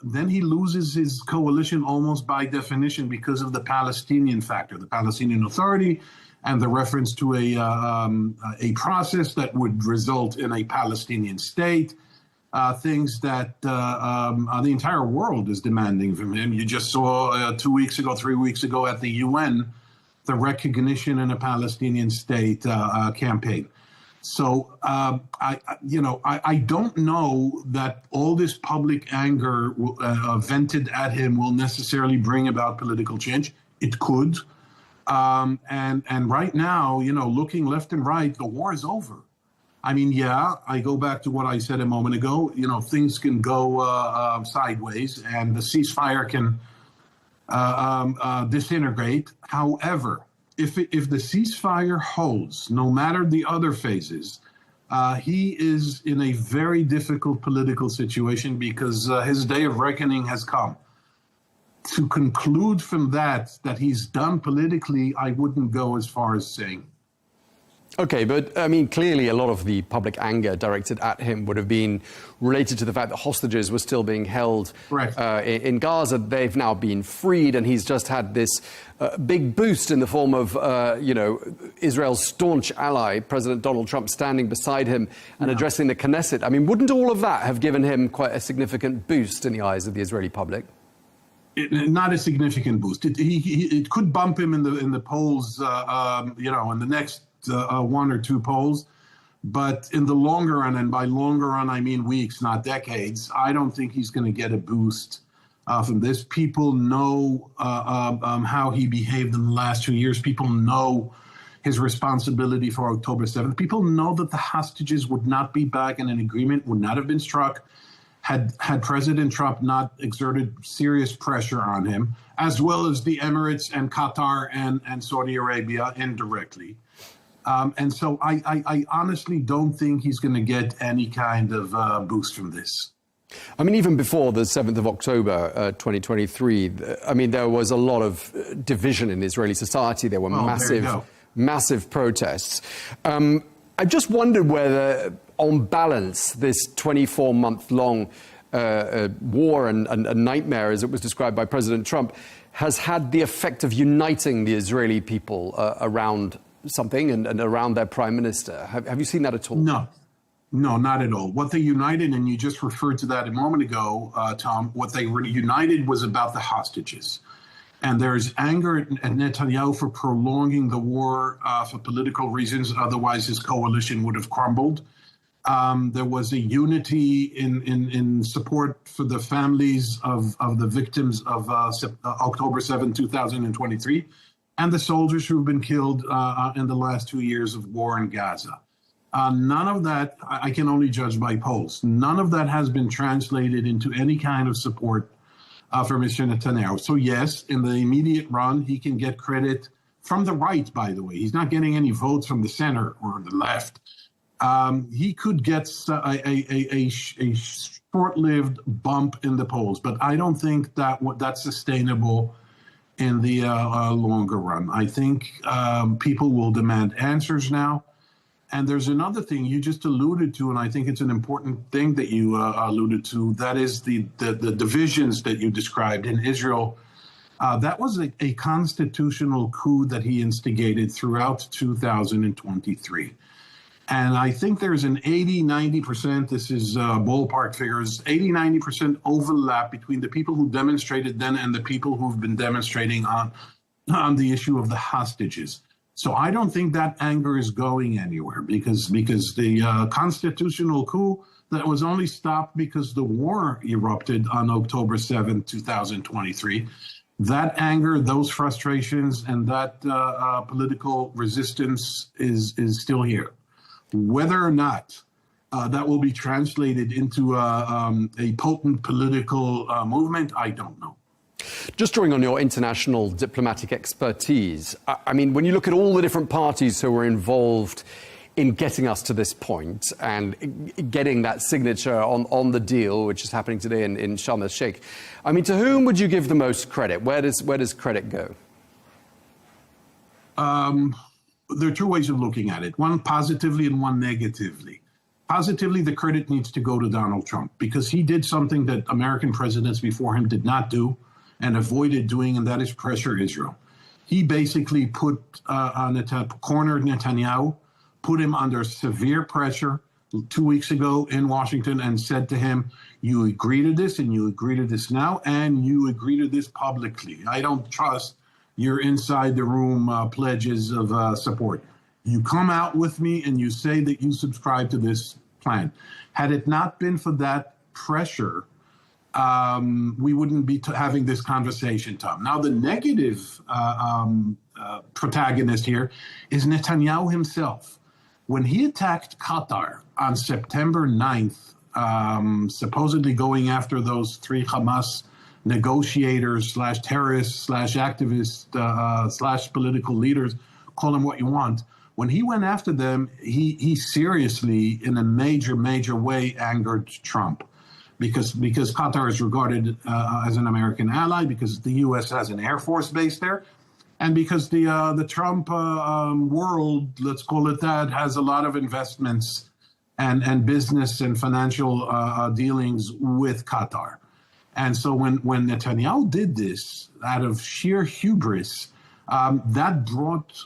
then he loses his coalition almost by definition because of the Palestinian factor, the Palestinian Authority, and the reference to a process that would result in a Palestinian state, things that the entire world is demanding from him. You just saw 3 weeks ago at the UN, the recognition in a Palestinian state campaign. So I don't know that all this public anger vented at him will necessarily bring about political change. It could. And right now, looking left and right, the war is over. I mean, I go back to what I said a moment ago. Things can go sideways and the ceasefire can disintegrate. However, if the ceasefire holds, no matter the other phases, he is in a very difficult political situation because his day of reckoning has come. To conclude from that he's done politically, I wouldn't go as far as saying. Okay, but I mean, clearly a lot of the public anger directed at him would have been related to the fact that hostages were still being held in Gaza. They've now been freed, and he's just had this big boost in the form of, Israel's staunch ally, President Donald Trump, standing beside him and addressing the Knesset. I mean, wouldn't all of that have given him quite a significant boost in the eyes of the Israeli public? Not a significant boost. It could bump him in the polls, in the next 1 or 2 polls, but in the longer run, and by longer run I mean weeks, not decades, I don't think he's going to get a boost from this. People know how he behaved in the last 2 years. People know his responsibility for October 7th. People know that the hostages would not be back and an agreement would not have been struck had President Trump not exerted serious pressure on him, as well as the Emirates and Qatar and Saudi Arabia indirectly. And so I honestly don't think he's going to get any kind of boost from this. I mean, even before the 7th of October, 2023, I mean, there was a lot of division in Israeli society. There were massive protests. I just wondered whether, on balance, this 24-month-long war and nightmare, as it was described by President Trump, has had the effect of uniting the Israeli people around something and around their prime minister. Have you seen that at all? No, not at all. What they united, and you just referred to that a moment ago, Tom, what they united was about the hostages. And there's anger at Netanyahu for prolonging the war for political reasons. Otherwise, his coalition would have crumbled. There was a unity in support for the families of the victims of October 7, 2023, and the soldiers who have been killed in the last 2 years of war in Gaza. None of that, I can only judge by polls, none of that has been translated into any kind of support for Mr. Netanyahu. So yes, in the immediate run, he can get credit from the right, by the way. He's not getting any votes from the center or the left. He could get a short-lived bump in the polls, but I don't think that that's sustainable in the longer run. I think people will demand answers now. And there's another thing you just alluded to, and I think it's an important thing that you alluded to. That is the divisions that you described in Israel. That was a constitutional coup that he instigated throughout 2023. And I think there's an 80-90%, this is ballpark figures, 80-90% overlap between the people who demonstrated then and the people who've been demonstrating on the issue of the hostages. So I don't think that anger is going anywhere because the constitutional coup that was only stopped because the war erupted on October 7, 2023, that anger, those frustrations, and that political resistance is still here. Whether or not that will be translated into a potent political movement, I don't know. Just drawing on your international diplomatic expertise, I mean, when you look at all the different parties who were involved in getting us to this point and getting that signature on the deal, which is happening today in Sharm El-Sheikh, I mean, to whom would you give the most credit? Where does credit go? There are two ways of looking at it, one positively and one negatively. Positively, the credit needs to go to Donald Trump because he did something that American presidents before him did not do and avoided doing, and that is pressure Israel. He basically cornered Netanyahu, put him under severe pressure 2 weeks ago in Washington and said to him, you agree to this and you agree to this now and you agree to this publicly. I don't trust your inside the room pledges of support. You come out with me and you say that you subscribe to this plan. Had it not been for that pressure, we wouldn't be having this conversation, Tom. Now, the negative protagonist here is Netanyahu himself. When he attacked Qatar on September 9th, supposedly going after those 3 Hamas negotiators / terrorists / activists / political leaders, call them what you want. When he went after them, he seriously, in a major way, angered Trump. Because Qatar is regarded as an American ally, because the U.S. has an Air Force base there, and because the Trump world, let's call it that, has a lot of investments and business and financial dealings with Qatar. And so when Netanyahu did this out of sheer hubris, that brought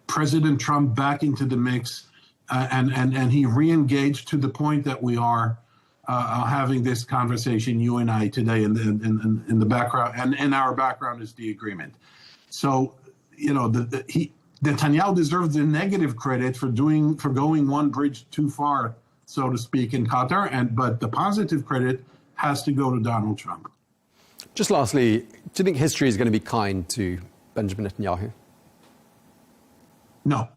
President Trump back into the mix. And he re-engaged to the point that we are having this conversation, you and I, today, in the background, and in our background is the agreement. So, you know, Netanyahu deserves the negative credit for going one bridge too far, so to speak, in Qatar, but the positive credit has to go to Donald Trump. Just lastly, do you think history is going to be kind to Benjamin Netanyahu? No.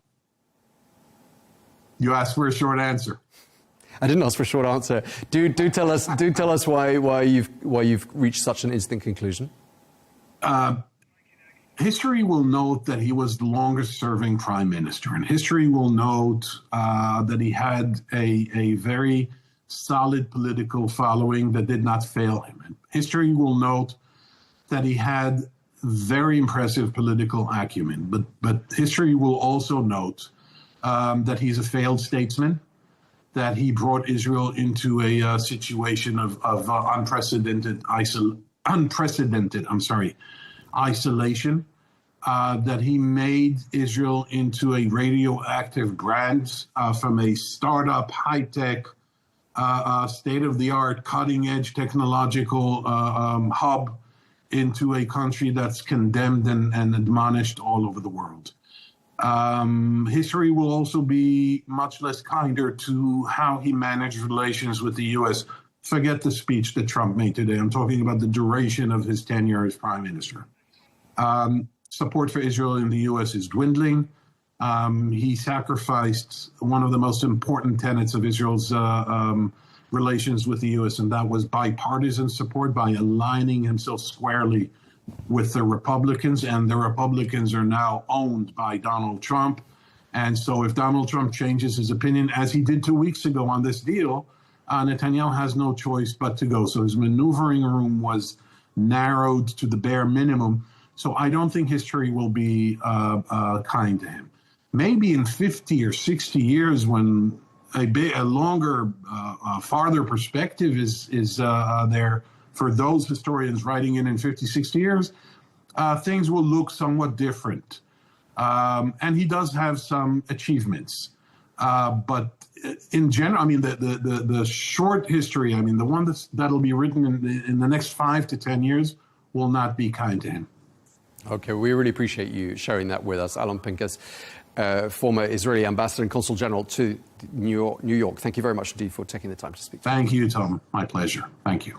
You asked for a short answer. I didn't ask for a short answer. Do tell us why you've reached such an instant conclusion. History will note that he was the longest-serving prime minister, and history will note that he had a very solid political following that did not fail him. And history will note that he had very impressive political acumen, but history will also note that he's a failed statesman, that he brought Israel into a situation of unprecedented isolation, that he made Israel into a radioactive brand from a startup, high-tech, state-of-the-art, cutting-edge technological hub into a country that's condemned and admonished all over the world. History will also be much less kinder to how he managed relations with the U.S. Forget the speech that Trump made today. I'm talking about the duration of his tenure as prime minister. Support for Israel in the U.S. is dwindling. He sacrificed one of the most important tenets of Israel's relations with the U.S., and that was bipartisan support by aligning himself squarely with the Republicans, and the Republicans are now owned by Donald Trump. And so if Donald Trump changes his opinion, as he did 2 weeks ago on this deal, Netanyahu has no choice but to go. So his maneuvering room was narrowed to the bare minimum. So I don't think history will be kind to him. Maybe in 50 or 60 years, when a longer, farther perspective is there for those historians writing in 50, 60 years, things will look somewhat different. And he does have some achievements. But in general, I mean, the short history, I mean, the one that'll be written in the next 5 to 10 years will not be kind to him. Okay, we really appreciate you sharing that with us. Alon Pincus, former Israeli ambassador and consul general to New York. Thank you very much indeed for taking the time to speak. Thank you, Tom. My pleasure. Thank you.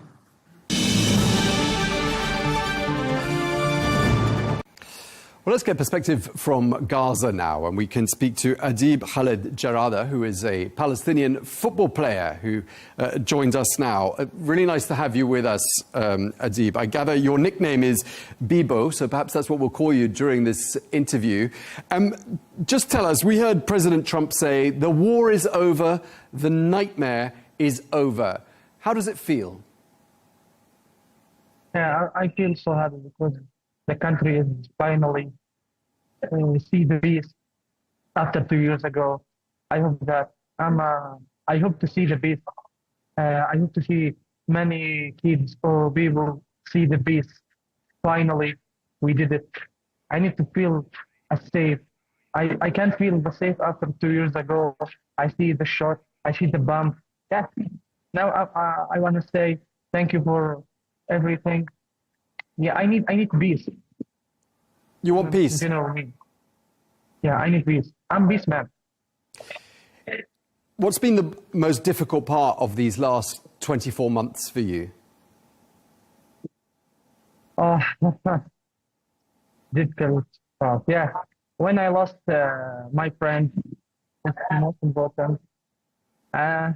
Well, let's get perspective from Gaza now, and we can speak to Adib Khaled Jarada, who is a Palestinian football player who joins us now. Really nice to have you with us, Adib. I gather your nickname is Bibo, so perhaps that's what we'll call you during this interview. Just tell us, we heard President Trump say, the war is over, the nightmare is over. How does it feel? Yeah, I feel so happy because the country is finally see the peace after 2 years ago. I hope that I hope to see the peace. I hope to see many kids or people see the peace. Finally, we did it. I need to feel safe. I can't feel the safe after 2 years ago. I see the shot. I see the bomb. Yeah. Now I want to say thank you for everything. Yeah, I need peace. You want peace? You know what I mean? Yeah, I need peace. I'm peace man. What's been the most difficult part of these last 24 months for you? Difficult part. Yeah, when I lost my friend, that's the most important. I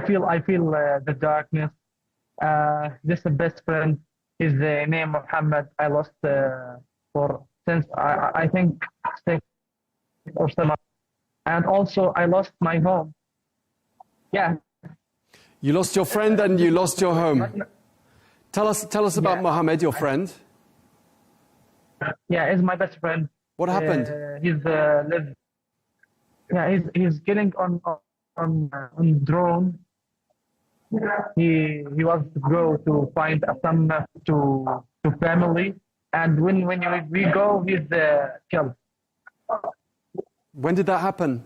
feel the darkness. This is the best friend. His name Muhammad. I lost since I think 6 or 7 months. And also I lost my home. Yeah. You lost your friend and you lost your home. Tell us about Mohammed, your friend. Yeah, he's my best friend. What happened? He's getting on drone. He was to go to find some to family, and when we go, he's killed. When did that happen?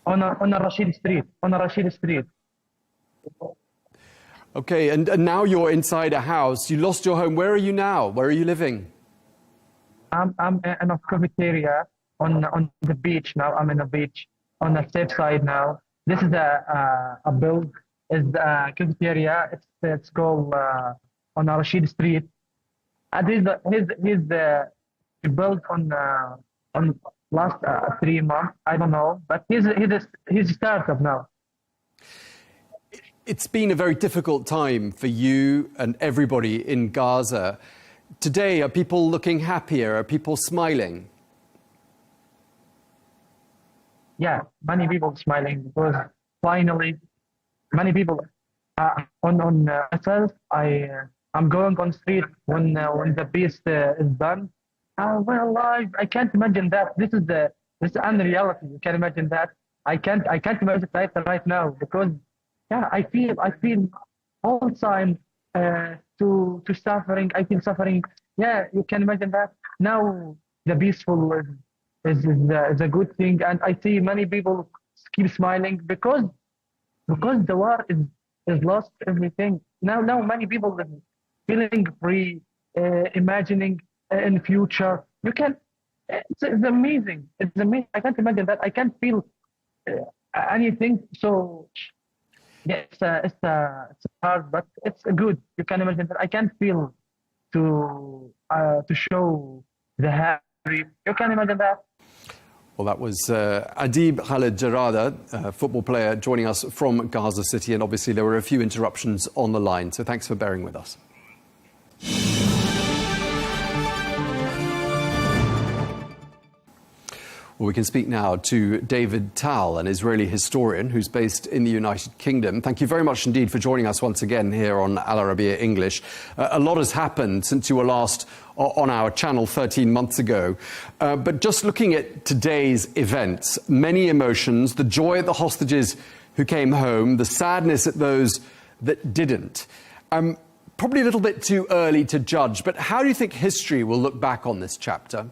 On a Rashid Street. Okay, and now you're inside a house. You lost your home. Where are you now? Where are you living? I'm in a cafeteria on the beach now. I'm in a beach on the safe side now. This is a build. Is the cafeteria. It's called on Rashid Street. And he's built on last 3 months. I don't know, but he's startup now. It's been a very difficult time for you and everybody in Gaza. Today, are people looking happier? Are people smiling? Yeah, many people smiling because finally. Many people on myself. I'm going on street when the peace is done. We're alive. I can't imagine that. This is unreality. You can imagine that. I can't imagine that right now because yeah, I feel all the time to suffering. I feel suffering. Yeah, you can imagine that. Now the peaceful is a good thing, and I see many people keep smiling because the war is lost everything. Now many people are feeling free, imagining in future. You can It's amazing. It's amazing. I can't imagine that. I can't feel anything. So, yeah, it's hard, but it's good. You can imagine that. I can't feel to show the happy. You can imagine that. Well, that was Adib Khaled Jarada, a football player, joining us from Gaza City. And obviously there were a few interruptions on the line, so thanks for bearing with us. Well, we can speak now to David Tal, an Israeli historian who's based in the United Kingdom. Thank you very much indeed for joining us once again here on Al-Arabiya English. A lot has happened since you were last on our channel 13 months ago. But just looking at today's events, many emotions, the joy at the hostages who came home, the sadness at those that didn't. Probably a little bit too early to judge, but how do you think history will look back on this chapter?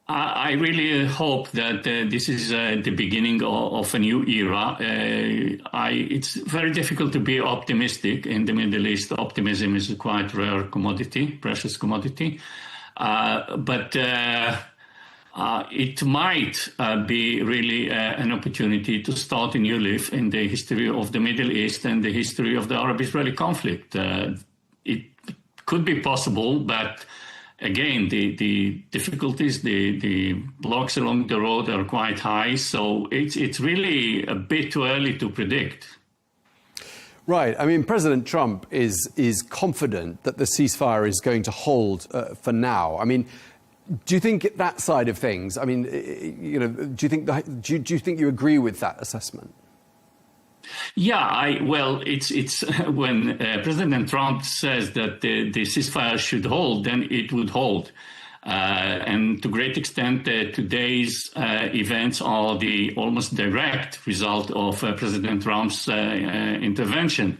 I really hope that this is the beginning of a new era. It's very difficult to be optimistic in the Middle East. Optimism is a quite rare commodity, precious commodity. But it might be really an opportunity to start a new leaf in the history of the Middle East and the history of the Arab-Israeli conflict. It could be possible, but again, the difficulties, the blocks along the road are quite high, so it's really a bit too early to predict. Right. I mean, President Trump is confident that the ceasefire is going to hold for now. I mean, do you think that side of things? I mean, do you think you agree with that assessment? Yeah, well, it's when President Trump says that the ceasefire should hold, then it would hold. And to a great extent, today's events are the almost direct result of President Trump's intervention.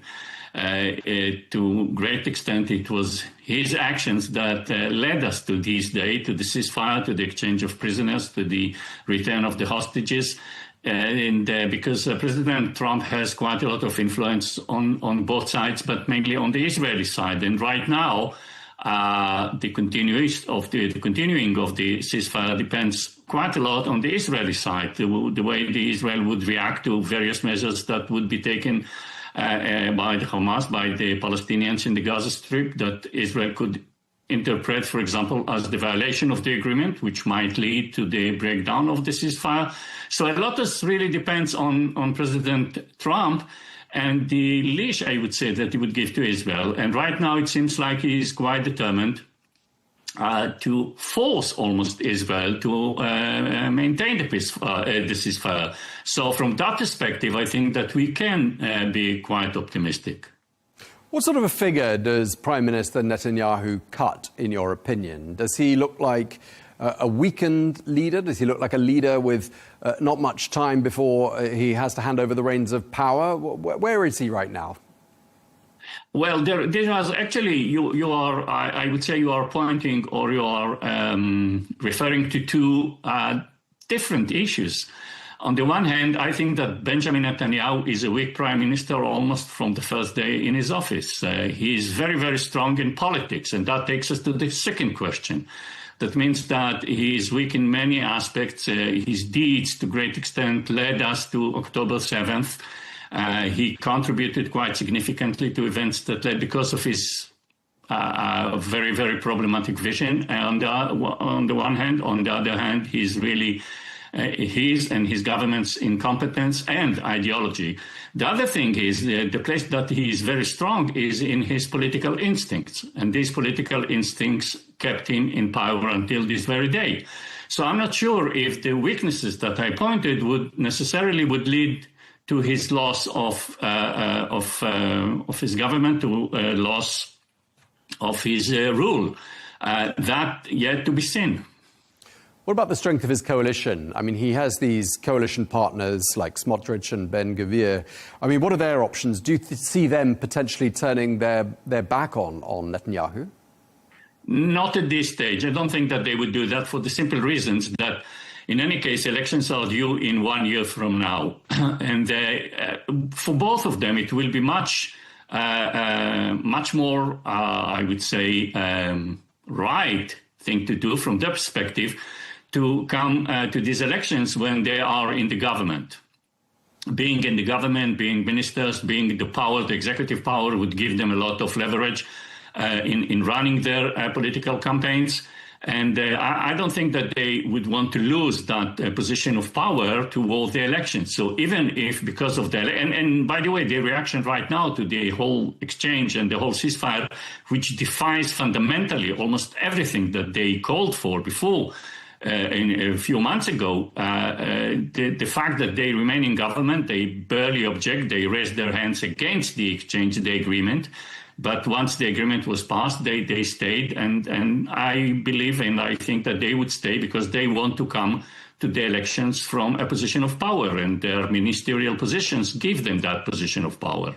To a great extent, it was his actions that led us to this day, to the ceasefire, to the exchange of prisoners, to the return of the hostages. Because President Trump has quite a lot of influence on both sides, but mainly on the Israeli side. And right now, the continuing of the ceasefire depends quite a lot on the Israeli side, the way the Israel would react to various measures that would be taken by the Hamas, by the Palestinians in the Gaza Strip, that Israel could interpret, for example, as the violation of the agreement, which might lead to the breakdown of the ceasefire. So a lot really depends on President Trump and the leash, I would say, that he would give to Israel. And right now it seems like he is quite determined to force almost Israel to maintain the ceasefire. So from that perspective, I think that we can be quite optimistic. What sort of a figure does Prime Minister Netanyahu cut, in your opinion? Does he look like a weakened leader? Does he look like a leader with not much time before he has to hand over the reins of power? Where is he right now? Well, there was actually, you are, I would say you are pointing, or you are referring to two different issues. On the one hand, I think that Benjamin Netanyahu is a weak prime minister almost from the first day in his office. He is very, very strong in politics, and that takes us to the second question. That means that he is weak in many aspects. His deeds, to a great extent, led us to October 7th. He contributed quite significantly to events that led because of his very, very problematic vision on the one hand. On the other hand, he's really his and his government's incompetence and ideology. The other thing is the place that he is very strong is in his political instincts. And these political instincts kept him in power until this very day. So I'm not sure if the weaknesses that I pointed would lead to his loss of his government, to loss of his rule. That yet to be seen. What about the strength of his coalition? I mean, he has these coalition partners like Smotrich and Ben Gvir. I mean, what are their options? Do you see them potentially turning their back on Netanyahu? Not at this stage. I don't think that they would do that for the simple reasons that, in any case, elections are due in 1 year from now. And for both of them, it will be much more, I would say, right thing to do from their perspective to come to these elections when they are in the government. Being in the government, being ministers, being the power, the executive power would give them a lot of leverage in running their political campaigns. And I don't think that they would want to lose that position of power toward the election. So even if because of the, and by the way, the reaction right now to the whole exchange and the whole ceasefire, which defies fundamentally almost everything that they called for before, a few months ago, the fact that they remain in government, they barely object, they raise their hands against the exchange, the agreement. But once the agreement was passed, they stayed, and I believe and I think that they would stay because they want to come to the elections from a position of power, and their ministerial positions give them that position of power.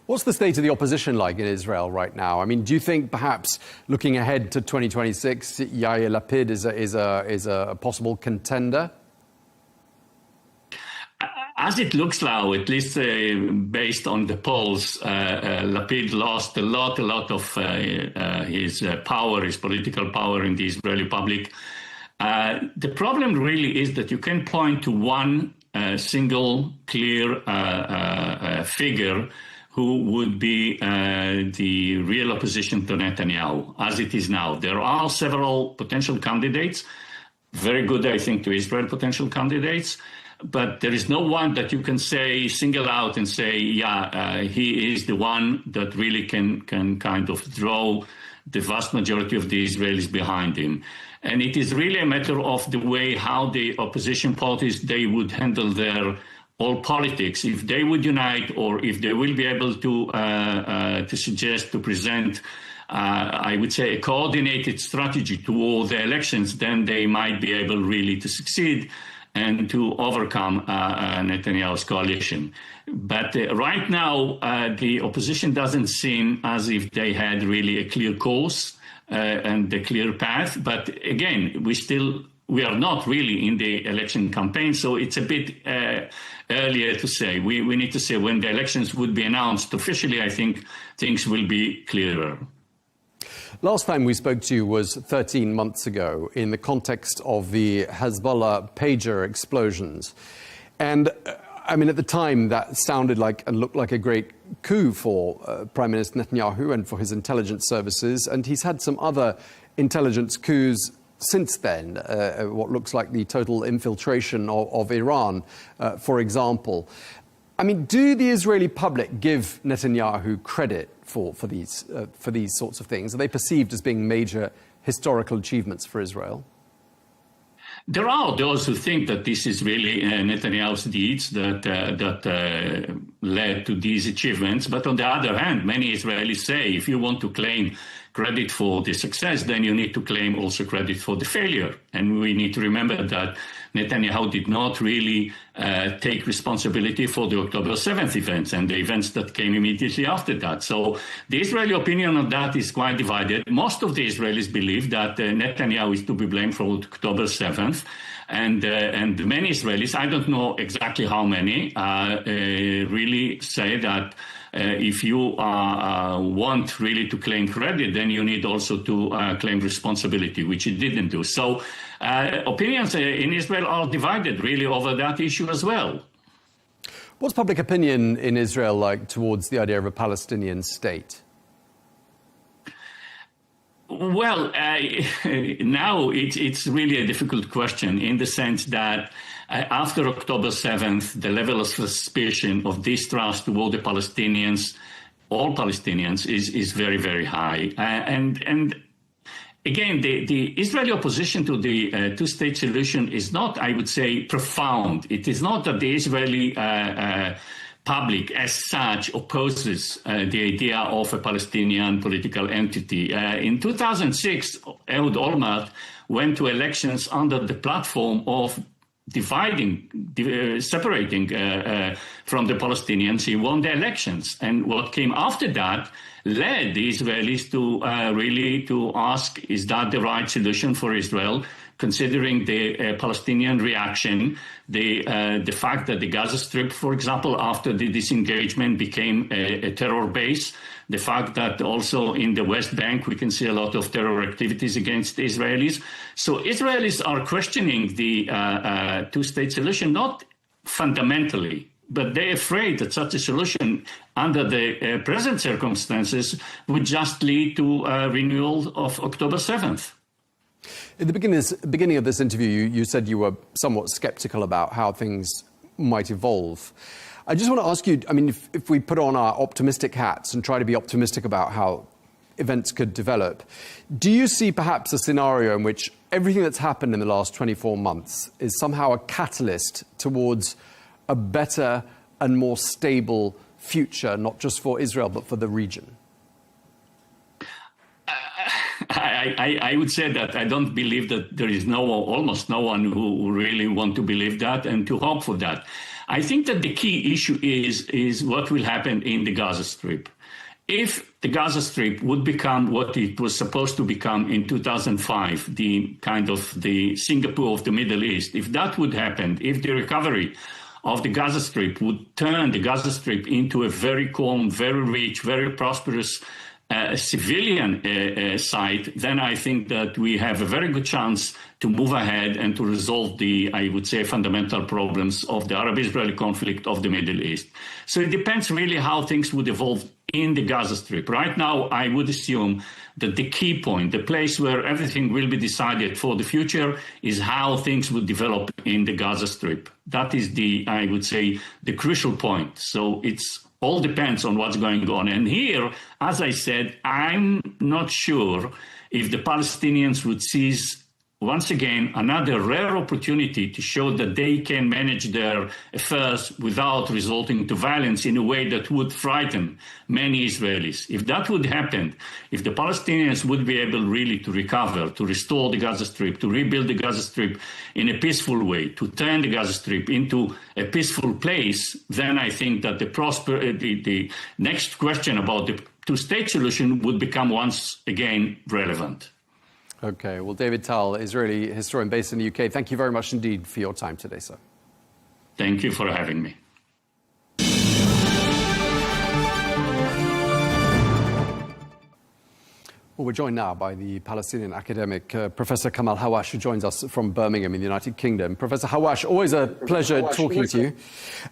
What's the state of the opposition like in Israel right now? I mean, do you think perhaps looking ahead to 2026, Yair Lapid is a possible contender? As it looks now, at least based on the polls, Lapid lost a lot of his power, his political power in the Israeli public. The problem really is that you can point to one single clear figure who would be the real opposition to Netanyahu, as it is now. There are several potential candidates, very good, I think, to Israel potential candidates. But there is no one that you can say, single out and say, he is the one that really can kind of draw the vast majority of the Israelis behind him. And it is really a matter of the way how the opposition parties, they would handle their all politics. If they would unite, or if they will be able to suggest, to present, I would say, a coordinated strategy toward the elections, then they might be able really to succeed and to overcome Netanyahu's coalition. But right now, the opposition doesn't seem as if they had really a clear course and a clear path. But again, we are not really in the election campaign, so it's a bit earlier to say. We need to say when the elections would be announced officially, I think things will be clearer. Last time we spoke to you was 13 months ago in the context of the Hezbollah pager explosions. And I mean, at the time, that sounded like and looked like a great coup for Prime Minister Netanyahu and for his intelligence services. And he's had some other intelligence coups since then, what looks like the total infiltration of Iran, for example. I mean, do the Israeli public give Netanyahu credit for these sorts of things? Are they perceived as being major historical achievements for Israel? There are those who think that this is really Netanyahu's deeds that led to these achievements. But on the other hand, many Israelis say if you want to claim credit for the success, then you need to claim also credit for the failure. And we need to remember that Netanyahu did not really take responsibility for the October 7th events and the events that came immediately after that. So the Israeli opinion on that is quite divided. Most of the Israelis believe that Netanyahu is to be blamed for October 7th. And many Israelis, I don't know exactly how many, really say that if you want really to claim credit, then you need also to claim responsibility, which he didn't do. So opinions in Israel are divided really over that issue as well. What's public opinion in Israel like towards the idea of a Palestinian state? Well, now it's really a difficult question in the sense that after October 7th, the level of suspicion, of distrust toward the Palestinians, all Palestinians, is very, very high. And again, the Israeli opposition to the two-state solution is not, I would say, profound. It is not that the Israeli public as such opposes the idea of a Palestinian political entity. In 2006, Ehud Olmert went to elections under the platform of separating from the Palestinians. He won the elections. And what came after that led the Israelis to really to ask, is that the right solution for Israel? considering the Palestinian reaction, the fact that the Gaza Strip, for example, after the disengagement became a terror base, the fact that also in the West Bank we can see a lot of terror activities against the Israelis. So Israelis are questioning the two-state solution, not fundamentally, but they're afraid that such a solution under the present circumstances would just lead to a renewal of October 7th. At the beginning of this interview, you said you were somewhat skeptical about how things might evolve. I just want to ask you, I mean, if we put on our optimistic hats and try to be optimistic about how events could develop, do you see perhaps a scenario in which everything that's happened in the last 24 months is somehow a catalyst towards a better and more stable future, not just for Israel, but for the region? I would say that I don't believe that there is almost no one who really want to believe that and to hope for that. I think that the key issue is what will happen in the Gaza Strip. If the Gaza Strip would become what it was supposed to become in 2005, the kind of the Singapore of the Middle East, if that would happen, if the recovery of the Gaza Strip would turn the Gaza Strip into a very calm, very rich, very prosperous civilian site, then I think that we have a very good chance to move ahead and to resolve the, I would say, fundamental problems of the Arab-Israeli conflict of the Middle East. So it depends really how things would evolve in the Gaza Strip. Right now, I would assume that the key point, the place where everything will be decided for the future, is how things would develop in the Gaza Strip. That is the, I would say, the crucial point. So it's all depends on what's going on. And here, as I said, I'm not sure if the Palestinians would seize once again another rare opportunity to show that they can manage their affairs without resorting to violence in a way that would frighten many Israelis. If that would happen, if the Palestinians would be able really to recover, to restore the Gaza Strip, to rebuild the Gaza Strip in a peaceful way, to turn the Gaza Strip into a peaceful place, then I think that the next question about the two-state solution would become once again relevant. Okay, well, David Tal, Israeli historian based in the UK, thank you very much indeed for your time today, sir. Thank you for having me. Well, we're joined now by the Palestinian academic, Professor Kamal Hawash, who joins us from Birmingham in the United Kingdom. Professor Hawash, always a pleasure talking to you.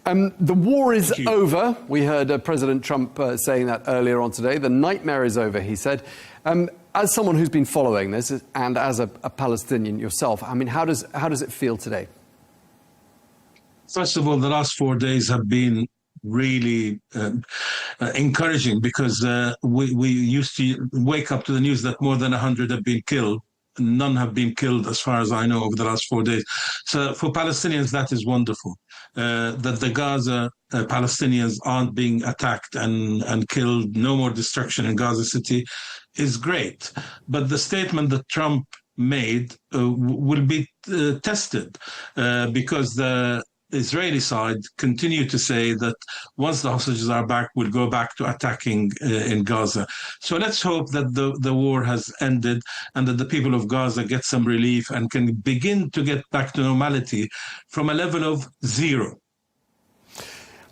The war is over. We heard President Trump saying that earlier on today. The nightmare is over, he said. As someone who's been following this, and as a Palestinian yourself, I mean, how does it feel today? First of all, the last 4 days have been really encouraging, because we used to wake up to the news that more than 100 have been killed. None have been killed, as far as I know, over the last 4 days. So for Palestinians, that is wonderful. That the Gaza Palestinians aren't being attacked and killed, no more destruction in Gaza City, is great. But the statement that Trump made will be tested because the Israeli side continue to say that once the hostages are back, we'll go back to attacking in Gaza. So let's hope that the war has ended and that the people of Gaza get some relief and can begin to get back to normality from a level of 0.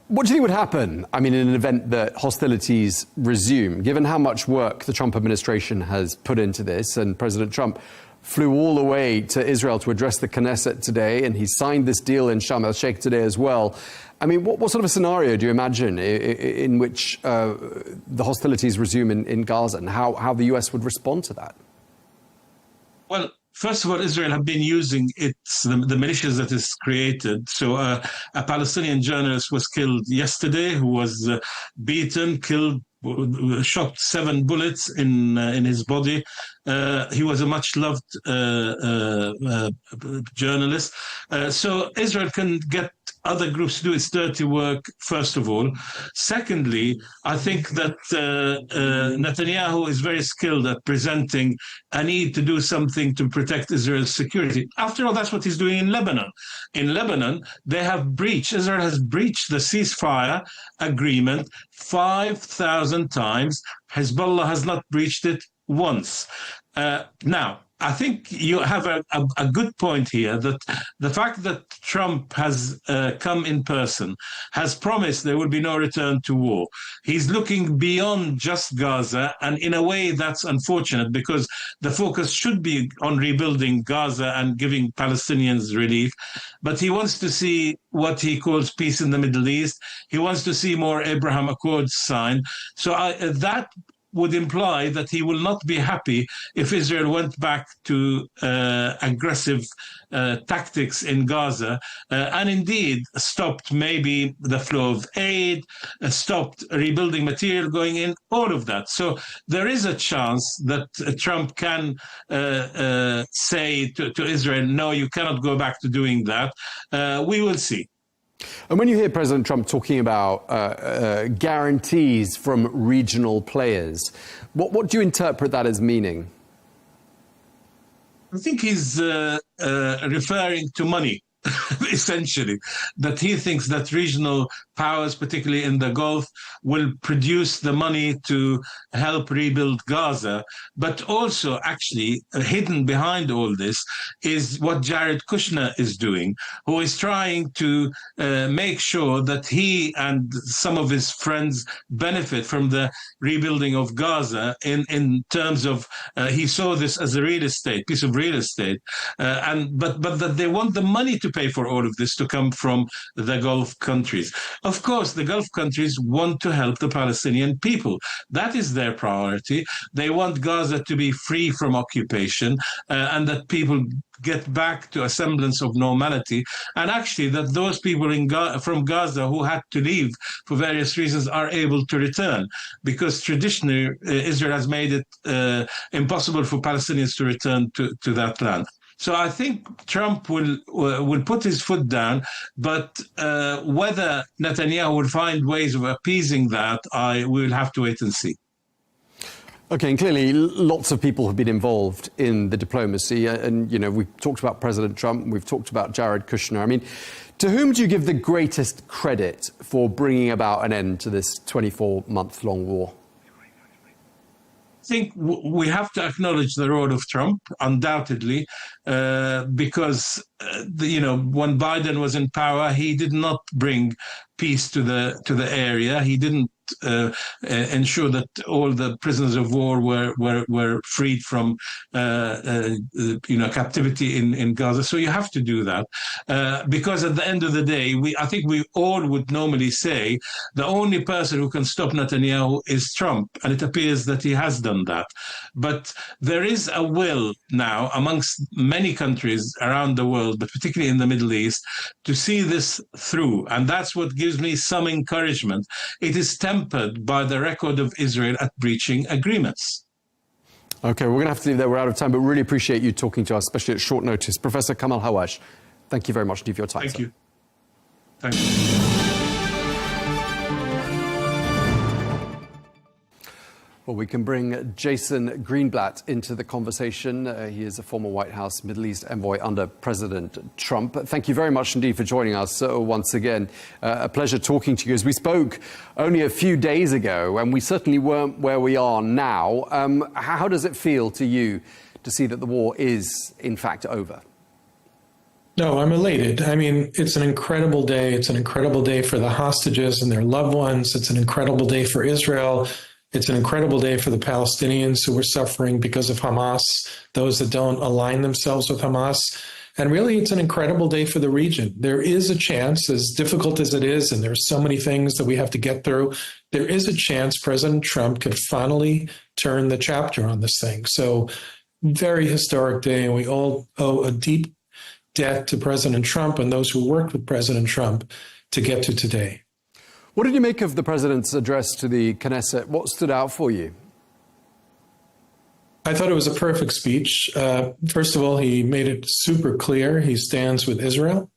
What do you think would happen, I mean, in an event that hostilities resume, given how much work the Trump administration has put into this, and President Trump flew all the way to Israel to address the Knesset today, and he signed this deal in Sharm El-Sheikh today as well. I mean, what sort of a scenario do you imagine in which the hostilities resume in Gaza, and how the US would respond to that? Well, first of all, Israel have been using the militias that is created. So a Palestinian journalist was killed yesterday who was beaten, killed, shot 7 bullets in his body. He was a much-loved journalist. So Israel can get other groups to do its dirty work, first of all. Secondly, I think that Netanyahu is very skilled at presenting a need to do something to protect Israel's security. After all, that's what he's doing in Lebanon. In Lebanon, Israel has breached the ceasefire agreement 5,000 times. Hezbollah has not breached it once. Now, I think you have a good point here, that the fact that Trump has come in person, has promised there will be no return to war. He's looking beyond just Gaza, and in a way that's unfortunate because the focus should be on rebuilding Gaza and giving Palestinians relief. But he wants to see what he calls peace in the Middle East. He wants to see more Abraham Accords signed. So that would imply that he will not be happy if Israel went back to aggressive tactics in Gaza and indeed stopped maybe the flow of aid, stopped rebuilding material going in, all of that. So there is a chance that Trump can say to Israel, no, you cannot go back to doing that. We will see. And when you hear President Trump talking about guarantees from regional players, what do you interpret that as meaning? I think he's referring to money, essentially, that he thinks that regional powers, particularly in the Gulf, will produce the money to help rebuild Gaza. But also, actually, hidden behind all this is what Jared Kushner is doing, who is trying to make sure that he and some of his friends benefit from the rebuilding of Gaza in terms of, he saw this as a piece of real estate, but that they want the money to pay for all of this to come from the Gulf countries. Of course, the Gulf countries want to help the Palestinian people. That is their priority. They want Gaza to be free from occupation and that people get back to a semblance of normality. And actually that those people from Gaza who had to leave for various reasons are able to return, because traditionally Israel has made it impossible for Palestinians to return to that land. So I think Trump will put his foot down, but whether Netanyahu will find ways of appeasing that, we will have to wait and see. Okay, and clearly lots of people have been involved in the diplomacy, and we've talked about President Trump, we've talked about Jared Kushner. I mean, to whom do you give the greatest credit for bringing about an end to this 24-month-long war? I think we have to acknowledge the role of Trump, undoubtedly, because when Biden was in power, he did not bring peace to the area. He didn't ensure that all the prisoners of war were freed from captivity in Gaza. So you have to do that because at the end of the day, I think we all would normally say the only person who can stop Netanyahu is Trump, and it appears that he has done that. But there is a will now amongst many countries around the world, but particularly in the Middle East, to see this through, and that's what gives me some encouragement. It is tempered by the record of Israel at breaching agreements. Okay, we're going to have to leave there. We're out of time, but really appreciate you talking to us, especially at short notice. Professor Kamal Hawash, thank you very much indeed for your time. Thank you. Thank you. Well, we can bring Jason Greenblatt into the conversation. He is a former White House Middle East envoy under President Trump. Thank you very much indeed for joining us once again. A pleasure talking to you. As we spoke only a few days ago, and we certainly weren't where we are now. How does it feel to you to see that the war is, in fact, over? No, I'm elated. I mean, it's an incredible day. It's an incredible day for the hostages and their loved ones. It's an incredible day for Israel. It's an incredible day for the Palestinians who are suffering because of Hamas, those that don't align themselves with Hamas. And really, it's an incredible day for the region. There is a chance, as difficult as it is, and there's so many things that we have to get through, there is a chance President Trump could finally turn the chapter on this thing. So very historic day, and we all owe a deep debt to President Trump and those who worked with President Trump to get to today. What did you make of the president's address to the Knesset? What stood out for you? I thought it was a perfect speech. First of all, he made it super clear he stands with Israel,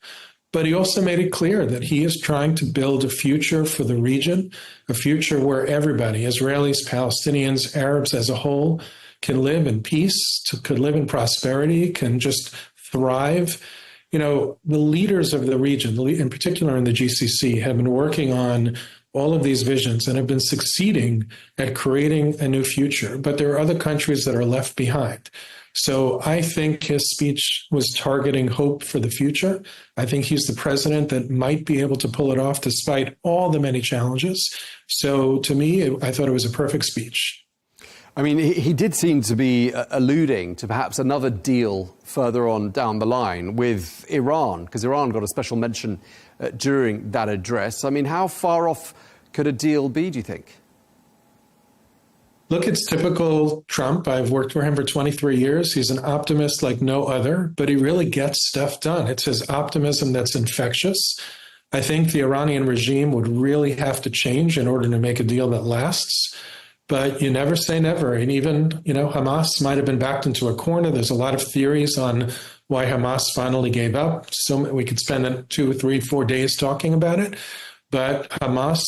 but he also made it clear that he is trying to build a future for the region, a future where everybody, Israelis, Palestinians, Arabs as a whole, can live in peace, could live in prosperity, can just thrive. You know, the leaders of the region, in particular in the GCC, have been working on all of these visions and have been succeeding at creating a new future. But there are other countries that are left behind. So I think his speech was targeting hope for the future. I think he's the president that might be able to pull it off despite all the many challenges. So to me, I thought it was a perfect speech. I mean, he did seem to be alluding to perhaps another deal further on down the line with Iran, because Iran got a special mention during that address. I mean, how far off could a deal be, do you think? Look, it's typical Trump. I've worked for him for 23 years. He's an optimist like no other, but he really gets stuff done. It's his optimism that's infectious. I think the Iranian regime would really have to change in order to make a deal that lasts. But you never say never. And even, Hamas might have been backed into a corner. There's a lot of theories on why Hamas finally gave up. So we could spend 2, 3, 4 days talking about it. But Hamas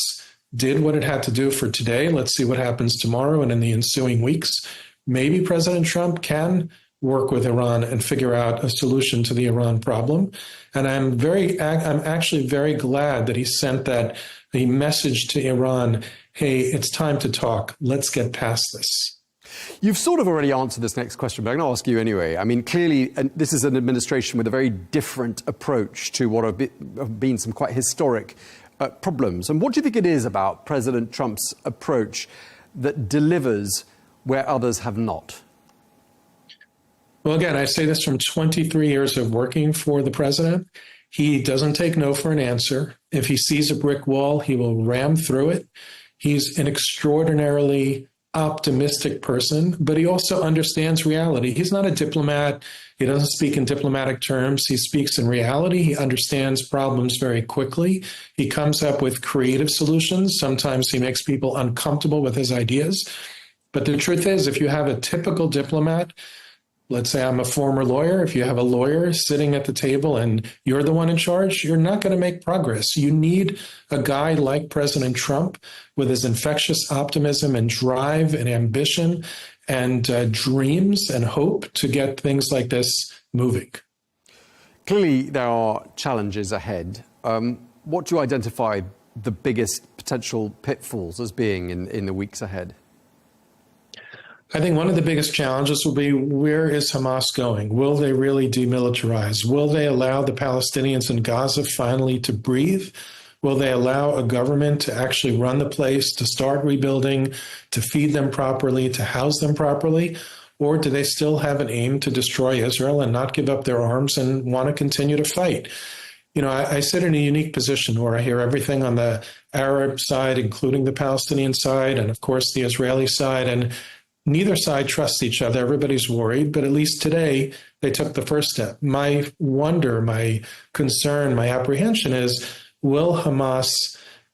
did what it had to do for today. Let's see what happens tomorrow and in the ensuing weeks. Maybe President Trump can work with Iran and figure out a solution to the Iran problem. And I'm actually very glad that he sent that a message to Iran, hey, it's time to talk. Let's get past this. You've sort of already answered this next question, but I'm going to ask you anyway. I mean, clearly, this is an administration with a very different approach to what have been some quite historic problems. And what do you think it is about President Trump's approach that delivers where others have not? Well, again, I say this from 23 years of working for the president. He doesn't take no for an answer. If he sees a brick wall, he will ram through it. He's an extraordinarily optimistic person, but he also understands reality. He's not a diplomat. He doesn't speak in diplomatic terms. He speaks in reality. He understands problems very quickly. He comes up with creative solutions. Sometimes he makes people uncomfortable with his ideas. But the truth is, if you have a typical diplomat, let's say I'm a former lawyer. If you have a lawyer sitting at the table and you're the one in charge, you're not going to make progress. You need a guy like President Trump with his infectious optimism and drive and ambition and dreams and hope to get things like this moving. Clearly, there are challenges ahead. What do you identify the biggest potential pitfalls as being in the weeks ahead? I think one of the biggest challenges will be, where is Hamas going? Will they really demilitarize? Will they allow the Palestinians in Gaza finally to breathe? Will they allow a government to actually run the place, to start rebuilding, to feed them properly, to house them properly? Or do they still have an aim to destroy Israel and not give up their arms and want to continue to fight? I sit in a unique position where I hear everything on the Arab side, including the Palestinian side, and of course the Israeli side, and neither side trusts each other. Everybody's worried, but at least today they took the first step. My wonder, my concern, my apprehension is, will Hamas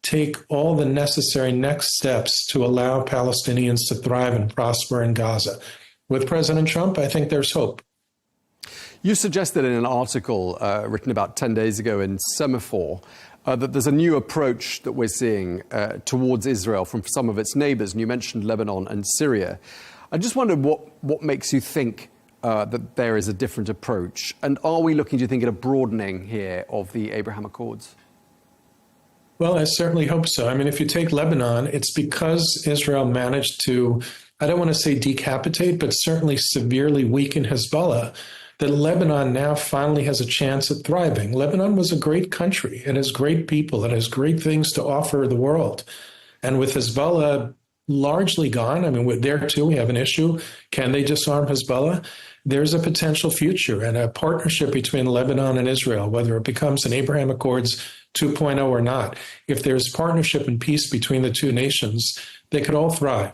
take all the necessary next steps to allow Palestinians to thrive and prosper in Gaza? With President Trump, I think there's hope. You suggested in an article written about 10 days ago in Semaphore that there's a new approach that we're seeing towards Israel from some of its neighbours, and you mentioned Lebanon and Syria. I just wondered what makes you think that there is a different approach, and are we looking, do you think, at a broadening here of the Abraham Accords? Well, I certainly hope so. I mean, if you take Lebanon, it's because Israel managed to, I don't want to say decapitate, but certainly severely weaken Hezbollah, that Lebanon now finally has a chance at thriving. Lebanon was a great country. It has great people. It has great things to offer the world. And with Hezbollah largely gone, I mean, there too we have an issue. Can they disarm Hezbollah? There's a potential future and a partnership between Lebanon and Israel, whether it becomes an Abraham Accords 2.0 or not. If there's partnership and peace between the two nations, they could all thrive.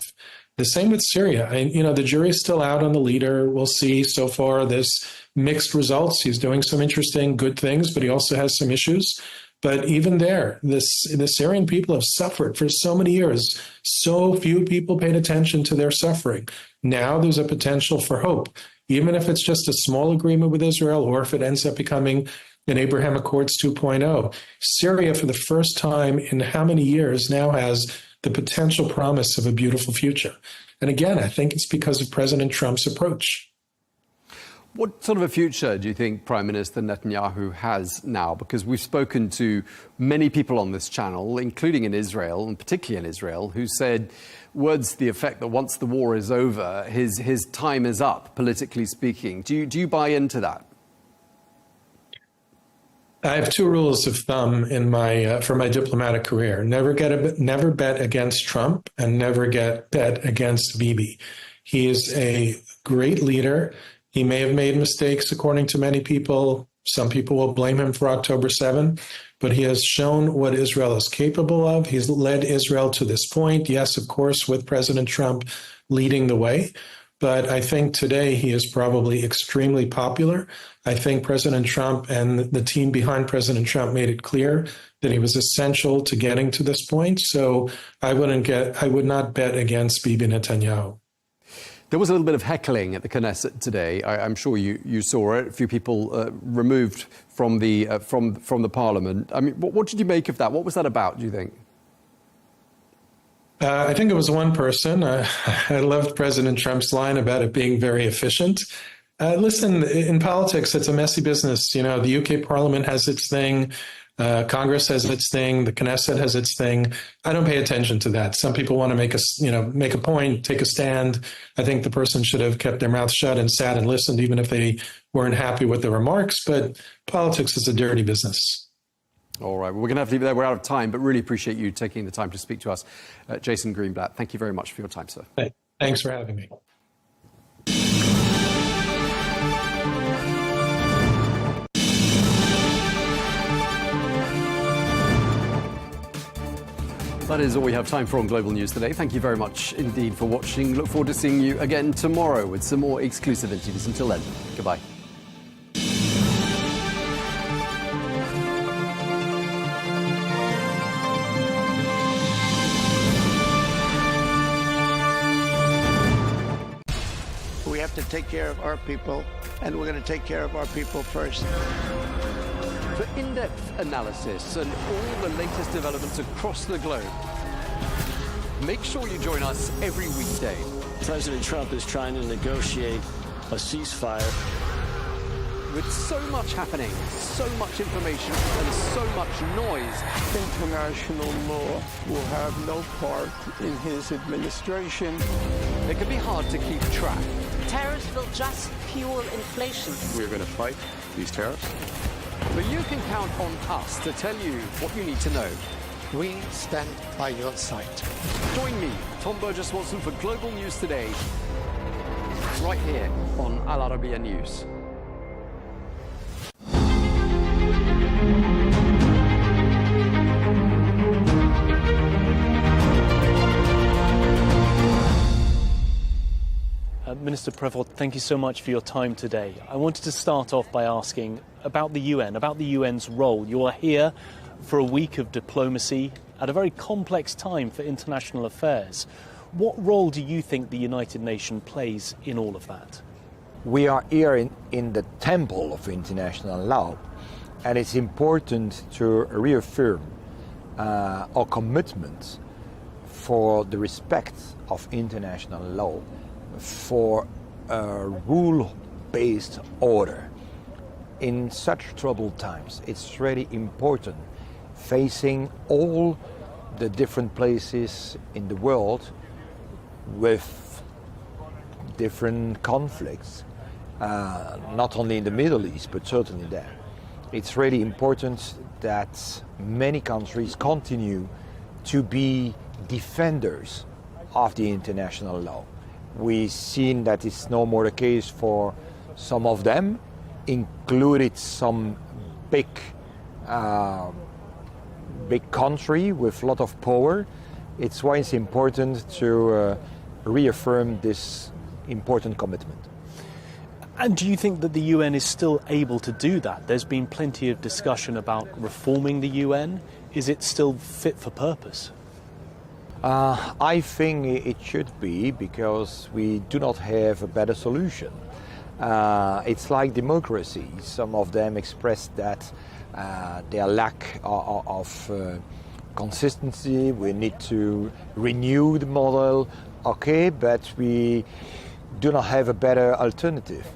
The same with Syria. The jury's still out on the leader. We'll see. So far, there's mixed results. He's doing some interesting, good things, but he also has some issues. But even there, the Syrian people have suffered for so many years. So few people paid attention to their suffering. Now there's a potential for hope, even if it's just a small agreement with Israel or if it ends up becoming an Abraham Accords 2.0. Syria, for the first time in how many years, now has the potential promise of a beautiful future. And again, I think it's because of President Trump's approach. What sort of a future do you think Prime Minister Netanyahu has now? Because we've spoken to many people on this channel, including in Israel, and particularly in Israel, who said words to the effect that once the war is over, his time is up, politically speaking. Do you buy into that? I have two rules of thumb in for my diplomatic career: never bet against Trump, and never bet against Bibi. He is a great leader. He may have made mistakes, according to many people. Some people will blame him for October 7, but he has shown what Israel is capable of. He's led Israel to this point. Yes, of course, with President Trump leading the way. But I think today he is probably extremely popular. I think President Trump and the team behind President Trump made it clear that he was essential to getting to this point. So I would not bet against Bibi Netanyahu. There was a little bit of heckling at the Knesset today. I'm sure you saw it. A few people removed from the parliament. I mean, what did you make of that? What was that about, do you think? I think it was one person. I loved President Trump's line about it being very efficient. Listen, in politics, it's a messy business. You know, the UK Parliament has its thing. Congress has its thing. The Knesset has its thing. I don't pay attention to that. Some people want to make a point, take a stand. I think the person should have kept their mouth shut and sat and listened, even if they weren't happy with the remarks. But politics is a dirty business. All right, well, we're going to have to leave it there. We're out of time, but really appreciate you taking the time to speak to us. Jason Greenblatt, thank you very much for your time, sir. Thanks for having me. That is all we have time for on Global News today. Thank you very much indeed for watching. Look forward to seeing you again tomorrow with some more exclusive interviews. Until then, goodbye. We have to take care of our people, and we're going to take care of our people first. For in-depth analysis and all the latest developments across the globe, make sure you join us every weekday. President Trump is trying to negotiate a ceasefire. With so much happening, so much information, and so much noise, International law will have no part in his administration. It can be hard to keep track. Tariffs will just fuel inflation. We're going to fight these tariffs. But you can count on us to tell you what you need to know. We stand by your side. Join me, Tom Burges Watson, for Global News Today, right here on Al-Arabiya News. Minister Prevot, thank you so much for your time today. I wanted to start off by asking about the UN, about the UN's role. You are here for a week of diplomacy at a very complex time for international affairs. What role do you think the United Nations plays in all of that? We are here in the temple of international law, and it's important to reaffirm our commitment for the respect of international law, for a rule-based order. In such troubled times, it's really important, facing all the different places in the world with different conflicts, not only in the Middle East, but certainly there. It's really important that many countries continue to be defenders of the international law. We've seen that it's no more the case for some of them, included some big country with a lot of power. It's why it's important to reaffirm this important commitment. And do you think that the UN is still able to do that? There's been plenty of discussion about reforming the UN. Is it still fit for purpose? I think it should be, because we do not have a better solution. It's like democracy. Some of them express that their lack of consistency. We need to renew the model, okay, but we do not have a better alternative.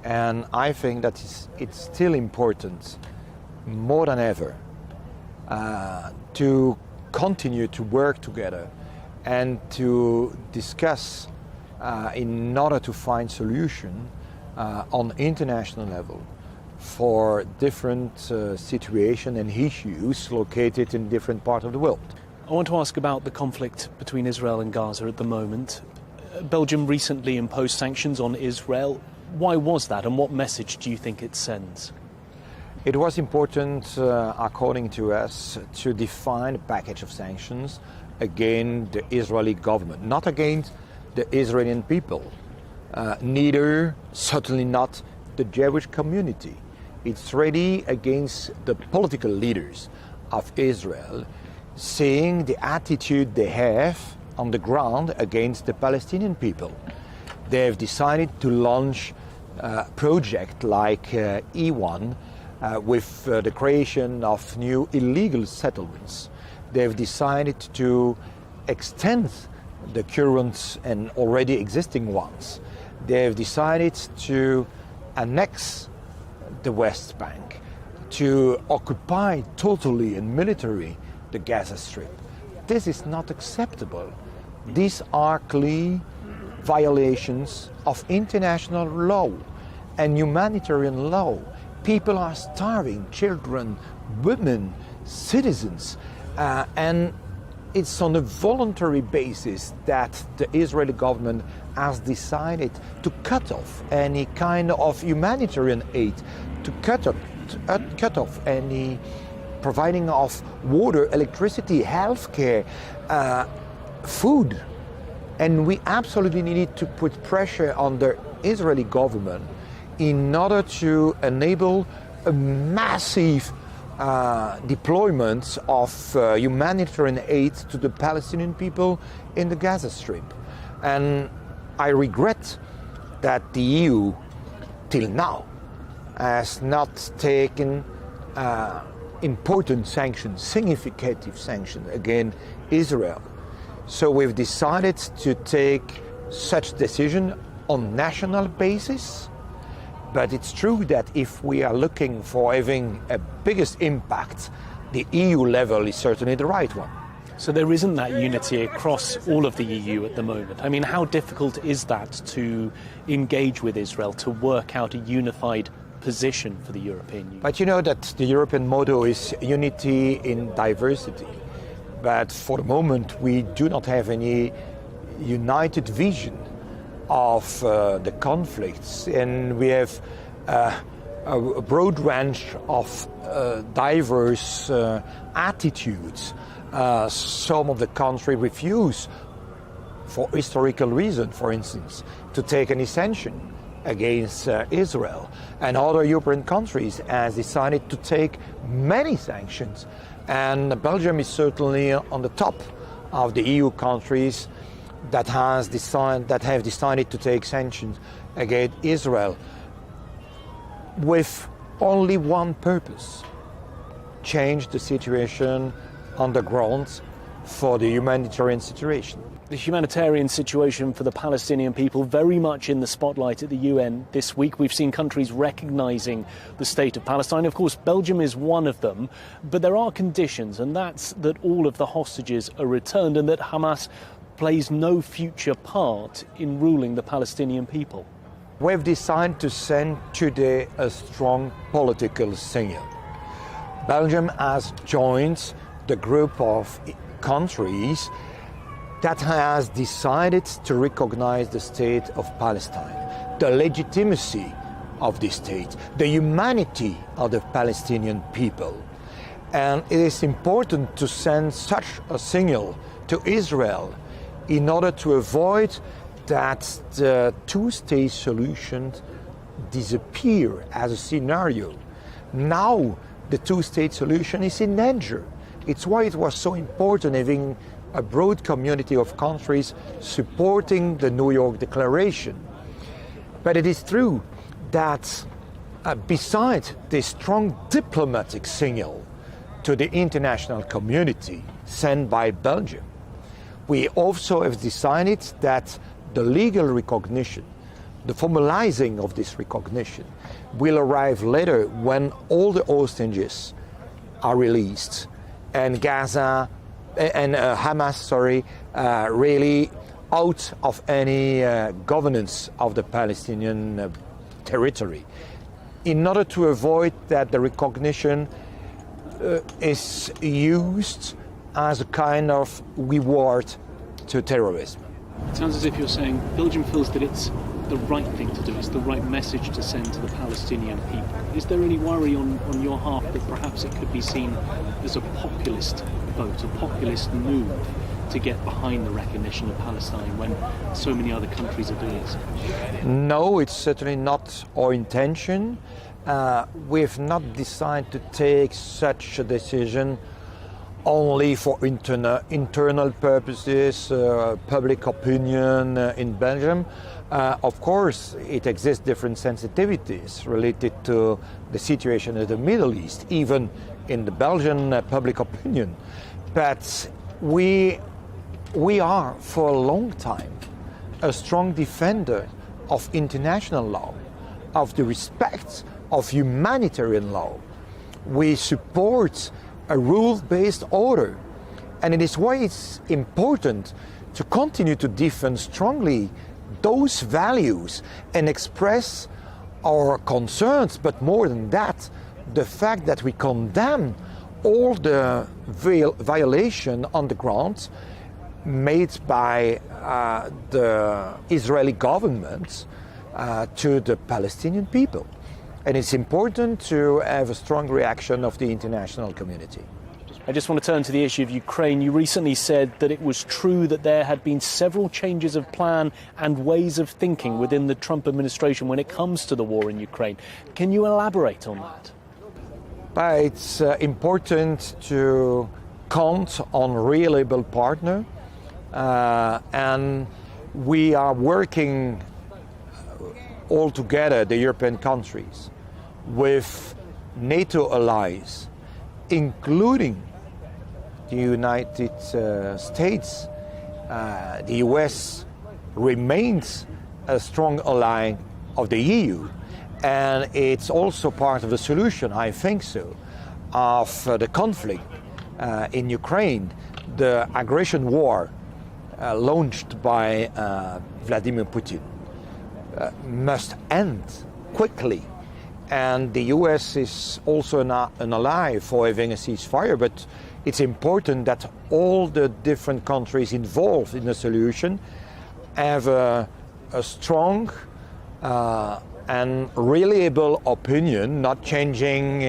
And I think that it's still important, more than ever, to continue to work together and to discuss in order to find solution on international level for different situations and issues located in different parts of the world. I want to ask about the conflict between Israel and Gaza at the moment. Belgium recently imposed sanctions on Israel. Why was that, and what message do you think it sends? It was important, according to us, to define a package of sanctions against the Israeli government, not against the Israeli people, certainly not the Jewish community. It's really against the political leaders of Israel, seeing the attitude they have on the ground against the Palestinian people. They have decided to launch a project like E1 with the creation of new illegal settlements. They have decided to extend the current and already existing ones. They have decided to annex the West Bank, to occupy totally and militarily the Gaza Strip. This is not acceptable. These are clear violations of international law and humanitarian law. People are starving, children, women, citizens, and it's on a voluntary basis that the Israeli government has decided to cut off any kind of humanitarian aid, to cut off any providing of water, electricity, healthcare, food. And we absolutely need to put pressure on the Israeli government in order to enable a massive deployment of humanitarian aid to the Palestinian people in the Gaza Strip. And I regret that the EU, till now, has not taken important sanctions, significant sanctions against Israel. So we've decided to take such decision on national basis. But it's true that if we are looking for having a biggest impact, the EU level is certainly the right one. So there isn't that unity across all of the EU at the moment. I mean, how difficult is that to engage with Israel, to work out a unified position for the European Union? But you know that the European motto is unity in diversity. But for the moment, we do not have any united vision of the conflicts, and we have a broad range of diverse attitudes. Some of the countries refuse, for historical reasons, for instance, to take any sanction against Israel, and other European countries have decided to take many sanctions, and Belgium is certainly on the top of the EU countries that have decided to take sanctions against Israel with only one purpose: change the situation on the ground for the humanitarian situation. The humanitarian situation for the Palestinian people very much in the spotlight at the UN this week. We've seen countries recognising the state of Palestine. Of course, Belgium is one of them, but there are conditions, and that's that all of the hostages are returned and that Hamas plays no future part in ruling the Palestinian people. We've decided to send today a strong political signal. Belgium has joined the group of countries that has decided to recognize the state of Palestine, the legitimacy of the state, the humanity of the Palestinian people. And it is important to send such a signal to Israel in order to avoid that the two-state solution disappear as a scenario. Now the two-state solution is in danger. It's why it was so important having a broad community of countries supporting the New York Declaration. But it is true that besides the strong diplomatic signal to the international community sent by Belgium, we also have decided that the legal recognition The formalizing of this recognition will arrive later when all the hostages are released and Gaza and Hamas, really out of any governance of the Palestinian territory, in order to avoid that the recognition is used as a kind of reward to terrorism. It sounds as if you're saying Belgium feels that it's the right thing to do, it's the right message to send to the Palestinian people. Is there any worry on your half that perhaps it could be seen as a populist vote, a populist move to get behind the recognition of Palestine when so many other countries are doing so? No, it's certainly not our intention. We've not decided to take such a decision only for internal purposes, public opinion in Belgium. Of course, it exists different sensitivities related to the situation in the Middle East, even in the Belgian public opinion. But we are, for a long time, a strong defender of international law, of the respect of humanitarian law. We support a rule-based order, and it is why it's important to continue to defend strongly those values and express our concerns, but more than that, the fact that we condemn all the violation on the ground made by the Israeli government to the Palestinian people. And it's important to have a strong reaction of the international community. I just want to turn to the issue of Ukraine. You recently said that it was true that there had been several changes of plan and ways of thinking within the Trump administration when it comes to the war in Ukraine. Can you elaborate on that? It's important to count on a reliable partner, and we are working all together, the European countries, with NATO allies, including the United States. The US remains a strong ally of the EU, and it's also part of the solution, I think so, of the conflict in Ukraine. The aggression war launched by Vladimir Putin must end quickly. And the US is also an ally for having a ceasefire, but it's important that all the different countries involved in the solution have a strong and reliable opinion, not changing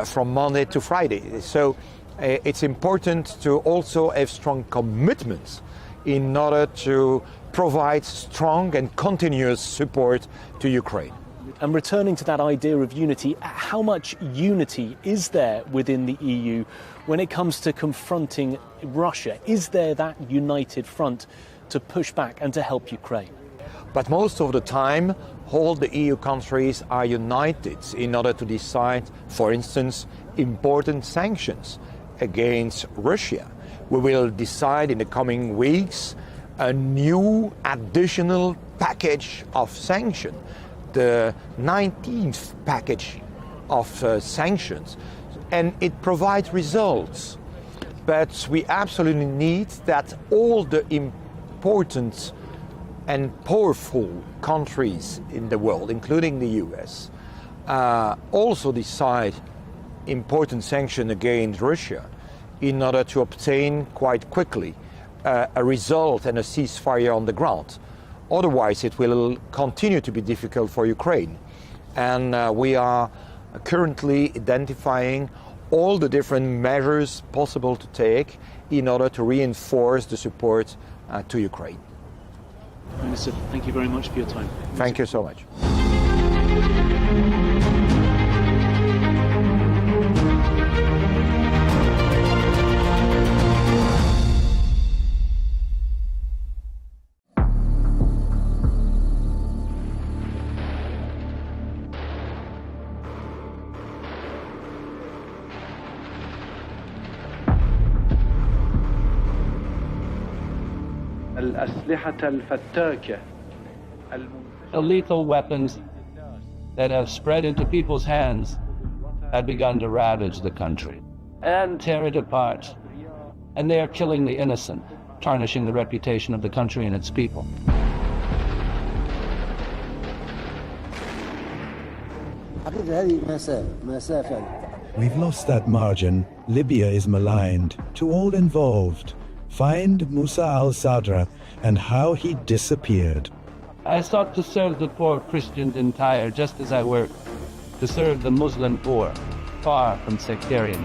from Monday to Friday. So it's important to also have strong commitments in order to provide strong and continuous support to Ukraine. And returning to that idea of unity, how much unity is there within the EU when it comes to confronting Russia? Is there that united front to push back and to help Ukraine? But most of the time, all the EU countries are united in order to decide, for instance, important sanctions against Russia. We will decide in the coming weeks a new additional package of sanctions, the 19th package of sanctions, and it provides results. But we absolutely need that all the important and powerful countries in the world, including the US, also decide important sanctions against Russia in order to obtain quite quickly a result and a ceasefire on the ground. Otherwise, it will continue to be difficult for Ukraine. And we are currently identifying all the different measures possible to take in order to reinforce the support to Ukraine. Minister, thank you very much for your time. Thank you so much. الأسلحة الفتاكة The lethal weapons that have spread into people's hands have begun to ravage the country and tear it apart. And they are killing the innocent, tarnishing the reputation of the country and its people. We've lost that margin. Libya is maligned. To all involved, find Musa al-Sadr and how he disappeared. I sought to serve the poor Christians in Tyre just as I worked to serve the Muslim poor, far from sectarian.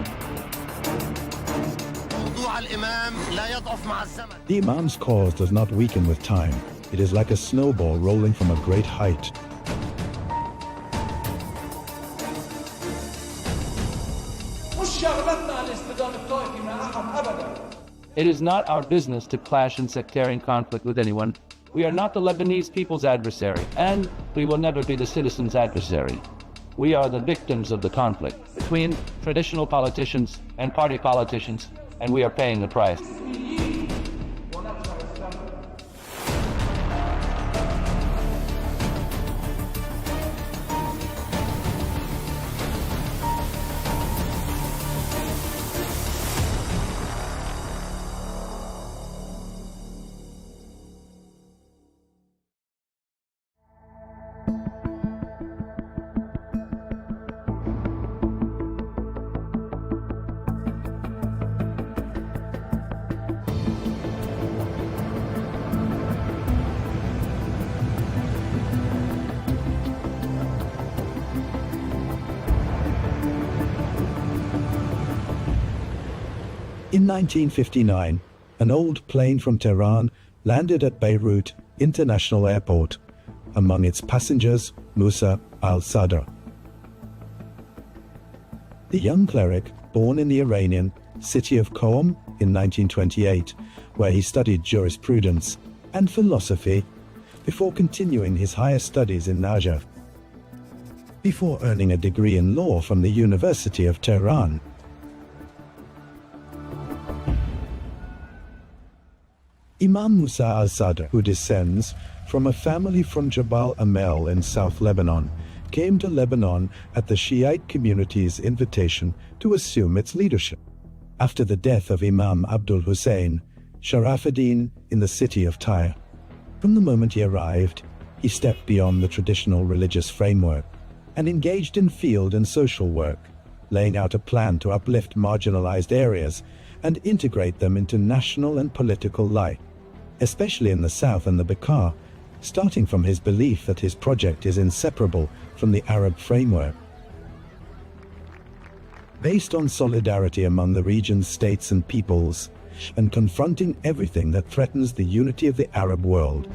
The Imam's cause does not weaken with time. It is like a snowball rolling from a great height. It is not our business to clash in sectarian conflict with anyone. We are not the Lebanese people's adversary, and we will never be the citizens' adversary. We are the victims of the conflict between traditional politicians and party politicians, and we are paying the price. In 1959, an old plane from Tehran landed at Beirut International Airport. Among its passengers, Musa al-Sadr. The young cleric, born in the Iranian city of Qom in 1928, where he studied jurisprudence and philosophy before continuing his higher studies in Najaf. Before earning a degree in law from the University of Tehran. Imam Musa al-Sadr, who descends from a family from Jabal Amel in South Lebanon, came to Lebanon at the Shiite community's invitation to assume its leadership. After the death of Imam Abdul Hussein, Sharafuddin in the city of Tyre. From the moment he arrived, he stepped beyond the traditional religious framework and engaged in field and social work, laying out a plan to uplift marginalized areas and integrate them into national and political life, especially in the south and the Bekaa, starting from his belief that his project is inseparable from the Arab framework. Based on solidarity among the region's states and peoples, and confronting everything that threatens the unity of the Arab world.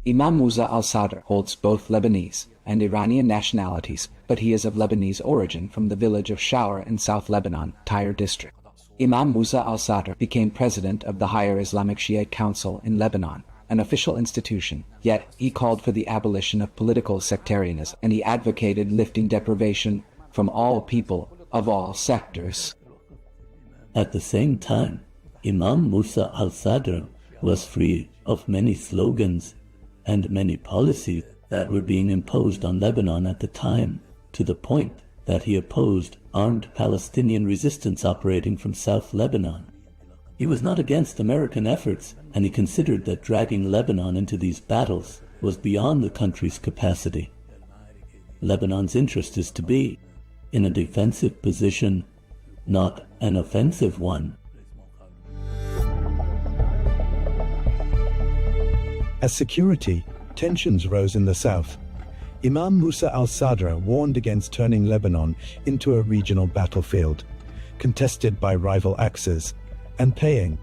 Imam Musa al-Sadr holds both Lebanese and Iranian nationalities, but he is of Lebanese origin from the village of Shaur in South Lebanon, Tyre district. Imam Musa al-Sadr became president of the Higher Islamic Shiite Council in Lebanon, an official institution, yet he called for the abolition of political sectarianism, and he advocated lifting deprivation from all people of all sectors. At the same time, Imam Musa al-Sadr was free of many slogans and many policies that were being imposed on Lebanon at the time, to the point that he opposed armed Palestinian resistance operating from South Lebanon. He was not against American efforts, and he considered that dragging Lebanon into these battles was beyond the country's capacity. Lebanon's interest is to be in a defensive position, not an offensive one. As security tensions rose in the south, Imam Musa al-Sadr warned against turning Lebanon into a regional battlefield, contested by rival axes, and paying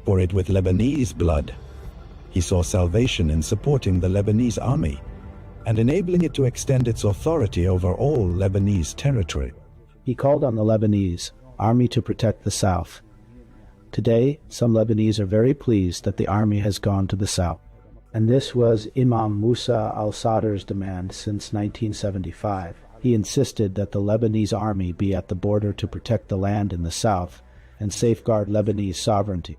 for it with Lebanese blood. He saw salvation in supporting the Lebanese army and enabling it to extend its authority over all Lebanese territory. He called on the Lebanese army to protect the south. Today, some Lebanese are very pleased that the army has gone to the south. And this was Imam Musa al-Sadr's demand since 1975. He insisted that the Lebanese army be at the border to protect the land in the south and safeguard Lebanese sovereignty.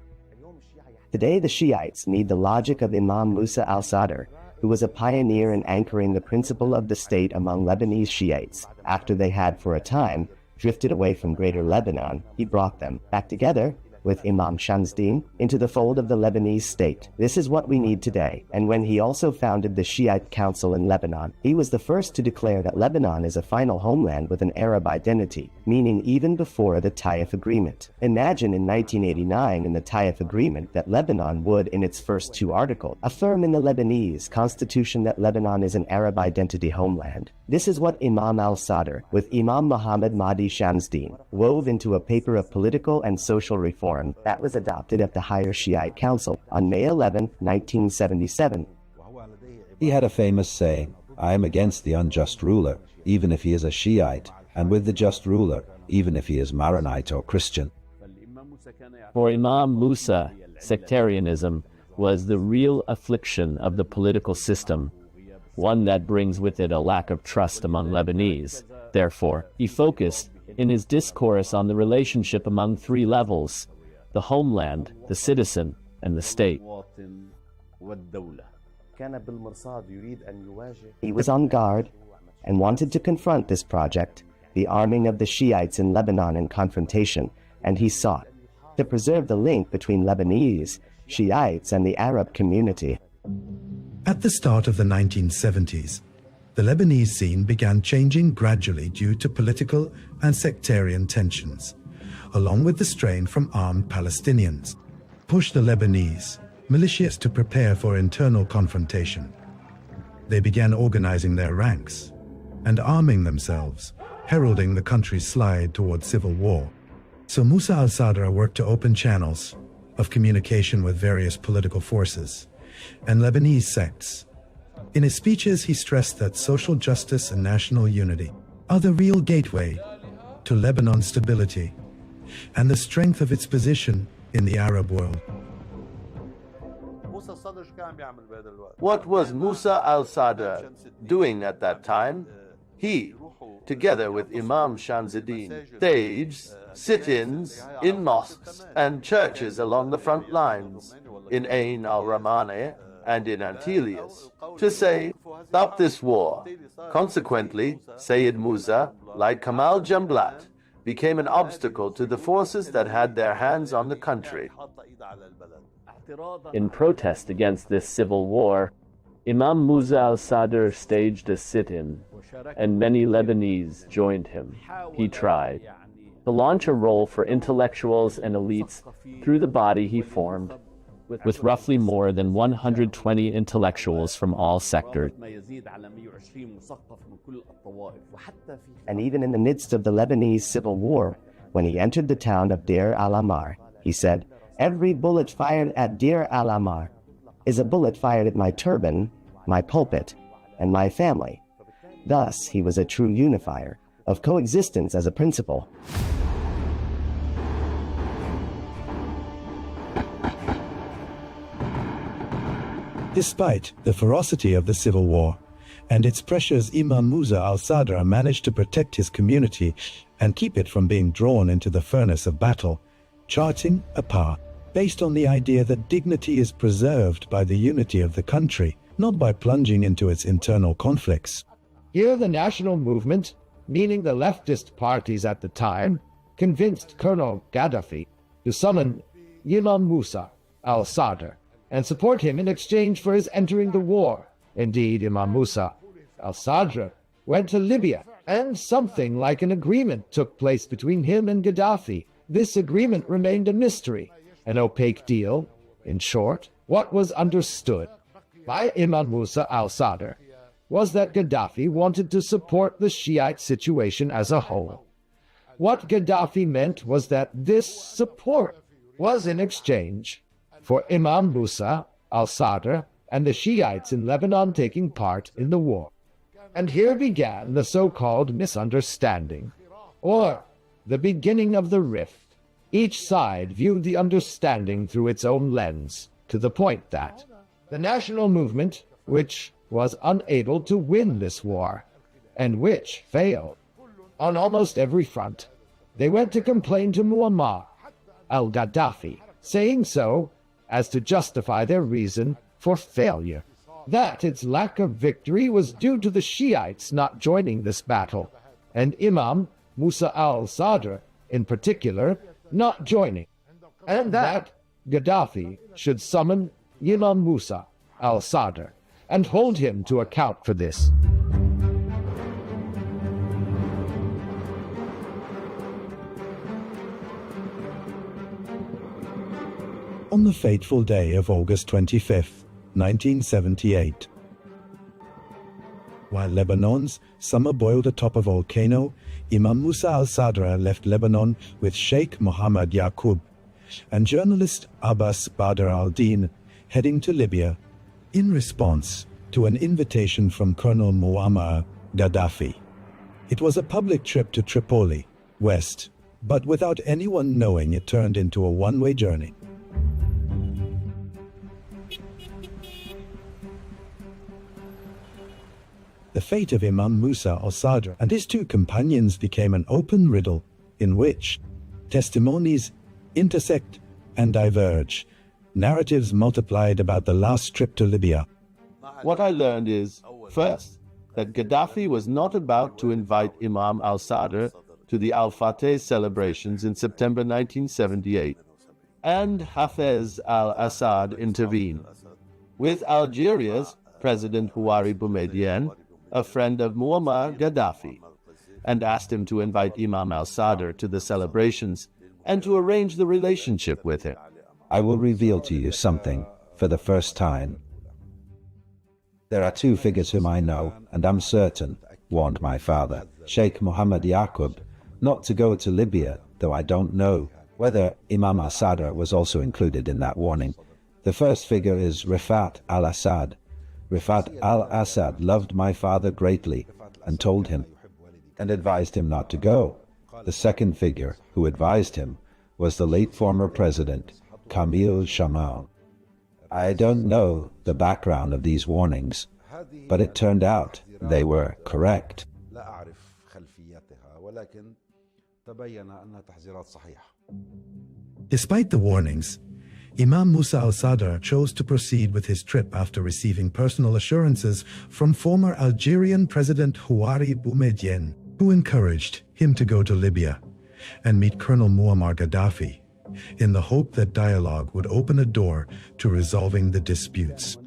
Today, the Shiites need the logic of Imam Musa al-Sadr, who was a pioneer in anchoring the principle of the state among Lebanese Shiites. After they had, for a time, drifted away from Greater Lebanon, he brought them back together with Imam Shamsdin into the fold of the Lebanese state. This is what we need today. And when he also founded the Shiite Council in Lebanon, he was the first to declare that Lebanon is a final homeland with an Arab identity, meaning even before the Taif Agreement. Imagine in 1989 in the Taif Agreement that Lebanon would, in its first 2 articles, affirm in the Lebanese constitution that Lebanon is an Arab identity homeland. This is what Imam al-Sadr, with Imam Muhammad Mahdi Shamsdin, wove into a paper of political and social reform that was adopted at the Higher Shiite Council on May 11, 1977. He had a famous saying, "I am against the unjust ruler, even if he is a Shiite, and with the just ruler, even if he is Maronite or Christian." For Imam Musa, sectarianism was the real affliction of the political system, one that brings with it a lack of trust among Lebanese. Therefore, he focused in his discourse on the relationship among 3 levels: the homeland, the citizen, and the state. He was on guard and wanted to confront this project, the arming of the Shiites in Lebanon in confrontation, and he sought to preserve the link between Lebanese, Shiites, and the Arab community. At the start of the 1970s, the Lebanese scene began changing gradually due to political and sectarian tensions, along with the strain from armed Palestinians, pushed the Lebanese militias to prepare for internal confrontation. They began organizing their ranks and arming themselves, heralding the country's slide toward civil war. So Musa al-Sadr worked to open channels of communication with various political forces and Lebanese sects. In his speeches, he stressed that social justice and national unity are the real gateway to Lebanon's stability and the strength of its position in the Arab world. What was Musa al-Sadr doing at that time? He, together with Imam Shamsuddin, staged sit-ins in mosques and churches along the front lines, in Ain al-Ramani and in Antelius, to say, "Stop this war." Consequently, Sayyid Musa, like Kamal Jumblat, became an obstacle to the forces that had their hands on the country. In protest against this civil war, Imam Musa al-Sadr staged a sit-in, and many Lebanese joined him. He tried to launch a role for intellectuals and elites through the body he formed, with roughly more than 120 intellectuals from all sectors. And even in the midst of the Lebanese civil war, when he entered the town of Deir al-Amar, he said, "Every bullet fired at Deir al-Amar is a bullet fired at my turban, my pulpit, and my family." Thus, he was a true unifier of coexistence as a principle. Despite the ferocity of the civil war and its pressures, Imam Musa al-Sadr managed to protect his community and keep it from being drawn into the furnace of battle, charting a path based on the idea that dignity is preserved by the unity of the country, not by plunging into its internal conflicts. Here the national movement, meaning the leftist parties at the time, convinced Colonel Gaddafi to summon Imam Musa al-Sadr and support him in exchange for his entering the war. Indeed, Imam Musa al-Sadr went to Libya, and something like an agreement took place between him and Gaddafi. This agreement remained a mystery, an opaque deal. In short, what was understood by Imam Musa al-Sadr was that Gaddafi wanted to support the Shiite situation as a whole. What Gaddafi meant was that this support was in exchange for Imam Musa al-Sadr and the Shiites in Lebanon taking part in the war. And here began the so-called misunderstanding, or the beginning of the rift. Each side viewed the understanding through its own lens, to the point that the national movement, which was unable to win this war, and which failed on almost every front, they went to complain to Muammar al-Gaddafi. Saying so, as to justify their reason for failure. That its lack of victory was due to the Shiites not joining this battle, and Imam Musa al-Sadr, in particular, not joining, and that Gaddafi should summon Imam Musa al-Sadr and hold him to account for this. On the fateful day of August 25th, 1978, while Lebanon's summer boiled atop a volcano, Imam Musa al-Sadr left Lebanon with Sheikh Mohammed Yaqub and journalist Abbas Badr al-Din, heading to Libya in response to an invitation from Colonel Muammar Gaddafi. It was a public trip to Tripoli, west, but without anyone knowing, it turned into a one-way journey. The fate of Imam Musa al-Sadr and his two companions became an open riddle in which testimonies intersect and diverge. Narratives multiplied about the last trip to Libya. What I learned is, first, that Gaddafi was not about to invite Imam al-Sadr to the Al-Fateh celebrations in September 1978, and Hafez al-Assad intervened. With Algeria's President Houari Boumediene, a friend of Muammar Gaddafi, and asked him to invite Imam al-Sadr to the celebrations and to arrange the relationship with him. I will reveal to you something for the first time. There are two figures whom I know, and I'm certain, warned my father, Sheikh Mohammed Yaqub, not to go to Libya, though I don't know whether Imam al-Sadr was also included in that warning. The first figure is Rifat al-Assad. Rifat al-Assad loved my father greatly and told him and advised him not to go. The second figure who advised him was the late former president, Camille Chamoun. I don't know the background of these warnings, but it turned out they were correct. Despite the warnings, Imam Musa al-Sadr chose to proceed with his trip after receiving personal assurances from former Algerian President Houari Boumediene, who encouraged him to go to Libya and meet Colonel Muammar Gaddafi, in the hope that dialogue would open a door to resolving the disputes.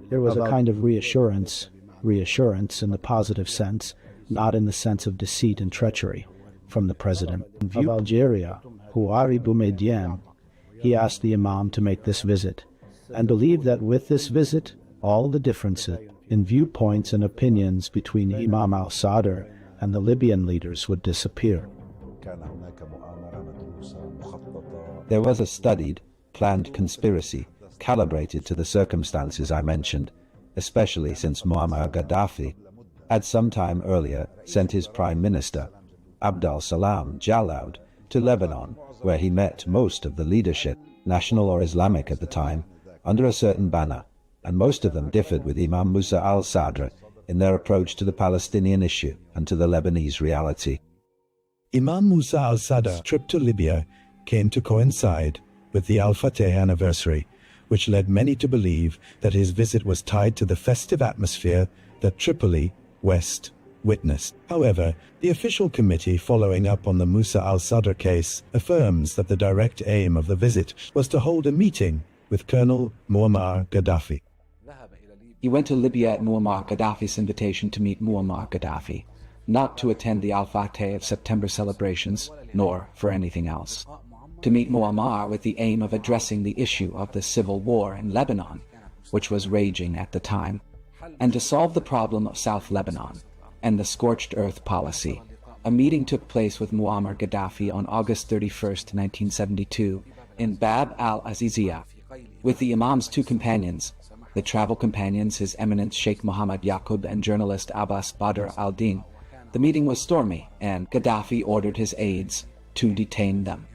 There was a kind of reassurance in the positive sense, not in the sense of deceit and treachery, from the president of Algeria, Houari Boumediene. He asked the Imam to make this visit, and believed that with this visit, all the differences in viewpoints and opinions between Imam al-Sadr and the Libyan leaders would disappear. There was a studied, planned conspiracy, calibrated to the circumstances I mentioned, especially since Muammar Gaddafi had some time earlier sent his Prime Minister, Abdel Salam Jalaud, to Lebanon, where he met most of the leadership, national or Islamic at the time, under a certain banner, and most of them differed with Imam Musa al-Sadr in their approach to the Palestinian issue and to the Lebanese reality. Imam Musa al-Sadr's trip to Libya came to coincide with the Al-Fateh anniversary, which led many to believe that his visit was tied to the festive atmosphere that Tripoli, West, witnessed. However, the official committee following up on the Musa al-Sadr case affirms that the direct aim of the visit was to hold a meeting with Colonel Muammar Gaddafi. He went to Libya at Muammar Gaddafi's invitation to meet Muammar Gaddafi, not to attend the Al-Fateh of September celebrations, nor for anything else. To meet Muammar with the aim of addressing the issue of the civil war in Lebanon, which was raging at the time, and to solve the problem of South Lebanon and the scorched earth policy. A meeting took place with Muammar Gaddafi on August 31st, 1972, in Bab al-Aziziyah, with the Imam's two companions, the travel companions, His Eminence Sheikh Mohammed Yaqub and journalist Abbas Badr al-Din. The meeting was stormy, and Gaddafi ordered his aides to detain them.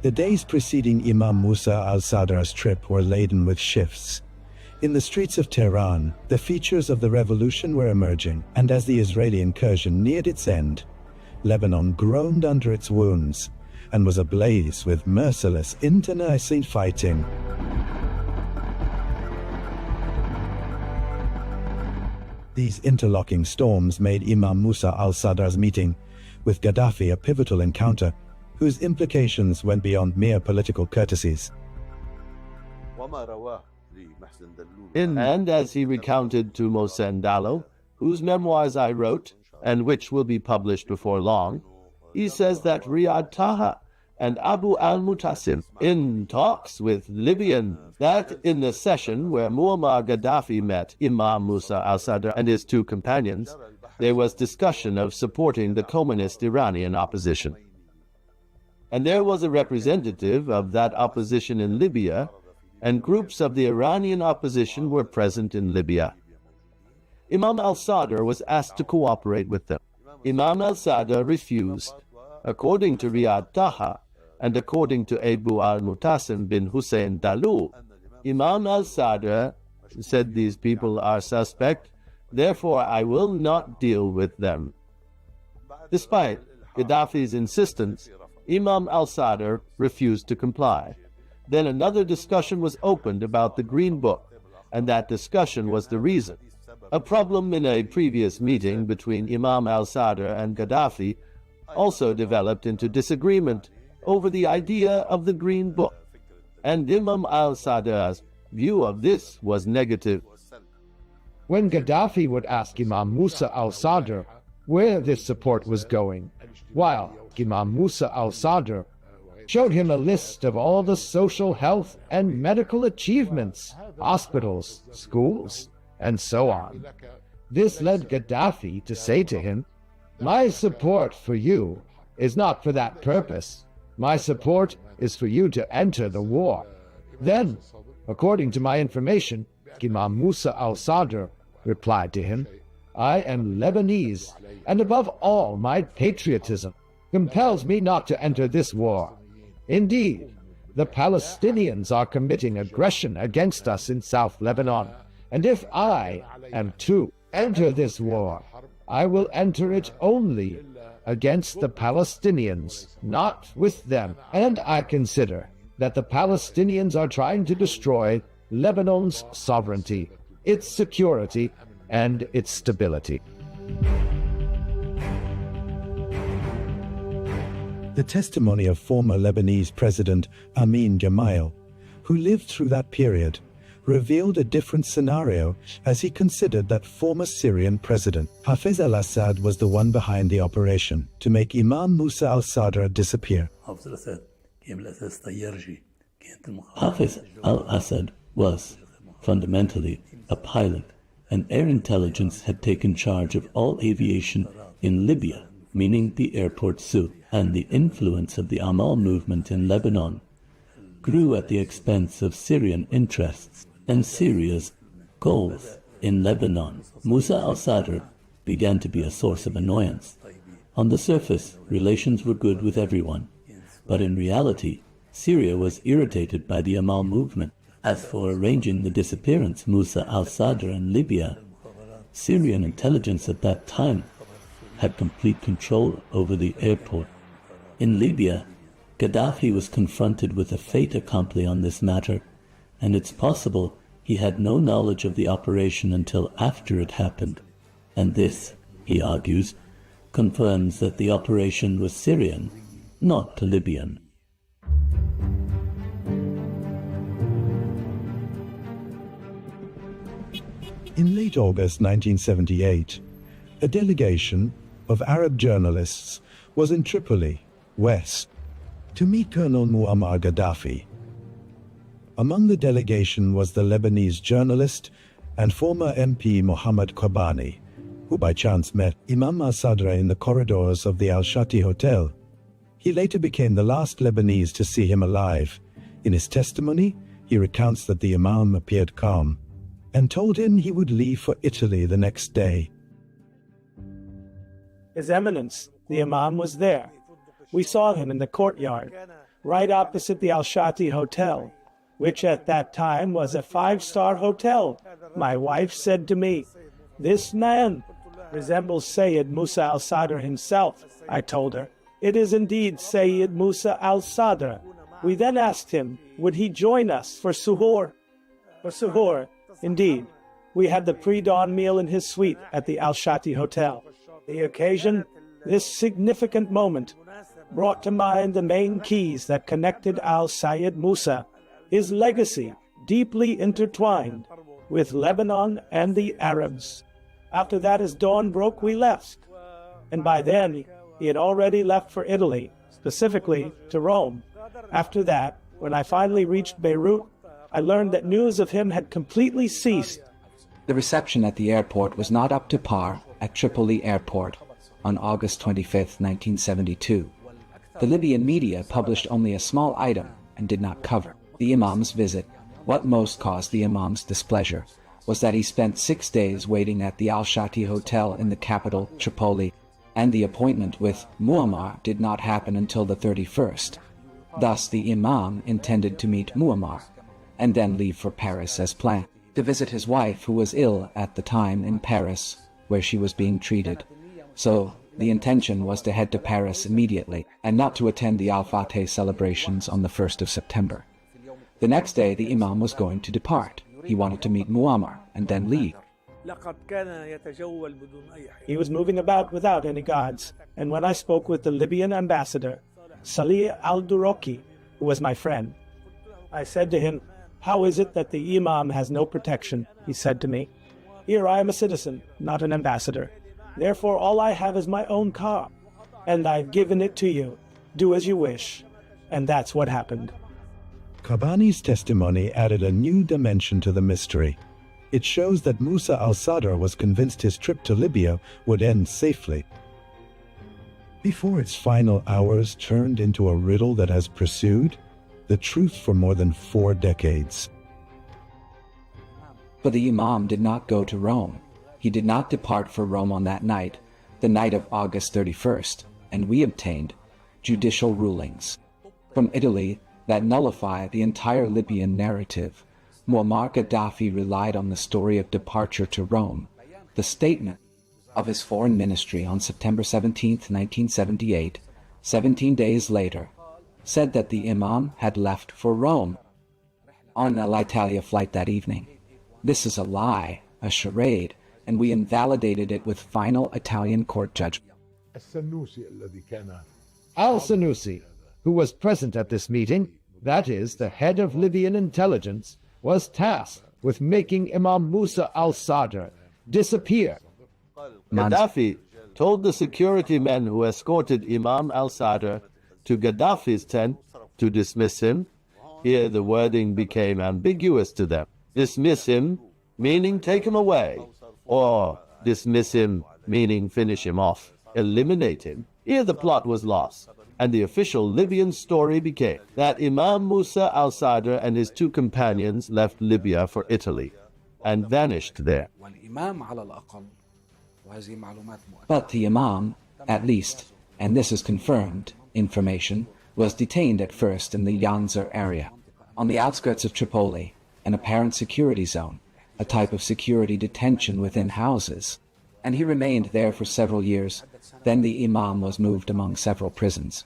The days preceding Imam Musa al-Sadr's trip were laden with shifts. In the streets of Tehran, the features of the revolution were emerging, and as the Israeli incursion neared its end, Lebanon groaned under its wounds, and was ablaze with merciless internecine fighting. These interlocking storms made Imam Musa al-Sadar's meeting with Gaddafi a pivotal encounter whose implications went beyond mere political courtesies. And as he recounted to Mohsen Dallo, whose memoirs I wrote, and which will be published before long, he says that Riyadh Taha and Abu al-Mutasim in talks with Libyan, that in the session where Muammar Gaddafi met Imam Musa al-Sadr and his two companions, there was discussion of supporting the communist Iranian opposition. And there was a representative of that opposition in Libya, and groups of the Iranian opposition were present in Libya. Imam al-Sadr was asked to cooperate with them. Imam al-Sadr refused. According to Riyadh Taha, and according to Abu al-Mutasim bin Hussein Dalu, Imam al-Sadr said these people are suspect, therefore I will not deal with them. Despite Gaddafi's insistence, Imam al-Sadr refused to comply. Then another discussion was opened about the Green Book, and that discussion was the reason. A problem in a previous meeting between Imam al-Sadr and Gaddafi also developed into disagreement over the idea of the Green Book, and Imam al-Sadr's view of this was negative. When Gaddafi would ask Imam Musa al-Sadr where this support was going, while Imam Musa al-Sadr showed him a list of all the social, health, and medical achievements, hospitals, schools, and so on. This led Gaddafi to say to him, "My support for you is not for that purpose. My support is for you to enter the war." Then, according to my information, Imam Musa al-Sadr replied to him, "I am Lebanese, and above all my patriotism compels me not to enter this war. Indeed, the Palestinians are committing aggression against us in South Lebanon, and if I am to enter this war, I will enter it only against the Palestinians, not with them. And I consider that the Palestinians are trying to destroy Lebanon's sovereignty, its security, and its stability." The testimony of former Lebanese President Amin Gemayel, who lived through that period, revealed a different scenario as he considered that former Syrian President Hafez al-Assad was the one behind the operation to make Imam Musa al-Sadr disappear. Hafez al-Assad was fundamentally a pilot, and air intelligence had taken charge of all aviation in Libya, meaning the airport Sousse, and the influence of the Amal movement in Lebanon grew at the expense of Syrian interests and Syria's goals in Lebanon. Musa al-Sadr began to be a source of annoyance. On the surface, relations were good with everyone, but in reality, Syria was irritated by the Amal movement. As for arranging the disappearance Musa al-Sadr in Libya, Syrian intelligence at that time had complete control over the airport. In Libya, Gaddafi was confronted with a fait accompli on this matter, and it's possible he had no knowledge of the operation until after it happened. And this, he argues, confirms that the operation was Syrian, not Libyan. In late August 1978, a delegation of Arab journalists was in Tripoli, West, to meet Colonel Muammar Gaddafi. Among the delegation was the Lebanese journalist and former MP Mohammed Kobani, who by chance met Imam al-Sadr in the corridors of the Al-Shati Hotel. He later became the last Lebanese to see him alive. In his testimony, he recounts that the Imam appeared calm and told him he would leave for Italy the next day. His Eminence, the Imam, was there. We saw him in the courtyard, right opposite the Al-Shati Hotel, which at that time was a 5-star hotel. My wife said to me, "This man resembles Sayyid Musa al-Sadr himself." I told her, It is indeed Sayyid Musa al-Sadr. We then asked him, would he join us for suhoor? For suhoor, indeed. We had the pre-dawn meal in his suite at the Al-Shati Hotel. The occasion, this significant moment, brought to mind the main keys that connected al-Sayyid Musa, his legacy deeply intertwined with Lebanon and the Arabs. After that, as dawn broke, we left. And by then, he had already left for Italy, specifically to Rome. After that, when I finally reached Beirut, I learned that news of him had completely ceased. The reception at the airport was not up to par at Tripoli Airport on August 25, 1972. The Libyan media published only a small item and did not cover the Imam's visit. What most caused the Imam's displeasure was that he spent 6 days waiting at the Al-Shati Hotel in the capital, Tripoli, and the appointment with Muammar did not happen until the 31st. Thus, the Imam intended to meet Muammar and then leave for Paris as planned, to visit his wife, who was ill at the time in Paris, where she was being treated. So, the intention was to head to Paris immediately and not to attend the Al-Fateh celebrations on the 1st of September. The next day, the Imam was going to depart. He wanted to meet Muammar and then leave. He was moving about without any guards, and when I spoke with the Libyan ambassador, Salih al-Duroki, who was my friend, I said to him, "How is it that the Imam has no protection?" He said to me, "Here I am a citizen, not an ambassador. Therefore all I have is my own car, and I've given it to you. Do as you wish." And that's what happened. Kabani's testimony added a new dimension to the mystery. It shows that Musa al-Sadr was convinced his trip to Libya would end safely, before its final hours turned into a riddle that has pursued the truth for more than 4 decades. But the Imam did not go to Rome. He did not depart for Rome on that night, the night of August 31st, and we obtained judicial rulings from Italy that nullify the entire Libyan narrative. Muammar Gaddafi relied on the story of departure to Rome. The statement of his foreign ministry on September 17, 1978, 17 days later, said that the Imam had left for Rome on an Alitalia flight that evening. This is a lie, a charade, and we invalidated it with final Italian court judgment. Al-Sanusi, who was present at this meeting, that is, the head of Libyan intelligence, was tasked with making Imam Musa al-Sadr disappear. Gaddafi told the security men who escorted Imam al-Sadr to Gaddafi's tent to dismiss him. Here the wording became ambiguous to them. Dismiss him, meaning take him away, or dismiss him, meaning finish him off, eliminate him. Here the plot was lost, and the official Libyan story became that Imam Musa al-Sadr and his 2 companions left Libya for Italy and vanished there. But the Imam, at least, and this is confirmed information, was detained at first in the Yanzur area, on the outskirts of Tripoli, an apparent security zone, a type of security detention within houses, and he remained there for several years. Then the Imam was moved among several prisons.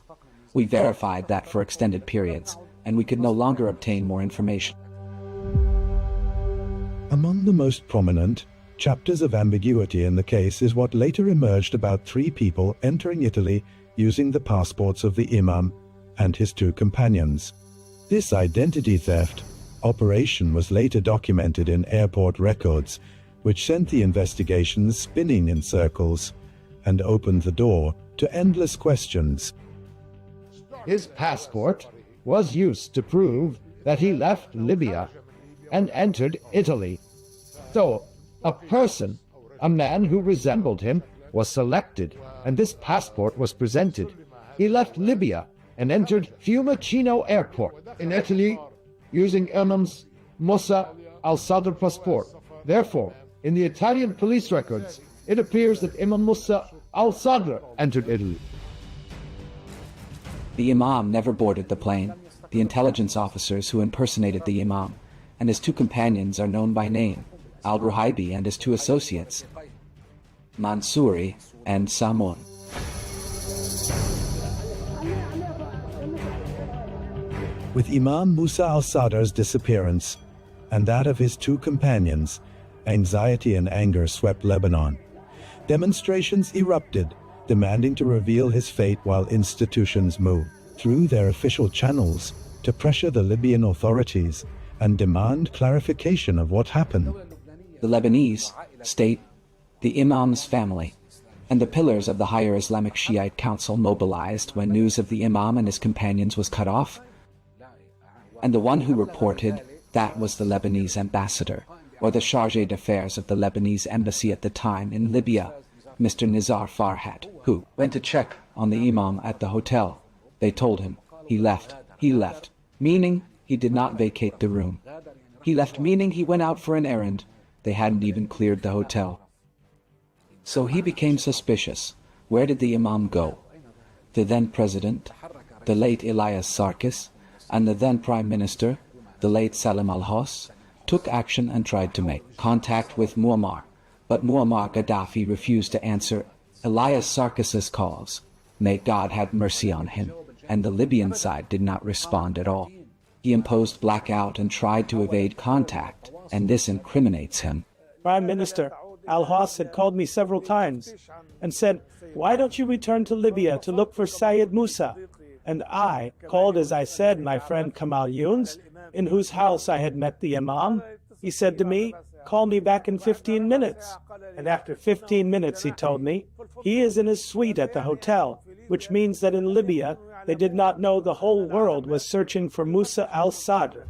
We verified that for extended periods, and we could no longer obtain more information. Among the most prominent chapters of ambiguity in the case is what later emerged about 3 people entering Italy using the passports of the Imam and his 2 companions. This identity theft operation was later documented in airport records, which sent the investigations spinning in circles and opened the door to endless questions. His passport was used to prove that he left Libya and entered Italy. So, a person, a man who resembled him, was selected, and this passport was presented. He left Libya and entered Fiumicino Airport in Italy using Imam Musa al-Sadr passport. Therefore, in the Italian police records, it appears that Imam Musa al-Sadr entered Italy. The Imam never boarded the plane. The intelligence officers who impersonated the Imam and his 2 companions are known by name: Al-Ruhaibi and his 2 associates, Mansouri and Samun. With Imam Musa al-Sadar's disappearance and that of his two companions, anxiety and anger swept Lebanon. Demonstrations erupted, demanding to reveal his fate while institutions moved through their official channels to pressure the Libyan authorities and demand clarification of what happened. The Lebanese state, the Imam's family, and the pillars of the higher Islamic Shiite Council mobilized when news of the Imam and his companions was cut off. And the one who reported that was the Lebanese ambassador, or the chargé d'affaires of the Lebanese embassy at the time in Libya, Mr. Nizar Farhat, who went to check on the Imam at the hotel. They told him he left, meaning he did not vacate the room. He left meaning he went out for an errand. They hadn't even cleared the hotel. So he became suspicious. Where did the Imam go? The then president, the late Elias Sarkis, and the then prime minister, the late Salim al-Hos, took action and tried to make contact with Muammar, but Muammar Gaddafi refused to answer Elias Sarkis's calls. May God have mercy on him, and the Libyan side did not respond at all. He imposed blackout and tried to evade contact, and this incriminates him. Prime Minister Al-Hos had called me several times and said, "Why don't you return to Libya to look for Sayyid Musa?" And I called, as I said, my friend Kamal Younes, in whose house I had met the Imam. He said to me, "Call me back in 15 minutes. And after 15 minutes, he told me, he is in his suite at the hotel, which means that in Libya, they did not know the whole world was searching for Musa al-Sadr.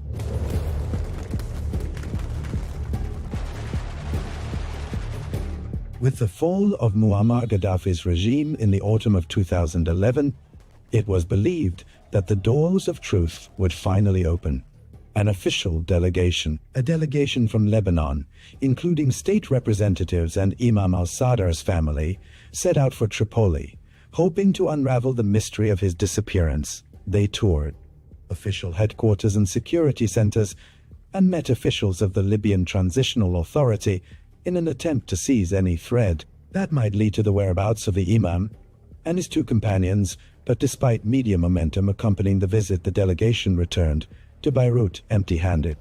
With the fall of Muammar Gaddafi's regime in the autumn of 2011, it was believed that the doors of truth would finally open. An official delegation, a delegation from Lebanon, including state representatives and Imam al-Sadar's family, set out for Tripoli, hoping to unravel the mystery of his disappearance. They toured official headquarters and security centers and met officials of the Libyan Transitional Authority in an attempt to seize any thread that might lead to the whereabouts of the Imam and his two companions, but despite media momentum accompanying the visit, the delegation returned to Beirut empty-handed.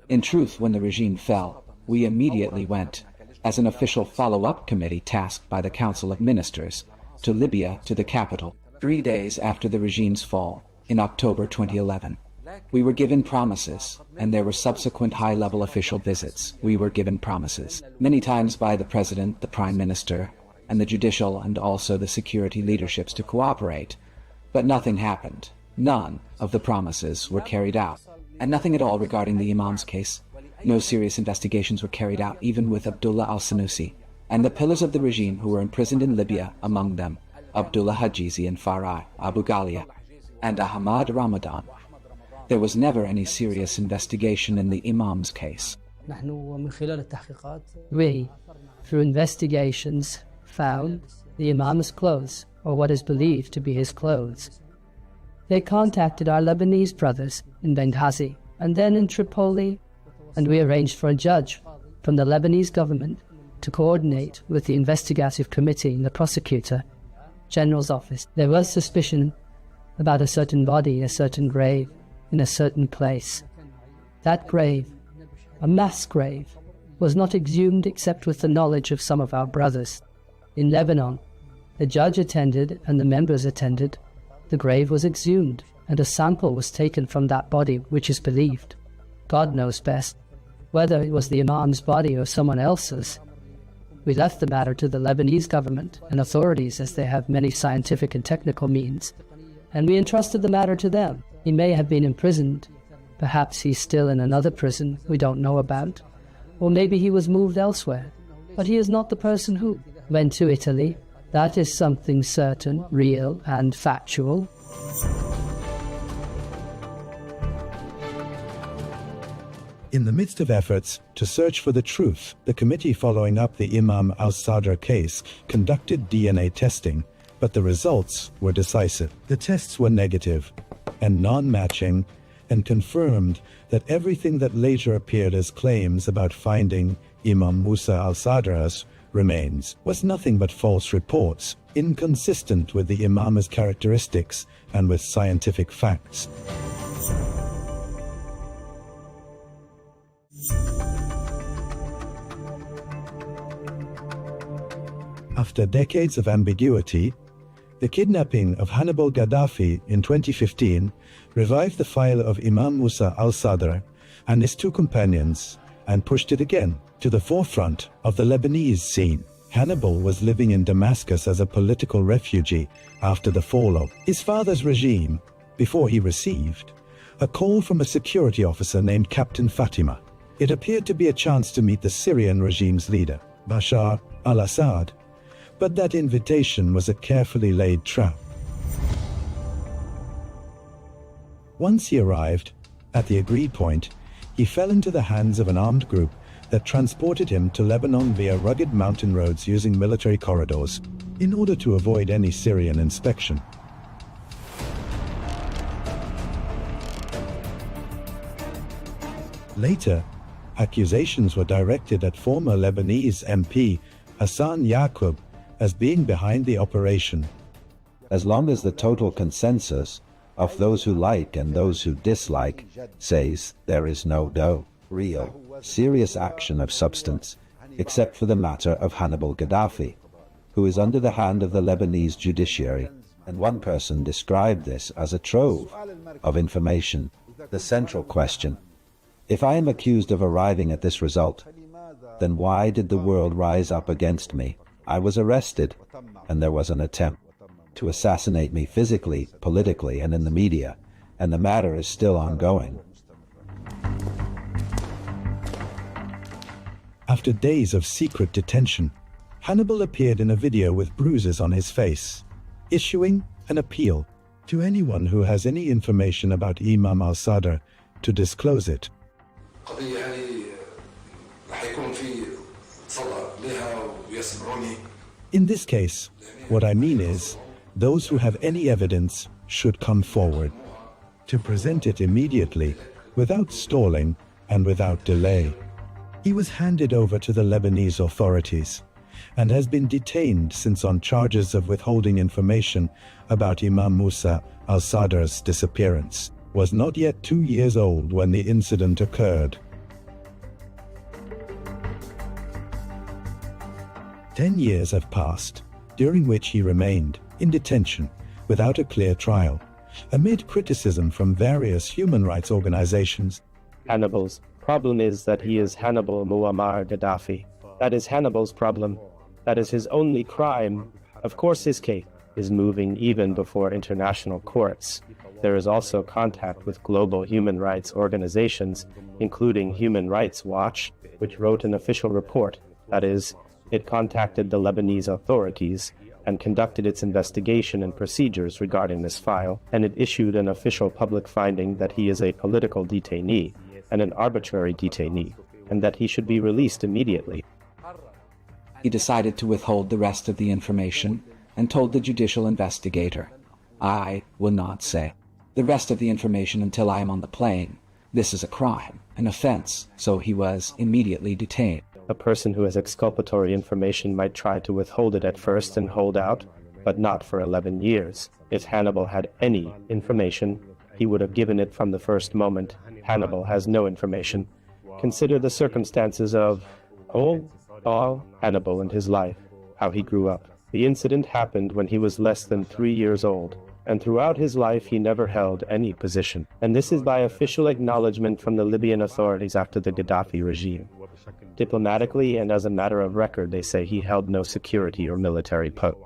In truth, when the regime fell, we immediately went, as an official follow-up committee tasked by the Council of Ministers, to Libya, to the capital, 3 days after the regime's fall, in October 2011. We were given promises, and there were subsequent high-level official visits. We were given promises, many times by the President, the Prime Minister, and the judicial and also the security leaderships to cooperate. But nothing happened. None of the promises were carried out, and nothing at all regarding the Imam's case. No serious investigations were carried out, even with Abdullah al-Sanusi, and the pillars of the regime who were imprisoned in Libya, among them Abdullah Hajizi and Farah Abu Ghalia, and Ahmad Ramadan. There was never any serious investigation in the Imam's case. We, through investigations, found the Imam's clothes, or what is believed to be his clothes. They contacted our Lebanese brothers in Benghazi and then in Tripoli, and we arranged for a judge from the Lebanese government to coordinate with the investigative committee and the prosecutor general's office. There was suspicion about a certain body, a certain grave, in a certain place. That grave, a mass grave, was not exhumed except with the knowledge of some of our brothers. In Lebanon, the judge attended and the members attended. The grave was exhumed, and a sample was taken from that body, which is believed. God knows best, whether it was the Imam's body or someone else's. We left the matter to the Lebanese government and authorities, as they have many scientific and technical means, and we entrusted the matter to them. He may have been imprisoned. Perhaps he's still in another prison we don't know about, or maybe he was moved elsewhere. But he is not the person who went to Italy. That is something certain, real, and factual. In the midst of efforts to search for the truth, the committee following up the Imam al-Sadr case conducted DNA testing, but the results were decisive. The tests were negative and non-matching, and confirmed that everything that later appeared as claims about finding Imam Musa al-Sadra's remains was nothing but false reports, inconsistent with the Imam's characteristics and with scientific facts. After decades of ambiguity, the kidnapping of Hannibal Gaddafi in 2015 revived the file of Imam Musa al-Sadr and his two companions and pushed it again to the forefront of the Lebanese scene. Hannibal was living in Damascus as a political refugee after the fall of his father's regime before he received a call from a security officer named Captain Fatima. It appeared to be a chance to meet the Syrian regime's leader, Bashar al-Assad, but that invitation was a carefully laid trap. Once he arrived at the agreed point, he fell into the hands of an armed group that transported him to Lebanon via rugged mountain roads using military corridors in order to avoid any Syrian inspection. Later, accusations were directed at former Lebanese MP Hassan Yaqub as being behind the operation. As long as the total consensus of those who like and those who dislike says there is no real, serious action of substance, except for the matter of Hannibal Gaddafi, who is under the hand of the Lebanese judiciary, and one person described this as a trove of information. The central question: if I am accused of arriving at this result, then why did the world rise up against me? I was arrested, and there was an attempt to assassinate me physically, politically, and in the media, and the matter is still ongoing. After days of secret detention, Hannibal appeared in a video with bruises on his face, issuing an appeal to anyone who has any information about Imam al-Sadr to disclose it. In this case, what I mean is, those who have any evidence should come forward to present it immediately, without stalling and without delay. He was handed over to the Lebanese authorities and has been detained since on charges of withholding information about Imam Musa al-Sadr's disappearance. Was not yet 2 years old when the incident occurred. 10 years have passed, during which he remained in detention without a clear trial, amid criticism from various human rights organizations. Hannibal's problem is that he is Hannibal Muammar Gaddafi. That is Hannibal's problem. That is his only crime. Of course his case is moving even before international courts. There is also contact with global human rights organizations, including Human Rights Watch, which wrote an official report. That is, it contacted the Lebanese authorities and conducted its investigation and procedures regarding this file, and it issued an official public finding that he is a political detainee and an arbitrary detainee, and that he should be released immediately. He decided to withhold the rest of the information and told the judicial investigator, "I will not say the rest of the information until I am on the plane. This is a crime, an offense," so he was immediately detained. A person who has exculpatory information might try to withhold it at first and hold out, but not for 11 years. If Hannibal had any information, he would have given it from the first moment. Hannibal has no information. Consider the circumstances of Hannibal and his life, how he grew up. The incident happened when he was less than 3 years old, and throughout his life he never held any position. And this is by official acknowledgement from the Libyan authorities after the Gaddafi regime. Diplomatically and as a matter of record, they say he held no security or military post.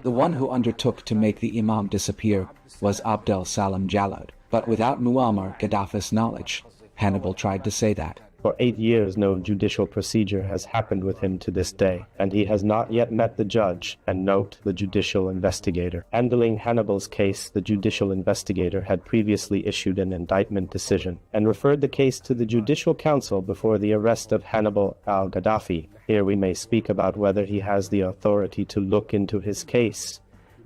The one who undertook to make the Imam disappear was Abdel Salam Jalad, but without Muammar Gaddafi's knowledge. Hannibal tried to say that. For 8 years, no judicial procedure has happened with him to this day, and he has not yet met the judge, and note the judicial investigator. Handling Hannibal's case, the judicial investigator had previously issued an indictment decision, and referred the case to the Judicial Council before the arrest of Hannibal al-Gaddafi. Here we may speak about whether he has the authority to look into his case.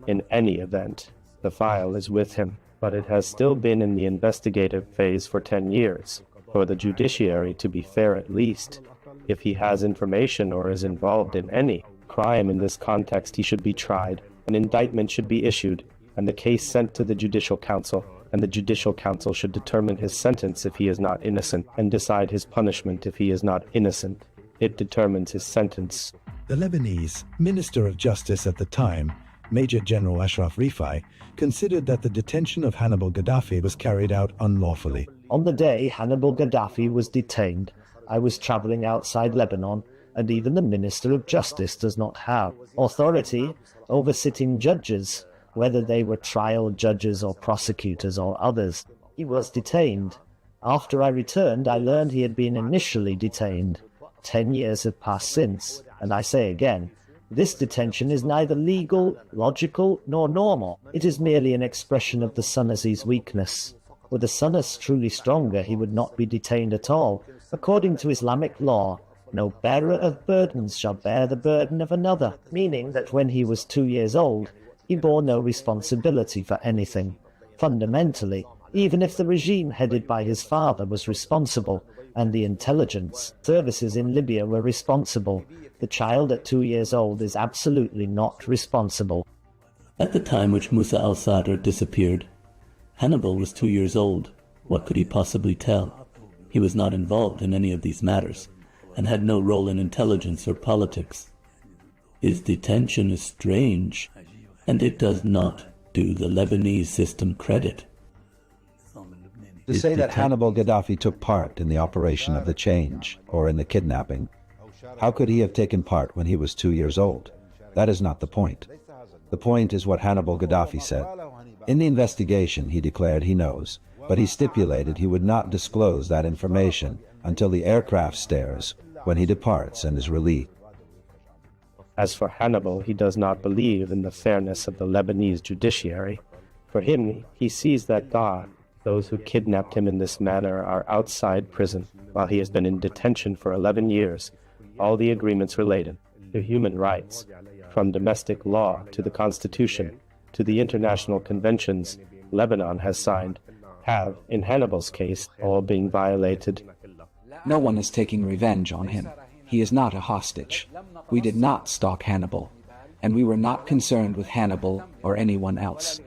In any event, the file is with him. But it has still been in the investigative phase for 10 years. For the judiciary to be fair at least, if he has information or is involved in any crime in this context, he should be tried, an indictment should be issued, and the case sent to the Judicial Council, and the Judicial Council should determine his sentence if he is not innocent, and decide his punishment if he is not innocent. It determines his sentence. The Lebanese Minister of Justice at the time, Major General Ashraf Rifai, considered that the detention of Hannibal Gaddafi was carried out unlawfully. On the day Hannibal Gaddafi was detained, I was traveling outside Lebanon, and even the Minister of Justice does not have authority over sitting judges, whether they were trial judges or prosecutors or others. He was detained. After I returned, I learned he had been initially detained. 10 years have passed since, and I say again, this detention is neither legal, logical, nor normal. It is merely an expression of the Sunni's weakness. Were the Sunnis truly stronger, he would not be detained at all. According to Islamic law, no bearer of burdens shall bear the burden of another, meaning that when he was 2 years old, he bore no responsibility for anything. Fundamentally, even if the regime headed by his father was responsible, and the intelligence services in Libya were responsible, the child at 2 years old is absolutely not responsible. At the time which Musa al-Sadr disappeared, Hannibal was 2 years old. What could he possibly tell? He was not involved in any of these matters, and had no role in intelligence or politics. His detention is strange, and it does not do the Lebanese system credit. To say that Hannibal Gaddafi took part in the operation of the change, or in the kidnapping, how could he have taken part when he was 2 years old? That is not the point. The point is what Hannibal Gaddafi said. In the investigation, he declared he knows, but he stipulated he would not disclose that information until the aircraft stairs, when he departs and is relieved. As for Hannibal, he does not believe in the fairness of the Lebanese judiciary. For him, he sees that God, those who kidnapped him in this manner, are outside prison, while he has been in detention for 11 years. All the agreements related to human rights, from domestic law to the Constitution to the international conventions Lebanon has signed, have, in Hannibal's case, all been violated. No one is taking revenge on him. He is not a hostage. We did not stalk Hannibal, and we were not concerned with Hannibal or anyone else.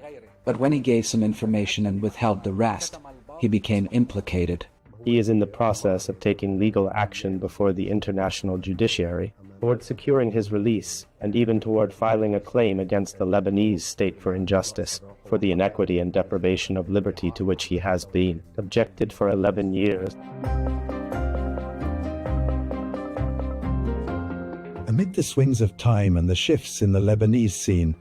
But when he gave some information and withheld the rest, he became implicated. He is in the process of taking legal action before the international judiciary, toward securing his release, and even toward filing a claim against the Lebanese state for injustice, for the inequity and deprivation of liberty to which he has been subjected for 11 years. Amid the swings of time and the shifts in the Lebanese scene,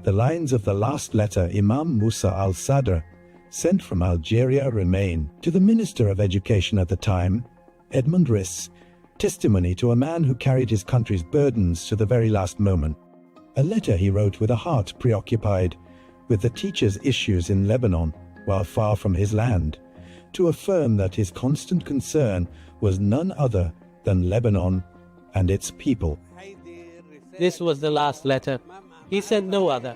the lines of the last letter Imam Musa al-Sadr sent from Algeria remain. To the Minister of Education at the time, Edmund Riss, testimony to a man who carried his country's burdens to the very last moment. A letter he wrote with a heart preoccupied with the teachers' issues in Lebanon while far from his land, to affirm that his constant concern was none other than Lebanon and its people. This was the last letter. He sent no other.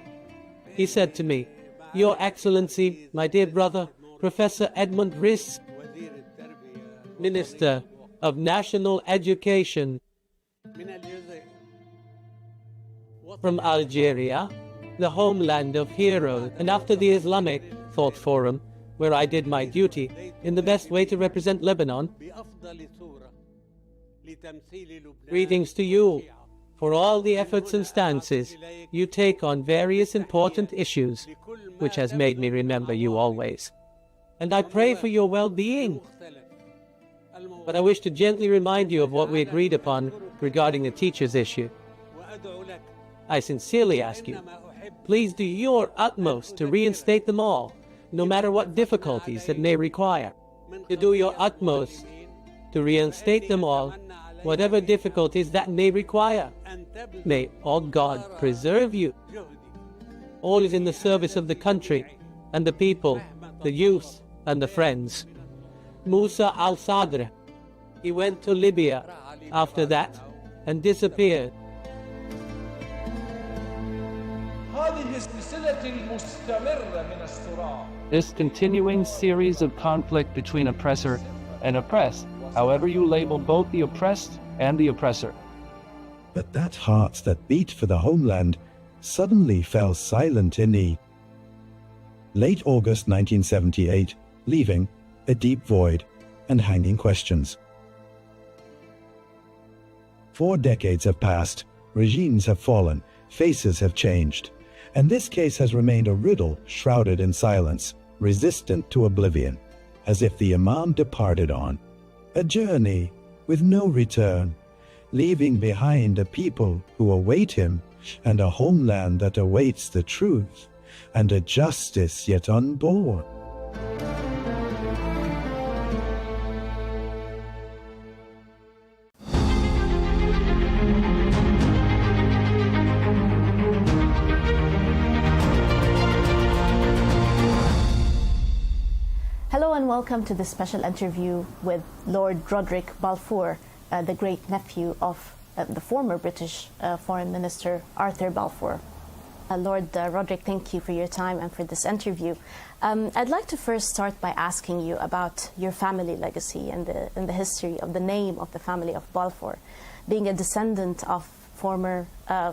He said to me, "Your Excellency, my dear brother, Professor Edmund Riss, Minister of National Education from Algeria, the homeland of heroes, and after the Islamic Thought Forum, where I did my duty in the best way to represent Lebanon, greetings to you for all the efforts and stances you take on various important issues, which has made me remember you always. And I pray for your well-being. But I wish to gently remind you of what we agreed upon regarding the teachers' issue. I sincerely ask you, please do your utmost to reinstate them all, no matter what difficulties it may require. To do your utmost to reinstate them all, whatever difficulties that may require. May all God preserve you. All is in the service of the country and the people, the youth and the friends. Musa al-Sadr, he went to Libya after that and disappeared. هذه السلسلة المستمرة من الصراع This continuing series of conflict between oppressor and oppressed, however you label both the oppressed and the oppressor. But that heart that beat for the homeland suddenly fell silent in late August 1978, leaving a deep void and hanging questions. 4 decades have passed, regimes have fallen, faces have changed, and this case has remained a riddle shrouded in silence, resistant to oblivion, as if the Imam departed on a journey with no return, leaving behind a people who await him and a homeland that awaits the truth and a justice yet unborn. Hello and welcome to this special interview with Lord Roderick Balfour, the great-nephew of the former British Foreign Minister Arthur Balfour. Lord Roderick, thank you for your time and for this interview. I'd like to first start by asking you about your family legacy and the history of the name of the family of Balfour. Being a descendant of former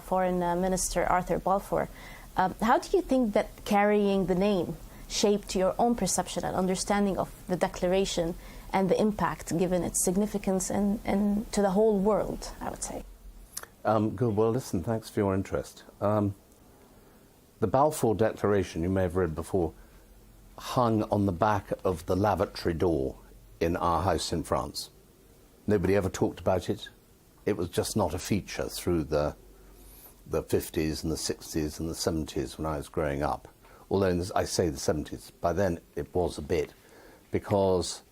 Foreign Minister Arthur Balfour, how do you think that carrying the name shaped your own perception and understanding of the declaration and the impact given its significance and to the whole world, I would say? Good. Well, listen, thanks for your interest. The Balfour Declaration, you may have read before, hung on the back of the lavatory door in our house in France. Nobody ever talked about it. It was just not a feature through the 50s and the 60s and the 70s when I was growing up. Although I say the 70s, by then it was a bit, because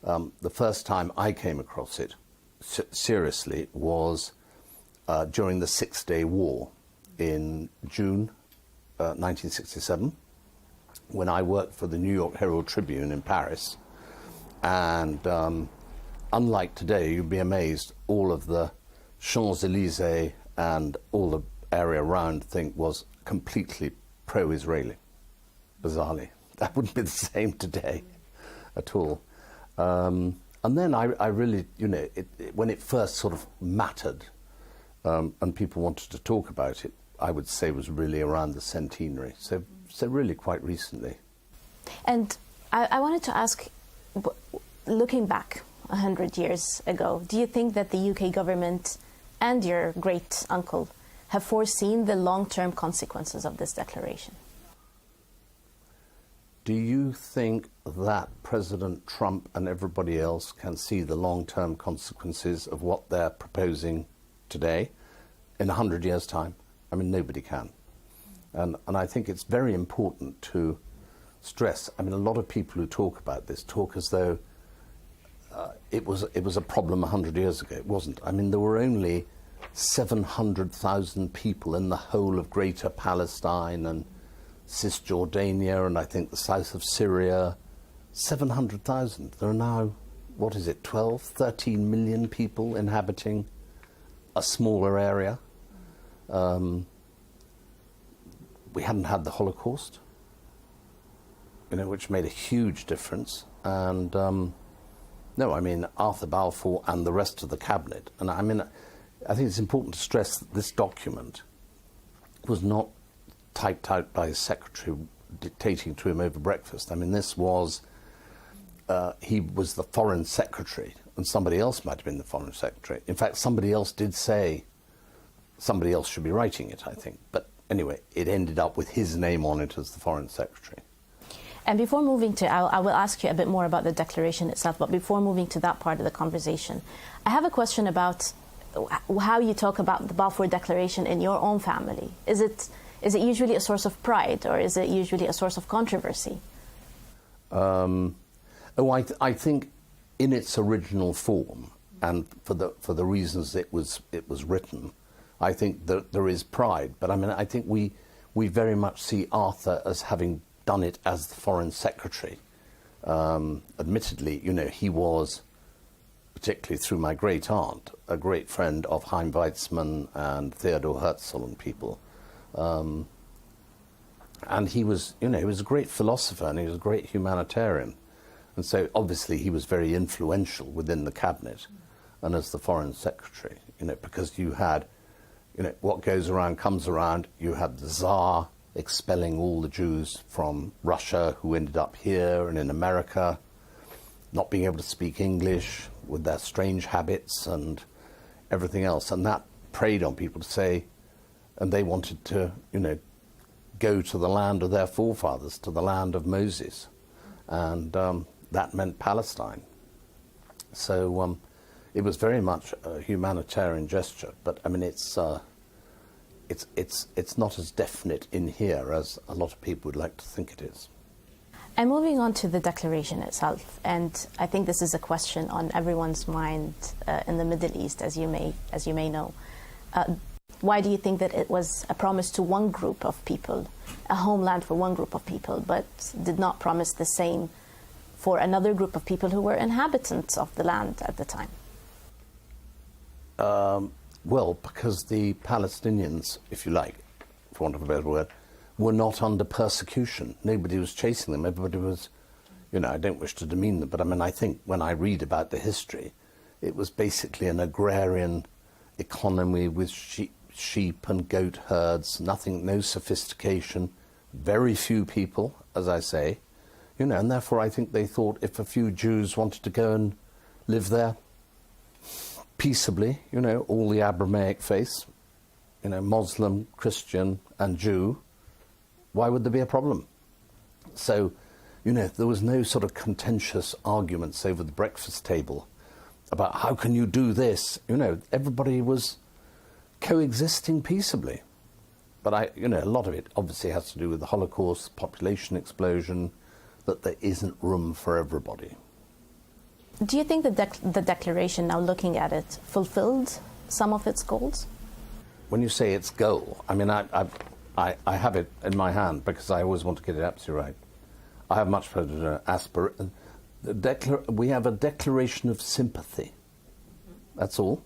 the first time I came across it seriously was during the Six-Day War in June 1967, when I worked for the New York Herald Tribune in Paris. And unlike today, you'd be amazed, all of the Champs-Élysées and all the area around was completely pro-Israeli. Bizarrely, that wouldn't be the same today at all. And then I really, when it first sort of mattered and people wanted to talk about it, I would say was really around the centenary, so really quite recently. And I wanted to ask, looking back 100 years ago, do you think that the UK government and your great uncle have foreseen the long-term consequences of this declaration? Do you think that President Trump and everybody else can see the long-term consequences of what they're proposing today in 100 years' time? I mean, nobody can. And I think it's very important to stress, I mean, a lot of people who talk about this talk as though it was a problem 100 years ago. It wasn't. I mean, there were only 700,000 people in the whole of Greater Palestine and Cisjordania and I think the south of Syria. 700,000. There are now, 12, 13 million people inhabiting a smaller area. We hadn't had the Holocaust, which made a huge difference. And no, I mean, Arthur Balfour and the rest of the cabinet. And I mean, I think it's important to stress that this document was not typed out by his secretary dictating to him over breakfast. I mean, this was, he was the foreign secretary, and somebody else might have been the foreign secretary. In fact, somebody else did say somebody else should be writing it, I think. But anyway, it ended up with his name on it as the foreign secretary. And before moving to, I will ask you a bit more about the declaration itself, but before moving to that part of the conversation, I have a question about how you talk about the Balfour Declaration in your own family. Is it usually a source of pride, or is it usually a source of controversy? I think in its original form, and for the reasons it was written, I think that there is pride. But I mean, I think we very much see Arthur as having done it as the foreign secretary. Admittedly, he was, particularly through my great aunt, a great friend of Chaim Weizmann and Theodor Herzl and people. And he was, he was a great philosopher and he was a great humanitarian. And so obviously he was very influential within the cabinet and as the foreign secretary, because you had, what goes around comes around. You had the Tsar expelling all the Jews from Russia who ended up here and in America, not being able to speak English with their strange habits and everything else. And that preyed on people to say, and they wanted to, go to the land of their forefathers, to the land of Moses. And that meant Palestine. So it was very much a humanitarian gesture, but I mean, it's not as definite in here as a lot of people would like to think it is. And moving on to the declaration itself, and I think this is a question on everyone's mind in the Middle East, as you may know. Why do you think that it was a promise to one group of people, a homeland for one group of people, but did not promise the same for another group of people who were inhabitants of the land at the time? Well, because the Palestinians, if you like, for want of a better word, were not under persecution. Nobody was chasing them. Everybody was, I don't wish to demean them, but I mean, I think when I read about the history, it was basically an agrarian economy with sheep and goat herds, no sophistication, very few people, as I say, and therefore I think they thought if a few Jews wanted to go and live there peaceably, all the Abrahamic faiths, Muslim, Christian and Jew, why would there be a problem? So, there was no sort of contentious arguments over the breakfast table about how can you do this? Everybody was coexisting peaceably. But a lot of it obviously has to do with the Holocaust, population explosion, that there isn't room for everybody. Do you think the declaration, now looking at it, fulfilled some of its goals? When you say its goal, I mean, I have it in my hand because I always want to get it absolutely right. I have much further aspiration. We have a declaration of sympathy. That's all.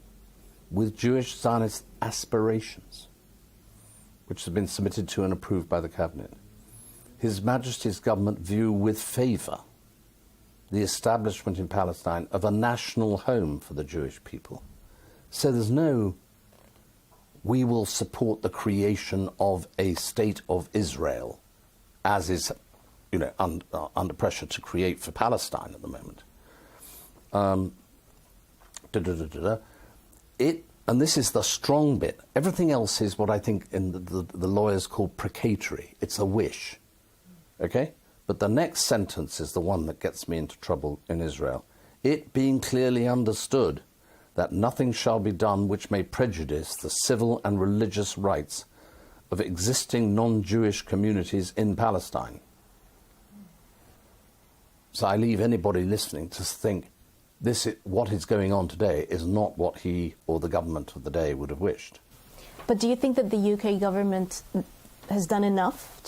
With Jewish Zionist aspirations, which have been submitted to and approved by the Cabinet. His Majesty's government view with favour the establishment in Palestine of a national home for the Jewish people. So there's no, we will support the creation of a state of Israel, as is, under pressure to create for Palestine at the moment. And this is the strong bit. Everything else is what I think in the lawyers call precatory. It's a wish, okay? But the next sentence is the one that gets me into trouble in Israel. It being clearly understood that nothing shall be done which may prejudice the civil and religious rights of existing non-Jewish communities in Palestine. So I leave anybody listening to think what is going on today is not what he or the government of the day would have wished. But do you think that the UK government has done enough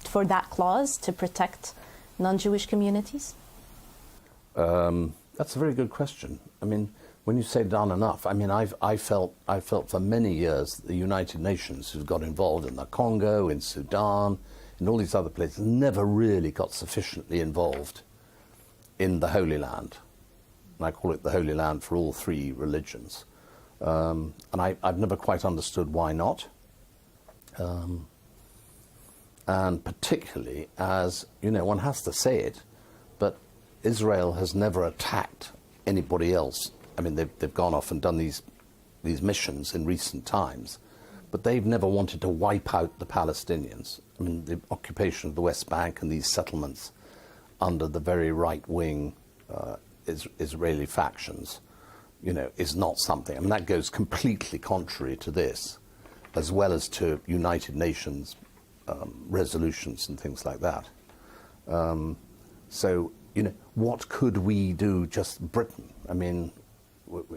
for that clause to protect non-Jewish communities? That's a very good question. I mean, when you say done enough, I mean, I felt for many years that the United Nations, who got involved in the Congo, in Sudan, in all these other places, never really got sufficiently involved in the Holy Land. And I call it the Holy Land for all three religions. And I've never quite understood why not. And particularly as, one has to say it, but Israel has never attacked anybody else. I mean, they've gone off and done these missions in recent times, but they've never wanted to wipe out the Palestinians. I mean, the occupation of the West Bank and these settlements under the very right-wing Israeli factions, is not something. I mean, that goes completely contrary to this, as well as to United Nations resolutions and things like that. So, what could we do, just Britain? I mean,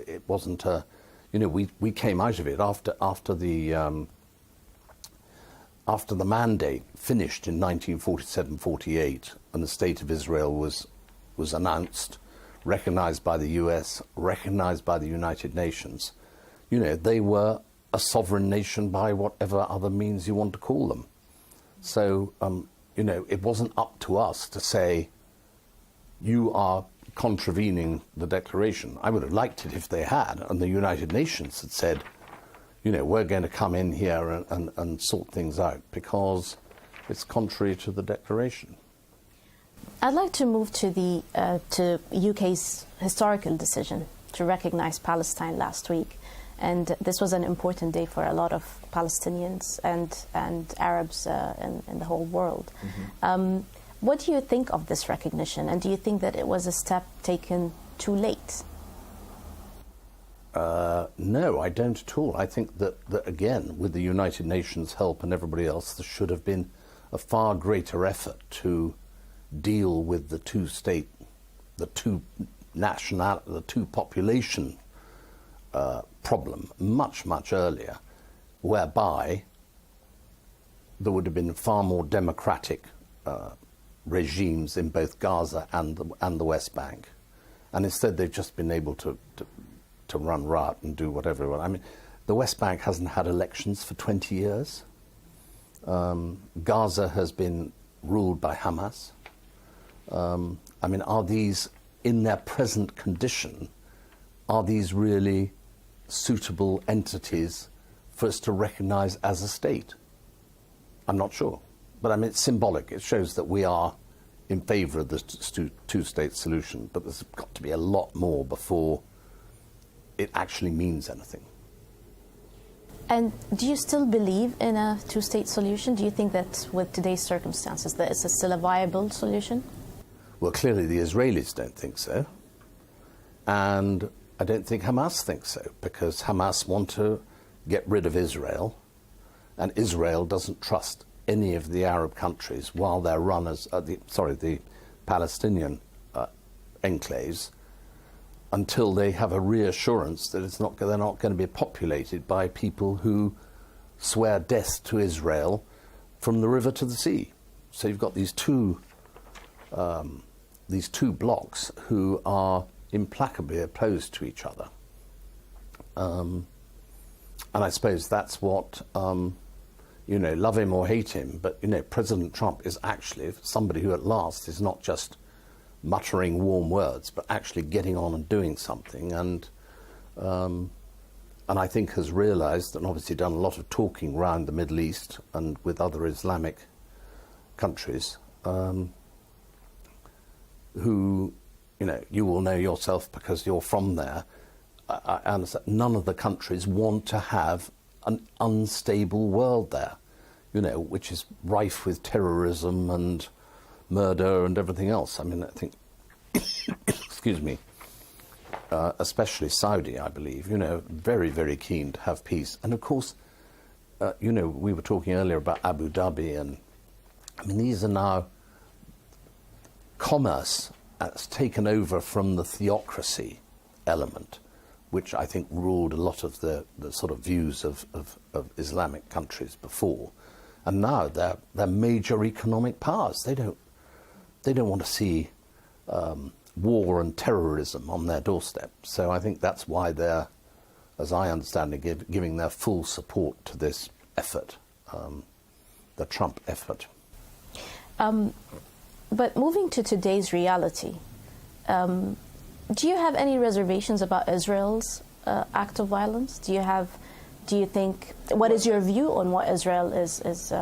it wasn't a, we came out of it after the mandate finished in 1947-48, and the State of Israel was announced, recognized by the US, recognized by the United Nations. They were a sovereign nation by whatever other means you want to call them. So, it wasn't up to us to say, you are contravening the declaration. I would have liked it if they had, and the United Nations had said, we're going to come in here and sort things out, because it's contrary to the declaration. I'd like to move to the to UK's historical decision to recognize Palestine last week. And this was an important day for a lot of Palestinians and Arabs in the whole world. Mm-hmm. What do you think of this recognition? And do you think that it was a step taken too late? No, I don't at all. I think that, again, with the United Nations help and everybody else, there should have been a far greater effort to deal with the two-state, the two population problem much, much earlier, whereby there would have been far more democratic regimes in both Gaza and the West Bank. And instead they've just been able to run riot and do whatever. I mean, the West Bank hasn't had elections for 20 years. Gaza has been ruled by Hamas. I mean, are these, in their present condition, are these really suitable entities for us to recognize as a state? I'm not sure. But I mean, it's symbolic. It shows that we are in favor of the two-state solution. But there's got to be a lot more before it actually means anything. And do you still believe in a two-state solution? Do you think that with today's circumstances that it's still a viable solution? Well, clearly the Israelis don't think so. And I don't think Hamas thinks so, because Hamas want to get rid of Israel, and Israel doesn't trust any of the Arab countries while they're run as, the Palestinian enclaves, until they have a reassurance that they're not going to be populated by people who swear death to Israel from the river to the sea. So you've got these two blocks who are implacably opposed to each other. And I suppose that's what, love him or hate him, but, President Trump is actually somebody who at last is not just muttering warm words, but actually getting on and doing something, and I think has realized, and obviously done a lot of talking around the Middle East and with other Islamic countries, who, you will know yourself because you're from there. I understand none of the countries want to have an unstable world there, which is rife with terrorism and murder and everything else. I mean, I think, excuse me, especially Saudi, I believe, very, very keen to have peace. And of course, we were talking earlier about Abu Dhabi, and I mean, these are now commerce has taken over from the theocracy element, which I think ruled a lot of the sort of views of Islamic countries before. And now they're major economic powers. They don't want to see war and terrorism on their doorstep. So I think that's why they're, as I understand it, giving their full support to this effort, the Trump effort. But moving to today's reality, do you have any reservations about Israel's act of violence? Do you think, what is your view on what Israel is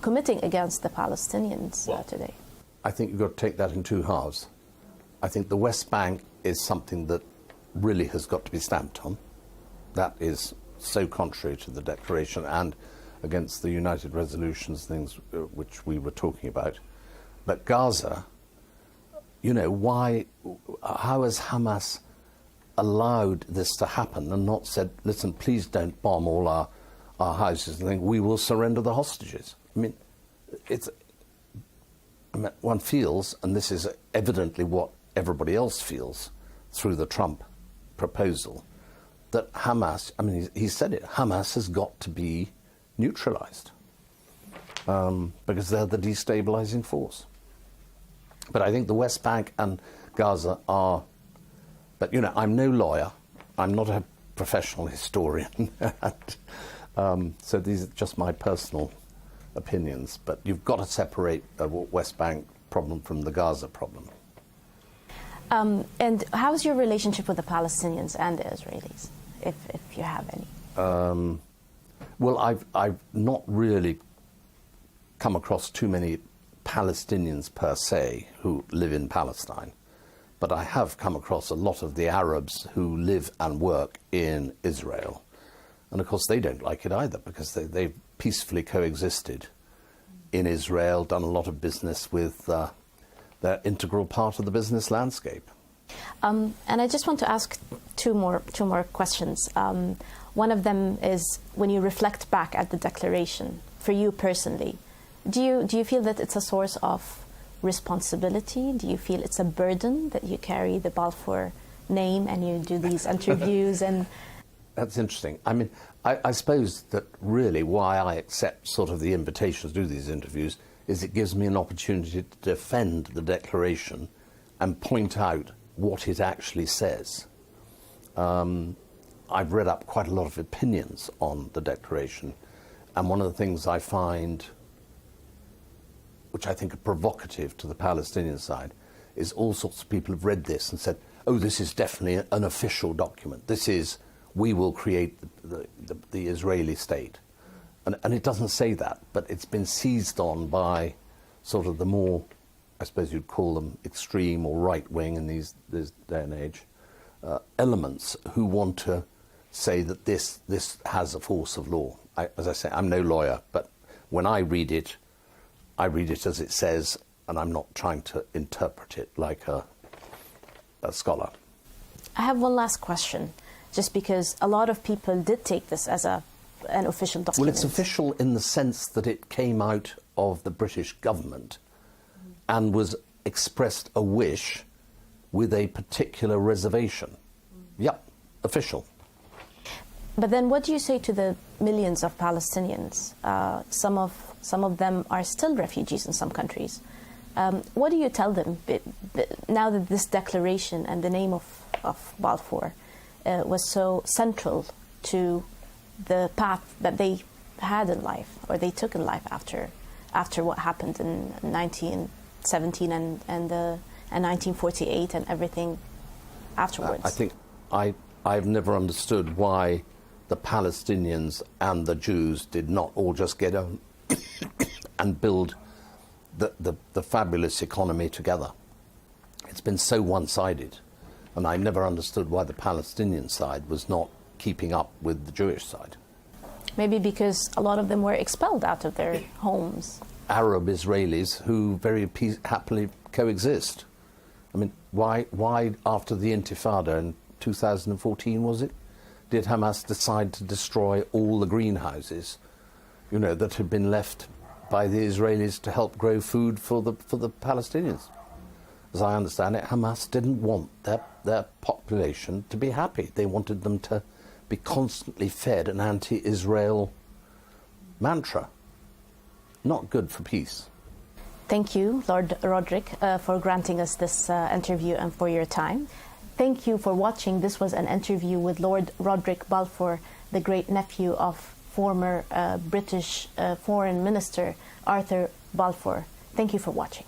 committing against the Palestinians today? I think you've got to take that in two halves. I think the West Bank is something that really has got to be stamped on. That is so contrary to the declaration and against the United Resolutions things which we were talking about. But Gaza, how has Hamas allowed this to happen and not said, listen, please don't bomb all our houses and think we will surrender the hostages? I mean, one feels, and this is evidently what everybody else feels through the Trump proposal, that Hamas, I mean, he said it, Hamas has got to be neutralized because they're the destabilizing force. But I think the West Bank and Gaza are, but I'm no lawyer, I'm not a professional historian, so these are just my personal opinions, but you've got to separate the West Bank problem from the Gaza problem. And how's your relationship with the Palestinians and the Israelis, if you have any? Well, I've not really come across too many Palestinians per se who live in Palestine, but I have come across a lot of the Arabs who live and work in Israel. And of course they don't like it either, because they've peacefully coexisted in Israel, done a lot of business with they're integral part of the business landscape. And I just want to ask two more questions. One of them is, when you reflect back at the declaration, for you personally, do you feel that it's a source of responsibility? Do you feel it's a burden that you carry the Balfour name and you do these interviews? And that's interesting. I mean, I suppose that really why I accept sort of the invitation to do these interviews is it gives me an opportunity to defend the declaration and point out what it actually says. I've read up quite a lot of opinions on the declaration, and one of the things I find, which I think are provocative to the Palestinian side, is all sorts of people have read this and said, oh, this is definitely an official document. This is, we will create the Israeli state. And it doesn't say that, but it's been seized on by sort of the more, I suppose you'd call them extreme or right-wing in this day and age, elements who want to say that this has a force of law. As I say, I'm no lawyer, but when I read it as it says, and I'm not trying to interpret it like a scholar. I have one last question, just because a lot of people did take this as an official document. Well, it's official in the sense that it came out of the British government and was expressed a wish with a particular reservation. Yep, official. But then what do you say to the millions of Palestinians? Some of them are still refugees in some countries. What do you tell them now that this declaration and the name of Balfour was so central to the path that they had in life, or they took in life after what happened in 1917 and 1948 and everything afterwards? I think I've never understood why the Palestinians and the Jews did not all just get on and build the fabulous economy together. It's been so one-sided, and I never understood why the Palestinian side was not keeping up with the Jewish side. Maybe because a lot of them were expelled out of their homes. Arab Israelis who very happily coexist. I mean, why after the Intifada in 2014, was it, did Hamas decide to destroy all the greenhouses, you know, that had been left by the Israelis to help grow food for the Palestinians? As I understand it, Hamas didn't want their population to be happy. They wanted them to be constantly fed an anti-Israel mantra. Not good for peace. Thank you, Lord Roderick, for granting us this interview and for your time. Thank you for watching. This was an interview with Lord Roderick Balfour, the great-nephew of former British Foreign Minister Arthur Balfour. Thank you for watching.